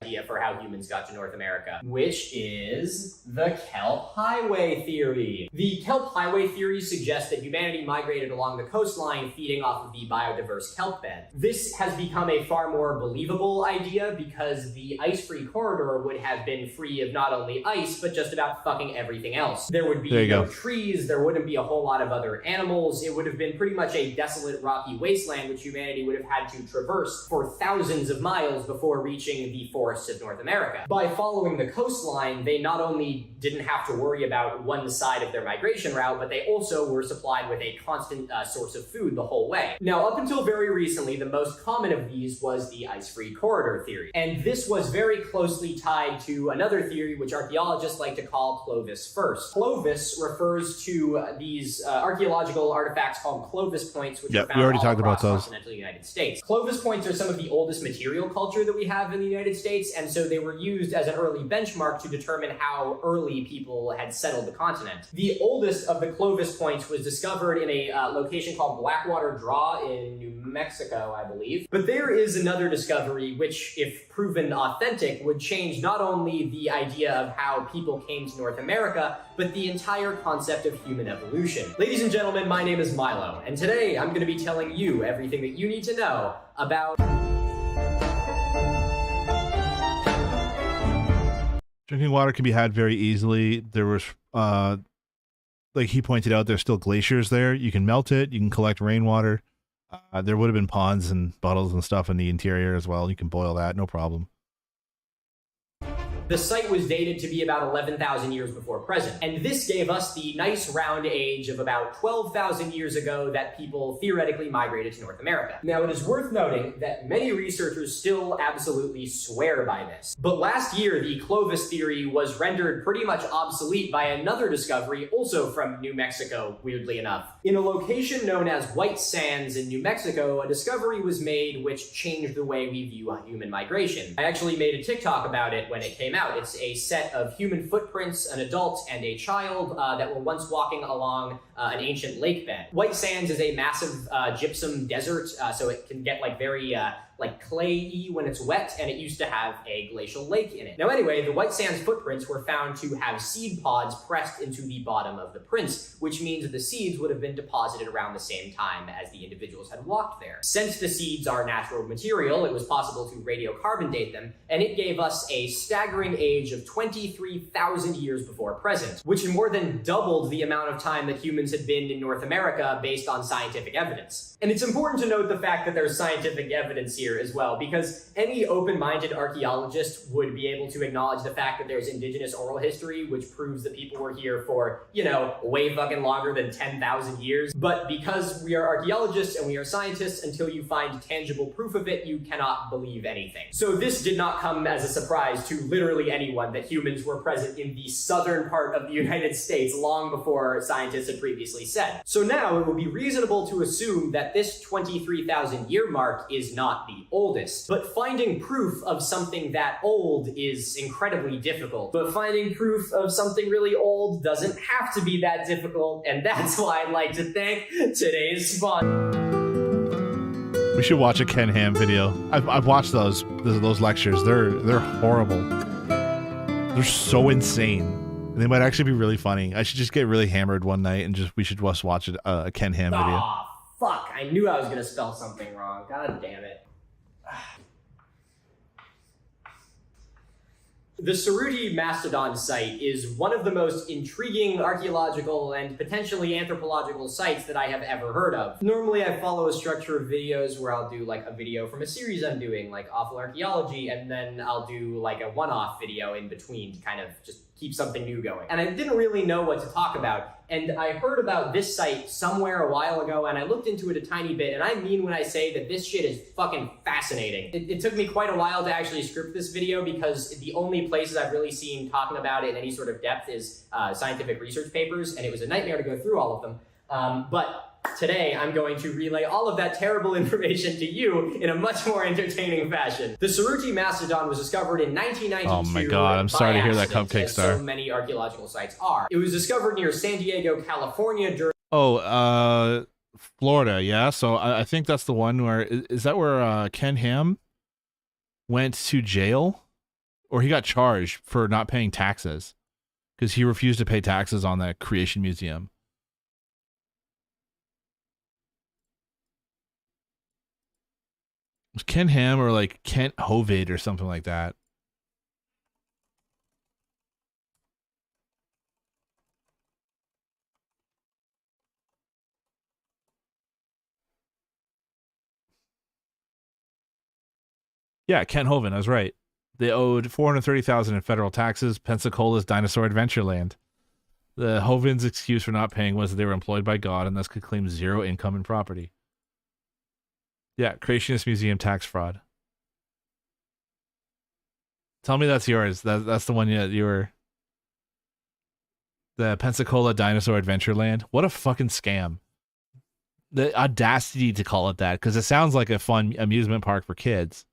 [SPEAKER 13] Idea for how humans got to North America, which is the Kelp Highway theory. The Kelp Highway theory suggests that humanity migrated along the coastline, feeding off of the biodiverse kelp bed. This has become a far more believable idea because the ice-free corridor would have been free of not only ice, but just about fucking everything else. There would be no trees, there wouldn't be a whole lot of other animals, it would have been pretty much a desolate rocky wasteland which humanity would have had to traverse for thousands of miles before reaching the forests of North America. By following the coastline, they not only didn't have to worry about one side of their migration route, but they also were supplied with a constant source of food the whole way. Now, up until very recently, the most common of these was the ice-free corridor theory. And this was very closely tied to another theory which archaeologists like to call Clovis first. Clovis refers to these archaeological artifacts called Clovis points, which are found all across the continental United States. Clovis points are some of the oldest material culture that we have in the United States, and so they were used as an early benchmark to determine how early people had settled the continent. The oldest of the Clovis points was discovered in a location called Blackwater Draw in New Mexico, I believe. But there is another discovery which, if proven authentic, would change not only the idea of how people came to North America, but the entire concept of human evolution. Ladies and gentlemen, my name is Milo, and today I'm going to be telling you everything that you need to know about...
[SPEAKER 2] Drinking water can be had very easily. There was, like he pointed out, there's still glaciers there. You can melt it. You can collect rainwater. There would have been ponds and bottles and stuff in the interior as well. You can boil that, no problem.
[SPEAKER 13] The site was dated to be about 11,000 years before present, and this gave us the nice round age of about 12,000 years ago that people theoretically migrated to North America. Now, it is worth noting that many researchers still absolutely swear by this. But last year, the Clovis theory was rendered pretty much obsolete by another discovery, also from New Mexico, weirdly enough. In a location known as White Sands in New Mexico, a discovery was made which changed the way we view human migration. I actually made a TikTok about it when it came out. It's a set of human footprints, an adult and a child that were once walking along an ancient lake bed. White Sands is a massive gypsum desert, so it can get like very like clay-y when it's wet, and it used to have a glacial lake in it. Now anyway, the white sand's footprints were found to have seed pods pressed into the bottom of the prints, which means that the seeds would have been deposited around the same time as the individuals had walked there. Since the seeds are natural material, it was possible to radiocarbon date them, and it gave us a staggering age of 23,000 years before present, which more than doubled the amount of time that humans had been in North America based on scientific evidence. And it's important to note the fact that there's scientific evidence here as well, because any open-minded archaeologist would be able to acknowledge the fact that there's indigenous oral history, which proves that people were here for, you know, way fucking longer than 10,000 years. But because we are archaeologists and we are scientists, until you find tangible proof of it, you cannot believe anything. So this did not come as a surprise to literally anyone that humans were present in the southern part of the United States long before scientists had previously said. So now it would be reasonable to assume that this 23,000 year mark is not the oldest. But finding proof of something that old is incredibly difficult. But finding proof of something really old doesn't have to be that difficult, and that's why I'd like to thank today's sponsor.
[SPEAKER 2] We should watch a Ken Ham video. I've watched those lectures. They're horrible. They're so insane. They might actually be really funny. I should just get really hammered one night and we should just watch a Ken Ham video.
[SPEAKER 13] Aw, fuck. I knew I was gonna spell something wrong. God damn it. The Suruti Mastodon site is one of the most intriguing archaeological and potentially anthropological sites that I have ever heard of. Normally I follow a structure of videos where I'll do like a video from a series I'm doing, like Awful Archaeology, and then I'll do like a one-off video in between to kind of just keep something new going. And I didn't really know what to talk about. And I heard about this site somewhere a while ago, and I looked into it a tiny bit, and I mean when I say that this shit is fucking fascinating. It took me quite a while to actually script this video, because the only places I've really seen talking about it in any sort of depth is scientific research papers, and it was a nightmare to go through all of them. But today, I'm going to relay all of that terrible information to you in a much more entertaining fashion. The Suruti Mastodon was discovered in 1992.
[SPEAKER 2] Oh my god, I'm sorry to hear that, Cupcake Star.
[SPEAKER 13] So many archaeological sites are. It was discovered near San Diego, California during...
[SPEAKER 2] Florida, yeah. So I think that's the one where... Is that where Ken Ham went to jail? Or he got charged for not paying taxes? Because he refused to pay taxes on that Creation Museum. Ken Ham or like Kent Hovid or something like that. Yeah, Kent Hovind, I was right. They owed $430,000 in federal taxes. Pensacola's Dinosaur Adventureland. The Hovind's excuse for not paying was that they were employed by God and thus could claim zero income and property. Yeah, Creationist Museum tax fraud. Tell me that's yours. That's the one you were... The Pensacola Dinosaur Adventureland. What a fucking scam. The audacity to call it that, because it sounds like a fun amusement park for kids.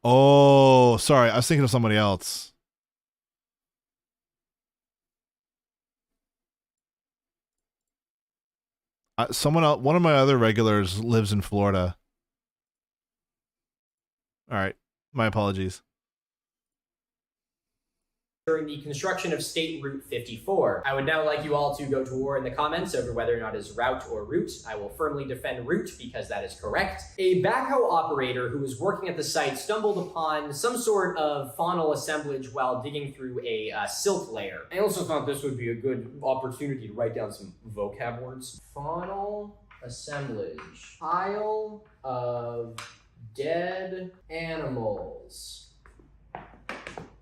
[SPEAKER 2] Oh, sorry. I was thinking of somebody else. Someone else, one of my other regulars lives in Florida. All right. My apologies.
[SPEAKER 13] During the construction of State Route 54. I would now like you all to go to war in the comments over whether or not it's route or route. I will firmly defend route because that is correct. A backhoe operator who was working at the site stumbled upon some sort of faunal assemblage while digging through a silt layer. I also thought this would be a good opportunity to write down some vocab words. Faunal assemblage. Pile of dead animals.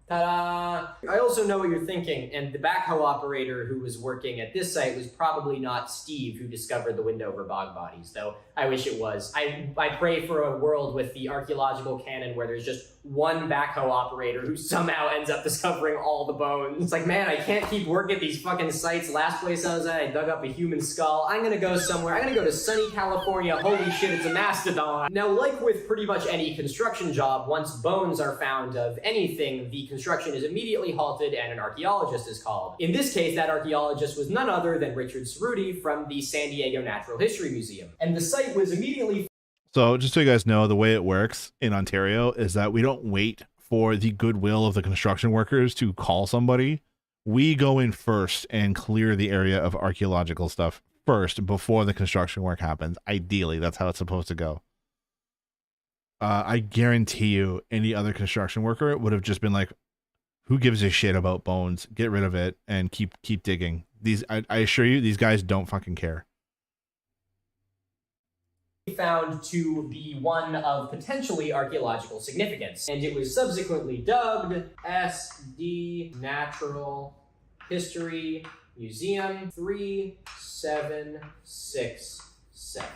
[SPEAKER 13] Ta-da! I also know what you're thinking, and the backhoe operator who was working at this site was probably not Steve who discovered the Windover bog bodies, though I wish it was. I pray for a world with the archaeological canon where there's just one backhoe operator who somehow ends up discovering all the bones. It's like, man, I can't keep working at these fucking sites. Last place I was at, I dug up a human skull. I'm gonna go somewhere. I'm gonna go to sunny California. Holy shit, it's a mastodon. Now, like with pretty much any construction job, once bones are found of anything, the construction construction is immediately halted and an archaeologist is called. In this case, that archaeologist was none other than Richard Cerruti from the San Diego Natural History Museum. And the site was immediately...
[SPEAKER 2] So just so you guys know, the way it works in Ontario is that we don't wait for the goodwill of the construction workers to call somebody. We go in first and clear the area of archaeological stuff first before the construction work happens. Ideally, that's how it's supposed to go. I guarantee you any other construction worker would have just been like, who gives a shit about bones? Get rid of it and keep digging. I assure you, these guys don't fucking care.
[SPEAKER 13] Found to be one of potentially archaeological significance, and it was subsequently dubbed SD Natural History Museum 3767.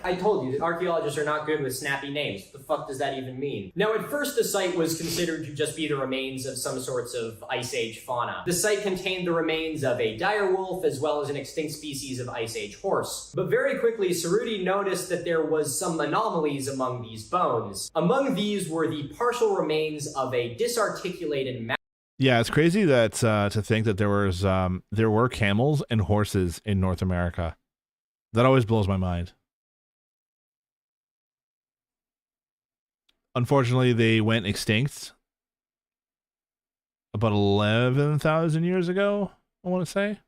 [SPEAKER 13] I told you that archaeologists are not good with snappy names. What the fuck does that even mean? Now, at first, the site was considered to just be the remains of some sorts of Ice Age fauna. The site contained the remains of a direwolf as well as an extinct species of Ice Age horse. But very quickly, Cerruti noticed that there was some anomalies among these bones. Among these were the partial remains of a disarticulated
[SPEAKER 2] Yeah, it's crazy that to think that there were camels and horses in North America. That always blows my mind. Unfortunately, they went extinct about 11,000 years ago, I want to say.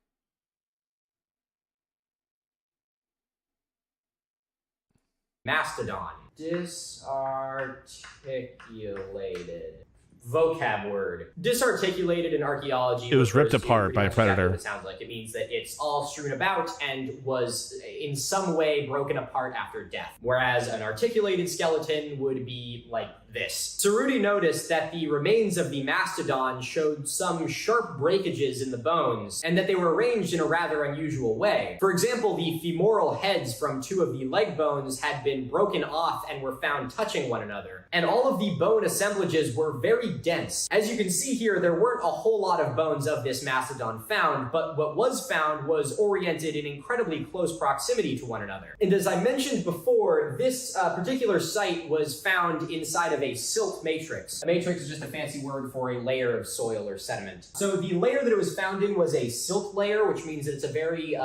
[SPEAKER 13] mastodon. Disarticulated. Vocab word. Disarticulated in archaeology.
[SPEAKER 2] It was ripped apart by a predator.
[SPEAKER 13] It sounds like it means that it's all strewn about and was in some way broken apart after death. Whereas an articulated skeleton would be like this. Cerruti noticed that the remains of the mastodon showed some sharp breakages in the bones, and that they were arranged in a rather unusual way. For example, the femoral heads from two of the leg bones had been broken off and were found touching one another. And all of the bone assemblages were very dense. As you can see here, there weren't a whole lot of bones of this mastodon found, but what was found was oriented in incredibly close proximity to one another. And as I mentioned before, this particular site was found inside of a silt matrix. A matrix is just a fancy word for a layer of soil or sediment. So the layer that it was found in was a silt layer, which means that it's a very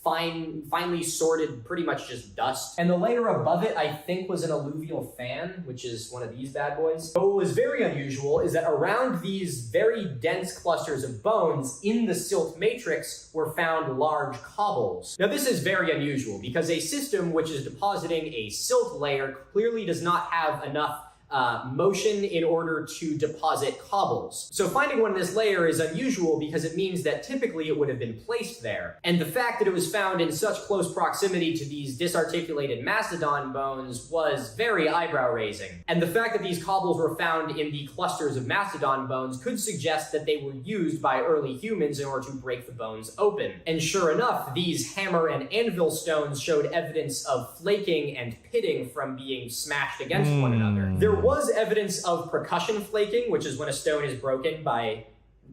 [SPEAKER 13] finely sorted, pretty much just dust. And the layer above it, I think, was an alluvial fan, which is one of these bad boys. But what was very unusual is that around these very dense clusters of bones in the silt matrix were found large cobbles. Now, this is very unusual because a system which is depositing a silt layer clearly does not have enough motion in order to deposit cobbles. So finding one in this layer is unusual because it means that typically it would have been placed there. And the fact that it was found in such close proximity to these disarticulated mastodon bones was very eyebrow-raising. And the fact that these cobbles were found in the clusters of mastodon bones could suggest that they were used by early humans in order to break the bones open. And sure enough, these hammer and anvil stones showed evidence of flaking and pitting from being smashed against one another. There was evidence of percussion flaking, which is when a stone is broken by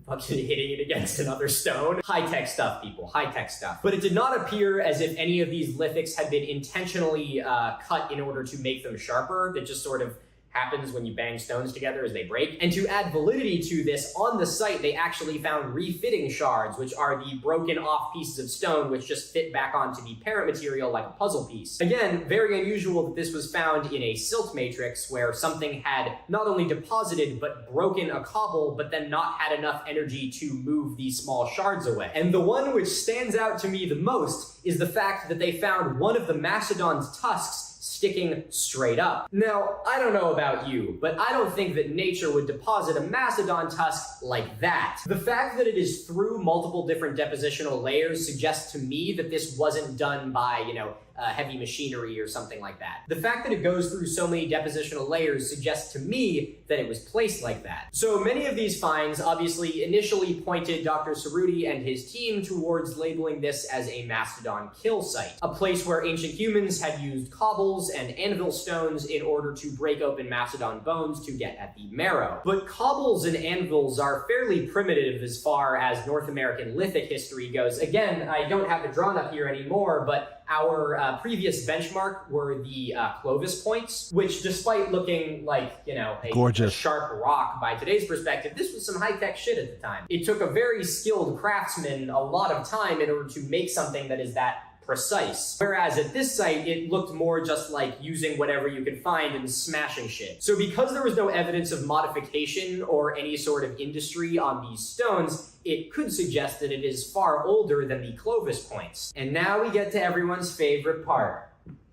[SPEAKER 13] fucking hitting it against another stone. High-tech stuff, people. High-tech stuff. But it did not appear as if any of these lithics had been intentionally cut in order to make them sharper. That just sort of happens when you bang stones together as they break. And to add validity to this, on the site they actually found refitting shards, which are the broken off pieces of stone which just fit back onto the parent material like a puzzle piece. Again, very unusual that this was found in a silt matrix where something had not only deposited but broken a cobble, but then not had enough energy to move these small shards away. And the one which stands out to me the most is the fact that they found one of the mastodon's tusks sticking straight up. Now, I don't know about you, but I don't think that nature would deposit a mastodon tusk like that. The fact that it is through multiple different depositional layers suggests to me that this wasn't done by, heavy machinery or something like that. The fact that it goes through so many depositional layers suggests to me that it was placed like that. So many of these finds obviously initially pointed Dr. Cerruti and his team towards labeling this as a mastodon kill site, a place where ancient humans had used cobbles and anvil stones in order to break open mastodon bones to get at the marrow. But cobbles and anvils are fairly primitive as far as North American lithic history goes. Again, I don't have it drawn up here anymore, but Our previous benchmark were the Clovis points, which despite looking like, you know, a sharp rock by today's perspective, this was some high-tech shit at the time. It took a very skilled craftsman a lot of time in order to make something that is that precise. Whereas at this site, it looked more just like using whatever you could find and smashing shit. So because there was no evidence of modification or any sort of industry on these stones, it could suggest that it is far older than the Clovis points. And now we get to everyone's favorite part,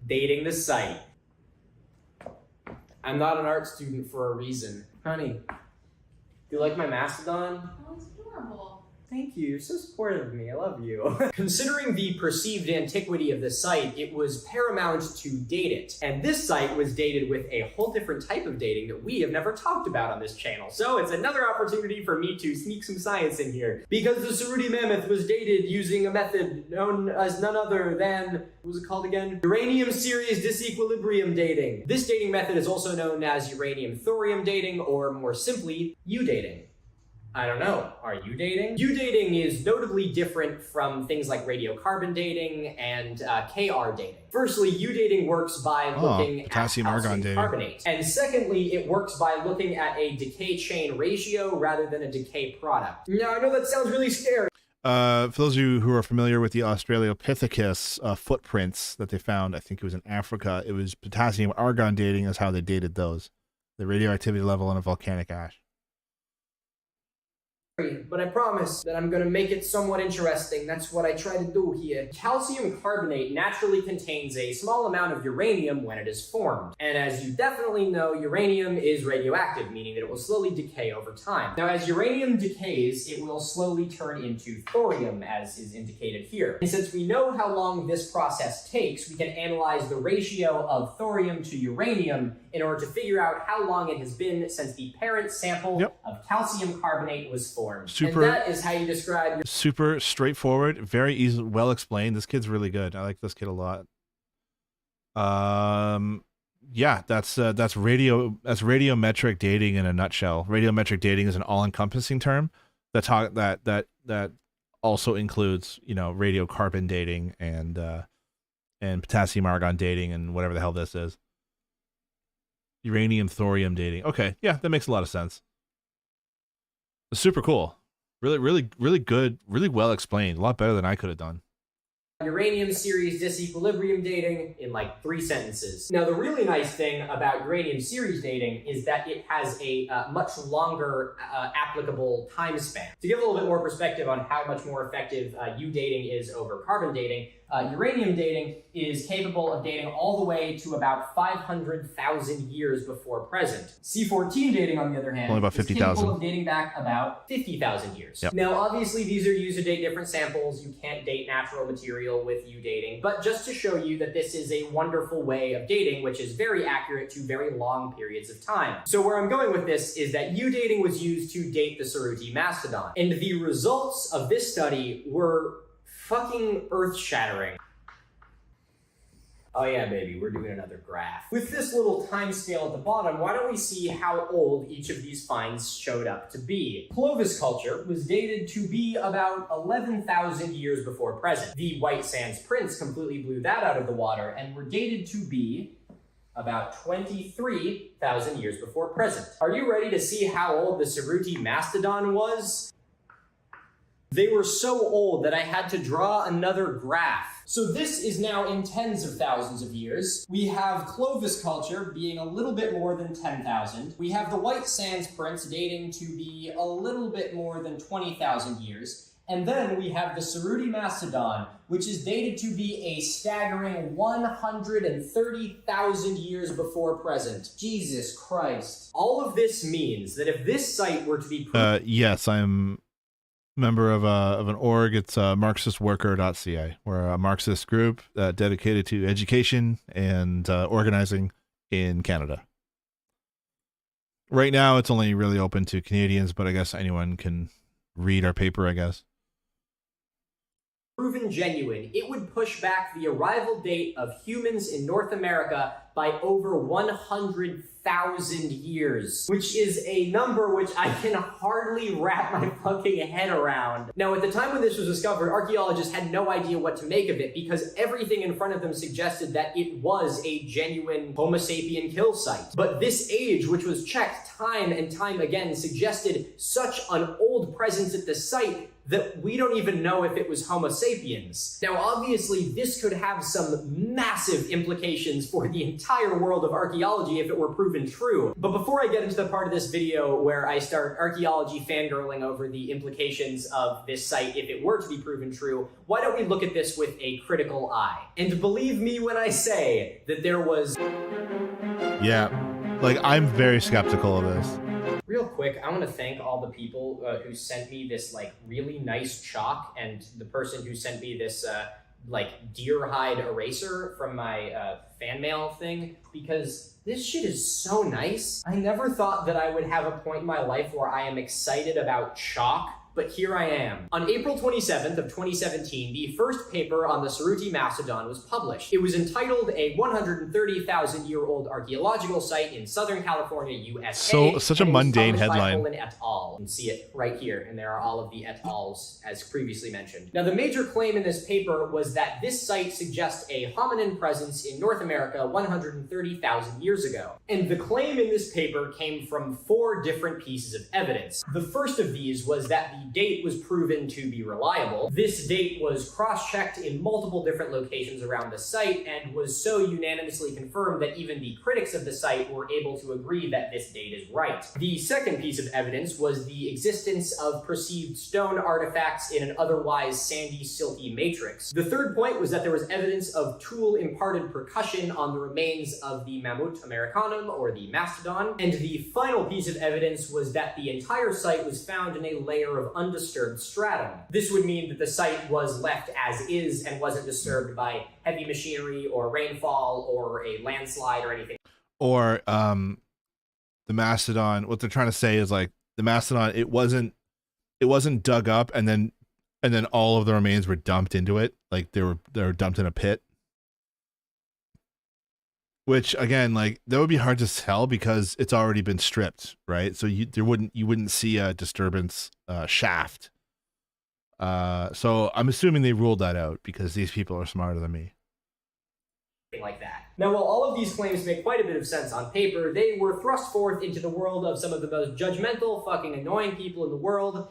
[SPEAKER 13] dating the site. I'm not an art student for a reason. Honey, do you like my mastodon?
[SPEAKER 7] Oh, it's adorable.
[SPEAKER 13] Thank you. You're so supportive of me. I love you. Considering the perceived antiquity of the site, it was paramount to date it. And this site was dated with a whole different type of dating that we have never talked about on this channel. So it's another opportunity for me to sneak some science in here. Because the Saruti Mammoth was dated using a method known as none other than, what was it called again? Uranium series disequilibrium dating. This dating method is also known as uranium thorium dating, or more simply, U-dating. I don't know. Are you dating? U-dating is notably different from things like radiocarbon dating and KR dating. Firstly, U-dating works by looking at calcium carbonate. And secondly, it works by looking at a decay chain ratio rather than a decay product. Now, I know that sounds really scary.
[SPEAKER 2] For those of you who are familiar with the Australopithecus footprints that they found, I think it was in Africa, it was potassium argon dating is how they dated those. The radioactivity level in a volcanic ash.
[SPEAKER 13] But I promise that I'm going to make it somewhat interesting. That's what I try to do here. Calcium carbonate naturally contains a small amount of uranium when it is formed. And as you definitely know, uranium is radioactive, meaning that it will slowly decay over time. Now, as uranium decays, it will slowly turn into thorium, as is indicated here. And since we know how long this process takes, we can analyze the ratio of thorium to uranium in order to figure out how long it has been since the parent sample of calcium carbonate was formed. And that is how you describe your
[SPEAKER 2] super straightforward, very easy, well explained. This kid's really good. I like this kid a lot. Yeah, that's radiometric dating in a nutshell. Radiometric dating is an all-encompassing term that also includes, you know, radiocarbon dating and potassium argon dating and whatever the hell this is. Uranium thorium dating. Okay, yeah, that makes a lot of sense. Super cool. Really good, really well explained. A lot better than I could have done.
[SPEAKER 13] Uranium series disequilibrium dating in like 3 sentences. Now, the really nice thing about uranium series dating is that it has a much longer applicable time span. To give a little bit more perspective on how much more effective U dating is over carbon dating, uranium dating is capable of dating all the way to about 500,000 years before present. C14 dating, on the other hand,
[SPEAKER 2] only about 50,000.
[SPEAKER 13] is capable of dating back about 50,000 years.
[SPEAKER 2] Yep.
[SPEAKER 13] Now, obviously, these are used to date different samples. You can't date natural material with U dating, but just to show you that this is a wonderful way of dating, which is very accurate to very long periods of time. So where I'm going with this is that U dating was used to date the Saruti mastodon, and the results of this study were fucking earth-shattering. Oh yeah, baby, we're doing another graph. With this little time scale at the bottom, why don't we see how old each of these finds showed up to be? Clovis culture was dated to be about 11,000 years before present. The White Sands prints completely blew that out of the water and were dated to be about 23,000 years before present. Are you ready to see how old the Saruti mastodon was? They were so old that I had to draw another graph. So this is now in tens of thousands of years. We have Clovis culture being a little bit more than 10,000. We have the White Sands prints dating to be a little bit more than 20,000 years. And then we have the Saruti mastodon, which is dated to be a staggering 130,000 years before present. Jesus Christ. All of this means that if this site were to be...
[SPEAKER 2] Yes, I'm member of an org. It's marxistworker.ca. We're a Marxist group dedicated to education and organizing in Canada. Right now, it's only really open to Canadians, but I guess anyone can read our paper, I guess.
[SPEAKER 13] proven genuine, it would push back the arrival date of humans in North America by over 100,000 years, which is a number which I can hardly wrap my fucking head around. Now, at the time when this was discovered, archaeologists had no idea what to make of it because everything in front of them suggested that it was a genuine Homo sapien kill site. But this age, which was checked time and time again, suggested such an old presence at the site that we don't even know if it was Homo sapiens. Now, obviously, this could have some massive implications for the entire world of archaeology if it were proven true. But before I get into the part of this video where I start archaeology fangirling over the implications of this site if it were to be proven true, why don't we look at this with a critical eye? And believe me when I say that there was...
[SPEAKER 2] Yeah, like, I'm very skeptical of this.
[SPEAKER 13] Real quick, I want to thank all the people who sent me this like really nice chalk, and the person who sent me this like deer hide eraser from my fan mail thing, because this shit is so nice. I never thought that I would have a point in my life where I am excited about chalk, but here I am. On April 27th of 2017, the first paper on the Suruti Mastodon was published. It was entitled A 130,000-Year-Old Archaeological Site in Southern California, USA.
[SPEAKER 2] So, such a mundane headline.
[SPEAKER 13] Et al. You can see it right here, and there are all of the et als, as previously mentioned. Now, the major claim in this paper was that this site suggests a hominin presence in North America 130,000 years ago. And the claim in this paper came from 4 different pieces of evidence. The first of these was that the date was proven to be reliable. This date was cross-checked in multiple different locations around the site and was so unanimously confirmed that even the critics of the site were able to agree that this date is right. The second piece of evidence was the existence of perceived stone artifacts in an otherwise sandy, silty matrix. The third point was that there was evidence of tool-imparted percussion on the remains of the Mammut Americanum, or the mastodon. And the final piece of evidence was that the entire site was found in a layer of undisturbed stratum. This would mean that the site was left as is and wasn't disturbed by heavy machinery or rainfall or a landslide or anything.
[SPEAKER 2] Or the mastodon, what they're trying to say is like the mastodon, it wasn't dug up and then all of the remains were dumped into it, like they were dumped in a pit. Which again, like that would be hard to tell because it's already been stripped, right? So you wouldn't see a disturbance shaft. So I'm assuming they ruled that out because these people are smarter than me.
[SPEAKER 13] Like that. Now, while all of these claims make quite a bit of sense on paper, they were thrust forth into the world of some of the most judgmental, fucking annoying people in the world,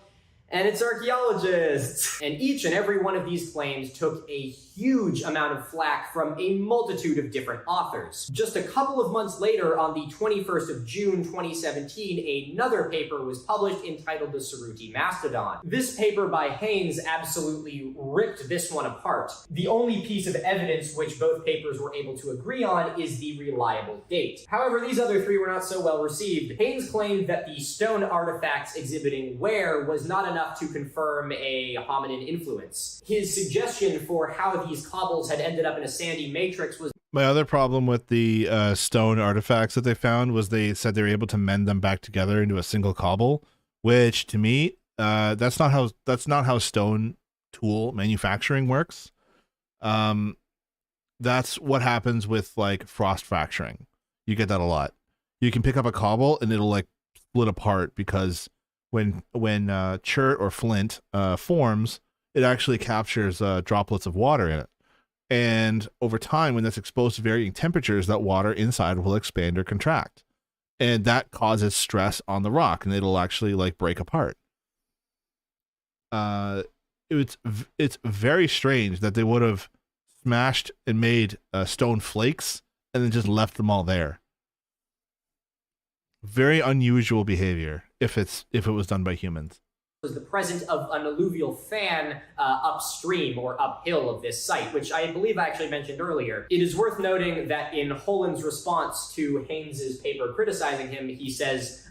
[SPEAKER 13] and it's archaeologists. And each and every one of these claims took a huge amount of flack from a multitude of different authors. Just a couple of months later, on the 21st of June 2017, another paper was published entitled The Suruti Mastodon. This paper by Haynes absolutely ripped this one apart. The only piece of evidence which both papers were able to agree on is the reliable date. However, these other 3 were not so well received. Haynes claimed that the stone artifacts exhibiting wear was not enough to confirm a hominin influence. His suggestion for how these cobbles had ended up in a sandy matrix was...
[SPEAKER 2] My other problem with the stone artifacts that they found was they said they were able to mend them back together into a single cobble, which to me, that's not how stone tool manufacturing works. That's what happens with like frost fracturing. You get that a lot. You can pick up a cobble and it'll like split apart because when chert or flint forms, it actually captures droplets of water in it. And over time, when that's exposed to varying temperatures, that water inside will expand or contract. And that causes stress on the rock, and it'll actually like break apart. It's very strange that they would have smashed and made stone flakes and then just left them all there. Very unusual behavior if it was done by humans.
[SPEAKER 13] Was the presence of an alluvial fan upstream or uphill of this site, which I believe I actually mentioned earlier. It is worth noting that in Holland's response to Haynes's paper criticizing him, he says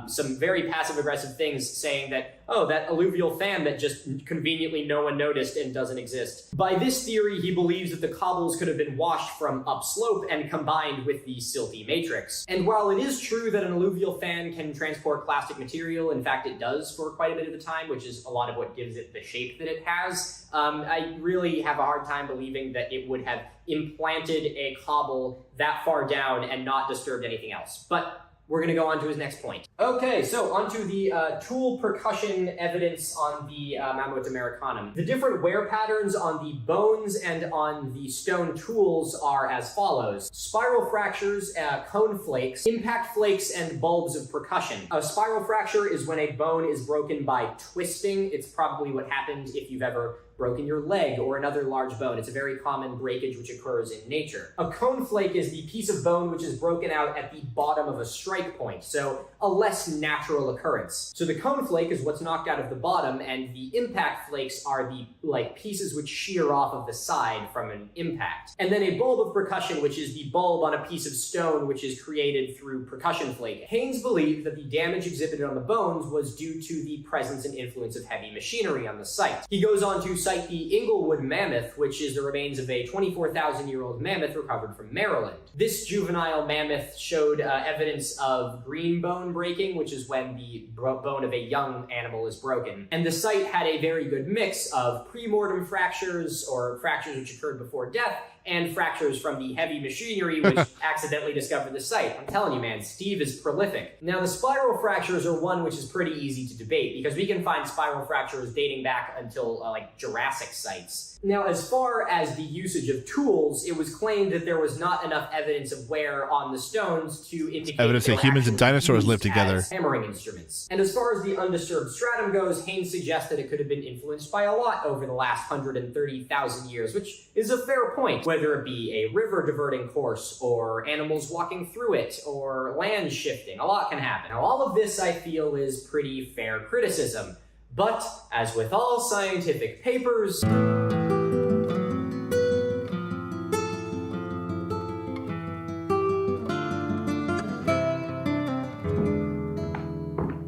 [SPEAKER 13] some very passive-aggressive things, saying that, oh, that alluvial fan that just conveniently no one noticed and doesn't exist. By this theory, he believes that the cobbles could have been washed from upslope and combined with the silty matrix. And while it is true that an alluvial fan can transport plastic material, in fact it does for quite a bit of the time, which is a lot of what gives it the shape that it has, I really have a hard time believing that it would have implanted a cobble that far down and not disturbed anything else. But we're going to go on to his next point. Okay, so onto the tool percussion evidence on the Mammoth Americanum. The different wear patterns on the bones and on the stone tools are as follows. Spiral fractures, cone flakes, impact flakes, and bulbs of percussion. A spiral fracture is when a bone is broken by twisting. It's probably what happens if you've ever broken your leg or another large bone. It's a very common breakage which occurs in nature. A cone flake is the piece of bone which is broken out at the bottom of a strike point, so a less natural occurrence. So the cone flake is what's knocked out of the bottom, and the impact flakes are the pieces which shear off of the side from an impact. And then a bulb of percussion, which is the bulb on a piece of stone which is created through percussion flaking. Haynes believed that the damage exhibited on the bones was due to the presence and influence of heavy machinery on the site. He goes on to cite the Inglewood mammoth, which is the remains of a 24,000-year-old mammoth recovered from Maryland. This juvenile mammoth showed evidence of green bone breaking, which is when the bone of a young animal is broken. And the site had a very good mix of pre-mortem fractures, or fractures which occurred before death, and fractures from the heavy machinery which accidentally discovered the site. I'm telling you, man, Steve is prolific. Now, the spiral fractures are one which is pretty easy to debate, because we can find spiral fractures dating back until Jurassic sites. Now, as far as the usage of tools, it was claimed that there was not enough evidence of wear on the stones to indicate
[SPEAKER 2] evidence that humans and dinosaurs live together.
[SPEAKER 13] Hammering instruments. And as far as the undisturbed stratum goes, Haynes suggests that it could have been influenced by a lot over the last 130,000 years, which is a fair point, whether it be a river diverting course, or animals walking through it, or land shifting. A lot can happen. Now, all of this, I feel, is pretty fair criticism. But, as with all scientific papers,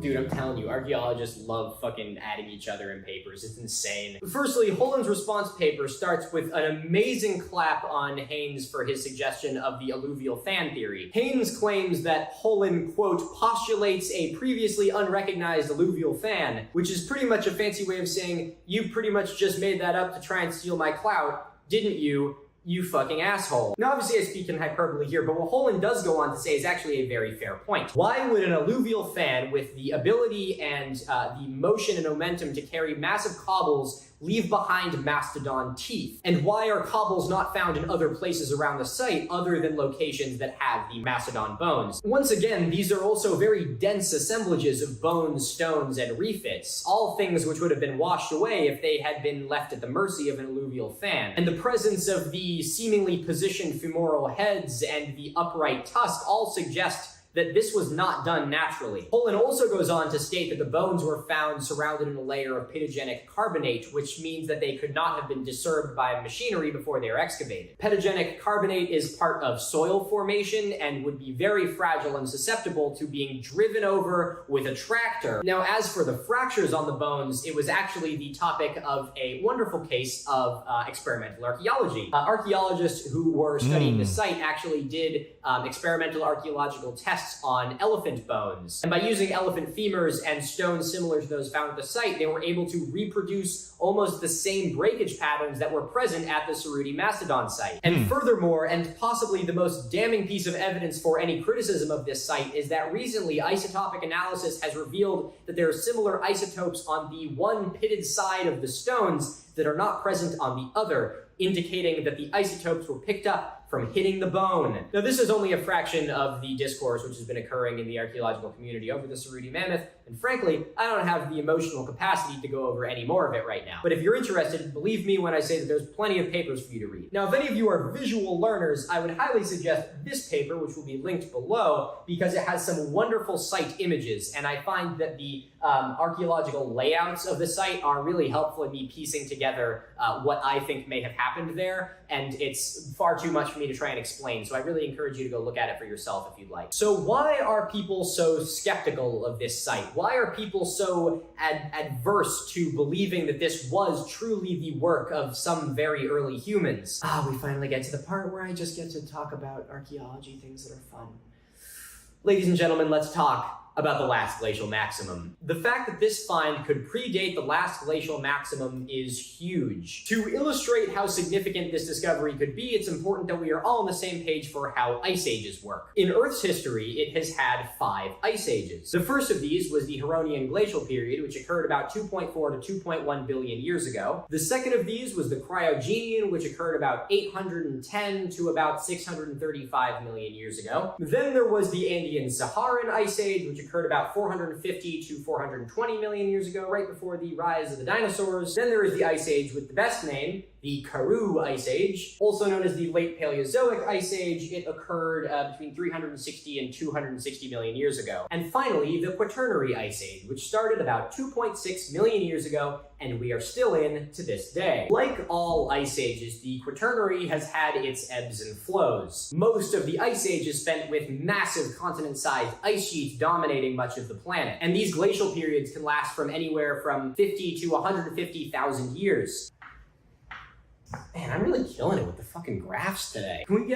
[SPEAKER 13] dude, I'm telling you, archaeologists love fucking adding each other in papers. It's insane. Firstly, Holland's response paper starts with an amazing clap on Haynes for his suggestion of the alluvial fan theory. Haynes claims that Holland, quote, postulates a previously unrecognized alluvial fan, which is pretty much a fancy way of saying, you pretty much just made that up to try and steal my clout, didn't you? You fucking asshole. Now, obviously I speak in hyperbole here, but what Holland does go on to say is actually a very fair point. Why would an alluvial fan with the ability and the motion and momentum to carry massive cobbles leave behind mastodon teeth? And why are cobbles not found in other places around the site other than locations that have the mastodon bones? Once again, these are also very dense assemblages of bones, stones, and refits, all things which would have been washed away if they had been left at the mercy of an alluvial fan. And the presence of the seemingly positioned femoral heads and the upright tusk all suggest that this was not done naturally. Holland also goes on to state that the bones were found surrounded in a layer of pedogenic carbonate, which means that they could not have been disturbed by machinery before they were excavated. Pedogenic carbonate is part of soil formation and would be very fragile and susceptible to being driven over with a tractor. Now, as for the fractures on the bones, it was actually the topic of a wonderful case of experimental archaeology. Archaeologists who were studying the site actually did experimental archaeological tests on elephant bones. And by using elephant femurs and stones similar to those found at the site, they were able to reproduce almost the same breakage patterns that were present at the Cerruti Mastodon site. And furthermore, and possibly the most damning piece of evidence for any criticism of this site, is that recently isotopic analysis has revealed that there are similar isotopes on the one pitted side of the stones that are not present on the other, indicating that the isotopes were picked up from hitting the bone. Now, this is only a fraction of the discourse which has been occurring in the archaeological community over the Cerruti Mammoth, and frankly, I don't have the emotional capacity to go over any more of it right now. But if you're interested, believe me when I say that there's plenty of papers for you to read. Now, if any of you are visual learners, I would highly suggest this paper, which will be linked below, because it has some wonderful site images, and I find that the archaeological layouts of the site are really helpful in me piecing together what I think may have happened there, and it's far too much for me to try and explain, so I really encourage you to go look at it for yourself if you'd like. So why are people so skeptical of this site? Why are people so adverse to believing that this was truly the work of some very early humans? We finally get to the part where I just get to talk about archaeology, things that are fun. Ladies and gentlemen, let's talk about the last glacial maximum. The fact that this find could predate the last glacial maximum is huge. To illustrate how significant this discovery could be, it's important that we are all on the same page for how ice ages work. In Earth's history, it has had 5 ice ages. The first of these was the Huronian glacial period, which occurred about 2.4 to 2.1 billion years ago. The second of these was the Cryogenian, which occurred about 810 to about 635 million years ago. Then there was the Andean-Saharan Ice Age, which occurred about 450 to 420 million years ago, right before the rise of the dinosaurs. Then there is the Ice Age with the best name, the Karoo Ice Age, also known as the Late Paleozoic Ice Age. It occurred between 360 and 260 million years ago. And finally, the Quaternary Ice Age, which started about 2.6 million years ago, and we are still in to this day. Like all ice ages, the Quaternary has had its ebbs and flows. Most of the Ice Age is spent with massive continent-sized ice sheets dominating much of the planet, and these glacial periods can last from anywhere from 50 to 150,000 years. Man, I'm really killing it with the fucking graphs today. Can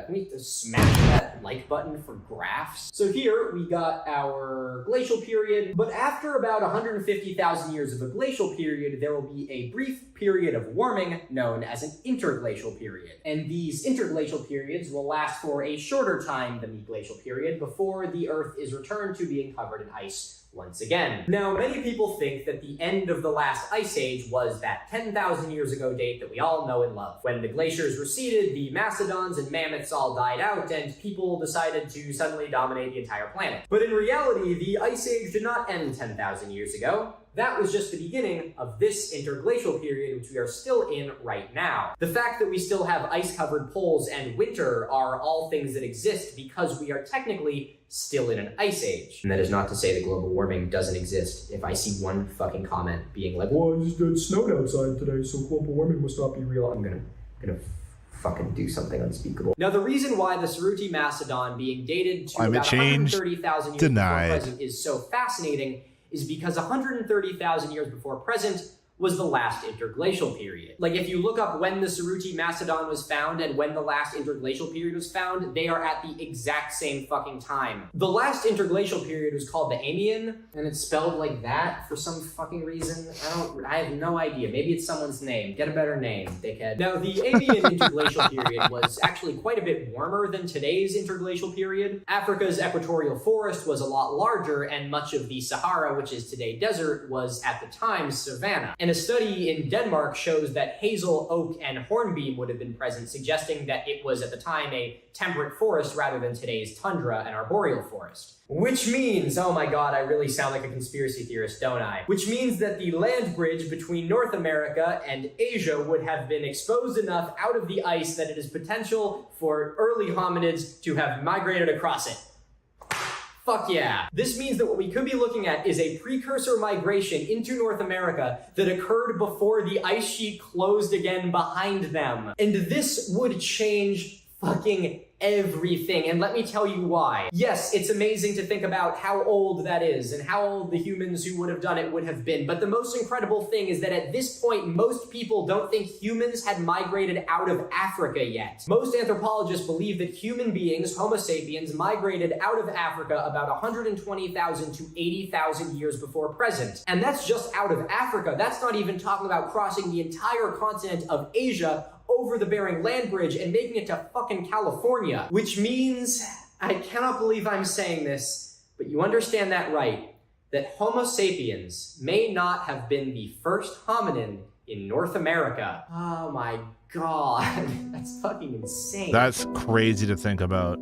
[SPEAKER 13] we smash that like button for graphs? So here we got our glacial period, but after about 150,000 years of a glacial period, there will be a brief period of warming known as an interglacial period. And these interglacial periods will last for a shorter time than the glacial period before the Earth is returned to being covered in ice once again. Now, many people think that the end of the last ice age was that 10,000 years ago date that we all know and love. When the glaciers receded, the mastodons and mammoths all died out, and people decided to suddenly dominate the entire planet. But in reality, the ice age did not end 10,000 years ago. That was just the beginning of this interglacial period, which we are still in right now. The fact that we still have ice-covered poles and winter are all things that exist because we are technically still in an ice age. And that is not to say that global warming doesn't exist. If I see one fucking comment being like, well, it snowed outside today, so global warming must not be real, I'm gonna fucking do something unspeakable. Now, the reason why the Saruti Mastodon being dated to about 130,000 years before present is so fascinating is because 130,000 years before present was the last interglacial period. Like, if you look up when the Saruti Mastodon was found and when the last interglacial period was found, they are at the exact same fucking time. The last interglacial period was called the Amian, and it's spelled like that for some fucking reason. I have no idea. Maybe it's someone's name. Get a better name, dickhead. Now, the Amian interglacial period was actually quite a bit warmer than today's interglacial period. Africa's equatorial forest was a lot larger, and much of the Sahara, which is today desert, was at the time savanna. And a study in Denmark shows that hazel, oak, and hornbeam would have been present, suggesting that it was at the time a temperate forest rather than today's tundra and arboreal forest. Which means, oh my god, I really sound like a conspiracy theorist, don't I? Which means that the land bridge between North America and Asia would have been exposed enough out of the ice that it is potential for early hominids to have migrated across it. Fuck yeah. This means that what we could be looking at is a precursor migration into North America that occurred before the ice sheet closed again behind them. And this would change fucking everything, and let me tell you why. Yes, it's amazing to think about how old that is and how old the humans who would have done it would have been, but the most incredible thing is that at this point, most people don't think humans had migrated out of Africa yet. Most anthropologists believe that human beings, Homo sapiens, migrated out of Africa about 120,000 to 80,000 years before present. And that's just out of Africa. That's not even talking about crossing the entire continent of Asia over the Bering Land Bridge and making it to fucking California. Which means, I cannot believe I'm saying this, but you understand that right, that Homo sapiens may not have been the first hominin in North America. Oh my god, that's fucking insane.
[SPEAKER 2] That's crazy to think about.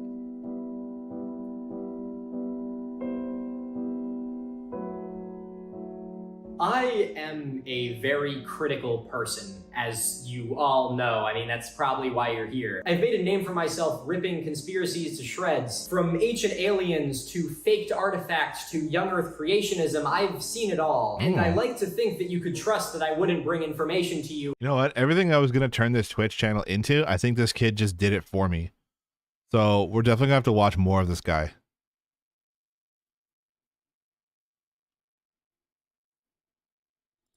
[SPEAKER 13] I am a very critical person, as you all know. I mean, that's probably why you're here. I've made a name for myself ripping conspiracies to shreds. From ancient aliens to faked artifacts to young earth creationism, I've seen it all. And I like to think that you could trust that I wouldn't bring information to you.
[SPEAKER 2] You know what? Everything I was going to turn this Twitch channel into, I think this kid just did it for me. So we're definitely going to have to watch more of this guy.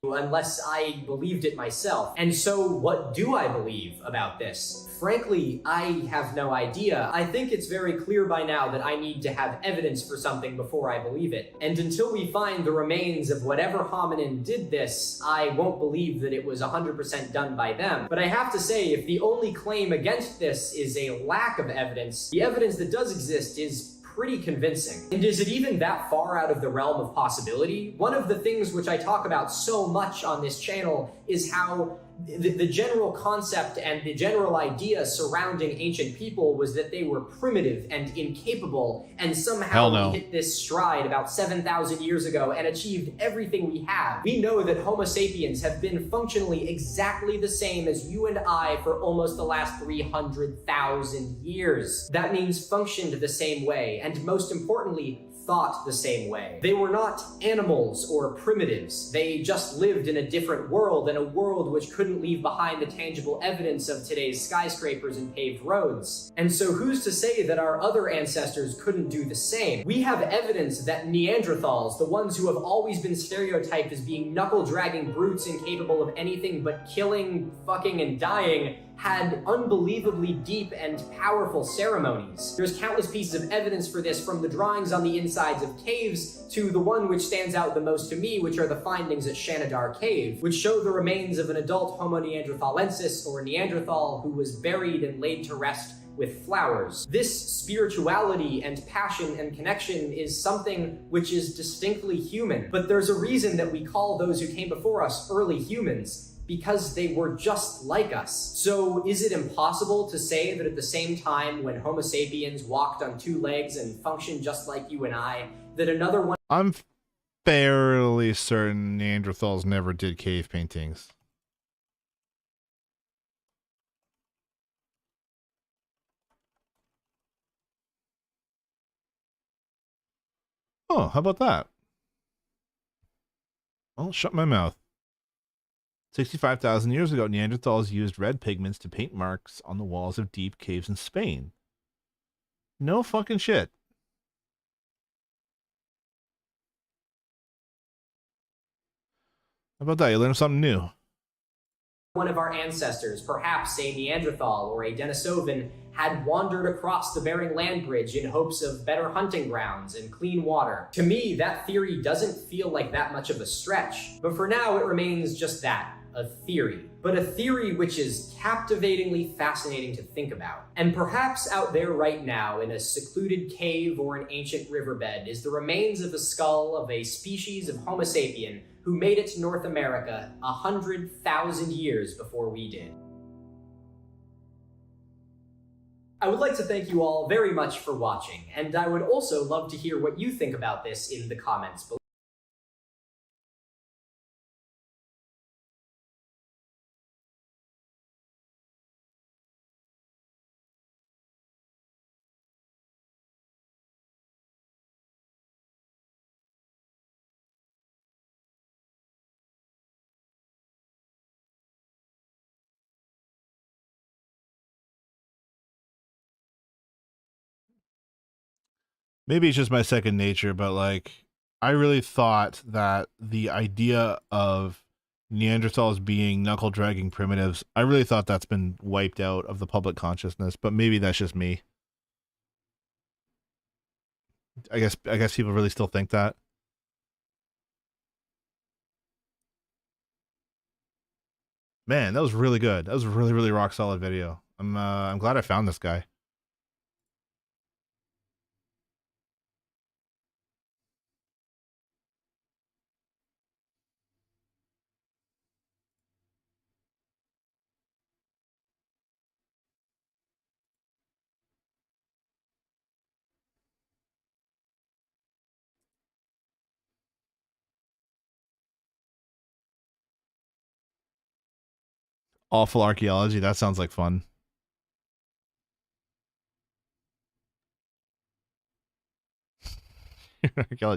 [SPEAKER 13] unless I believed it myself. And so what do I believe about this? Frankly, I have no idea. I think it's very clear by now that I need to have evidence for something before I believe it. And until we find the remains of whatever hominin did this, I won't believe that it was 100% done by them. But I have to say, if the only claim against this is a lack of evidence, the evidence that does exist is pretty convincing. And is it even that far out of the realm of possibility? One of the things which I talk about so much on this channel is how the general concept and the general idea surrounding ancient people was that they were primitive and incapable, and somehow we hit this stride about 7,000 years ago and achieved everything we have. We know that Homo sapiens have been functionally exactly the same as you and I for almost the last 300,000 years. That means functioned the same way, and most importantly, thought the same way. They were not animals or primitives. They just lived in a different world, and a world which couldn't leave behind the tangible evidence of today's skyscrapers and paved roads. And so who's to say that our other ancestors couldn't do the same? We have evidence that Neanderthals, the ones who have always been stereotyped as being knuckle-dragging brutes incapable of anything but killing, fucking, and dying, had unbelievably deep and powerful ceremonies. There's countless pieces of evidence for this, from the drawings on the insides of caves to the one which stands out the most to me, which are the findings at Shanidar Cave, which show the remains of an adult Homo neanderthalensis, or Neanderthal, who was buried and laid to rest with flowers. This spirituality and passion and connection is something which is distinctly human, but there's a reason that we call those who came before us early humans, because they were just like us. So is it impossible to say that at the same time when Homo sapiens walked on two legs and functioned just like you and I, that another one...
[SPEAKER 2] I'm fairly certain Neanderthals never did cave paintings. Oh, how about that? Well, shut my mouth. 65,000 years ago, Neanderthals used red pigments to paint marks on the walls of deep caves in Spain. No fucking shit. How about that? You learn something new.
[SPEAKER 13] One of our ancestors, perhaps a Neanderthal or a Denisovan, had wandered across the Bering Land Bridge in hopes of better hunting grounds and clean water. To me, that theory doesn't feel like that much of a stretch, but for now it remains just that, a theory. But a theory which is captivatingly fascinating to think about. And perhaps out there right now, in a secluded cave or an ancient riverbed, is the remains of the skull of a species of Homo sapien who made it to North America 100,000 years before we did. I would like to thank you all very much for watching, and I would also love to hear what you think about this in the comments below.
[SPEAKER 2] Maybe it's just my second nature, but like, I really thought that the idea of Neanderthals being knuckle dragging primitives, I really thought that's been wiped out of the public consciousness, but maybe that's just me. I guess people really still think that. Man, that was really good. That was a really, really rock solid video. I'm glad I found this guy. Awful archaeology. That sounds like fun.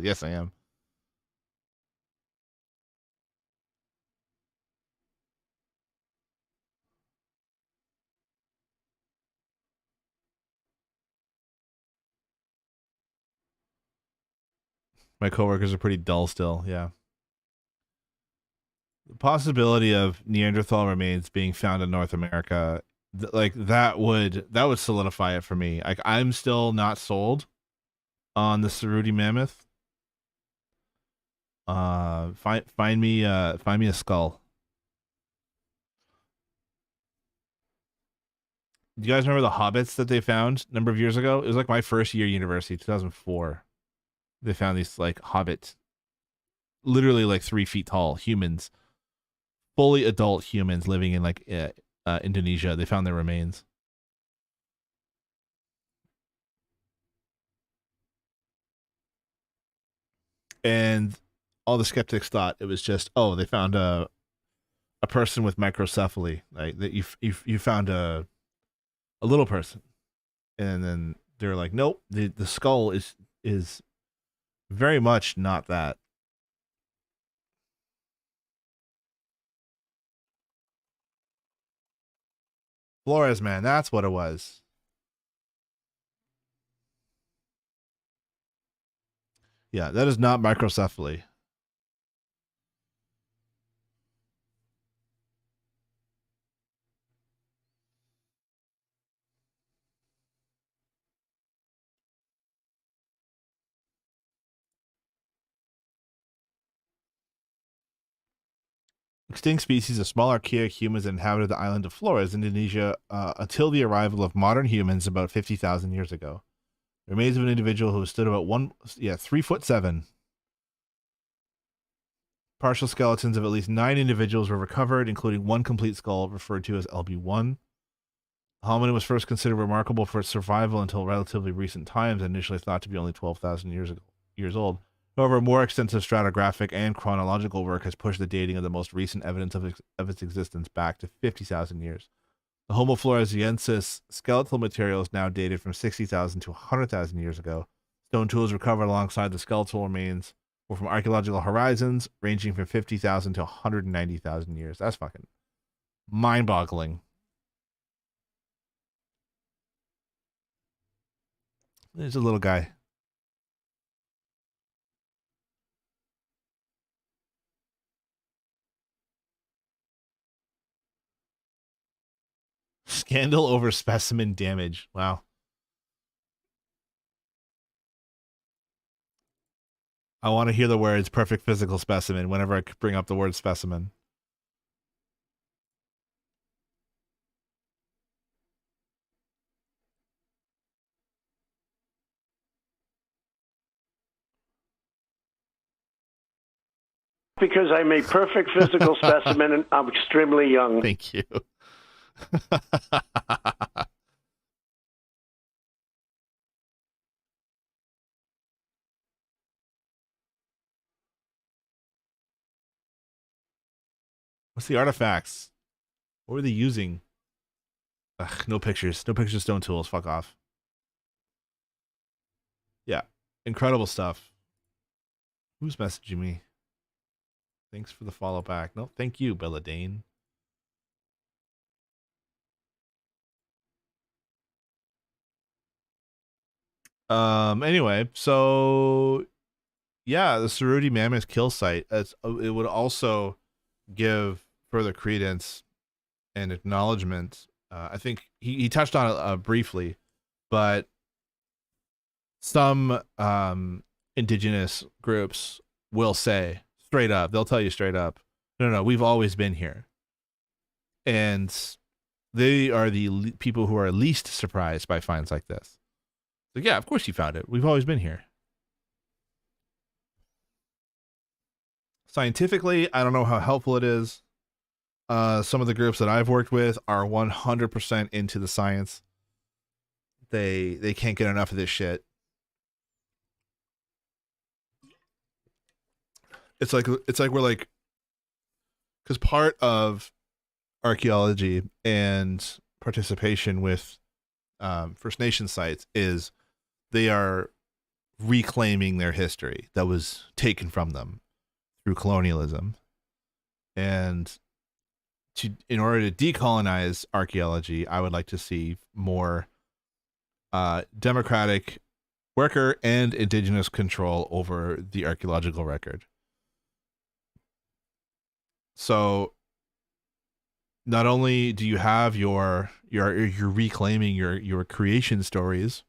[SPEAKER 2] Yes, I am. My coworkers are pretty dull still. Yeah. The possibility of Neanderthal remains being found in North America, that would solidify it for me. Like, I'm still not sold on the Cerruti mammoth. Find me a skull. Do you guys remember the hobbits that they found a number of years ago? It was like my first year university, 2004. They found these like hobbits, literally like 3 feet tall humans, fully adult humans living in like Indonesia. They found their remains. And all the skeptics thought it was just, oh, they found a person with microcephaly, like that you found a little person. And then they're like, nope, the skull is very much not that. Flores, man, that's what it was. Yeah, that is not microcephaly. Extinct species of small archaic humans inhabited the island of Flores, Indonesia, until the arrival of modern humans about 50,000 years ago. The remains of an individual who stood about 3'7". Partial skeletons of at least 9 individuals were recovered, including one complete skull referred to as LB1. The hominin was first considered remarkable for its survival until relatively recent times, and initially thought to be only 12,000 years old. However, more extensive stratigraphic and chronological work has pushed the dating of the most recent evidence of its existence back to 50,000 years. The Homo floresiensis skeletal material is now dated from 60,000 to 100,000 years ago. Stone tools recovered alongside the skeletal remains were from archaeological horizons ranging from 50,000 to 190,000 years. That's fucking mind-boggling. There's a little guy. Scandal over specimen damage. Wow. I want to hear the words perfect physical specimen whenever I bring up the word specimen.
[SPEAKER 14] Because I'm a perfect physical specimen and I'm extremely young.
[SPEAKER 2] Thank you. What's the artifacts? What were they using? Ugh, no pictures. No pictures of stone tools. Fuck off. Yeah. Incredible stuff. Who's messaging me? Thanks for the follow back. No, thank you, Belladane. Anyway, so yeah, the Cerruti Mammoth kill site. It would also give further credence and acknowledgement. I think he touched on it briefly, but some indigenous groups will say straight up, they'll tell you straight up, no, we've always been here. And they are the people who are least surprised by finds like this. So yeah, of course you found it. We've always been here. Scientifically, I don't know how helpful it is. Some of the groups that I've worked with are 100% into the science. They can't get enough of this shit. It's like we're like, because part of archaeology and participation with First Nation sites is they are reclaiming their history that was taken from them through colonialism. And in order to decolonize archaeology, I would like to see more democratic worker and indigenous control over the archaeological record. So not only do you have you're reclaiming your creation stories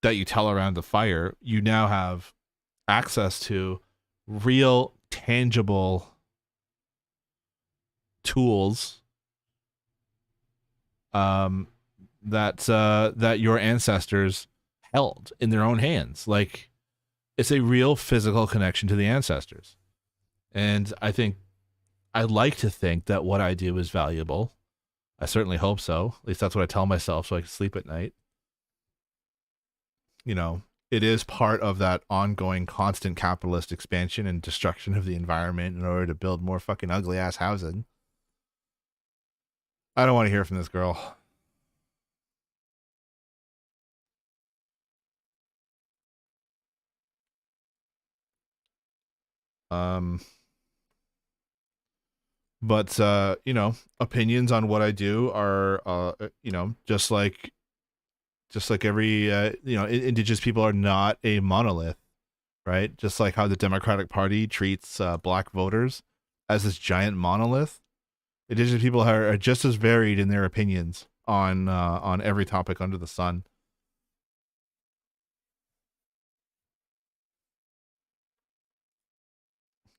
[SPEAKER 2] that you tell around the fire, you now have access to real tangible tools that your ancestors held in their own hands. Like, it's a real physical connection to the ancestors. And I'd like to think that what I do is valuable. I certainly hope so. At least that's what I tell myself so I can sleep at night. You know, it is part of that ongoing constant capitalist expansion and destruction of the environment in order to build more fucking ugly ass housing. I don't want to hear from this girl. But you know, opinions on what I do are you know, just like every you know, indigenous people are not a monolith, right? Just like how the Democratic Party treats black voters as this giant monolith, indigenous people are just as varied in their opinions on every topic under the sun.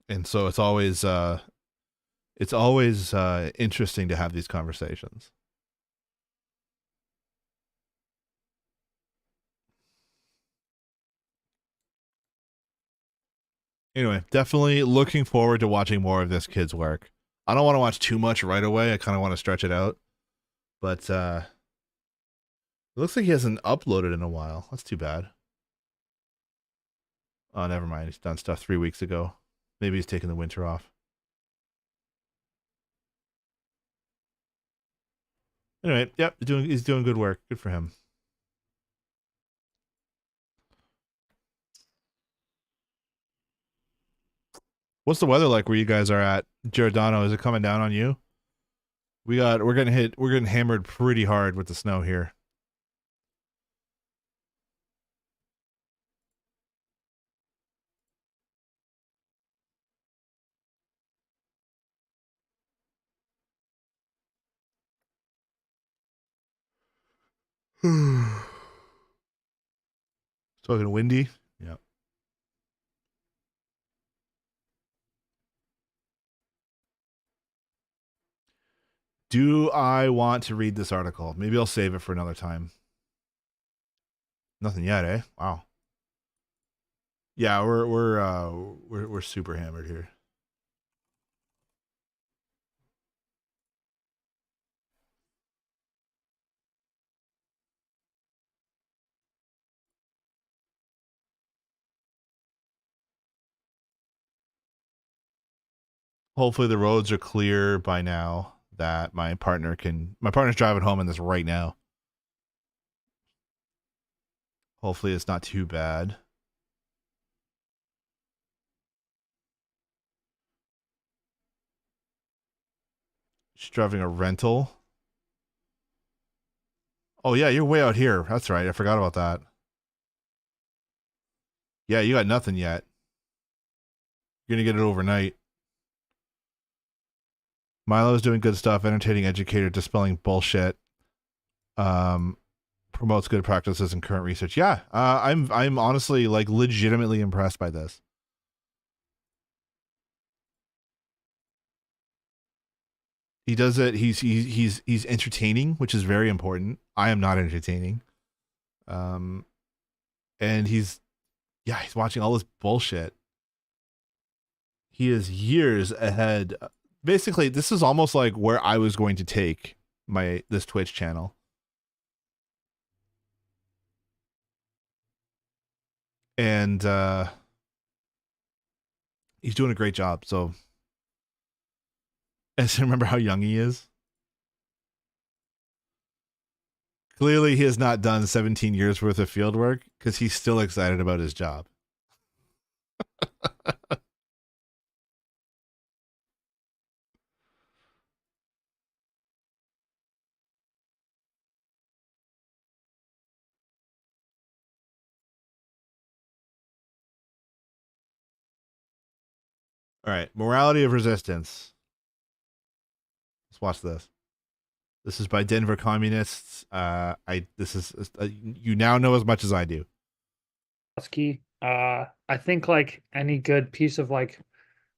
[SPEAKER 2] And so it's always interesting to have these conversations. Anyway, definitely looking forward to watching more of this kid's work. I don't want to watch too much right away. I kind of want to stretch it out. But it looks like he hasn't uploaded in a while. That's too bad. Oh, never mind. He's done stuff 3 weeks ago. Maybe he's taking the winter off. Anyway, yep, he's doing good work. Good for him. What's the weather like where you guys are at, Giordano? Is it coming down on you? We're getting hammered pretty hard with the snow here. Talking windy. Yeah. Do I want to read this article? Maybe I'll save it for another time. Nothing yet, eh? Wow. Yeah, we're super hammered here. Hopefully the roads are clear by now that my partner's driving home in this right now. Hopefully it's not too bad. She's driving a rental. Oh yeah, you're way out here. That's right. I forgot about that. Yeah, you got nothing yet. You're gonna get it overnight. Milo's doing good stuff, entertaining educator, dispelling bullshit. Promotes good practices and current research. Yeah, I'm honestly like legitimately impressed by this. He does it. He's entertaining, which is very important. I am not entertaining. And he's watching all this bullshit. He is years ahead. Basically, this is almost like where I was going to take this Twitch channel. And he's doing a great job. So I just remember how young he is. Clearly, he has not done 17 years worth of field work because he's still excited about his job. All right, morality of resistance. Let's watch this. This is by Denver Communists. You now know as much as I do.
[SPEAKER 15] Trotsky. I think like any good piece of like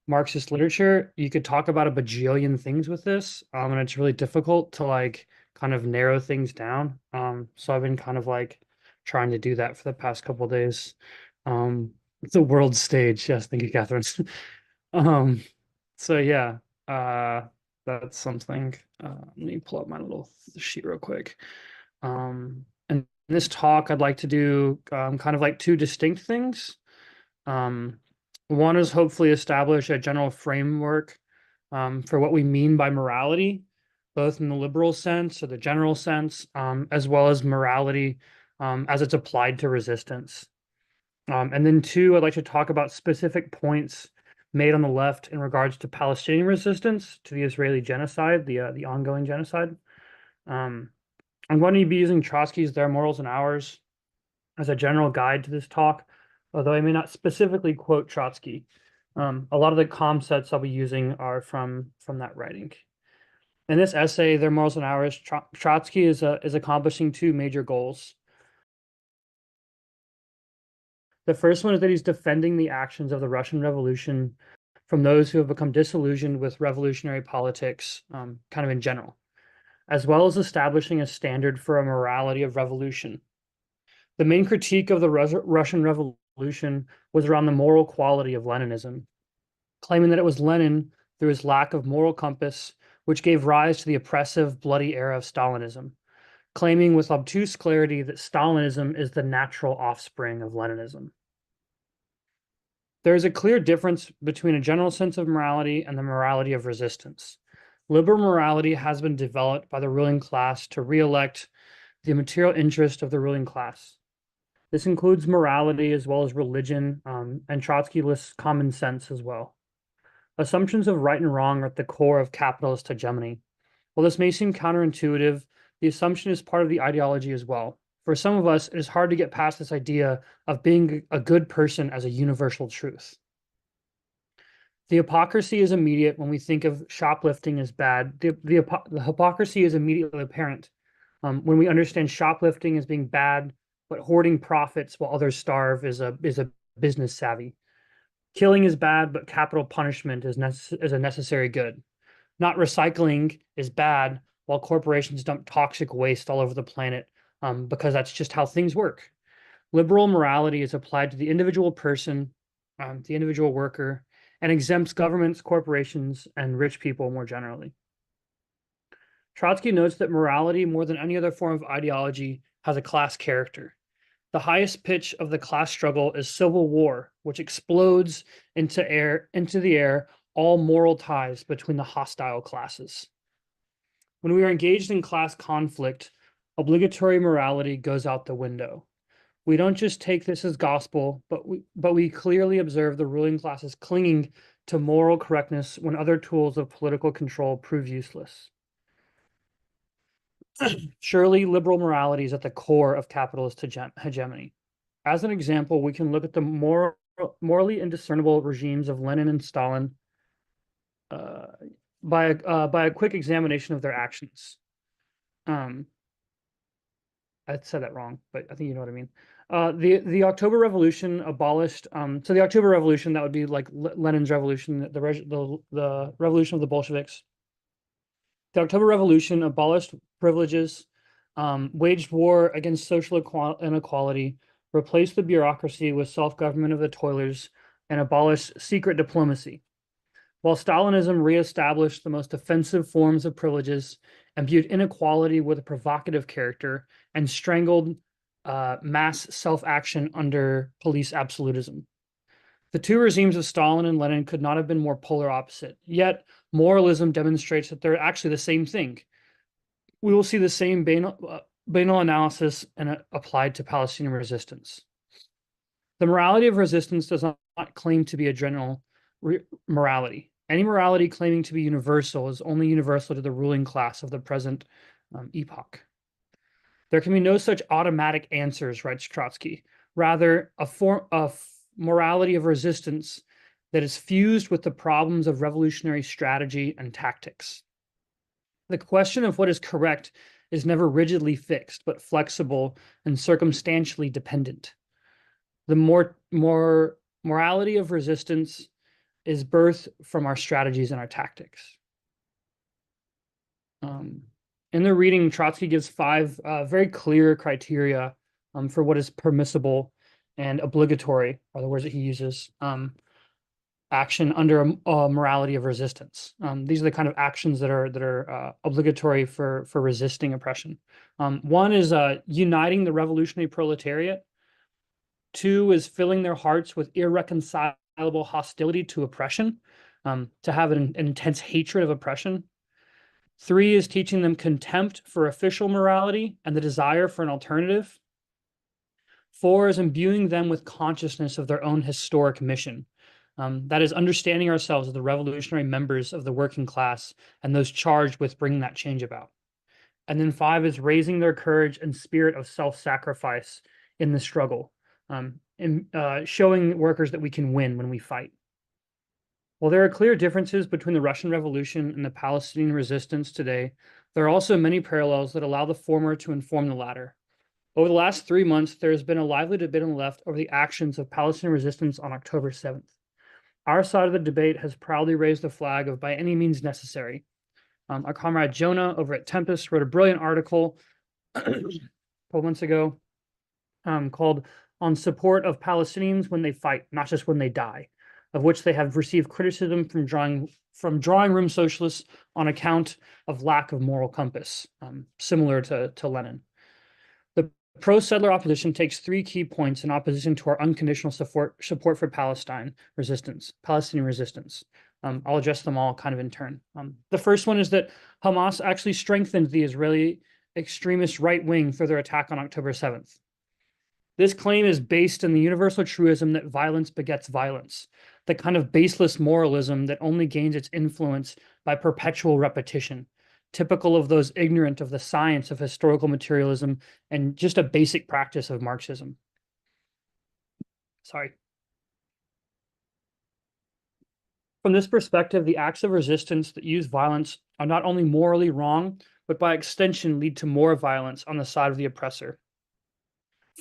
[SPEAKER 15] Marxist literature, you could talk about a bajillion things with this, and it's really difficult to like kind of narrow things down. So I've been kind of like trying to do that for the past couple of days. The world stage, yes, thank you, Catherine. um, so yeah, that's something. Let me pull up my little sheet real quick. And in this talk, I'd like to do kind of like two distinct things. One is hopefully establish a general framework for what we mean by morality, both in the liberal sense or the general sense, as well as morality as it's applied to resistance. And then two, I'd like to talk about specific points made on the left in regards to Palestinian resistance to the Israeli genocide, the ongoing genocide. I'm going to be using Trotsky's Their Morals and Ours as a general guide to this talk, although I may not specifically quote Trotsky. A lot of the concepts I'll be using are from that writing. In this essay, Their Morals and Ours, Trotsky is accomplishing two major goals. The first one is that he's defending the actions of the Russian Revolution from those who have become disillusioned with revolutionary politics, kind of in general, as well as establishing a standard for a morality of revolution. The main critique of the Russian Revolution was around the moral quality of Leninism, claiming that it was Lenin, through his lack of moral compass, which gave rise to the oppressive, bloody era of Stalinism, claiming with obtuse clarity that Stalinism is the natural offspring of Leninism. There is a clear difference between a general sense of morality and the morality of resistance. Liberal morality has been developed by the ruling class to re-elect the material interest of the ruling class. This includes morality as well as religion, and Trotsky lists common sense as well. Assumptions of right and wrong are at the core of capitalist hegemony. While this may seem counterintuitive, the assumption is part of the ideology as well. For some of us, it is hard to get past this idea of being a good person as a universal truth. The hypocrisy is immediate when we think of shoplifting as bad. The hypocrisy is immediately apparent when we understand shoplifting as being bad, but hoarding profits while others starve is a business savvy. Killing is bad, but capital punishment is a necessary good. Not recycling is bad, while corporations dump toxic waste all over the planet, because that's just how things work. Liberal morality is applied to the individual person, the individual worker, and exempts governments, corporations, and rich people more generally. Trotsky notes that morality, more than any other form of ideology, has a class character. The highest pitch of the class struggle is civil war, which explodes into the air all moral ties between the hostile classes. When we are engaged in class conflict, obligatory morality goes out the window. We don't just take this as gospel, but we clearly observe the ruling classes clinging to moral correctness when other tools of political control prove useless. Surely, liberal morality is at the core of capitalist hegemony. As an example, we can look at the morally indiscernible regimes of Lenin and Stalin by a quick examination of their actions. I said that wrong, but I think you know what I mean. The October Revolution abolished. So the October Revolution, that would be like Lenin's revolution, the revolution of the Bolsheviks. The October Revolution abolished privileges, waged war against social inequality, replaced the bureaucracy with self-government of the toilers, and abolished secret diplomacy. While Stalinism reestablished the most offensive forms of privileges, imbued inequality with a provocative character, and strangled mass self-action under police absolutism. The two regimes of Stalin and Lenin could not have been more polar opposite. Yet, moralism demonstrates that they're actually the same thing. We will see the same banal analysis applied to Palestinian resistance. The morality of resistance does not claim to be a general morality. Any morality claiming to be universal is only universal to the ruling class of the present epoch. There can be no such automatic answers, writes Trotsky. Rather, a morality of resistance that is fused with the problems of revolutionary strategy and tactics. The question of what is correct is never rigidly fixed, but flexible and circumstantially dependent. The morality of resistance is birthed from our strategies and our tactics. In the reading, Trotsky gives 5 very clear criteria for what is permissible and obligatory, are the words that he uses, action under a morality of resistance. These are the kind of actions that are obligatory for resisting oppression. 1 is uniting the revolutionary proletariat. 2 is filling their hearts with irreconcilable hostility to oppression, to have an intense hatred of oppression. 3 is teaching them contempt for official morality and the desire for an alternative. 4 is imbuing them with consciousness of their own historic mission. That is understanding ourselves as the revolutionary members of the working class and those charged with bringing that change about. And then 5 is raising their courage and spirit of self-sacrifice in the struggle, and showing workers that we can win when we fight. While there are clear differences between the Russian Revolution and the Palestinian resistance today, there are also many parallels that allow the former to inform the latter. Over the last 3 months, there has been a lively debate on the left over the actions of Palestinian resistance on October 7th. Our side of the debate has proudly raised the flag of by any means necessary. Our comrade Jonah over at Tempest wrote a brilliant article a couple months ago called "On Support of Palestinians When They Fight, Not Just When They Die," of which they have received criticism from drawing room socialists on account of lack of moral compass, similar to Lenin. The pro-settler opposition takes 3 key points in opposition to our unconditional support for Palestinian resistance. I'll address them all kind of in turn. The first one is that Hamas actually strengthened the Israeli extremist right wing through their attack on October 7th. This claim is based in the universal truism that violence begets violence, the kind of baseless moralism that only gains its influence by perpetual repetition, typical of those ignorant of the science of historical materialism and just a basic practice of Marxism. From this perspective, the acts of resistance that use violence are not only morally wrong, but by extension lead to more violence on the side of the oppressor.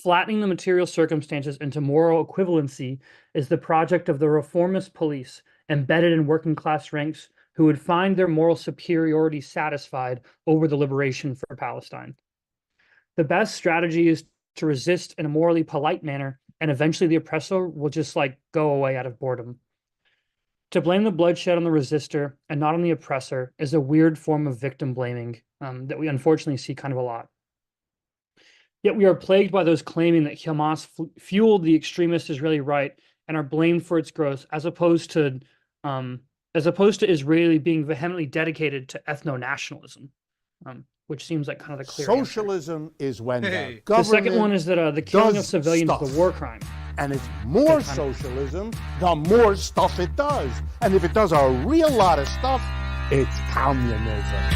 [SPEAKER 15] Flattening the material circumstances into moral equivalency is the project of the reformist police embedded in working class ranks who would find their moral superiority satisfied over the liberation for Palestine. The best strategy is to resist in a morally polite manner, and eventually the oppressor will just go away out of boredom. To blame the bloodshed on the resistor and not on the oppressor is a weird form of victim blaming that we unfortunately see kind of a lot. Yet we are plagued by those claiming that Hamas fueled the extremist Israeli right and are blamed for its growth, as opposed to Israeli being vehemently dedicated to ethno-nationalism, which seems like kind of the clear
[SPEAKER 16] Socialism
[SPEAKER 15] answer.
[SPEAKER 16] is when the
[SPEAKER 15] The
[SPEAKER 16] government
[SPEAKER 15] second one is that the killing of civilians is a war crime.
[SPEAKER 16] And it's more socialism, the more stuff it does. And if it does a real lot of stuff, it's communism.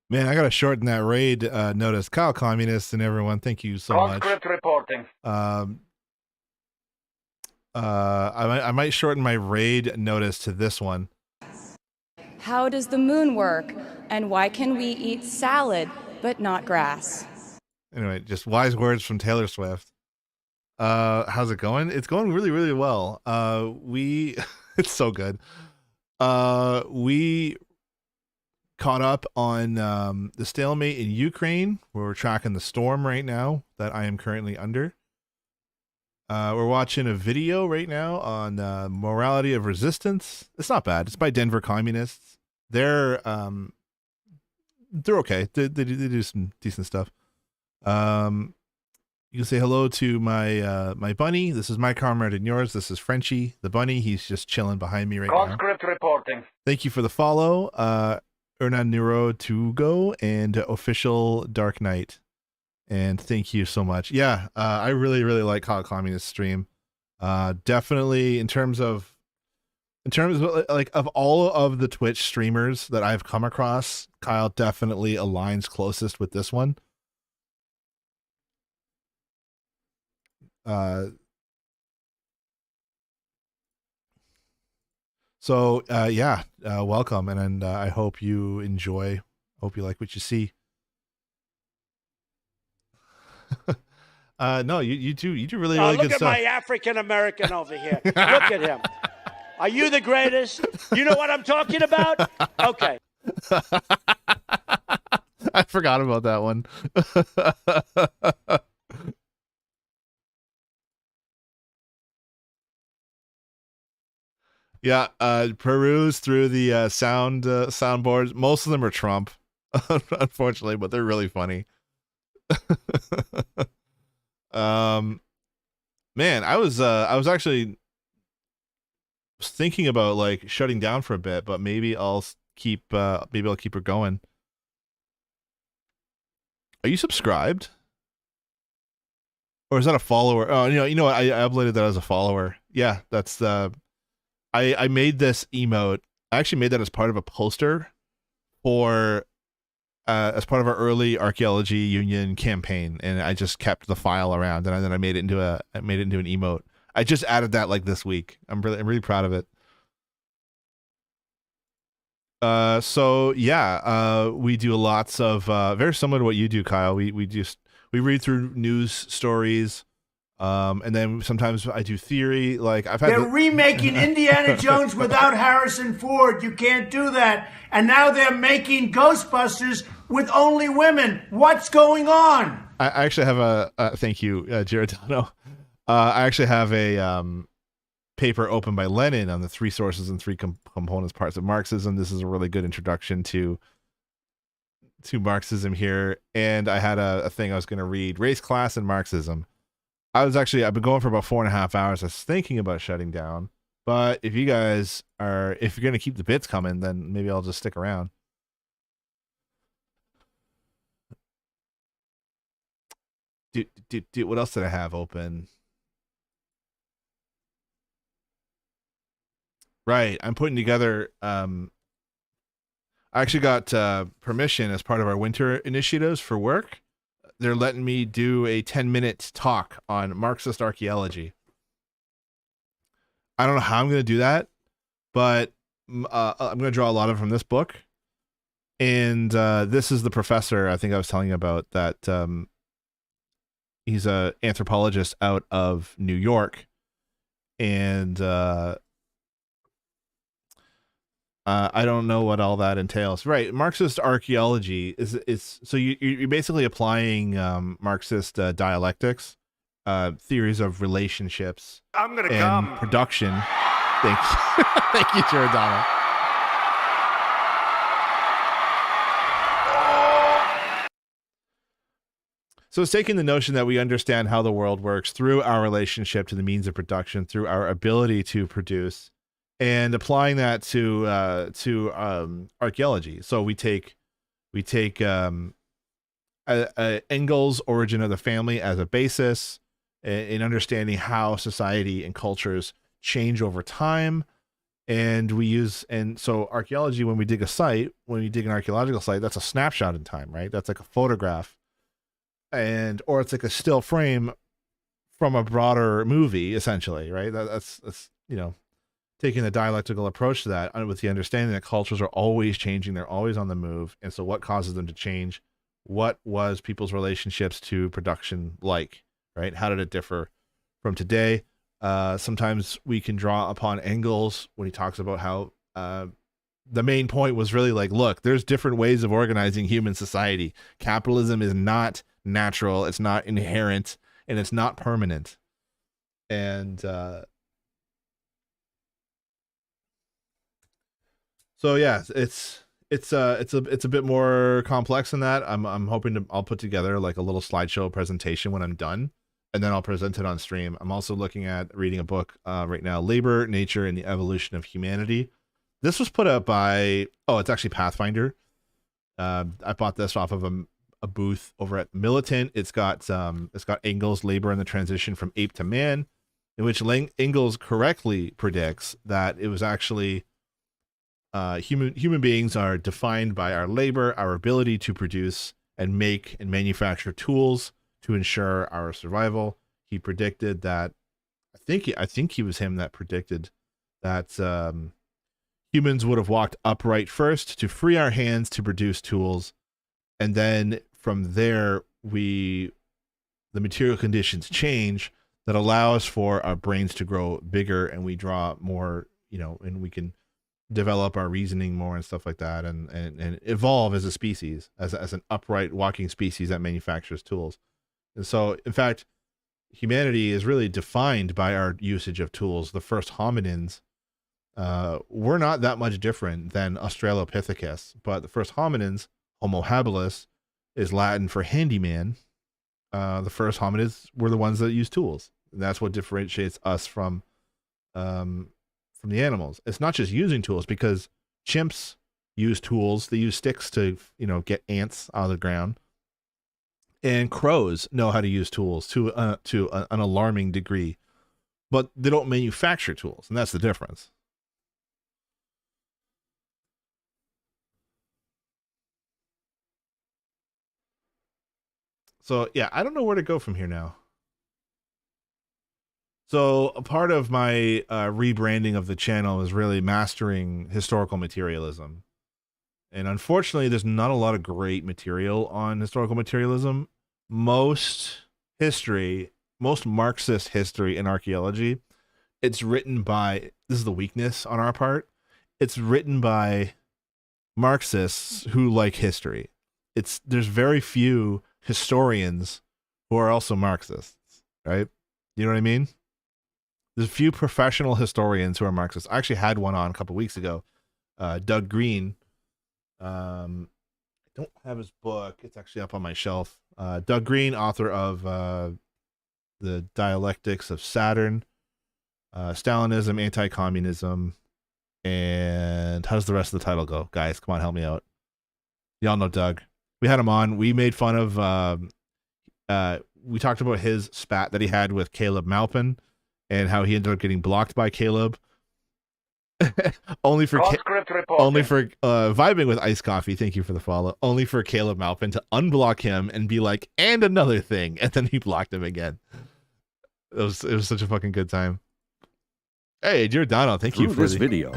[SPEAKER 2] Man, I gotta shorten that raid notice. Kyle Communist and everyone, thank you so much.
[SPEAKER 17] Conscript reporting.
[SPEAKER 2] I might shorten my raid notice to this one.
[SPEAKER 7] How does the moon work? And why can we eat salad but not grass?
[SPEAKER 2] Anyway, just wise words from Taylor Swift. How's it going? It's going really, really well. It's so good. We caught up on the stalemate in Ukraine, where we're tracking the storm right now that I am currently under. We're watching a video right now on morality of resistance. It's not bad. It's by Denver Communists. They're okay. They do some decent stuff. You can say hello to my bunny. This is my comrade and yours. This is Frenchie, the bunny. He's just chilling behind me right now.
[SPEAKER 17] Conscript reporting.
[SPEAKER 2] Thank you for the follow, Ernan Nero Tugo and official Dark Knight. And thank you so much. Yeah, I really, really like Hot Communist stream. Definitely in terms of In terms of like of all of the Twitch streamers that I've come across, Kyle definitely aligns closest with this one. Yeah, welcome, and I hope you enjoy. Hope you like what you see. No, you do really
[SPEAKER 14] Look
[SPEAKER 2] good
[SPEAKER 14] at
[SPEAKER 2] stuff.
[SPEAKER 14] my African American over here. Look at him. Are you the greatest? You know what I'm talking about? Okay.
[SPEAKER 2] I forgot about that one. Yeah, peruse through the soundboards. Most of them are Trump, unfortunately, but they're really funny. Man, I was actually thinking about like shutting down for a bit, but maybe I'll keep her going. Are you subscribed? Or is that a follower? Oh, you know what? I uploaded that as a follower. Yeah, that's I made this emote. I actually made that as part of a poster for as part of our early Archaeology Union campaign, and I just kept the file around, and then I made it into an emote. I just added that like this week. I'm really proud of it. So yeah, we do lots of very similar to what you do, Kyle. We read through news stories, and then sometimes I do theory. Like
[SPEAKER 1] They're remaking Indiana Jones without Harrison Ford. You can't do that. And now they're making Ghostbusters with only women. What's going on?
[SPEAKER 2] I actually have a thank you, Giordano. I actually have a paper open by Lenin on the three sources and three components parts of Marxism. This is a really good introduction to Marxism here. And I had a thing I was going to read, Race, Class, and Marxism. I've been going for about 4.5 hours. I was thinking about shutting down, but if you're going to keep the bits coming, then maybe I'll just stick around. What else did I have open? Right, I'm putting together. I actually got permission as part of our winter initiatives for work. They're letting me do a 10-minute talk on Marxist archaeology. I don't know how I'm going to do that, but I'm going to draw a lot of from this book. And this is the professor I think I was telling you about that. He's an anthropologist out of New York. And I don't know what all that entails. Right. Marxist archaeology is so you're basically applying Marxist dialectics, theories of relationships and production. Thank you. Thank you, Giordano. So it's taking the notion that we understand how the world works through our relationship to the means of production, through our ability to produce, and applying that to archaeology. So we take Engels' Origin of the Family as a basis in understanding how society and cultures change over time, and so archaeology, when we dig an archaeological site, that's a snapshot in time, right? That's like a photograph, or it's like a still frame from a broader movie, essentially, right? That's taking a dialectical approach to that, with the understanding that cultures are always changing, they're always on the move. And so what causes them to change? What was people's relationships to production like, right? How did it differ from today? Sometimes we can draw upon Engels when he talks about how the main point was really like, look, there's different ways of organizing human society. Capitalism is not natural, it's not inherent, and it's not permanent. And so yeah, it's a bit more complex than that. I'm hoping I'll put together like a little slideshow presentation when I'm done, and then I'll present it on stream. I'm also looking at reading a book right now, Labor, Nature, and the Evolution of Humanity. This was put out by it's actually Pathfinder. I bought this off of a booth over at Militant. It's got Engels' Labor and the Transition from Ape to Man. in which Engels correctly predicts that it was actually human beings are defined by our labor, our ability to produce and make and manufacture tools to ensure our survival. He predicted that, I think he was him that predicted that humans would have walked upright first to free our hands to produce tools, and then from there the material conditions change that allows for our brains to grow bigger, and we draw more, and we can develop our reasoning more and stuff like that, and evolve as a species, as an upright walking species that manufactures tools. And so, in fact, humanity is really defined by our usage of tools. The first hominins were not that much different than Australopithecus, but the first hominins, Homo habilis, is Latin for handyman. The first hominids were the ones that used tools. And that's what differentiates us from the animals. It's not just using tools, because chimps use tools. They use sticks to, get ants out of the ground. And crows know how to use tools to an alarming degree, but they don't manufacture tools, and that's the difference. So yeah, I don't know where to go from here now. So a part of my rebranding of the channel is really mastering historical materialism. And unfortunately, there's not a lot of great material on historical materialism. Most Marxist history and archaeology, it's written by, this is the weakness on our part, it's written by Marxists who like history. There's very few historians who are also Marxists, right? You know what I mean? There's a few professional historians who are Marxists. I actually had one on a couple weeks ago, Doug Green. I don't have his book. It's actually up on my shelf. Doug Green, author of The Dialectics of Saturn, Stalinism, Anti-Communism, and how does the rest of the title go? Guys, come on, help me out. Y'all know Doug. We had him on. We made fun of, we talked about his spat that he had with Caleb Maupin and how he ended up getting blocked by Caleb. only for vibing with iced coffee. Thank you for the follow. Only for Caleb Maupin to unblock him and be like, and another thing, and then he blocked him again. It was such a fucking good time. Hey, Giordano, thank you for
[SPEAKER 17] this video.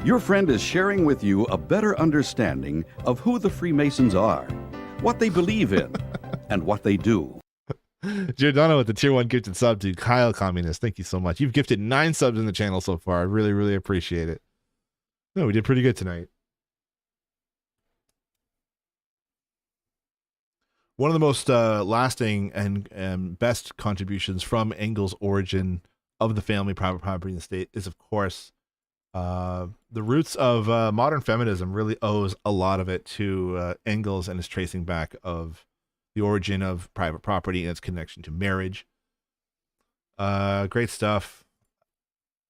[SPEAKER 17] Your friend is sharing with you a better understanding of who the Freemasons are, what they believe in, and what they do.
[SPEAKER 2] Giordano with the tier 1 gifted sub to Kyle Communist. Thank you so much. You've gifted 9 subs in the channel so far. I really, really appreciate it. No, we did pretty good tonight. One of the most lasting and best contributions from Engels' origin of the family, private property, and the state is, of course, the roots of modern feminism. Really owes a lot of it to Engels and his tracing back of the origin of private property and its connection to marriage. Great stuff.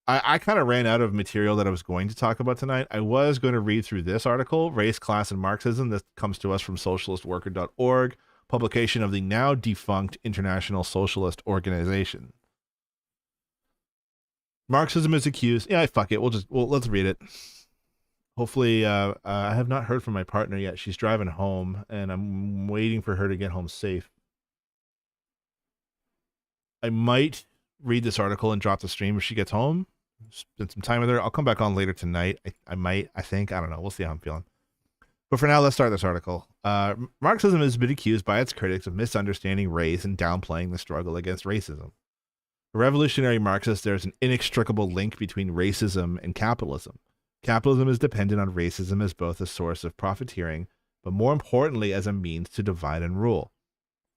[SPEAKER 2] I kind of ran out of material that I was going to talk about tonight. I was going to read through this article, Race, Class, and Marxism. This comes to us from socialistworker.org, publication of the now defunct International Socialist Organization. Marxism is accused. Yeah, fuck it. Let's read it. Hopefully, I have not heard from my partner yet. She's driving home, and I'm waiting for her to get home safe. I might read this article and drop the stream if she gets home. Spend some time with her. I'll come back on later tonight. I think. I don't know. We'll see how I'm feeling. But for now, let's start this article. Marxism has been accused by its critics of misunderstanding race and downplaying the struggle against racism. For revolutionary Marxists, there's an inextricable link between racism and capitalism. Capitalism is dependent on racism as both a source of profiteering, but more importantly as a means to divide and rule.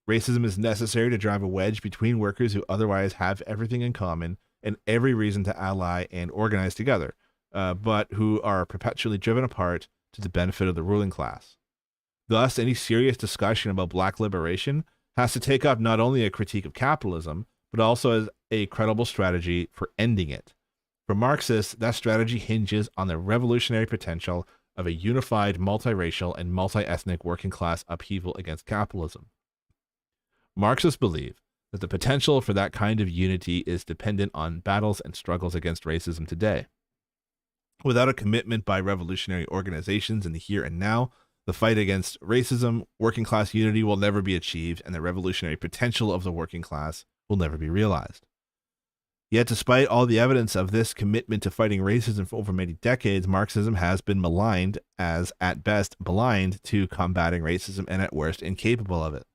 [SPEAKER 2] Racism is necessary to drive a wedge between workers who otherwise have everything in common and every reason to ally and organize together, but who are perpetually driven apart to the benefit of the ruling class. Thus, any serious discussion about black liberation has to take up not only a critique of capitalism, but also as a credible strategy for ending it. For Marxists, that strategy hinges on the revolutionary potential of a unified, multiracial, and multi-ethnic working class upheaval against capitalism. Marxists believe that the potential for that kind of unity is dependent on battles and struggles against racism today. Without a commitment by revolutionary organizations in the here and now, the fight against racism, working class unity will never be achieved, and the revolutionary potential of the working class will never be realized. Yet, despite all the evidence of this commitment to fighting racism for over many decades, Marxism has been maligned as, at best, blind to combating racism and, at worst, incapable of it.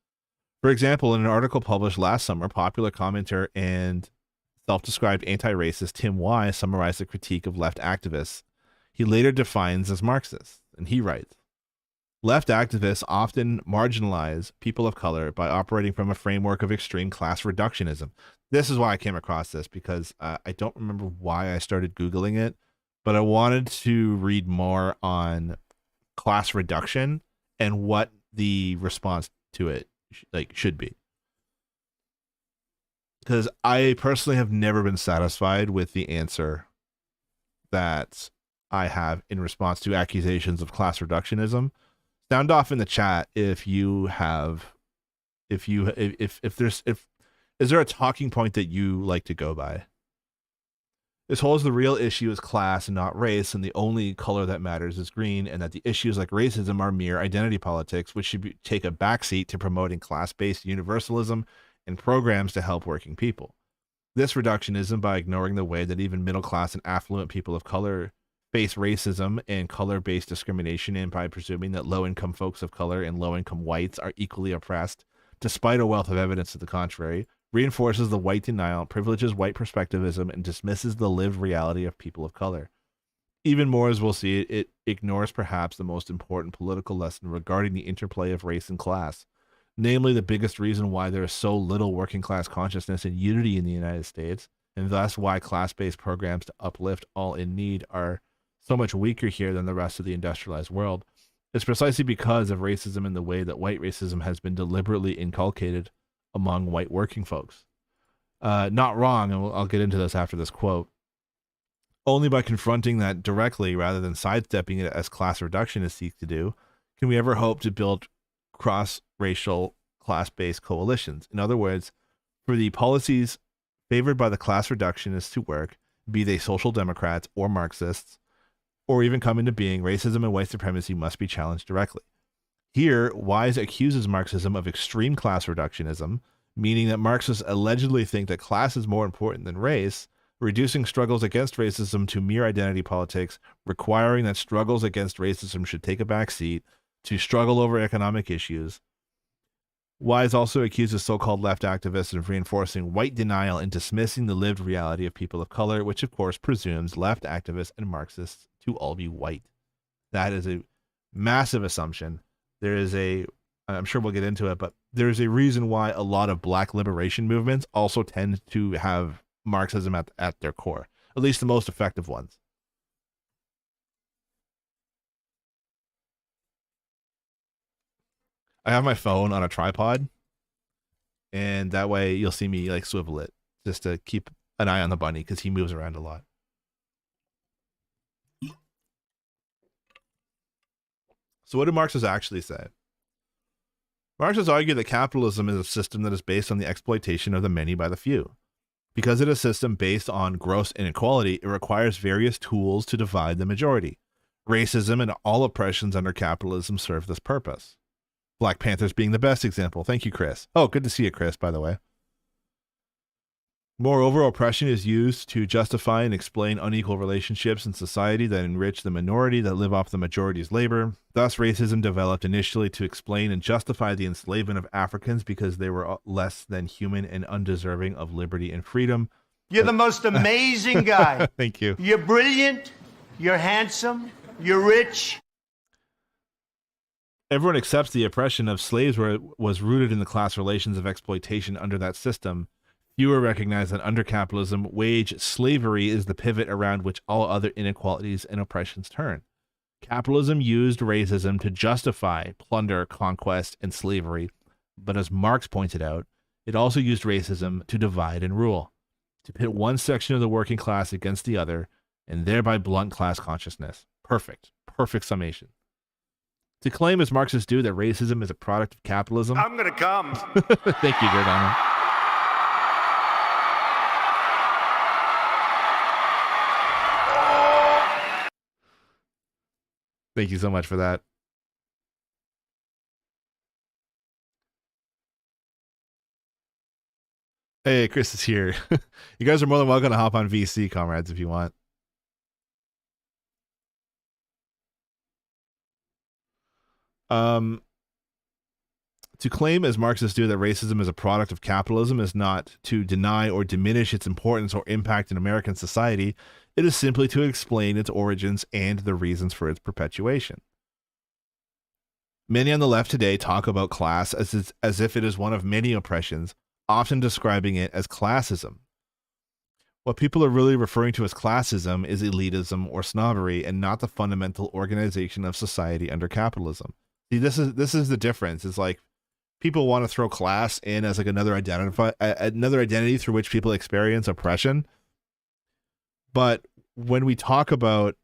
[SPEAKER 2] For example, in an article published last summer, popular commentator and self-described anti-racist Tim Wise summarized the critique of left activists he later defines as Marxist, and he writes, "Left activists often marginalize people of color by operating from a framework of extreme class reductionism." This is why I came across this, because I don't remember why I started Googling it, but I wanted to read more on class reduction and what the response to it should be. Because I personally have never been satisfied with the answer that I have in response to accusations of class reductionism. Sound off in the chat if you have, is there a talking point that you like to go by? This holds the real issue is class and not race, and the only color that matters is green, and that the issues like racism are mere identity politics, which should take a backseat to promoting class-based universalism and programs to help working people. This reductionism, by ignoring the way that even middle-class and affluent people of color face racism and color-based discrimination, and by presuming that low-income folks of color and low-income whites are equally oppressed, despite a wealth of evidence to the contrary, reinforces the white denial, privileges white perspectivism, and dismisses the lived reality of people of color. Even more, as we'll see, it ignores perhaps the most important political lesson regarding the interplay of race and class, namely the biggest reason why there is so little working class consciousness and unity in the United States, and thus why class-based programs to uplift all in need are so much weaker here than the rest of the industrialized world. It's precisely because of racism and the way that white racism has been deliberately inculcated among white working folks. Not wrong, and I'll get into this after this quote. Only by confronting that directly rather than sidestepping it as class reductionists seek to do, can we ever hope to build cross-racial, class-based coalitions. In other words, for the policies favored by the class reductionists to work, be they social democrats or Marxists, or even come into being, racism and white supremacy must be challenged directly. Here, Wise accuses Marxism of extreme class reductionism, meaning that Marxists allegedly think that class is more important than race, reducing struggles against racism to mere identity politics, requiring that struggles against racism should take a back seat to struggle over economic issues. Wise also accuses so-called left activists of reinforcing white denial and dismissing the lived reality of people of color, which of course presumes left activists and Marxists to all be white. That is a massive assumption. I'm sure we'll get into it, but there's a reason why a lot of black liberation movements also tend to have Marxism at their core, at least the most effective ones. I have my phone on a tripod, and that way you'll see me like swivel it just to keep an eye on the bunny because he moves around a lot. So what do Marxists actually say? Marxists argue that capitalism is a system that is based on the exploitation of the many by the few. Because it is a system based on gross inequality, it requires various tools to divide the majority. Racism and all oppressions under capitalism serve this purpose. Black Panthers being the best example. Thank you, Chris. Oh, good to see you, Chris, by the way. Moreover, oppression is used to justify and explain unequal relationships in society that enrich the minority that live off the majority's labor. Thus, racism developed initially to explain and justify the enslavement of Africans because they were less than human and undeserving of liberty and freedom.
[SPEAKER 1] You're the most amazing guy.
[SPEAKER 2] Thank you.
[SPEAKER 1] You're brilliant. You're handsome. You're rich.
[SPEAKER 2] Everyone accepts the oppression of slaves where it was rooted in the class relations of exploitation under that system. Fewer recognize that under capitalism, wage slavery is the pivot around which all other inequalities and oppressions turn. Capitalism used racism to justify plunder, conquest, and slavery, but as Marx pointed out, it also used racism to divide and rule, to pit one section of the working class against the other, and thereby blunt class consciousness. Perfect summation. To claim, as Marxists do, that racism is a product of capitalism.
[SPEAKER 1] I'm going to come.
[SPEAKER 2] Thank you, Gordana. Thank you so much for that. Hey, Chris is here. You guys are more than welcome to hop on VC, comrades, if you want. To claim, as Marxists do, that racism is a product of capitalism is not to deny or diminish its importance or impact in American society. It is simply to explain its origins and the reasons for its perpetuation. Many on the left today talk about class as if it is one of many oppressions, often describing it as classism. What people are really referring to as classism is elitism or snobbery, and not the fundamental organization of society under capitalism. See, this is the difference. It's like people want to throw class in as like another identity through which people experience oppression. But when we talk about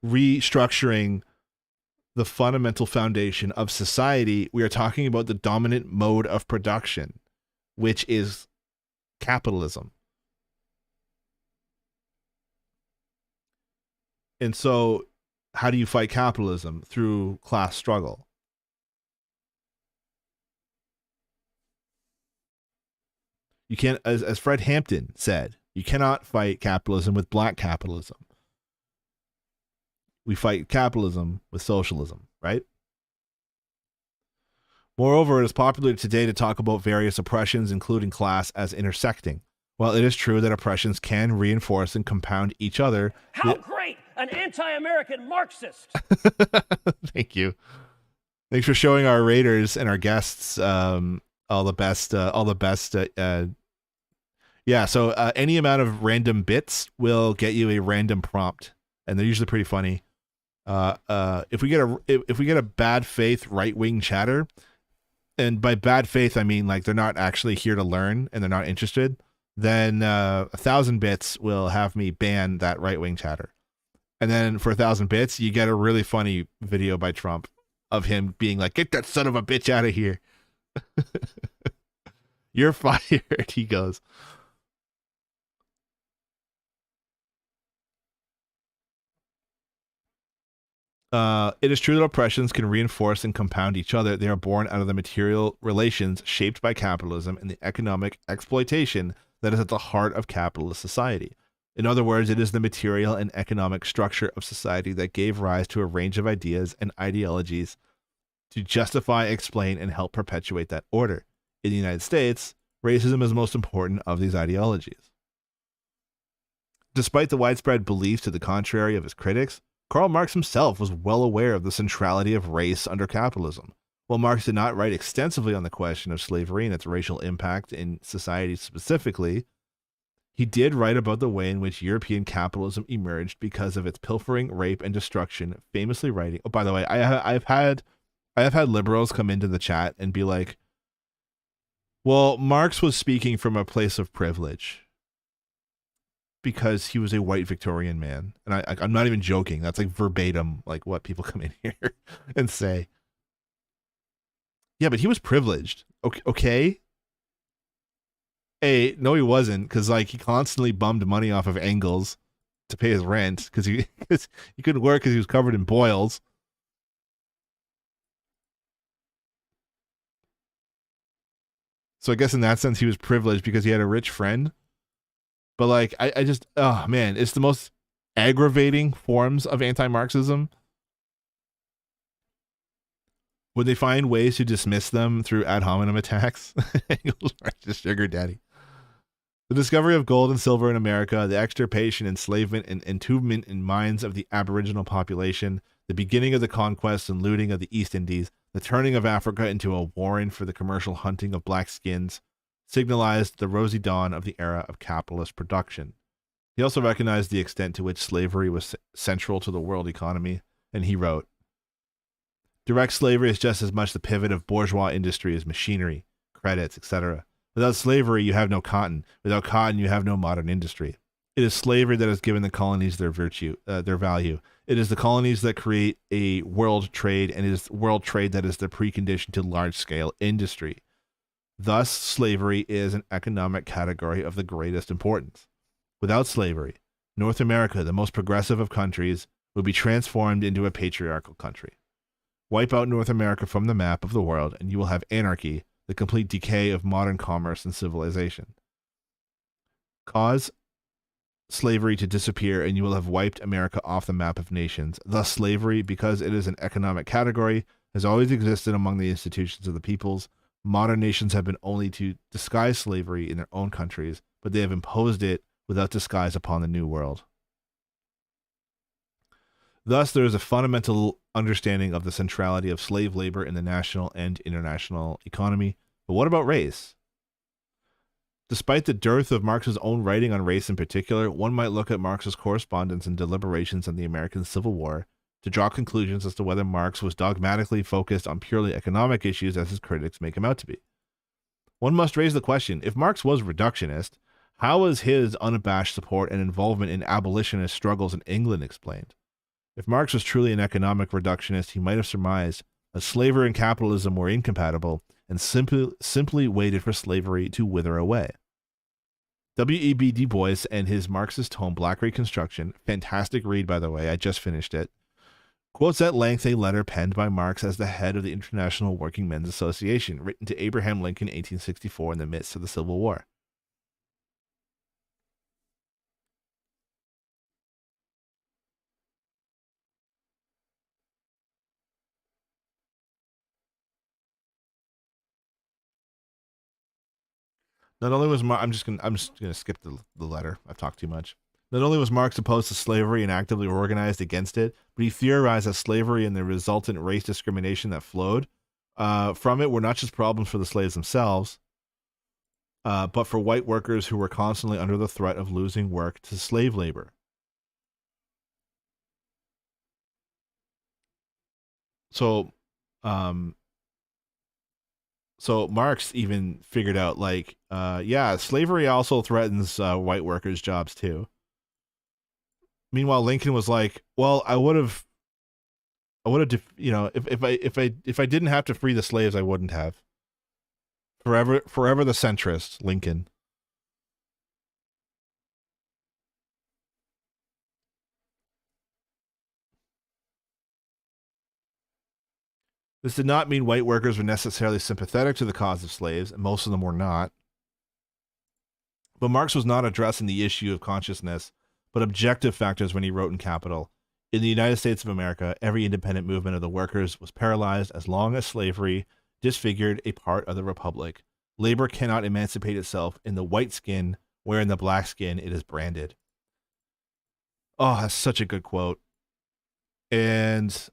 [SPEAKER 2] restructuring the fundamental foundation of society, we are talking about the dominant mode of production, which is capitalism. And so, how do you fight capitalism? Through class struggle. You can't, as Fred Hampton said, you cannot fight capitalism with black capitalism. We fight capitalism with socialism, right? Moreover, it is popular today to talk about various oppressions, including class, as intersecting. While it is true that oppressions can reinforce and compound each other.
[SPEAKER 18] How great! An anti-American Marxist!
[SPEAKER 2] Thank you. Thanks for showing our raiders and our guests all the best. Yeah, so any amount of random bits will get you a random prompt, and they're usually pretty funny. If we get a bad faith right-wing chatter, and by bad faith I mean like they're not actually here to learn and they're not interested, then 1,000 bits will have me ban that right-wing chatter. And then for 1,000 bits, you get a really funny video by Trump of him being like, "Get that son of a bitch out of here." You're fired, he goes. It is true that oppressions can reinforce and compound each other. They are born out of the material relations shaped by capitalism and the economic exploitation that is at the heart of capitalist society. In other words, it is the material and economic structure of society that gave rise to a range of ideas and ideologies to justify, explain, and help perpetuate that order. In the United States, racism is the most important of these ideologies. Despite the widespread belief to the contrary of his critics, Karl Marx himself was well aware of the centrality of race under capitalism. While Marx did not write extensively on the question of slavery and its racial impact in society specifically, he did write about the way in which European capitalism emerged because of its pilfering, rape, and destruction, famously writing... Oh, by the way, I have had liberals come into the chat and be like, well, Marx was speaking from a place of privilege because he was a white Victorian man. And I'm not even joking. That's like verbatim, like what people come in here and say. Yeah, but he was privileged. Okay. Hey, no, he wasn't, because like he constantly bummed money off of Engels to pay his rent because he couldn't work because he was covered in boils. So I guess in that sense he was privileged because he had a rich friend. But like I just, oh man, it's the most aggravating forms of anti-Marxism when they find ways to dismiss them through ad hominem attacks. Engels, just sugar daddy. The discovery of gold and silver in America, the extirpation, enslavement, and entombment in mines of the Aboriginal population, the beginning of the conquest and looting of the East Indies, the turning of Africa into a warren for the commercial hunting of black skins, signalized the rosy dawn of the era of capitalist production. He also recognized the extent to which slavery was central to the world economy, and he wrote, "Direct slavery is just as much the pivot of bourgeois industry as machinery, credits, etc. Without slavery, you have no cotton. Without cotton, you have no modern industry. It is slavery that has given the colonies their value. It is the colonies that create a world trade, and it is world trade that is the precondition to large-scale industry. Thus, slavery is an economic category of the greatest importance. Without slavery, North America, the most progressive of countries, would be transformed into a patriarchal country. Wipe out North America from the map of the world, and you will have anarchy, the complete decay of modern commerce and civilization. Cause slavery to disappear, and you will have wiped America off the map of nations. Thus, slavery, because it is an economic category, has always existed among the institutions of the peoples. Modern nations have been only to disguise slavery in their own countries, but they have imposed it without disguise upon the New World. Thus, there is a fundamental understanding of the centrality of slave labor in the national and international economy. But what about race? Despite the dearth of Marx's own writing on race in particular, one might look at Marx's correspondence and deliberations on the American Civil War to draw conclusions as to whether Marx was dogmatically focused on purely economic issues as his critics make him out to be. One must raise the question, if Marx was reductionist, how was his unabashed support and involvement in abolitionist struggles in England explained? If Marx was truly an economic reductionist, he might have surmised that slavery and capitalism were incompatible and simply waited for slavery to wither away. W.E.B. Du Bois and his Marxist tome Black Reconstruction, fantastic read by the way, I just finished it, quotes at length a letter penned by Marx as the head of the International Working Men's Association, written to Abraham Lincoln in 1864 in the midst of the Civil War. Not only was I'm just gonna skip the letter. I've talked too much. Not only was Marx opposed to slavery and actively organized against it, but he theorized that slavery and the resultant race discrimination that flowed from it were not just problems for the slaves themselves, but for white workers who were constantly under the threat of losing work to slave labor. So Marx even figured out, like, yeah, slavery also threatens white workers' jobs too. Meanwhile, Lincoln was like, well, I would have, if I didn't have to free the slaves, I wouldn't have. Forever the centrist, Lincoln. This did not mean white workers were necessarily sympathetic to the cause of slaves, and most of them were not. But Marx was not addressing the issue of consciousness, but objective factors when he wrote in Capital. In the United States of America, every independent movement of the workers was paralyzed as long as slavery disfigured a part of the republic. Labor cannot emancipate itself in the white skin, where in the black skin it is branded. Oh, that's such a good quote. And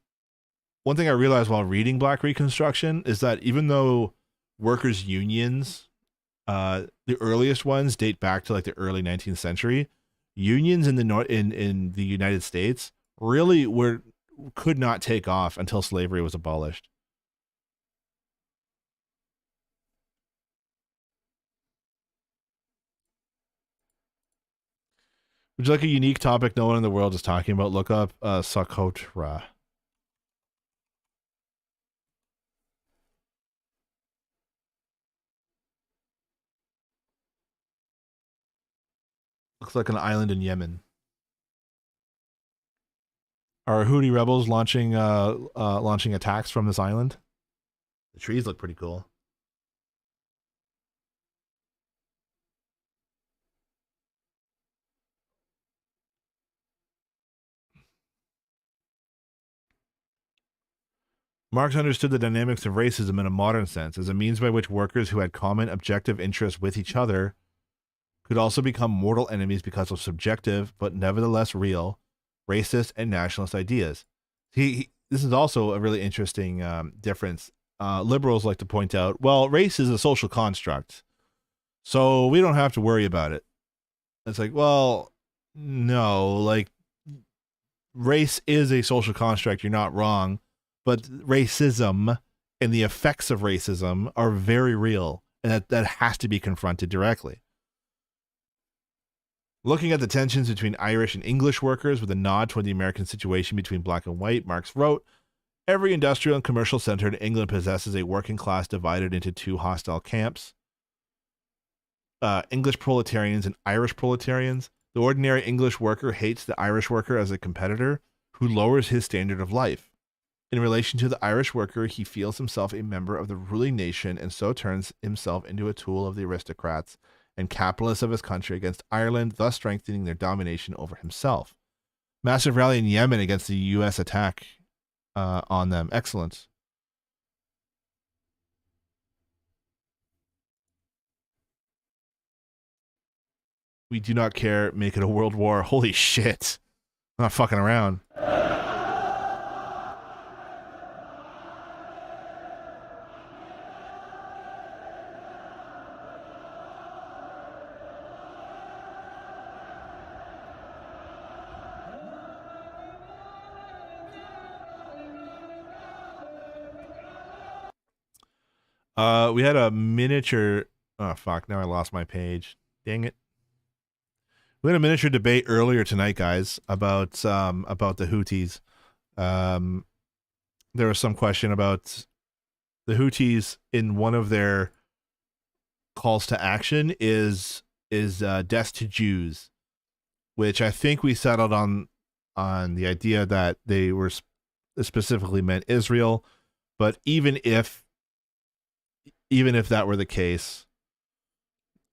[SPEAKER 2] one thing I realized while reading Black Reconstruction is that even though workers' unions, the earliest ones date back to like the early 19th century, unions in the United States really could not take off until slavery was abolished. Would you like a unique topic no one in the world is talking about? Look up Socotra. Looks like an island in Yemen. Are Houthi rebels launching attacks from this island? The trees look pretty cool. Marx understood the dynamics of racism in a modern sense as a means by which workers who had common objective interests with each other could also become mortal enemies because of subjective, but nevertheless real, racist and nationalist ideas. This is also a really interesting difference. Liberals like to point out, well, race is a social construct, so we don't have to worry about it. It's like, well, no, like, race is a social construct, you're not wrong, but racism and the effects of racism are very real, and that has to be confronted directly. Looking at the tensions between Irish and English workers with a nod toward the American situation between black and white, Marx wrote, every industrial and commercial center in England possesses a working class divided into two hostile camps, English proletarians and Irish proletarians. The ordinary English worker hates the Irish worker as a competitor who lowers his standard of life. In relation to the Irish worker, he feels himself a member of the ruling nation and so turns himself into a tool of the aristocrats and capitalists of his country against Ireland, thus strengthening their domination over himself. Massive rally in Yemen against the U.S. attack on them. Excellent. We do not care. Make it a world war. Holy shit. I'm not fucking around. We had a miniature. Oh fuck! Now I lost my page. Dang it. We had a miniature debate earlier tonight, guys, about the Houthis. There was some question about the Houthis in one of their calls to action is death to Jews, which I think we settled on the idea that they were specifically meant Israel, but even if that were the case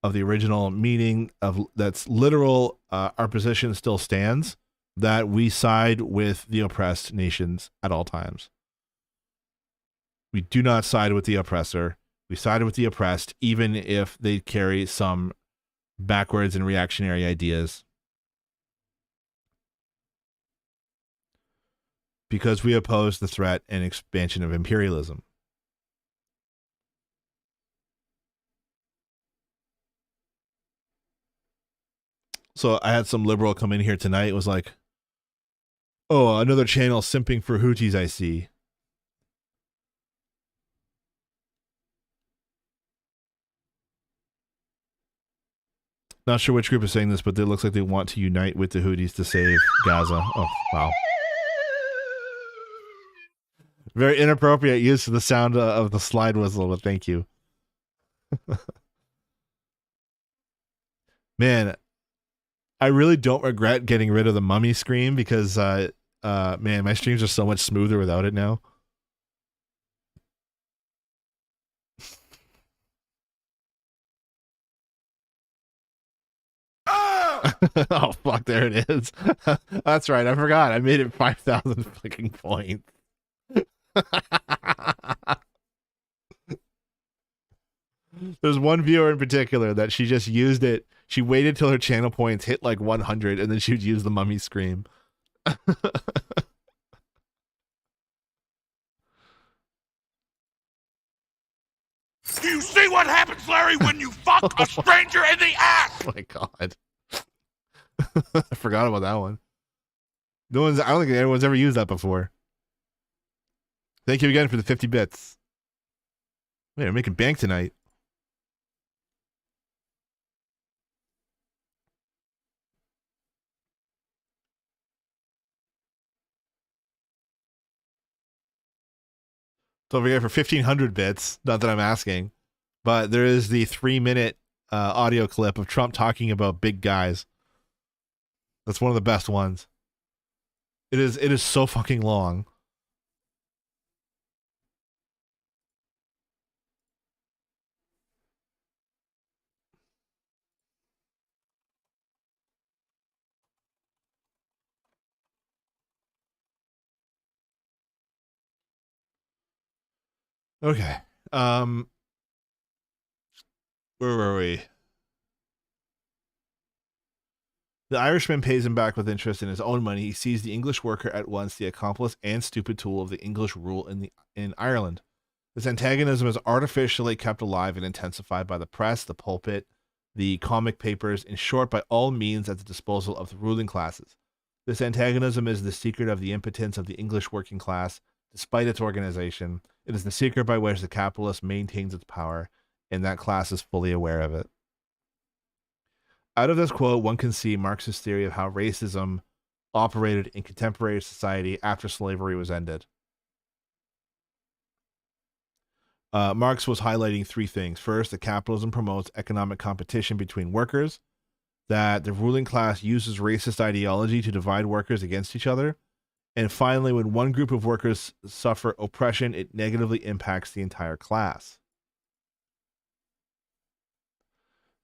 [SPEAKER 2] of the original meaning of that's literal, our position still stands that we side with the oppressed nations at all times. We do not side with the oppressor. We side with the oppressed, even if they carry some backwards and reactionary ideas. Because we oppose the threat and expansion of imperialism. So I had some liberal come in here tonight. It was like, oh, another channel simping for Houthis, I see. Not sure which group is saying this, but it looks like they want to unite with the Houthis to save Gaza. Oh, wow. Very inappropriate use of the sound of the slide whistle, but thank you. Man, I really don't regret getting rid of the mummy scream because, man, my streams are so much smoother without it now. Oh, fuck, there it is. That's right, I forgot. I made it 5,000 fucking points. There's one viewer in particular that she just used it. She waited till her channel points hit like 100 and then she would use the mummy scream.
[SPEAKER 19] Do you see what happens, Larry, when you fuck a stranger in the ass?
[SPEAKER 2] Oh my god. I forgot about that one. I don't think anyone's ever used that before. Thank you again for the 50 bits. Man, we're making bank tonight. So over here for 1,500 bits, not that I'm asking, but there is the 3-minute audio clip of Trump talking about big guys. That's one of the best ones. It is so fucking long. Okay. Where were we? The Irishman pays him back with interest in his own money. He sees the English worker at once the accomplice and stupid tool of the English rule in Ireland. This antagonism is artificially kept alive and intensified by the press, the pulpit, the comic papers, in short, by all means at the disposal of the ruling classes. This antagonism is the secret of the impotence of the English working class, despite its organization. It is the secret by which the capitalist maintains its power, and that class is fully aware of it. Out of this quote, one can see Marx's theory of how racism operated in contemporary society after slavery was ended. Marx was highlighting three things. First, that capitalism promotes economic competition between workers, that the ruling class uses racist ideology to divide workers against each other, And finally, when one group of workers suffer oppression, it negatively impacts the entire class.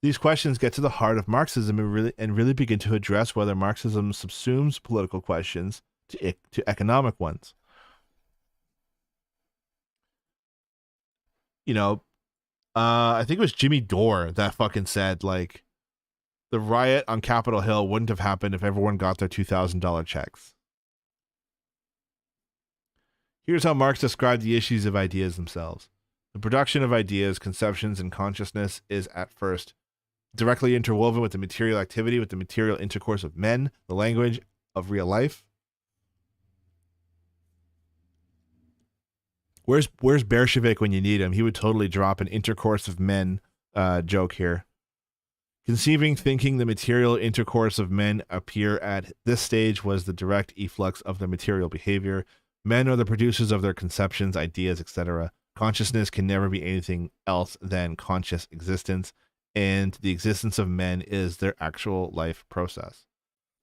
[SPEAKER 2] These questions get to the heart of Marxism and really begin to address whether Marxism subsumes political questions to economic ones. You know, I think it was Jimmy Dore that fucking said, like, the riot on Capitol Hill wouldn't have happened if everyone got their $2,000 checks. Here's how Marx described the issues of ideas themselves. The production of ideas, conceptions, and consciousness is, at first, directly interwoven with the material activity, with the material intercourse of men, the language of real life. Where's Bershevik when you need him? He would totally drop an intercourse of men joke here. Conceiving, thinking, the material intercourse of men appear at this stage was the direct efflux of their material behavior. Men are the producers of their conceptions, ideas, etc. Consciousness can never be anything else than conscious existence, and the existence of men is their actual life process.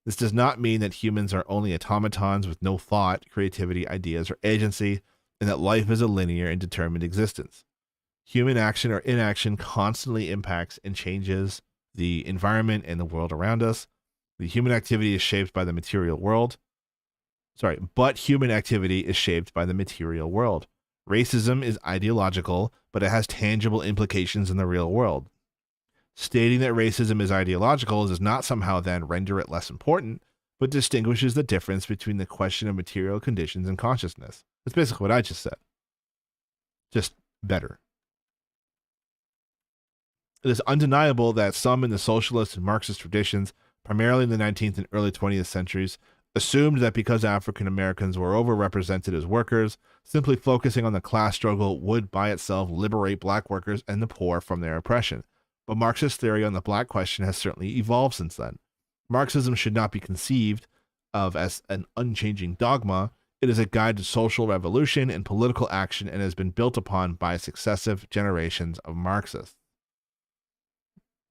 [SPEAKER 2] This does not mean that humans are only automatons with no thought, creativity, ideas, or agency, and that life is a linear and determined existence. Human action or inaction constantly impacts and changes the environment and the world around us. The human activity is shaped by the material world. But human activity is shaped by the material world. Racism is ideological, but it has tangible implications in the real world. Stating that racism is ideological does not somehow then render it less important, but distinguishes the difference between the question of material conditions and consciousness. That's basically what I just said. Just better. It is undeniable that some in the socialist and Marxist traditions, primarily in the 19th and early 20th centuries, assumed that because African Americans were overrepresented as workers, simply focusing on the class struggle would by itself liberate black workers and the poor from their oppression. But Marxist theory on the black question has certainly evolved since then. Marxism should not be conceived of as an unchanging dogma. It is a guide to social revolution and political action and has been built upon by successive generations of Marxists.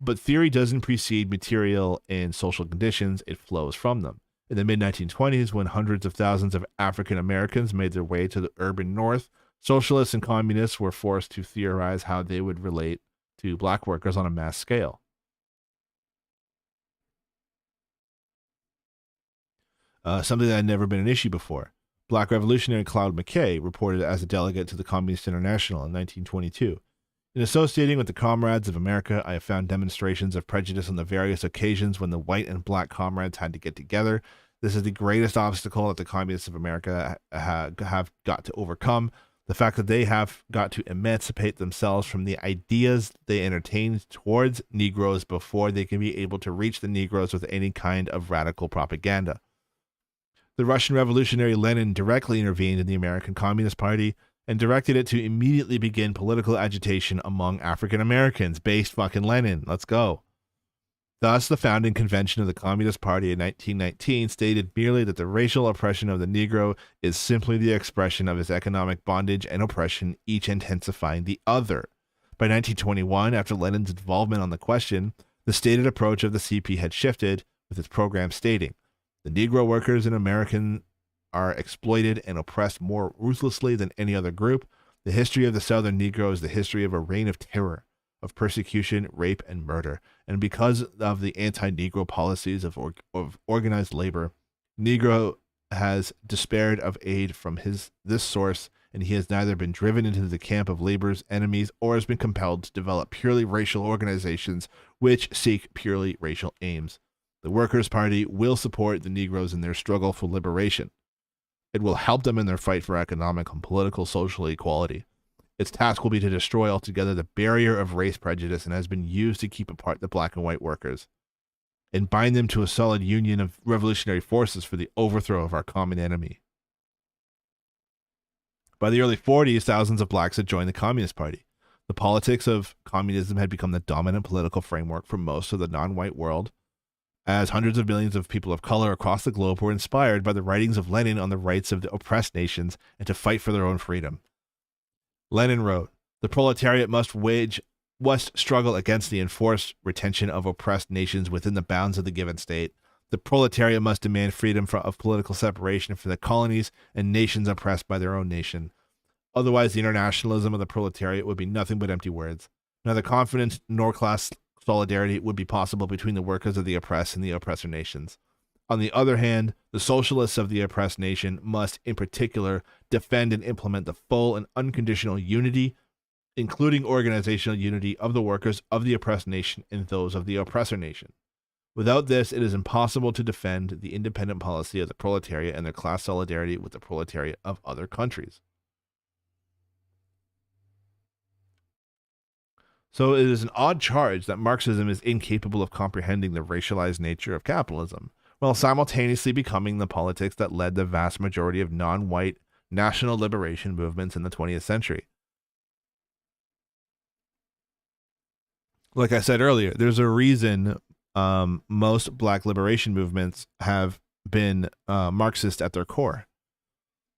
[SPEAKER 2] But theory doesn't precede material and social conditions, it flows from them. In the mid-1920s, when hundreds of thousands of African Americans made their way to the urban north, socialists and communists were forced to theorize how they would relate to black workers on a mass scale. Something that had never been an issue before. Black revolutionary Claude McKay reported as a delegate to the Communist International in 1922. In associating with the Comrades of America, I have found demonstrations of prejudice on the various occasions when the white and black comrades had to get together. This is the greatest obstacle that the Communists of America have got to overcome. The fact that they have got to emancipate themselves from the ideas they entertained towards Negroes before they can be able to reach the Negroes with any kind of radical propaganda. The Russian revolutionary Lenin directly intervened in the American Communist Party and directed it to immediately begin political agitation among African Americans. Based fucking Lenin. Let's go. Thus, the founding convention of the Communist Party in 1919 stated merely that the racial oppression of the Negro is simply the expression of his economic bondage and oppression, each intensifying the other. By 1921, after Lenin's involvement on the question, the stated approach of the CP had shifted, with its program stating, the Negro workers in America are exploited and oppressed more ruthlessly than any other group. The history of the Southern Negro is the history of a reign of terror, of persecution, rape, and murder. And because of the anti-Negro policies of organized labor, Negro has despaired of aid from this source, and he has neither been driven into the camp of labor's enemies or has been compelled to develop purely racial organizations which seek purely racial aims. The Workers' Party will support the Negroes in their struggle for liberation. It will help them in their fight for economic and political social equality. Its task will be to destroy altogether the barrier of race prejudice and has been used to keep apart the black and white workers and bind them to a solid union of revolutionary forces for the overthrow of our common enemy. By the early 40s, thousands of blacks had joined the Communist Party. The politics of communism had become the dominant political framework for most of the non-white world, as hundreds of millions of people of color across the globe were inspired by the writings of Lenin on the rights of the oppressed nations and to fight for their own freedom. Lenin wrote, the proletariat must struggle against the enforced retention of oppressed nations within the bounds of the given state. The proletariat must demand freedom of political separation for the colonies and nations oppressed by their own nation. Otherwise, the internationalism of the proletariat would be nothing but empty words. Neither confidence nor class solidarity would be possible between the workers of the oppressed and the oppressor nations. On the other hand, the socialists of the oppressed nation must, in particular, defend and implement the full and unconditional unity, including organizational unity, of the workers of the oppressed nation and those of the oppressor nation. Without this, it is impossible to defend the independent policy of the proletariat and their class solidarity with the proletariat of other countries. So it is an odd charge that Marxism is incapable of comprehending the racialized nature of capitalism, while simultaneously becoming the politics that led the vast majority of non-white national liberation movements in the 20th century. Like I said earlier, there's a reason most black liberation movements have been Marxist at their core.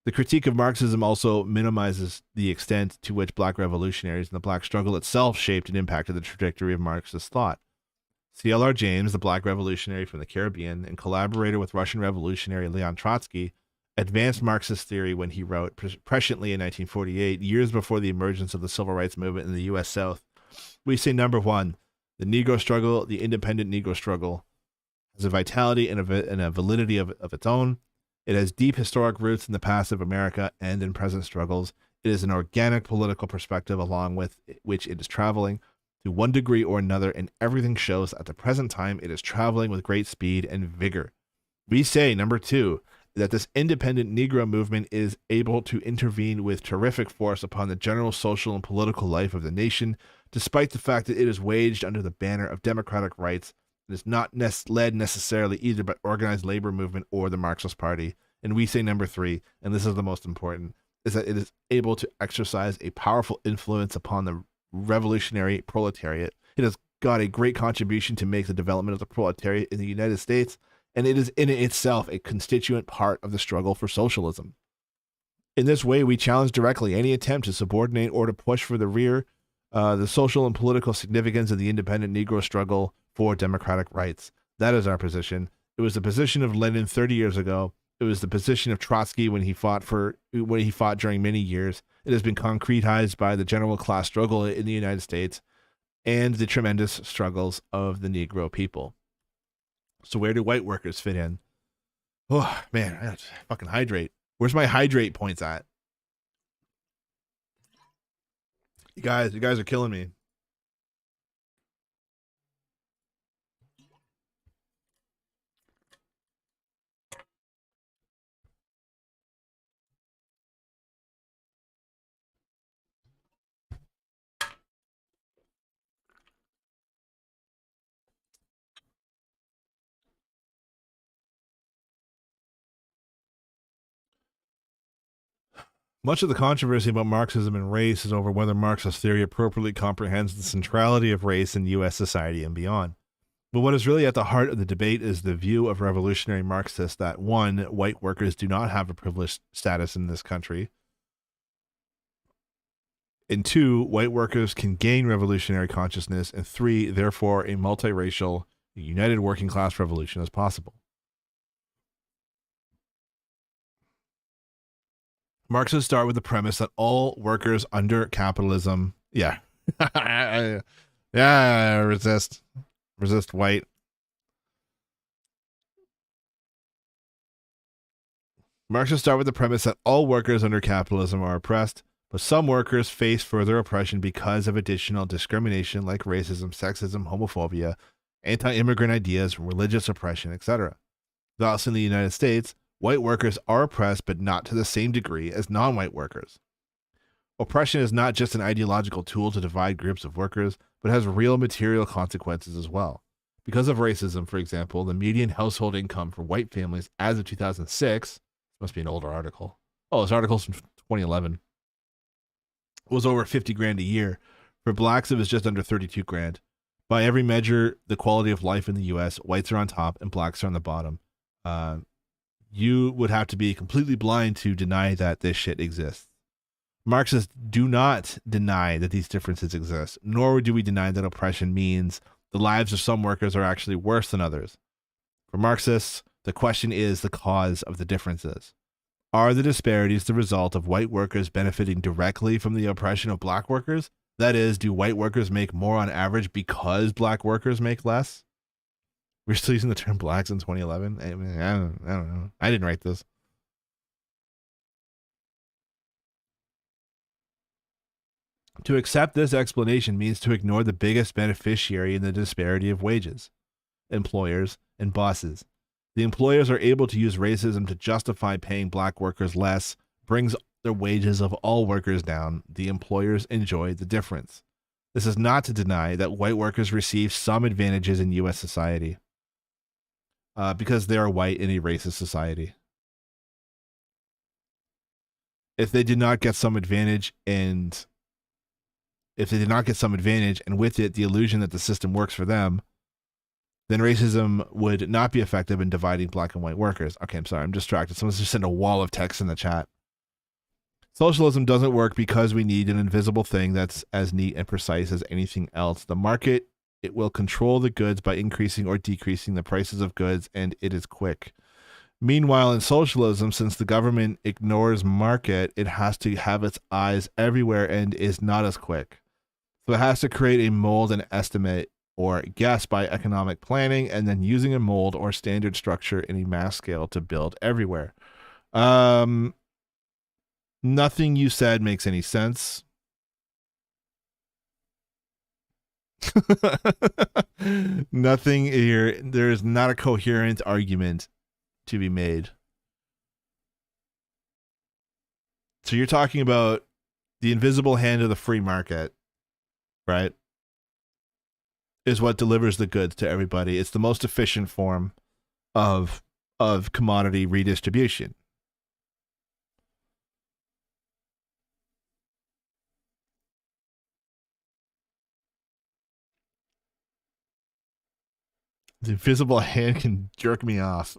[SPEAKER 2] The critique of Marxism also minimizes the extent to which black revolutionaries and the black struggle itself shaped and impacted the trajectory of Marxist thought. C.L.R. James, the black revolutionary from the Caribbean and collaborator with Russian revolutionary Leon Trotsky, advanced Marxist theory when he wrote presciently in 1948, years before the emergence of the civil rights movement in the U.S. South. We say, number one, the Negro struggle, the independent Negro struggle, has a vitality and a validity of its own. It has deep historic roots in the past of America and in present struggles. It is an organic political perspective along with which it is traveling to one degree or another, and everything shows at the present time it is traveling with great speed and vigor. We say, number two, that this independent Negro movement is able to intervene with terrific force upon the general social and political life of the nation, despite the fact that it is waged under the banner of democratic rights. It is not led necessarily either by organized labor movement or the Marxist Party. And we say number three, and this is the most important, is that it is able to exercise a powerful influence upon the revolutionary proletariat. It has got a great contribution to make the development of the proletariat in the United States, and it is in itself a constituent part of the struggle for socialism. In this way, we challenge directly any attempt to subordinate or to push for the rear the social and political significance of the independent Negro struggle for democratic rights. That is our position. It was the position of Lenin 30 years ago. It was the position of Trotsky when he fought during many years. It has been concretized by the general class struggle in the United States and the tremendous struggles of the Negro people. So where do white workers fit in? Oh, man, I have to fucking hydrate. Where's my hydrate points at? You guys are killing me. Much of the controversy about Marxism and race is over whether Marxist theory appropriately comprehends the centrality of race in U.S. society and beyond. But what is really at the heart of the debate is the view of revolutionary Marxists that, one, white workers do not have a privileged status in this country, and two, white workers can gain revolutionary consciousness, and three, therefore, a multiracial, united working class revolution is possible. Marxists start with the premise that all workers under capitalism, resist white. Marxists start with the premise that all workers under capitalism are oppressed, but some workers face further oppression because of additional discrimination like racism, sexism, homophobia, anti-immigrant ideas, religious oppression, etc. Thus, in the United States, white workers are oppressed, but not to the same degree as non-white workers. Oppression is not just an ideological tool to divide groups of workers, but has real material consequences as well. Because of racism, for example, the median household income for white families as of 2006, must be an older article. Oh, this article's from 2011. Was over 50 grand a year. For blacks, it was just under 32 grand. By every measure, the quality of life in the U.S., whites are on top and blacks are on the bottom. You would have to be completely blind to deny that this shit exists. Marxists do not deny that these differences exist, nor do we deny that oppression means the lives of some workers are actually worse than others. For Marxists, the question is the cause of the differences. Are the disparities the result of white workers benefiting directly from the oppression of black workers? That is, do white workers make more on average because black workers make less? We're still using the term blacks in 2011? I mean, I don't know. I didn't write this. To accept this explanation means to ignore the biggest beneficiary in the disparity of wages: employers and bosses. The employers are able to use racism to justify paying black workers less, brings the wages of all workers down. The employers enjoy the difference. This is not to deny that white workers receive some advantages in U.S. society because they are white in a racist society. If they did not get some advantage and with it the illusion that the system works for them, then racism would not be effective in dividing black and white workers. Okay, I'm sorry, I'm distracted. Someone's just sent a wall of text in the chat. Socialism doesn't work because we need an invisible thing that's as neat and precise as anything else. The market, it will control the goods by increasing or decreasing the prices of goods, and it is quick. Meanwhile, in socialism, since the government ignores market, it has to have its eyes everywhere and is not as quick. So it has to create a mold and estimate or guess by economic planning, and then using a mold or standard structure in a mass scale to build everywhere. Nothing you said makes any sense. Nothing here. There is not a coherent argument to be made. So you're talking about the invisible hand of the free market, right? Is what delivers the goods to everybody. It's the most efficient form of commodity redistribution. The invisible hand can jerk me off.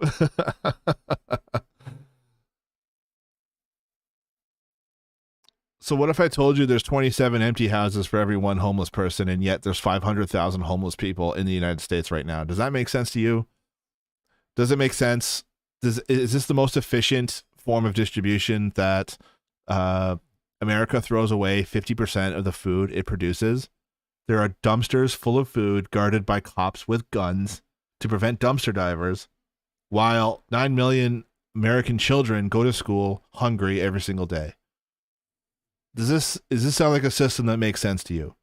[SPEAKER 2] So what if I told you there's 27 empty houses for every one homeless person, and yet there's 500,000 homeless people in the United States right now? Does that make sense to you? Does it make sense? Is this the most efficient form of distribution that America throws away 50% of the food it produces? There are dumpsters full of food guarded by cops with guns to prevent dumpster divers, while 9 million American children go to school hungry every single day. Does this sound like a system that makes sense to you?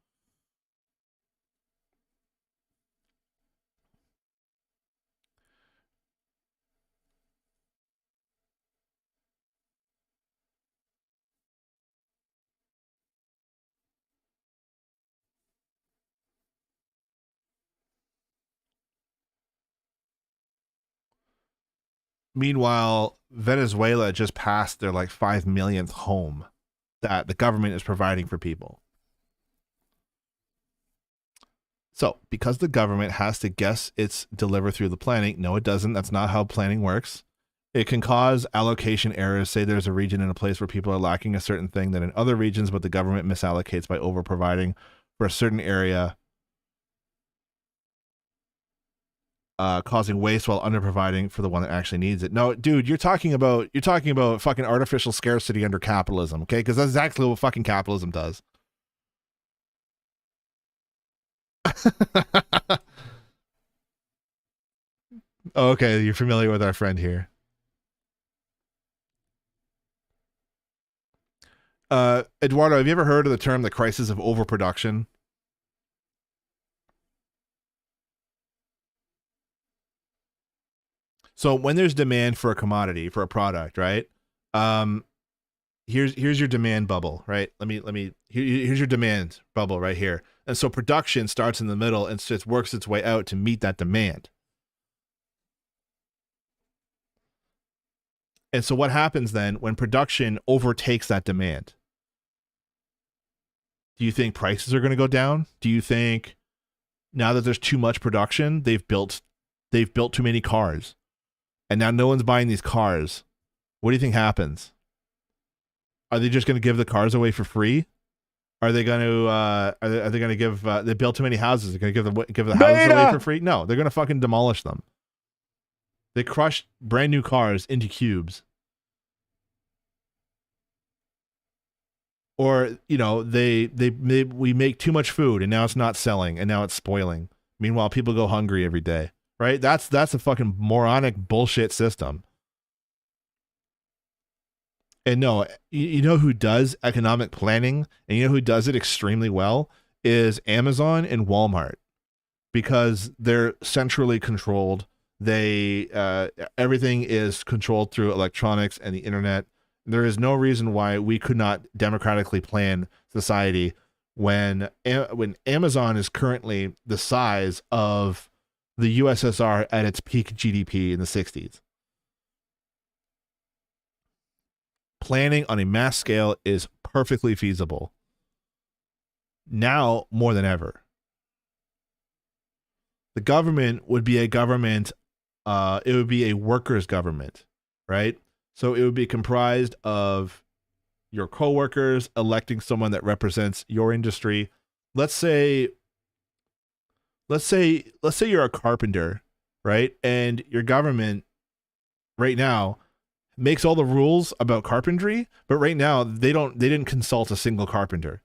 [SPEAKER 2] Meanwhile, Venezuela just passed their like 5 millionth home that the government is providing for people. So, because the government has to guess it's deliver through the planning, no, it doesn't. That's not how planning works. It can cause allocation errors. Say there's a region in a place where people are lacking a certain thing that in other regions, but the government misallocates by over providing for a certain area, causing waste while under providing for the one that actually needs it. No, dude, you're talking about fucking artificial scarcity under capitalism, okay? Because that's exactly what fucking capitalism does. Okay, you're familiar with our friend here. Eduardo, have you ever heard of the term the crisis of overproduction? So when there's demand for a commodity, for a product, right? Here's your demand bubble, right? Here's your demand bubble right here. And so production starts in the middle and just works its way out to meet that demand. And so what happens then when production overtakes that demand? Do you think prices are going to go down? Do you think now that there's too much production, they've built too many cars? And now no one's buying these cars. What do you think happens? Are they just going to give the cars away for free? Are they going to? Are they going to give? They built too many houses. They're going to give the houses away for free? No, they're going to fucking demolish them. They crush brand new cars into cubes. Or, you know, we make too much food and now it's not selling and now it's spoiling. Meanwhile, people go hungry every day, right? That's a fucking moronic bullshit system. And no, you know who does economic planning and you know who does it extremely well is Amazon and Walmart, because they're centrally controlled. They everything is controlled through electronics and the internet. There is no reason why we could not democratically plan society when Amazon is currently the size of the USSR at its peak GDP in the 60s. Planning on a mass scale is perfectly feasible. Now more than ever. The government would be a government, it would be a workers' government, right? So it would be comprised of your coworkers electing someone that represents your industry. Let's say you're a carpenter, right? And your government right now makes all the rules about carpentry, but right now they didn't consult a single carpenter.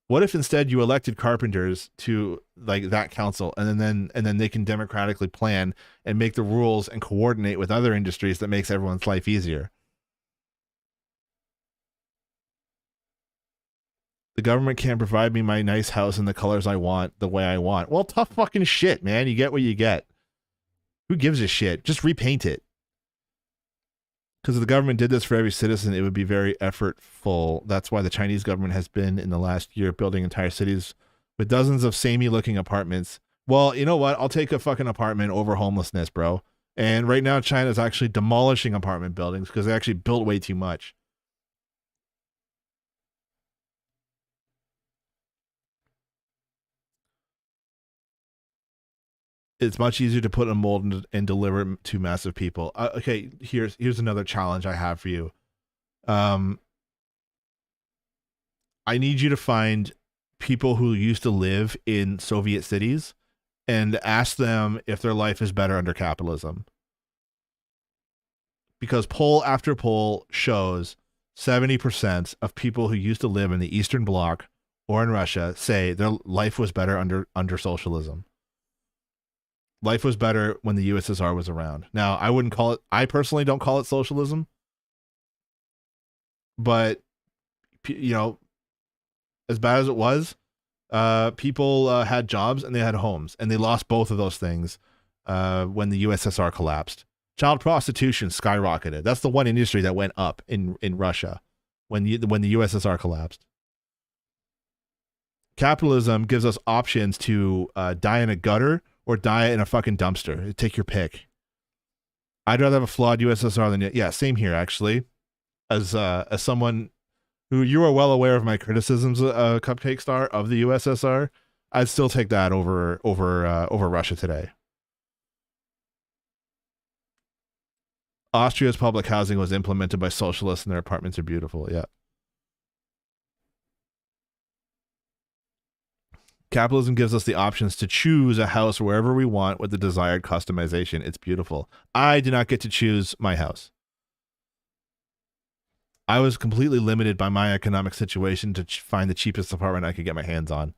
[SPEAKER 2] What if instead you elected carpenters to like that council, and then they can democratically plan and make the rules and coordinate with other industries that makes everyone's life easier? The government can't provide me my nice house in the colors I want, the way I want. Well, tough fucking shit, man. You get what you get. Who gives a shit? Just repaint it. Because if the government did this for every citizen, it would be very effortful. That's why the Chinese government has been, in the last year, building entire cities with dozens of samey-looking apartments. Well, you know what? I'll take a fucking apartment over homelessness, bro. And right now, China's actually demolishing apartment buildings because they actually built way too much. It's much easier to put a mold and deliver it to massive people. Okay, here's another challenge I have for you. I need you to find people who used to live in Soviet cities and ask them if their life is better under capitalism. Because poll after poll shows 70% of people who used to live in the Eastern Bloc or in Russia say their life was better under socialism. Life was better when the USSR was around. Now, I personally don't call it socialism, but, you know, as bad as it was, people had jobs and they had homes, and they lost both of those things when the USSR collapsed. Child prostitution skyrocketed. That's the one industry that went up in Russia when the USSR collapsed. Capitalism gives us options to die in a gutter or die in a fucking dumpster. Take your pick. I'd rather have a flawed USSR than yeah, same here actually. As someone who you are well aware of my criticisms, Cupcake Star, of the USSR, I'd still take that over Russia today. Austria's public housing was implemented by socialists, and their apartments are beautiful. Yeah. Capitalism gives us the options to choose a house wherever we want with the desired customization. It's beautiful. I do not get to choose my house. I was completely limited by my economic situation to find the cheapest apartment I could get my hands on.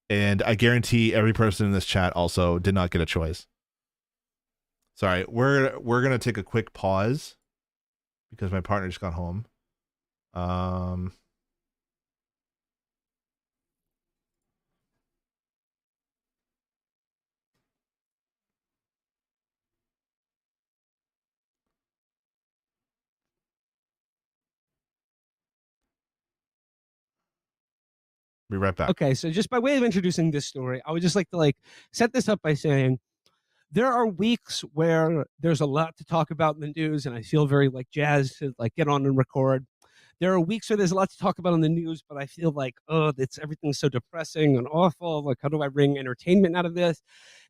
[SPEAKER 2] And I guarantee every person in this chat also did not get a choice. Sorry, we're going to take a quick pause because my partner just got home. Be right back.
[SPEAKER 20] Okay, so just by way of introducing this story, I would just like to set this up by saying there are weeks where there's a lot to talk about in the news, and I feel very jazzed to get on and record. There are weeks where there's a lot to talk about in the news, but I feel everything's so depressing and awful. How do I wring entertainment out of this?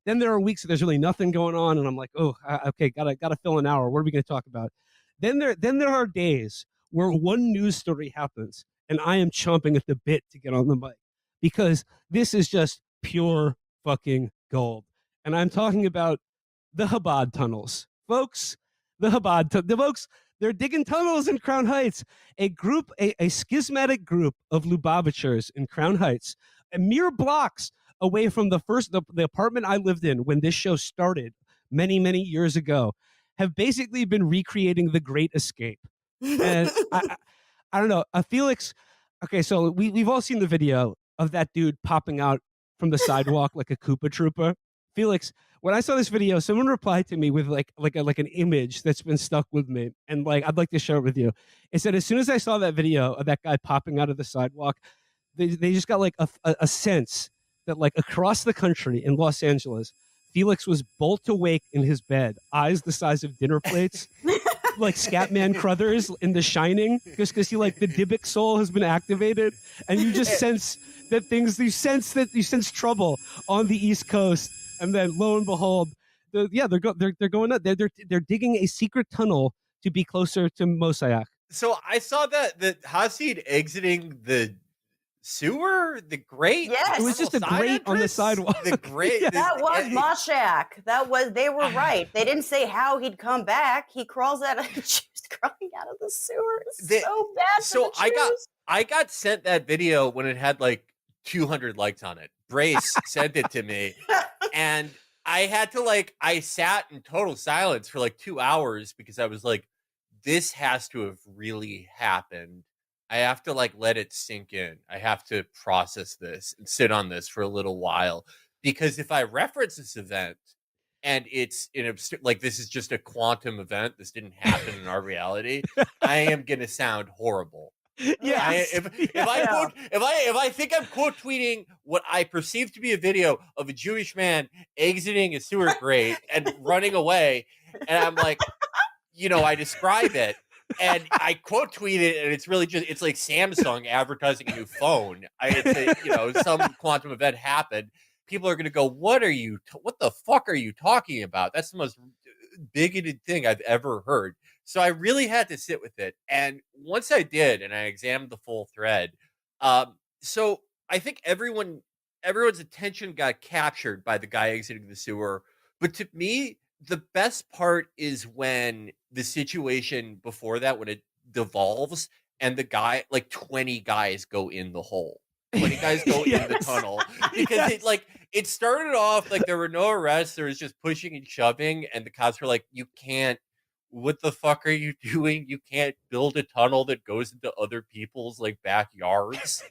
[SPEAKER 20] Then there are weeks where there's really nothing going on, and I'm like, okay, gotta fill an hour. What are we going to talk about? Then there are days where one news story happens, and I am chomping at the bit to get on the mic because this is just pure fucking gold. And I'm talking about the Chabad tunnels, folks. The folks, they're digging tunnels in Crown Heights. A schismatic group of Lubavitchers in Crown Heights, mere blocks away from the apartment I lived in when this show started many years ago, have basically been recreating the Great Escape. And I don't know, Felix. Okay, so we've all seen the video of that dude popping out from the sidewalk like a Koopa Trooper. Felix, when I saw this video, someone replied to me with like an image that's been stuck with me, and like I'd like to share it with you. It said, as soon as I saw that video of that guy popping out of the sidewalk, they just got like a sense that like across the country in Los Angeles, Felix was bolt awake in his bed, eyes the size of dinner plates, like Scatman Crothers in The Shining, just because the Dybbuk soul has been activated, and you just sense that you sense trouble on the East Coast, and then lo and behold, they're going up. They're digging a secret tunnel to be closer to Mosaic.
[SPEAKER 21] So I saw that Hasid exiting the sewer, the grate.
[SPEAKER 22] Yes.
[SPEAKER 20] It was just a grate on the sidewalk.
[SPEAKER 21] The grate.
[SPEAKER 22] That was Mosaic. They were right. They didn't say how he'd come back. He crawls out of Jews crawling out of the sewer. It's so bad.
[SPEAKER 21] So
[SPEAKER 22] for the Jews.
[SPEAKER 21] I got sent that video when it had like 200 likes on it. Brace sent it to me, and I had to I sat in total silence for like 2 hours because I was like, this has to have really happened. I have to let it sink in. I have to process this and sit on this for a little while, because if I reference this event and it's this is just a quantum event, this didn't happen in our reality, I am gonna sound horrible.
[SPEAKER 20] Yes.
[SPEAKER 21] If I think I'm quote tweeting what I perceive to be a video of a Jewish man exiting a sewer grate and running away, and I'm like, I describe it. And I quote tweet it, and it's really it's like Samsung advertising a new phone. Some quantum event happened. People are going to go, what the fuck are you talking about? That's the most bigoted thing I've ever heard. So I really had to sit with it. And once I did, and I examined the full thread, so I think everyone's attention got captured by the guy exiting the sewer. But to me, the best part is when the situation before that, when it devolves and the guy, 20 guys go in the hole. 20 guys go in the tunnel, because it started off there were no arrests. There was just pushing and shoving. And the cops were like, you can't, what the fuck are you doing? You can't build a tunnel that goes into other people's backyards.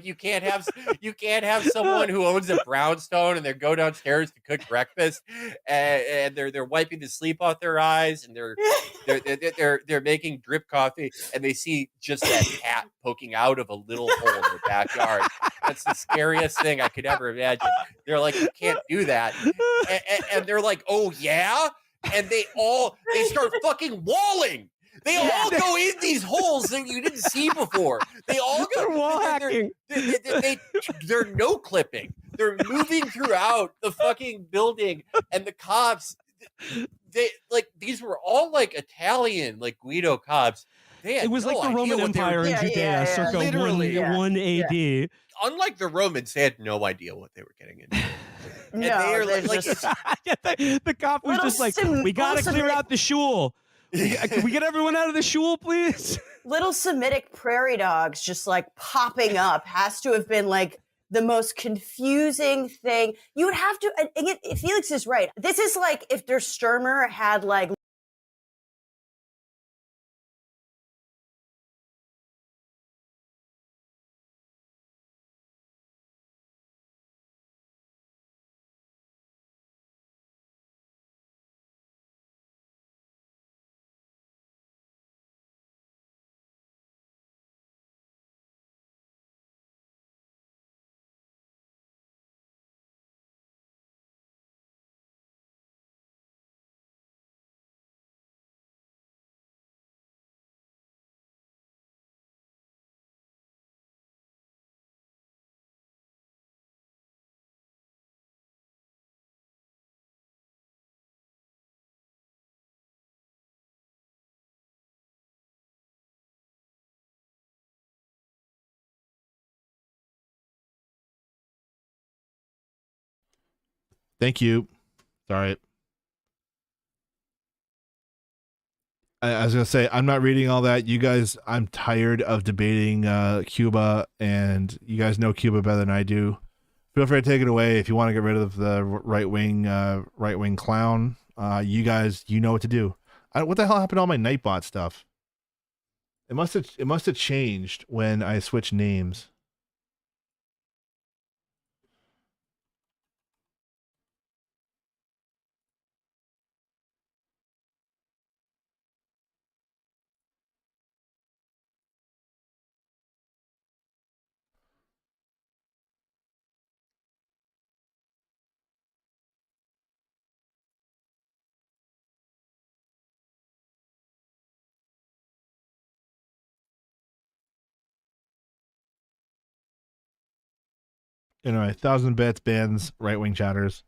[SPEAKER 21] You can't have someone who owns a brownstone and they go downstairs to cook breakfast, and they're wiping the sleep off their eyes, and they're making drip coffee, and they see just that cat poking out of a little hole in their backyard. That's the scariest thing I could ever imagine. They're like, you can't do that, and they're like, oh yeah. And they start fucking walling. They all go in these holes that you didn't see before. They all go
[SPEAKER 20] wall hacking.
[SPEAKER 21] They're no clipping. They're moving throughout the fucking building, and the cops, these were all Italian, Guido cops.
[SPEAKER 20] It was like the Roman Empire in Judea, circa 1 AD.
[SPEAKER 21] Yeah. Unlike the Romans, they had no idea what they were getting into. And
[SPEAKER 22] No,
[SPEAKER 21] they are
[SPEAKER 20] the cop was just like, we gotta clear out the shul. Can we get everyone out of the shul, please?
[SPEAKER 22] Little Semitic prairie dogs just popping up has to have been the most confusing thing. You would have to, and again, Felix is right. This is if Der Stürmer had
[SPEAKER 2] Thank you. Sorry. I was gonna say, I'm not reading all that. You guys, I'm tired of debating Cuba, and you guys know Cuba better than I do. Feel free to take it away if you want to get rid of the right wing clown. You guys, you know what to do. What the hell happened to all my Nightbot stuff? It must have changed when I switched names. Anyway, 1,000 bits bans right wing chatters.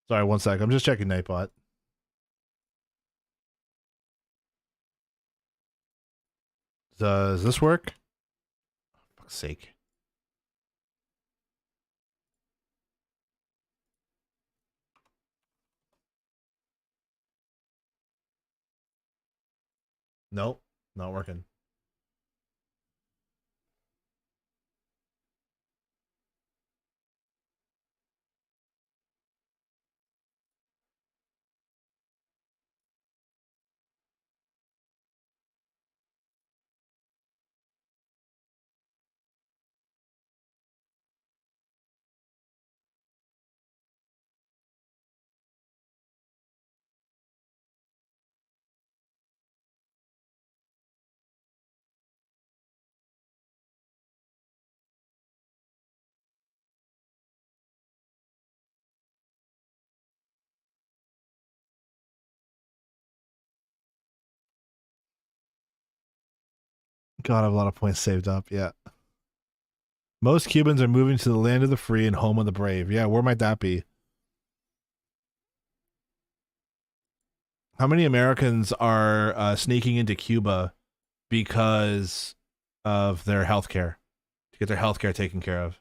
[SPEAKER 2] Sorry, one sec. I'm just checking Nightbot. Does this work? For fuck's sake. Nope, not working. God, I have a lot of points saved up. Yeah. Most Cubans are moving to the land of the free and home of the brave. Yeah, where might that be? How many Americans are sneaking into Cuba because of their health care, to get their health care taken care of?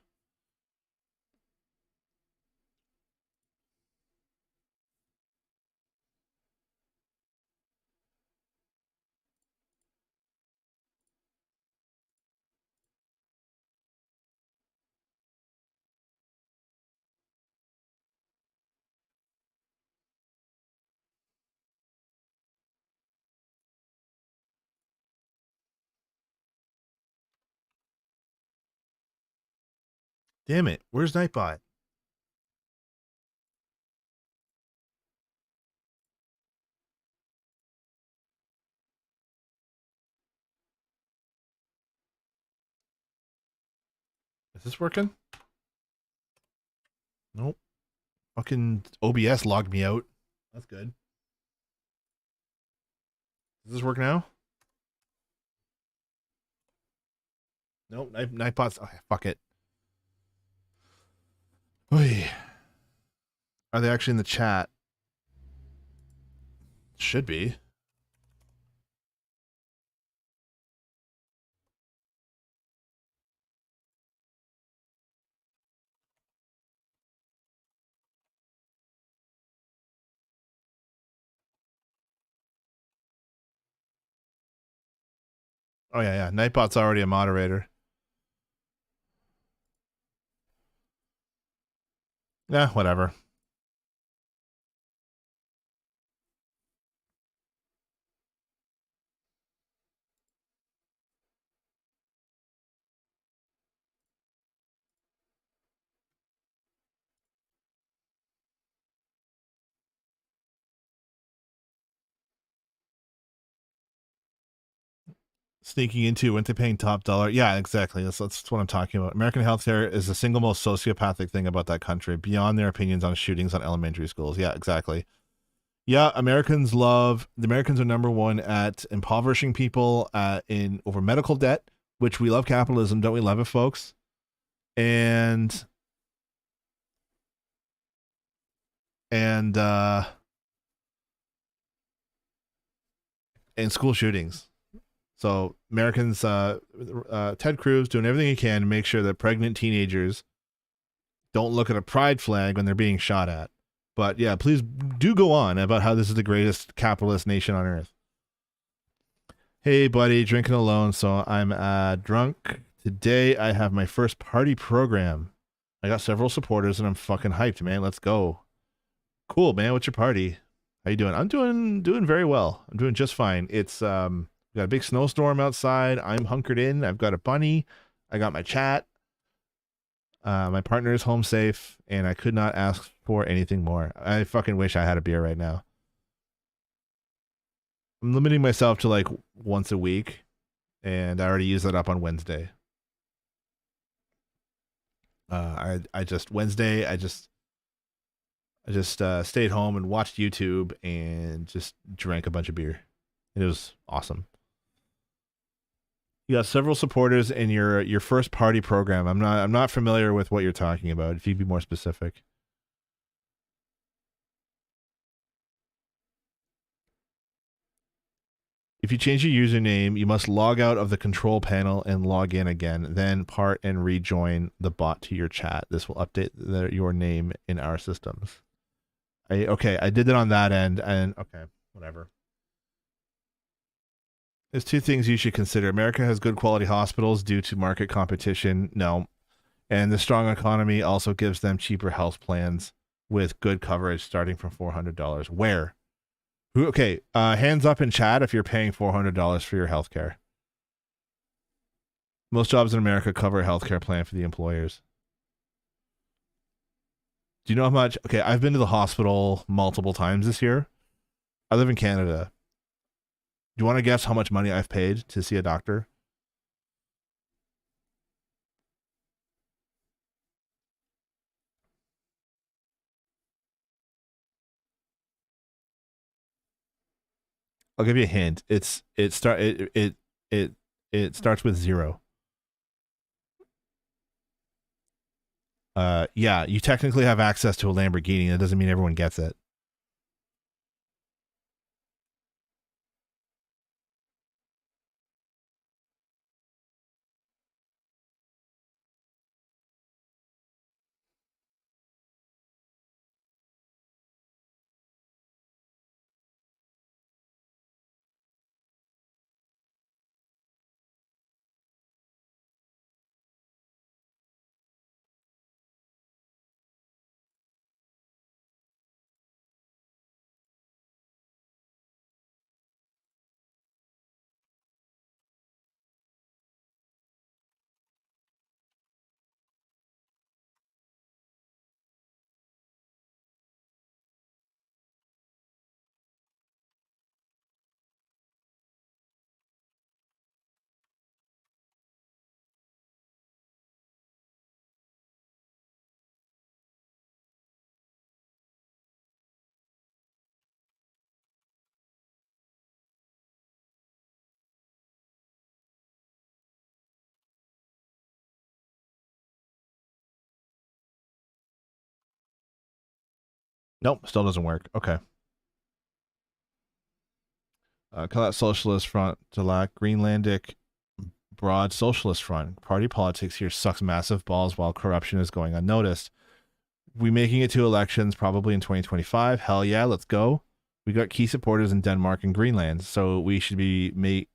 [SPEAKER 2] Damn it. Where's Nightbot? Is this working? Nope. Fucking OBS logged me out. That's good. Does this work now? Nope. Nightbot's. Oh, fuck it. Oy. Are they actually in the chat? Should be. Oh, yeah. Nightbot's already a moderator. Yeah, whatever. Sneaking into when they're paying top dollar. Yeah, exactly. That's what I'm talking about. American healthcare is the single most sociopathic thing about that country, beyond their opinions on shootings on elementary schools. Yeah, exactly. Yeah, the Americans are number one at impoverishing people in over medical debt, which we love capitalism. Don't we love it, folks? And school shootings. So Americans, Ted Cruz doing everything he can to make sure that pregnant teenagers don't look at a pride flag when they're being shot at. But yeah, please do go on about how this is the greatest capitalist nation on earth. Hey, buddy, drinking alone, so I'm drunk. Today I have my first party program. I got several supporters and I'm fucking hyped, man. Let's go. Cool, man. What's your party? How you doing? I'm doing very well. I'm doing just fine. It's we got a big snowstorm outside. I'm hunkered in. I've got a bunny. I got my chat. My partner is home safe, and I could not ask for anything more. I fucking wish I had a beer right now. I'm limiting myself to like once a week, and I already used that up on Wednesday. I just stayed home and watched YouTube and just drank a bunch of beer. It was awesome. You got several supporters in your first party program. I'm not familiar with what you're talking about. If you'd be more specific. If you change your username, you must log out of the control panel and log in again, then part and rejoin the bot to your chat. This will update your name in our systems. I did it on that end, and okay, whatever. There's two things you should consider. America has good quality hospitals due to market competition. No. And the strong economy also gives them cheaper health plans with good coverage starting from $400. Where? Okay, hands up in chat if you're paying $400 for your health care. Most jobs in America cover a health care plan for the employers. Do you know how much? Okay, I've been to the hospital multiple times this year. I live in Canada. Do you want to guess how much money I've paid to see a doctor? I'll give you a hint. It starts with 0. Yeah, you technically have access to a Lamborghini. That doesn't mean everyone gets it. Nope, still doesn't work. Okay. Call that Socialist Front to lack Greenlandic Broad Socialist Front. Party politics here sucks massive balls while corruption is going unnoticed. We making it to elections probably in 2025. Hell yeah, let's go. We got key supporters in Denmark and Greenland, so we should be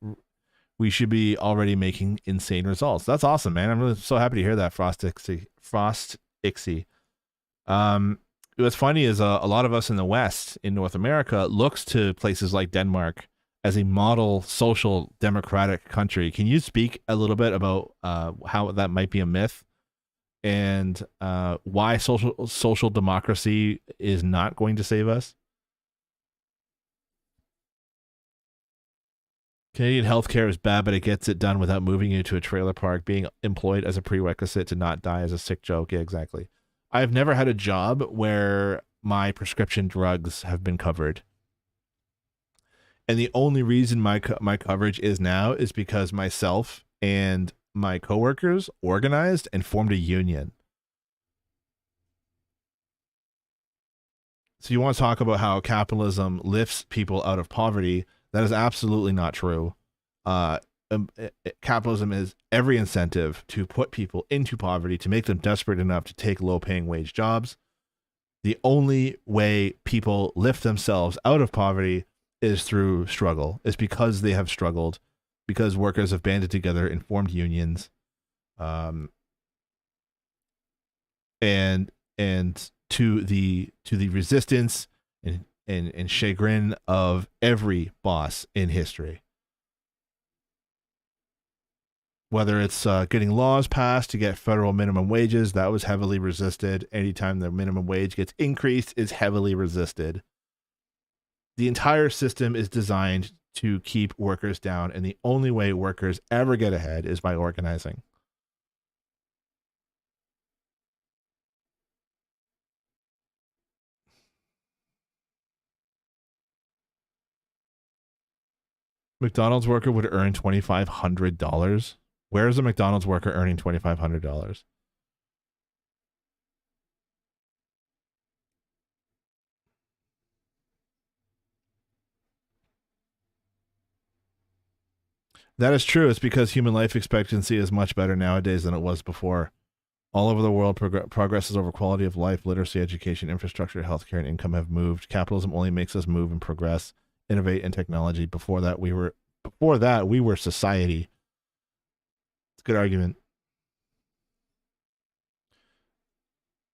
[SPEAKER 2] already making insane results. That's awesome, man. I'm really so happy to hear that, Frost Ixie. What's funny is a lot of us in the West, in North America, looks to places like Denmark as a model social democratic country. Can you speak a little bit about how that might be a myth and why social democracy is not going to save us? Canadian healthcare is bad, but it gets it done without moving you to a trailer park, being employed as a prerequisite to not die as a sick joke. Yeah, exactly. I've never had a job where my prescription drugs have been covered. And the only reason my coverage is now is because myself and my coworkers organized and formed a union. So you want to talk about how capitalism lifts people out of poverty? That is absolutely not true. Capitalism is every incentive to put people into poverty, to make them desperate enough to take low-paying wage jobs. The only way people lift themselves out of poverty is through struggle. It's because they have struggled, because workers have banded together and formed unions, and to the resistance and chagrin of every boss in history. Whether it's getting laws passed to get federal minimum wages, that was heavily resisted. Anytime the minimum wage gets increased, is heavily resisted. The entire system is designed to keep workers down, and the only way workers ever get ahead is by organizing. McDonald's worker would earn $2,500. Where is a McDonald's worker earning $2,500? That is true. It's because human life expectancy is much better nowadays than it was before. All over the world, progresses over quality of life, literacy, education, infrastructure, healthcare, and income have moved. Capitalism only makes us move and progress, innovate in technology. Before that, we were society. It's a good argument.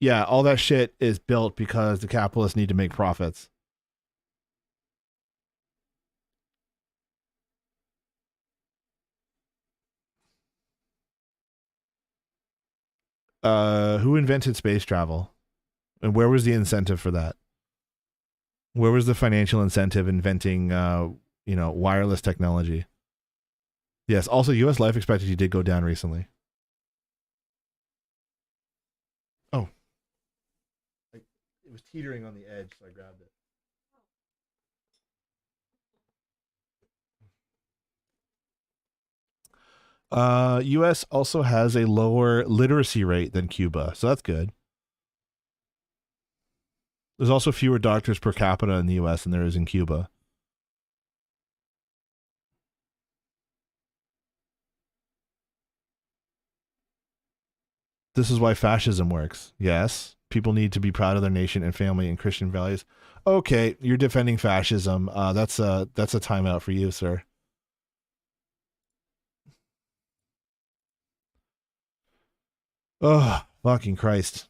[SPEAKER 2] Yeah, all that shit is built because the capitalists need to make profits. Who invented space travel? And where was the incentive for that? Where was the financial incentive inventing, wireless technology? Yes. Also, U.S. life expectancy did go down recently. Oh, it was teetering on the edge, so I grabbed it. U.S. also has a lower literacy rate than Cuba, so that's good. There's also fewer doctors per capita in the U.S. than there is in Cuba. This is why fascism works. Yes, people need to be proud of their nation and family and Christian values. Okay, you're defending fascism. That's a timeout for you, sir. Oh, fucking Christ.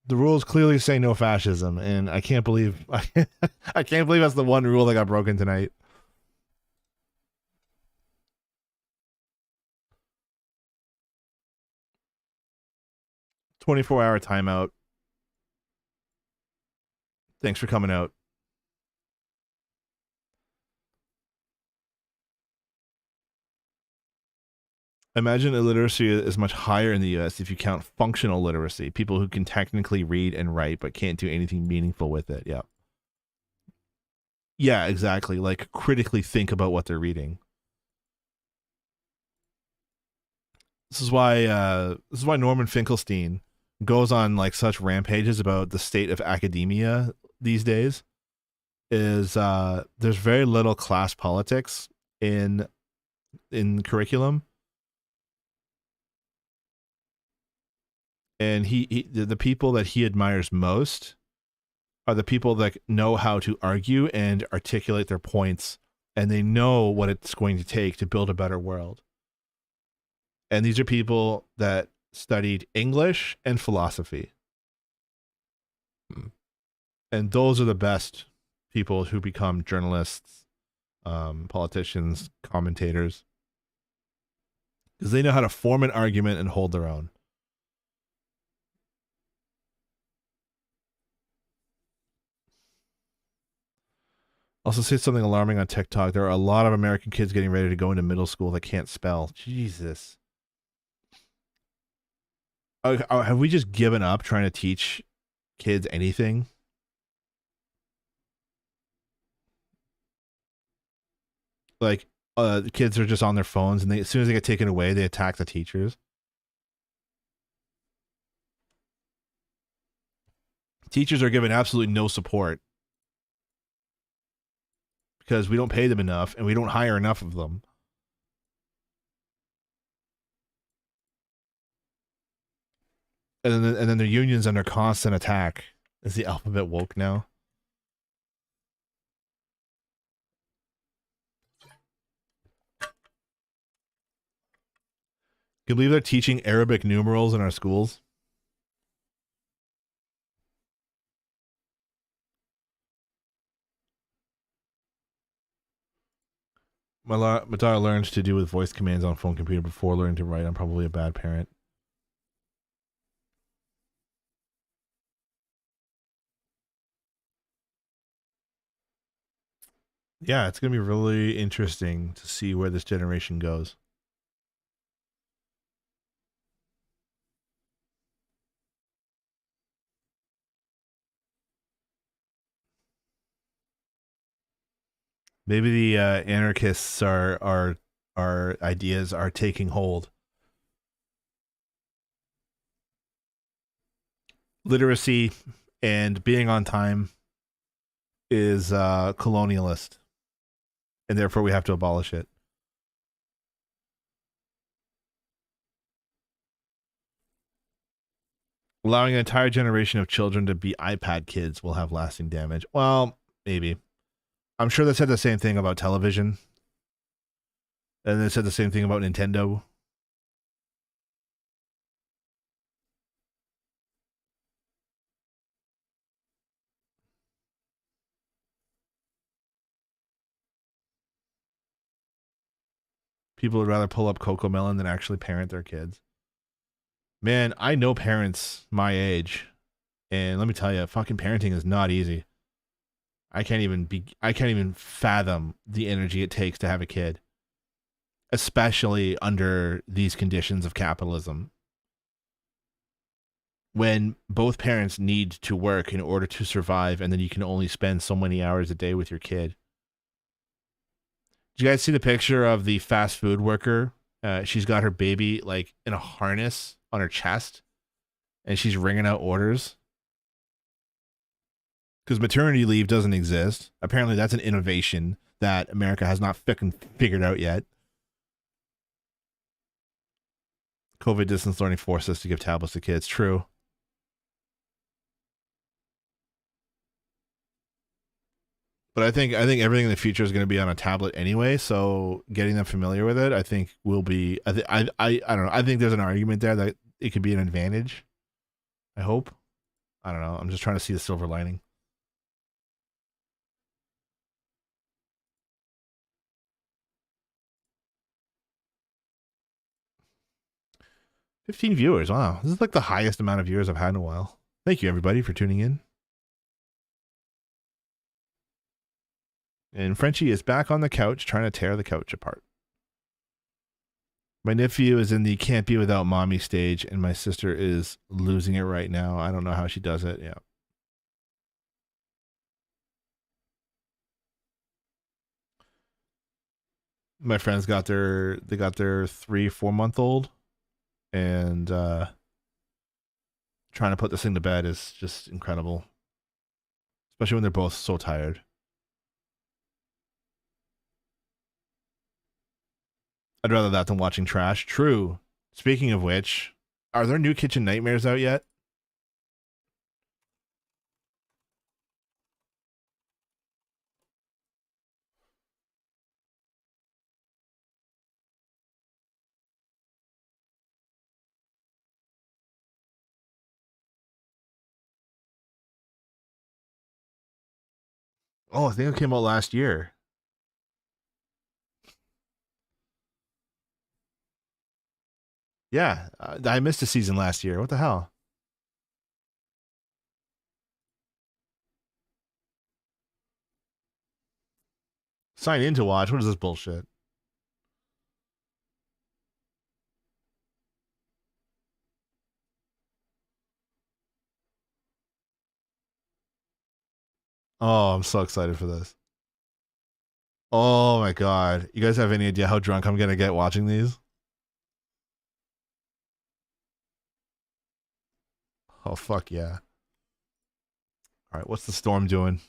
[SPEAKER 2] The rules clearly say no fascism, and I can't believe I can't believe that's the one rule that got broken tonight. "24-hour timeout. Thanks for coming out." Imagine illiteracy is much higher in the U.S. if you count functional literacy, people who can technically read and write but can't do anything meaningful with it. Yeah. Yeah, exactly. Like critically think about what they're reading. This is why Norman Finkelstein goes on like such rampages about the state of academia these days. Is there's very little class politics in curriculum. And the people that he admires most are the people that know how to argue and articulate their points, and they know what it's going to take to build a better world. And these are people that studied English and philosophy. And those are the best people who become journalists, politicians, commentators, because they know how to form an argument and hold their own. Also say something alarming on TikTok. There are a lot of American kids getting ready to go into middle school that can't spell. Jesus. Have we just given up trying to teach kids anything? Like, the kids are just on their phones, and as soon as they get taken away, they attack the teachers. Teachers are given absolutely no support because we don't pay them enough and we don't hire enough of them. And then their unions under constant attack. Is the alphabet woke now? Can you believe they're teaching Arabic numerals in our schools? My daughter learned to do with voice commands on phone computer before learning to write. I'm probably a bad parent. Yeah, it's going to be really interesting to see where this generation goes. Maybe the anarchists are ideas are taking hold. Literacy and being on time is colonialist, and therefore we have to abolish it. Allowing an entire generation of children to be iPad kids will have lasting damage. Well, maybe. I'm sure they said the same thing about television. And they said the same thing about Nintendo. People would rather pull up Cocomelon than actually parent their kids. Man, I know parents my age, and let me tell you, fucking parenting is not easy. I can't even fathom the energy it takes to have a kid, especially under these conditions of capitalism. When both parents need to work in order to survive, and then you can only spend so many hours a day with your kid. Did you guys see the picture of the fast food worker? She's got her baby like in a harness on her chest, and she's ringing out orders. Because maternity leave doesn't exist. Apparently, that's an innovation that America has not figured out yet. COVID distance learning forced us to give tablets to kids. True. But I think everything in the future is going to be on a tablet anyway. So getting them familiar with it, I think will be. I don't know. I think there's an argument there that it could be an advantage. I hope. I don't know. I'm just trying to see the silver lining. $15 viewers. Wow. This is like the highest amount of viewers I've had in a while. Thank you, everybody, for tuning in. And Frenchie is back on the couch trying to tear the couch apart. My nephew is in the can't be without mommy stage, and my sister is losing it right now. I don't know how she does it. Yeah. My friends got their 3-4 month old, and trying to put this thing to bed is just incredible, especially when they're both so tired. I'd rather that than watching trash. True. Speaking of which, are there new Kitchen Nightmares out yet? Oh, I think it came out last year. Yeah, I missed a season last year. What the hell? Sign in to watch. What is this bullshit? Oh, I'm so excited for this. Oh my god. You guys have any idea how drunk I'm gonna get watching these? Oh fuck yeah. Alright, what's the storm doing?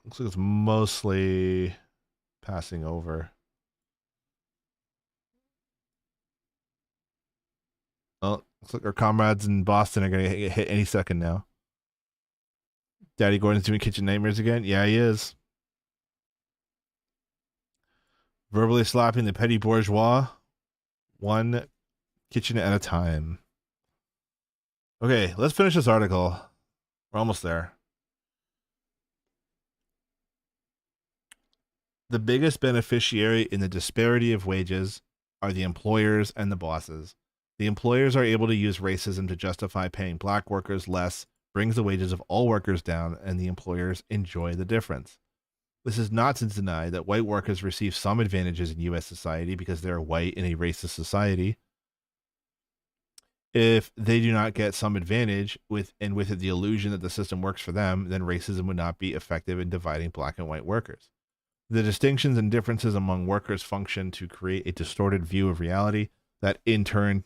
[SPEAKER 2] Looks like it's mostly passing over. Oh, looks like our comrades in Boston are gonna get hit any second now. Daddy Gordon's doing kitchen nightmares again? Yeah, he is. Verbally slapping the petty bourgeois, one kitchen at a time. Okay, let's finish this article. We're almost there. The biggest beneficiary in the disparity of wages are the employers and the bosses. The employers are able to use racism to justify paying black workers less, brings the wages of all workers down, and the employers enjoy the difference. This is not to deny that white workers receive some advantages in U.S. society because they are white in a racist society. If they do not get some advantage with it the illusion that the system works for them, then racism would not be effective in dividing black and white workers. The distinctions and differences among workers function to create a distorted view of reality that in turn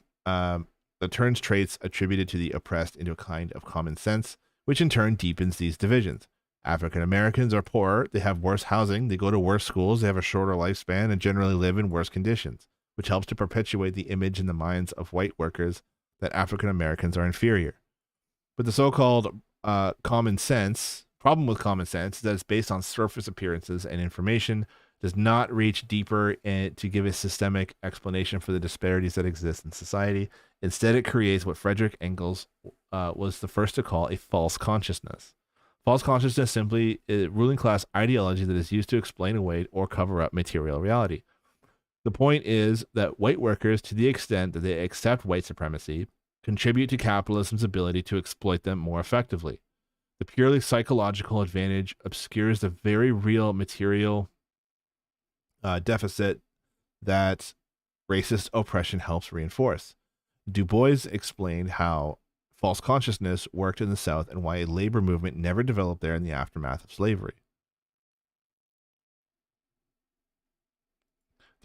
[SPEAKER 2] that turns traits attributed to the oppressed into a kind of common sense, which in turn deepens these divisions. African Americans are poorer, they have worse housing, they go to worse schools, they have a shorter lifespan, and generally live in worse conditions, which helps to perpetuate the image in the minds of white workers that African Americans are inferior. But the so-called common sense problem with common sense is that it's based on surface appearances and information, does not reach deeper and to give a systemic explanation for the disparities that exist in society. Instead, it creates what Frederick Engels was the first to call a false consciousness. False consciousness simply is ruling class ideology that is used to explain away or cover up material reality. The point is that white workers, to the extent that they accept white supremacy, contribute to capitalism's ability to exploit them more effectively. The purely psychological advantage obscures the very real material deficit that racist oppression helps reinforce. Du Bois explained how false consciousness worked in the South and why a labor movement never developed there in the aftermath of slavery.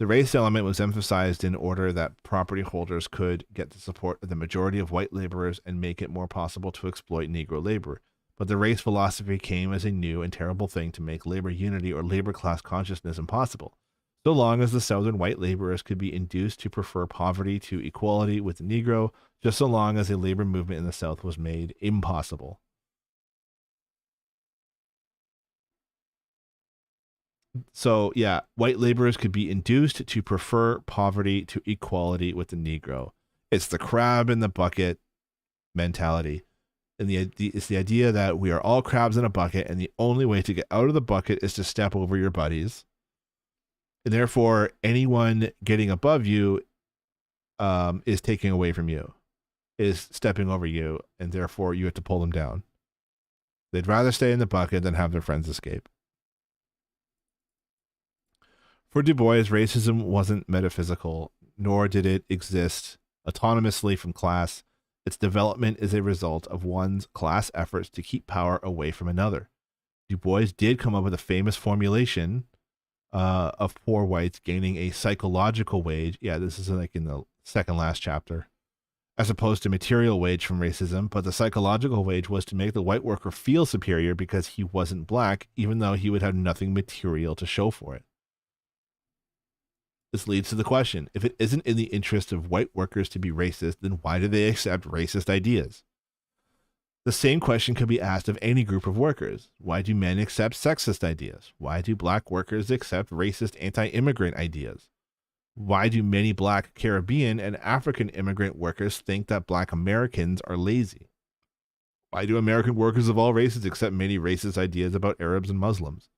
[SPEAKER 2] The race element was emphasized in order that property holders could get the support of the majority of white laborers and make it more possible to exploit Negro labor. But the race philosophy came as a new and terrible thing to make labor unity or labor class consciousness impossible. So long as the Southern white laborers could be induced to prefer poverty to equality with the Negro, just so long as a labor movement in the South was made impossible. So, yeah, white laborers could be induced to prefer poverty to equality with the Negro. It's the crab in the bucket mentality. And it's the idea that we are all crabs in a bucket, and the only way to get out of the bucket is to step over your buddies. And therefore, anyone getting above you is taking away from you, is stepping over you, and therefore you have to pull them down. They'd rather stay in the bucket than have their friends escape. For Du Bois, racism wasn't metaphysical, nor did it exist autonomously from class. Its development is a result of one's class efforts to keep power away from another. Du Bois did come up with a famous formulation of poor whites gaining a psychological wage. Yeah, this is like in the second last chapter, as opposed to material wage from racism. But the psychological wage was to make the white worker feel superior because he wasn't black, even though he would have nothing material to show for it. This leads to the question, if it isn't in the interest of white workers to be racist, then why do they accept racist ideas? The same question could be asked of any group of workers. Why do men accept sexist ideas? Why do black workers accept racist anti-immigrant ideas? Why do many black Caribbean and African immigrant workers think that black Americans are lazy? Why do American workers of all races accept many racist ideas about Arabs and Muslims?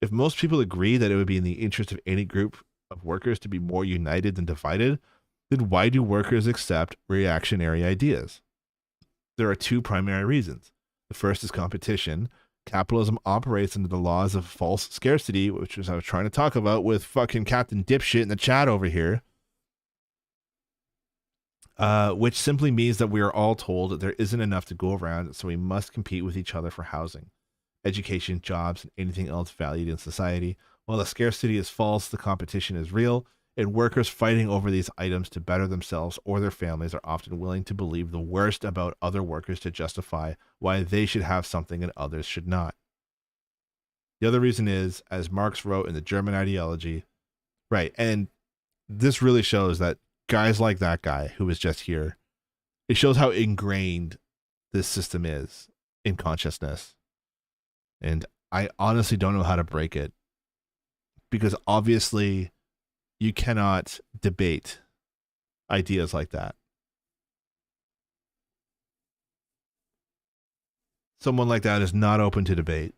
[SPEAKER 2] If most people agree that it would be in the interest of any group of workers to be more united than divided, then why do workers accept reactionary ideas? There are two primary reasons. The first is competition. Capitalism operates under the laws of false scarcity, which is I was trying to talk about with fucking Captain Dipshit in the chat over here, which simply means that we are all told that there isn't enough to go around, so we must compete with each other for housing. education, jobs, and anything else valued in society. While the scarcity is false, the competition is real, and workers fighting over these items to better themselves or their families are often willing to believe the worst about other workers to justify why they should have something and others should not. The other reason is, as Marx wrote in the German Ideology, right, and this really shows that guys like that guy who was just here, it shows how ingrained this system is in consciousness. And I honestly don't know how to break it, because obviously you cannot debate ideas like that. Someone like that is not open to debate.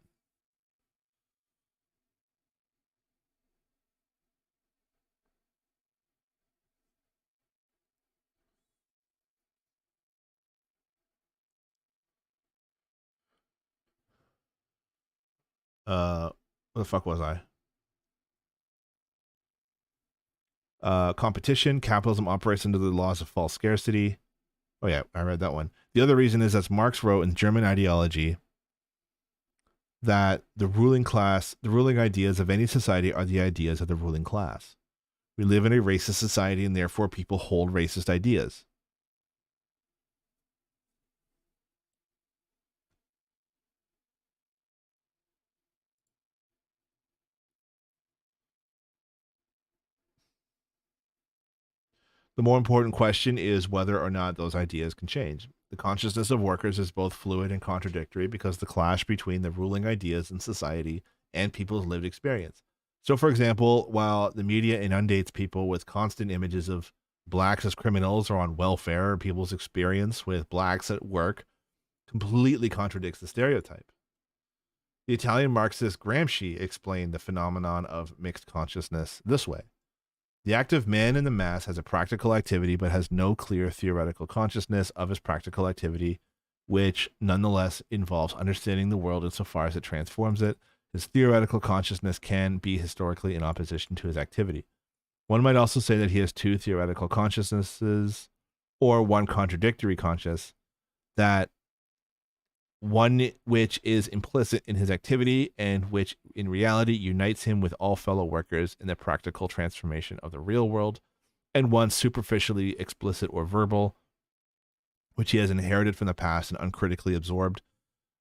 [SPEAKER 2] What the fuck was I? Competition, capitalism operates under the laws of false scarcity. Oh yeah, I read that one. The other reason is, as Marx wrote in German Ideology, that the ruling class, the ruling ideas of any society are the ideas of the ruling class. We live in a racist society, and therefore people hold racist ideas. The more important question is whether or not those ideas can change. The consciousness of workers is both fluid and contradictory because the clash between the ruling ideas in society and people's lived experience. So, for example, while the media inundates people with constant images of blacks as criminals or on welfare, people's experience with blacks at work completely contradicts the stereotype. The Italian Marxist Gramsci explained the phenomenon of mixed consciousness this way. The active man in the mass has a practical activity but has no clear theoretical consciousness of his practical activity, which nonetheless involves understanding the world insofar as it transforms it. His theoretical consciousness can be historically in opposition to his activity. One might also say that he has two theoretical consciousnesses, or one contradictory conscious, that one which is implicit in his activity and which in reality unites him with all fellow workers in the practical transformation of the real world, and one superficially explicit or verbal, which he has inherited from the past and uncritically absorbed.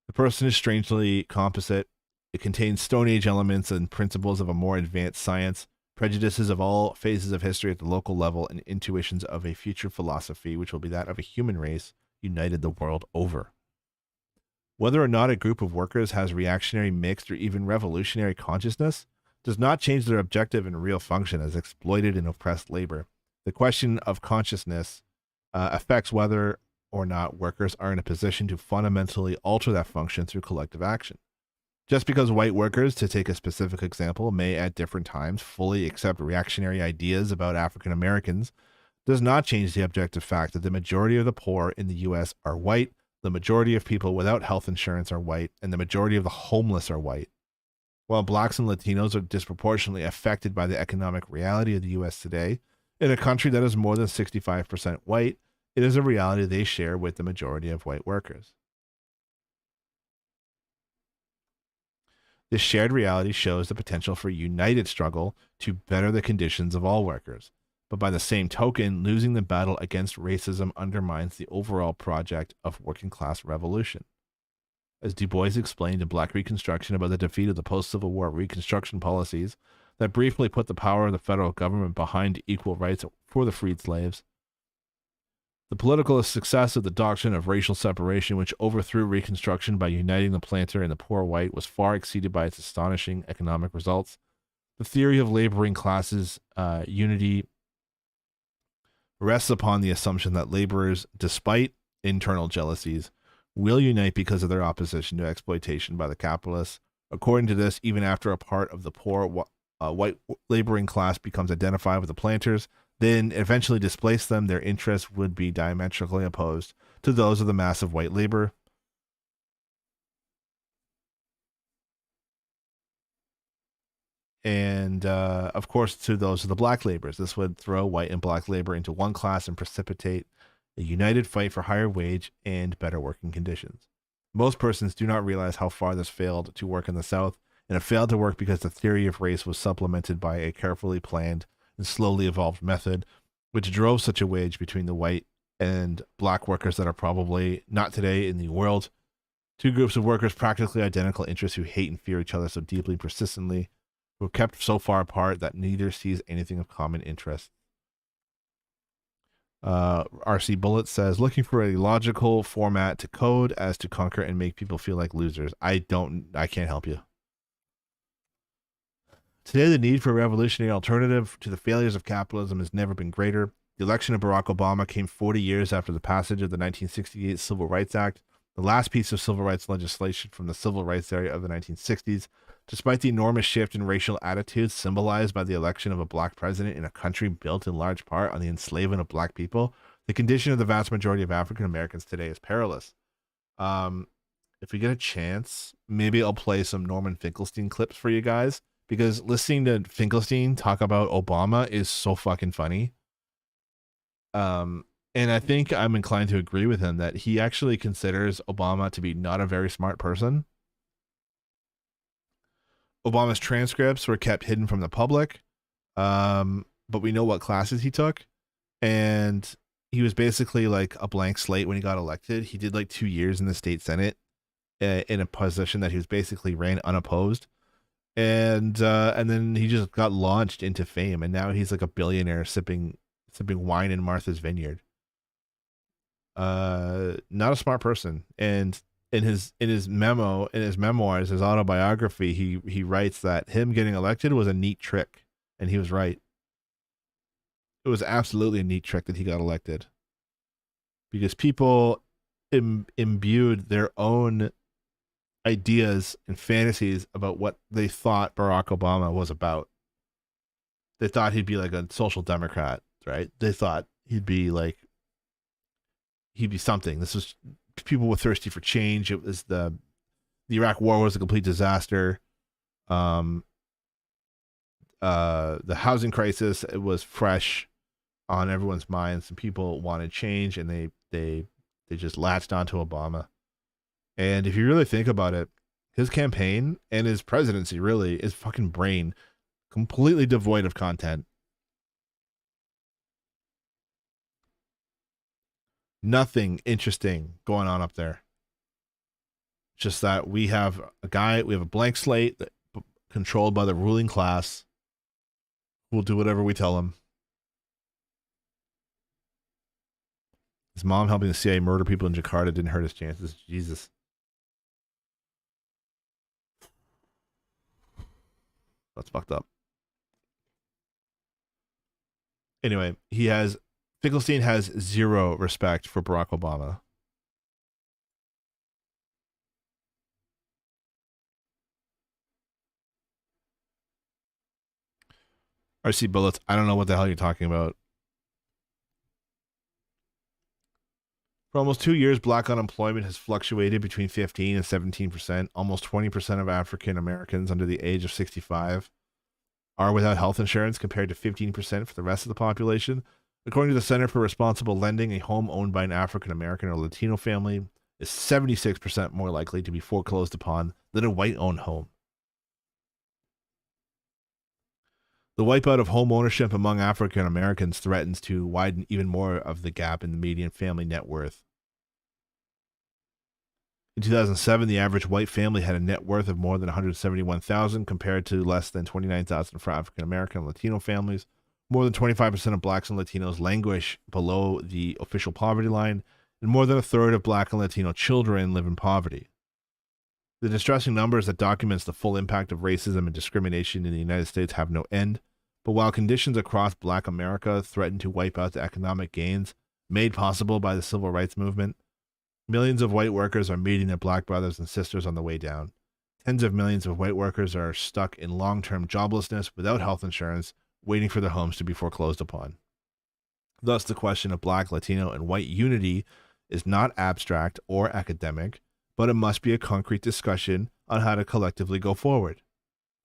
[SPEAKER 2] The person is strangely composite. It contains Stone Age elements and principles of a more advanced science, prejudices of all phases of history at the local level, and intuitions of a future philosophy which will be that of a human race united the world over. Whether or not a group of workers has reactionary, mixed, or even revolutionary consciousness does not change their objective and real function as exploited and oppressed labor. The question of consciousness affects whether or not workers are in a position to fundamentally alter that function through collective action. Just because white workers, to take a specific example, may at different times fully accept reactionary ideas about African Americans, does not change the objective fact that the majority of the poor in the U.S. are white, the majority of people without health insurance are white, and the majority of the homeless are white. While blacks and Latinos are disproportionately affected by the economic reality of the U.S. today, in a country that is more than 65% white, it is a reality they share with the majority of white workers. This shared reality shows the potential for a united struggle to better the conditions of all workers. But by the same token, losing the battle against racism undermines the overall project of working class revolution. As Du Bois explained in Black Reconstruction about the defeat of the post-Civil War Reconstruction policies that briefly put the power of the federal government behind equal rights for the freed slaves, the political success of the doctrine of racial separation, which overthrew Reconstruction by uniting the planter and the poor white, was far exceeded by its astonishing economic results. The theory of laboring classes unity rests upon the assumption that laborers, despite internal jealousies, will unite because of their opposition to exploitation by the capitalists. According to this, even after a part of the poor white laboring class becomes identified with the planters, then eventually displace them, their interests would be diametrically opposed to those of the mass of white labor. And, of course, to those of the black laborers. This would throw white and black labor into one class and precipitate a united fight for higher wage and better working conditions. Most persons do not realize how far this failed to work in the South, and it failed to work because the theory of race was supplemented by a carefully planned and slowly evolved method, which drove such a wedge between the white and black workers that are probably not today in the world. Two groups of workers, practically identical interests, who hate and fear each other so deeply and persistently, who are kept so far apart that neither sees anything of common interest. RC Bullet says, looking for a logical format to code as to conquer and make people feel like losers. I can't help you. Today, the need for a revolutionary alternative to the failures of capitalism has never been greater. The election of Barack Obama came 40 years after the passage of the 1968 Civil Rights Act, the last piece of civil rights legislation from the civil rights era of the 1960s. Despite the enormous shift in racial attitudes symbolized by the election of a black president in a country built in large part on the enslavement of black people, the condition of the vast majority of African Americans today is perilous. If we get a chance, maybe I'll play some Norman Finkelstein clips for you guys, because listening to Finkelstein talk about Obama is so fucking funny. And I think I'm inclined to agree with him that he actually considers Obama to be not a very smart person. Obama's transcripts were kept hidden from the public, but we know what classes he took, and he was basically like a blank slate when he got elected. He did like 2 years in the state senate in a position that he was basically ran unopposed, and then he just got launched into fame, and now he's like a billionaire sipping wine in Martha's Vineyard. Not a smart person. And in his memoirs, his autobiography, he writes that him getting elected was a neat trick, and he was right. It was absolutely a neat trick that he got elected, because people imbued their own ideas and fantasies about what they thought Barack Obama was about. They thought he'd be like a social democrat, right? They thought he'd be something. This was, people were thirsty for change. It was the Iraq War was a complete disaster. The housing crisis, it was fresh on everyone's minds, and people wanted change, and they just latched onto Obama. And if you really think about it, his campaign and his presidency really is fucking brain, completely devoid of content. Nothing interesting going on up there. Just that we have a blank slate that controlled by the ruling class who will do whatever we tell him. His mom helping the CIA murder people in Jakarta didn't hurt his chances. Jesus. That's fucked up. Anyway, Finkelstein has zero respect for Barack Obama. RC Bullets, I don't know what the hell you're talking about. For almost 2 years, black unemployment has fluctuated between 15 and 17%. Almost 20% of African Americans under the age of 65 are without health insurance, compared to 15% for the rest of the population. According to the Center for Responsible Lending, a home owned by an African American or Latino family is 76% more likely to be foreclosed upon than a white-owned home. The wipeout of home ownership among African Americans threatens to widen even more of the gap in the median family net worth. In 2007, the average white family had a net worth of more than $171,000, compared to less than $29,000 for African American and Latino families. More than 25% of blacks and Latinos languish below the official poverty line, and more than a third of black and Latino children live in poverty. The distressing numbers that documents the full impact of racism and discrimination in the United States have no end, but while conditions across black America threaten to wipe out the economic gains made possible by the civil rights movement, millions of white workers are meeting their black brothers and sisters on the way down. Tens of millions of white workers are stuck in long-term joblessness without health insurance, waiting for their homes to be foreclosed upon. Thus, the question of black, Latino, and white unity is not abstract or academic, but it must be a concrete discussion on how to collectively go forward.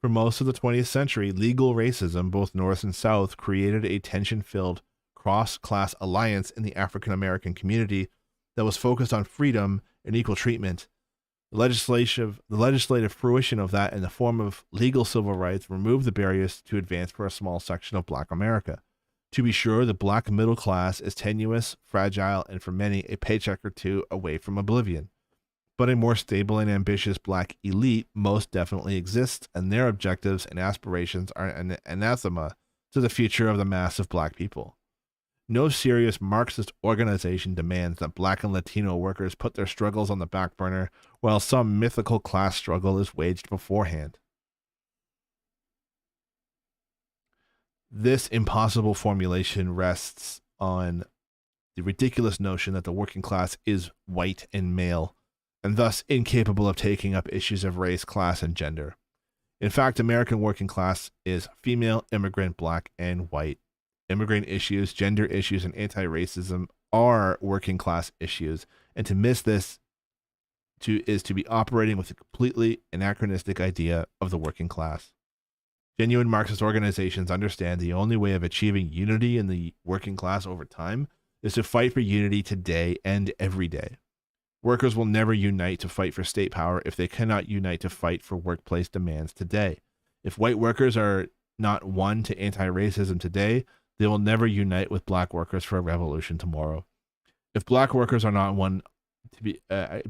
[SPEAKER 2] For most of the 20th century, legal racism, both North and South, created a tension-filled cross-class alliance in the African American community that was focused on freedom and equal treatment, The legislative fruition of that in the form of legal civil rights removed the barriers to advance for a small section of Black America. To be sure, the Black middle class is tenuous, fragile, and for many, a paycheck or two away from oblivion. But a more stable and ambitious Black elite most definitely exists, and their objectives and aspirations are an anathema to the future of the mass of Black people. No serious Marxist organization demands that Black and Latino workers put their struggles on the back burner while some mythical class struggle is waged beforehand. This impossible formulation rests on the ridiculous notion that the working class is white and male, and thus incapable of taking up issues of race, class, and gender. In fact, American working class is female, immigrant, Black, and white. Immigrant issues, gender issues, and anti-racism are working class issues, and to miss this is to be operating with a completely anachronistic idea of the working class. Genuine Marxist organizations understand the only way of achieving unity in the working class over time is to fight for unity today and every day. Workers will never unite to fight for state power if they cannot unite to fight for workplace demands today. If white workers are not one to anti-racism today, they will never unite with Black workers for a revolution tomorrow. If Black workers are not one to be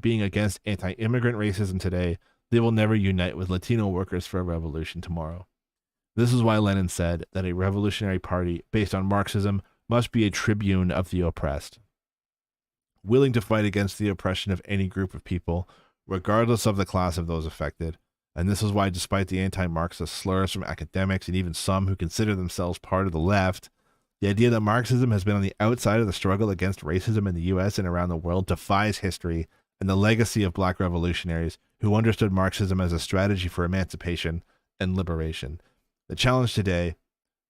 [SPEAKER 2] being against anti-immigrant racism today, they will never unite with Latino workers for a revolution tomorrow. This is why Lenin said that a revolutionary party based on Marxism must be a tribune of the oppressed, willing to fight against the oppression of any group of people, regardless of the class of those affected. And this is why, despite the anti-Marxist slurs from academics and even some who consider themselves part of the left, the idea that Marxism has been on the outside of the struggle against racism in the U.S. and around the world defies history and the legacy of Black revolutionaries who understood Marxism as a strategy for emancipation and liberation. The challenge today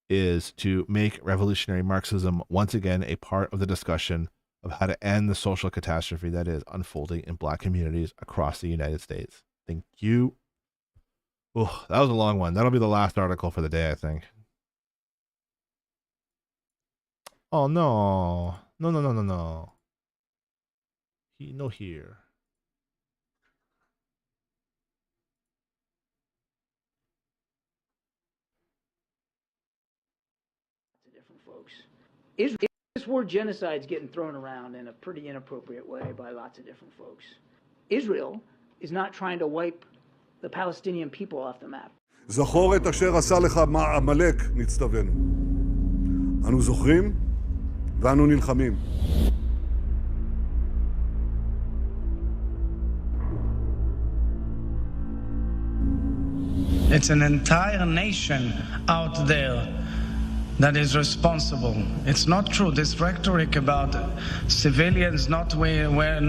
[SPEAKER 2] is to make revolutionary Marxism once again a part of the discussion of how to end the social catastrophe that is unfolding in Black communities across the United States. Thank you. Oh, that was a long one. That'll be the last article for the day, I think. Oh, no. No. No here.
[SPEAKER 3] Different folks. This word genocide is getting thrown around in a pretty inappropriate way by lots of different folks. Israel is not trying to wipe the Palestinian people off the map.
[SPEAKER 4] זכור את אשר עשה לך עמלק, נצטווינו. אנו זוכרים ואנו נלחמים.
[SPEAKER 23] It's an entire nation out there that is responsible. It's not true. This rhetoric about civilians not aware,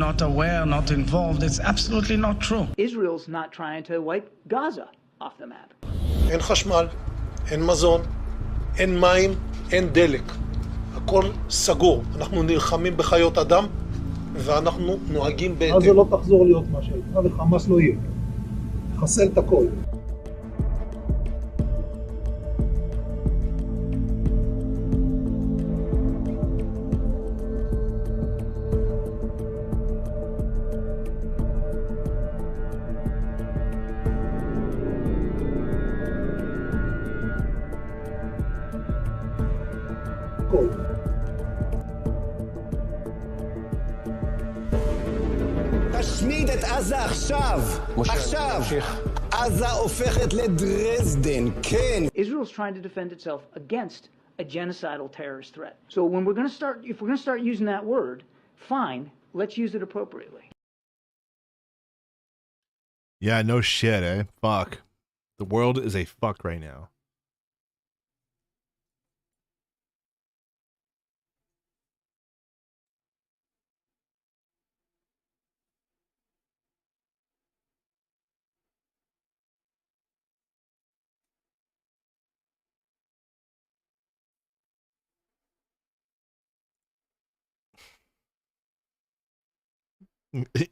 [SPEAKER 23] not involved, it's absolutely not true.
[SPEAKER 3] Israel's not trying to wipe Gaza off the map.
[SPEAKER 24] אין חשמל, אין מזון, אין מים, אין דלק. הכל סגור. אנחנו נלחמים בחיות אדם ואנחנו נוהגים בהתאם. עזה לא תחזור להיות מה שהייתה וחמאס לא יהיה. חסל את הכל.
[SPEAKER 25] תשמיד את עזה עכשיו, עכשיו. עזה הופכת לדרזדן, כן.
[SPEAKER 3] Israel's trying to defend itself against a genocidal terrorist threat. So when we're going to start, if we're going to start using that word, fine, let's use it appropriately.
[SPEAKER 2] Yeah, no shit, eh? Fuck. The world is a fuck right now.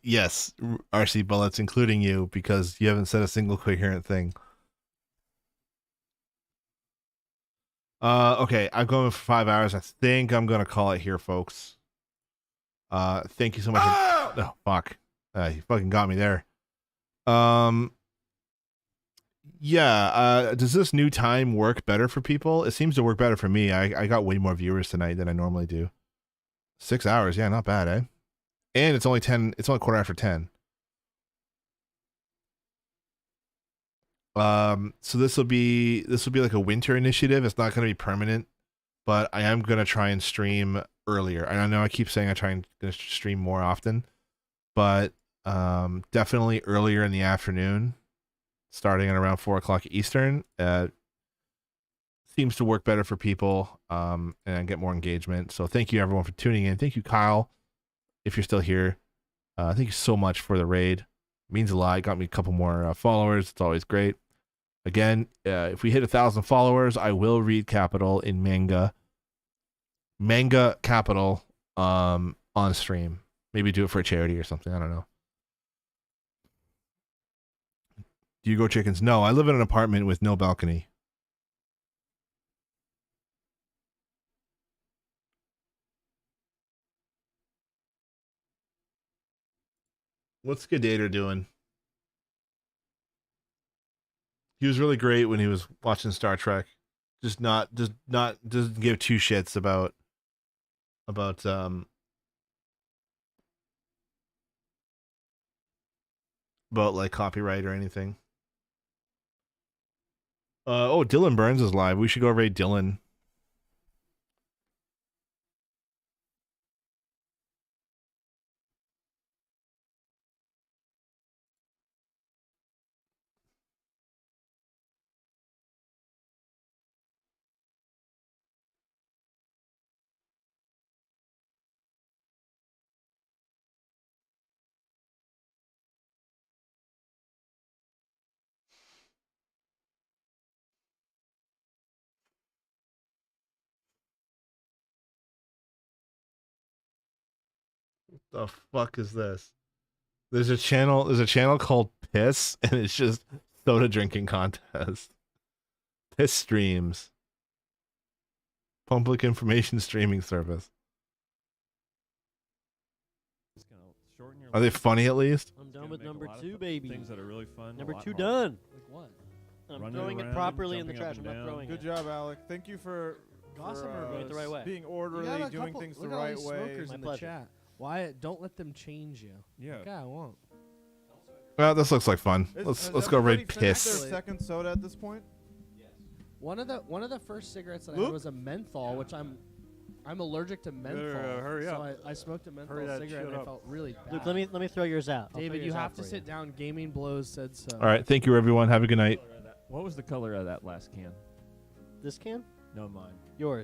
[SPEAKER 2] Yes, RC Bullets, including you, because you haven't said a single coherent thing. Okay, I'm going for 5 hours. I think I'm gonna call it here, folks. Thank you so much. Oh, fuck. You fucking got me there. Yeah. Does this new time work better for people? It seems to work better for me. I got way more viewers tonight than I normally do. 6 hours, yeah, not bad, eh? And it's only 10. It's only 10:15. So this will be like a winter initiative. It's not going to be permanent, but I am going to try and stream earlier. And I know I keep saying I try and stream more often, but definitely earlier in the afternoon, starting at around 4 o'clock Eastern. Seems to work better for people, and get more engagement. So thank you everyone for tuning in. Thank you, Kyle, if you're still here. Thank you so much for the raid. It means a lot. It got me a couple more followers. It's always great. Again, if we hit 1,000 followers, I will read Capital in manga Capital on stream. Maybe do it for a charity or something. I don't know. Do you go chickens? No, I live in an apartment with no balcony. What's Skadator doing? He was really great when he was watching Star Trek. Doesn't give two shits about like copyright or anything. Dylan Burns is live. We should go raid Dylan. The fuck is this? There's a channel called Piss, and it's just soda drinking contest. Piss streams. Public information streaming service. Are they funny at least?
[SPEAKER 5] I'm done with number 2, baby.
[SPEAKER 6] Things that are really fun.
[SPEAKER 5] Number 2 done.
[SPEAKER 6] Like what?
[SPEAKER 5] I'm
[SPEAKER 6] Running
[SPEAKER 5] throwing
[SPEAKER 6] around,
[SPEAKER 5] it properly in the
[SPEAKER 6] jumping up
[SPEAKER 5] trash.
[SPEAKER 6] and
[SPEAKER 5] I'm not
[SPEAKER 6] down.
[SPEAKER 5] throwing
[SPEAKER 6] Good
[SPEAKER 5] it.
[SPEAKER 6] job, Alec. Thank you for
[SPEAKER 5] Gossamer doing it the right way.
[SPEAKER 6] being
[SPEAKER 8] You
[SPEAKER 6] orderly,
[SPEAKER 8] got a
[SPEAKER 6] doing
[SPEAKER 8] couple-
[SPEAKER 6] things the
[SPEAKER 8] look at all
[SPEAKER 6] right
[SPEAKER 8] these
[SPEAKER 6] way.
[SPEAKER 8] smokers
[SPEAKER 5] My
[SPEAKER 8] in the
[SPEAKER 5] pleasure.
[SPEAKER 8] chat. Wyatt, don't let them change you.
[SPEAKER 6] Yeah.
[SPEAKER 8] Okay, I won't.
[SPEAKER 2] Well, this looks like fun.
[SPEAKER 6] Is
[SPEAKER 2] Let's go
[SPEAKER 6] everybody
[SPEAKER 2] raid
[SPEAKER 6] finished
[SPEAKER 2] Piss.
[SPEAKER 6] their second soda at this point?
[SPEAKER 8] One of the first cigarettes that I
[SPEAKER 6] Luke?
[SPEAKER 8] had was a menthol, which I'm allergic to menthol.
[SPEAKER 6] hurry up.
[SPEAKER 8] So I smoked a menthol
[SPEAKER 6] Hurry that
[SPEAKER 8] cigarette
[SPEAKER 6] shit
[SPEAKER 8] and I
[SPEAKER 6] up.
[SPEAKER 8] felt really bad.
[SPEAKER 5] Luke, let me throw yours out. I'll
[SPEAKER 8] David,
[SPEAKER 5] throw
[SPEAKER 8] you
[SPEAKER 5] yours
[SPEAKER 8] have
[SPEAKER 5] out
[SPEAKER 8] to
[SPEAKER 5] for
[SPEAKER 8] sit down. Gaming Blows said so.
[SPEAKER 2] All right, thank you everyone. Have a good night.
[SPEAKER 6] What was the color of that last can?
[SPEAKER 5] This can?
[SPEAKER 6] No, mine.
[SPEAKER 5] Yours.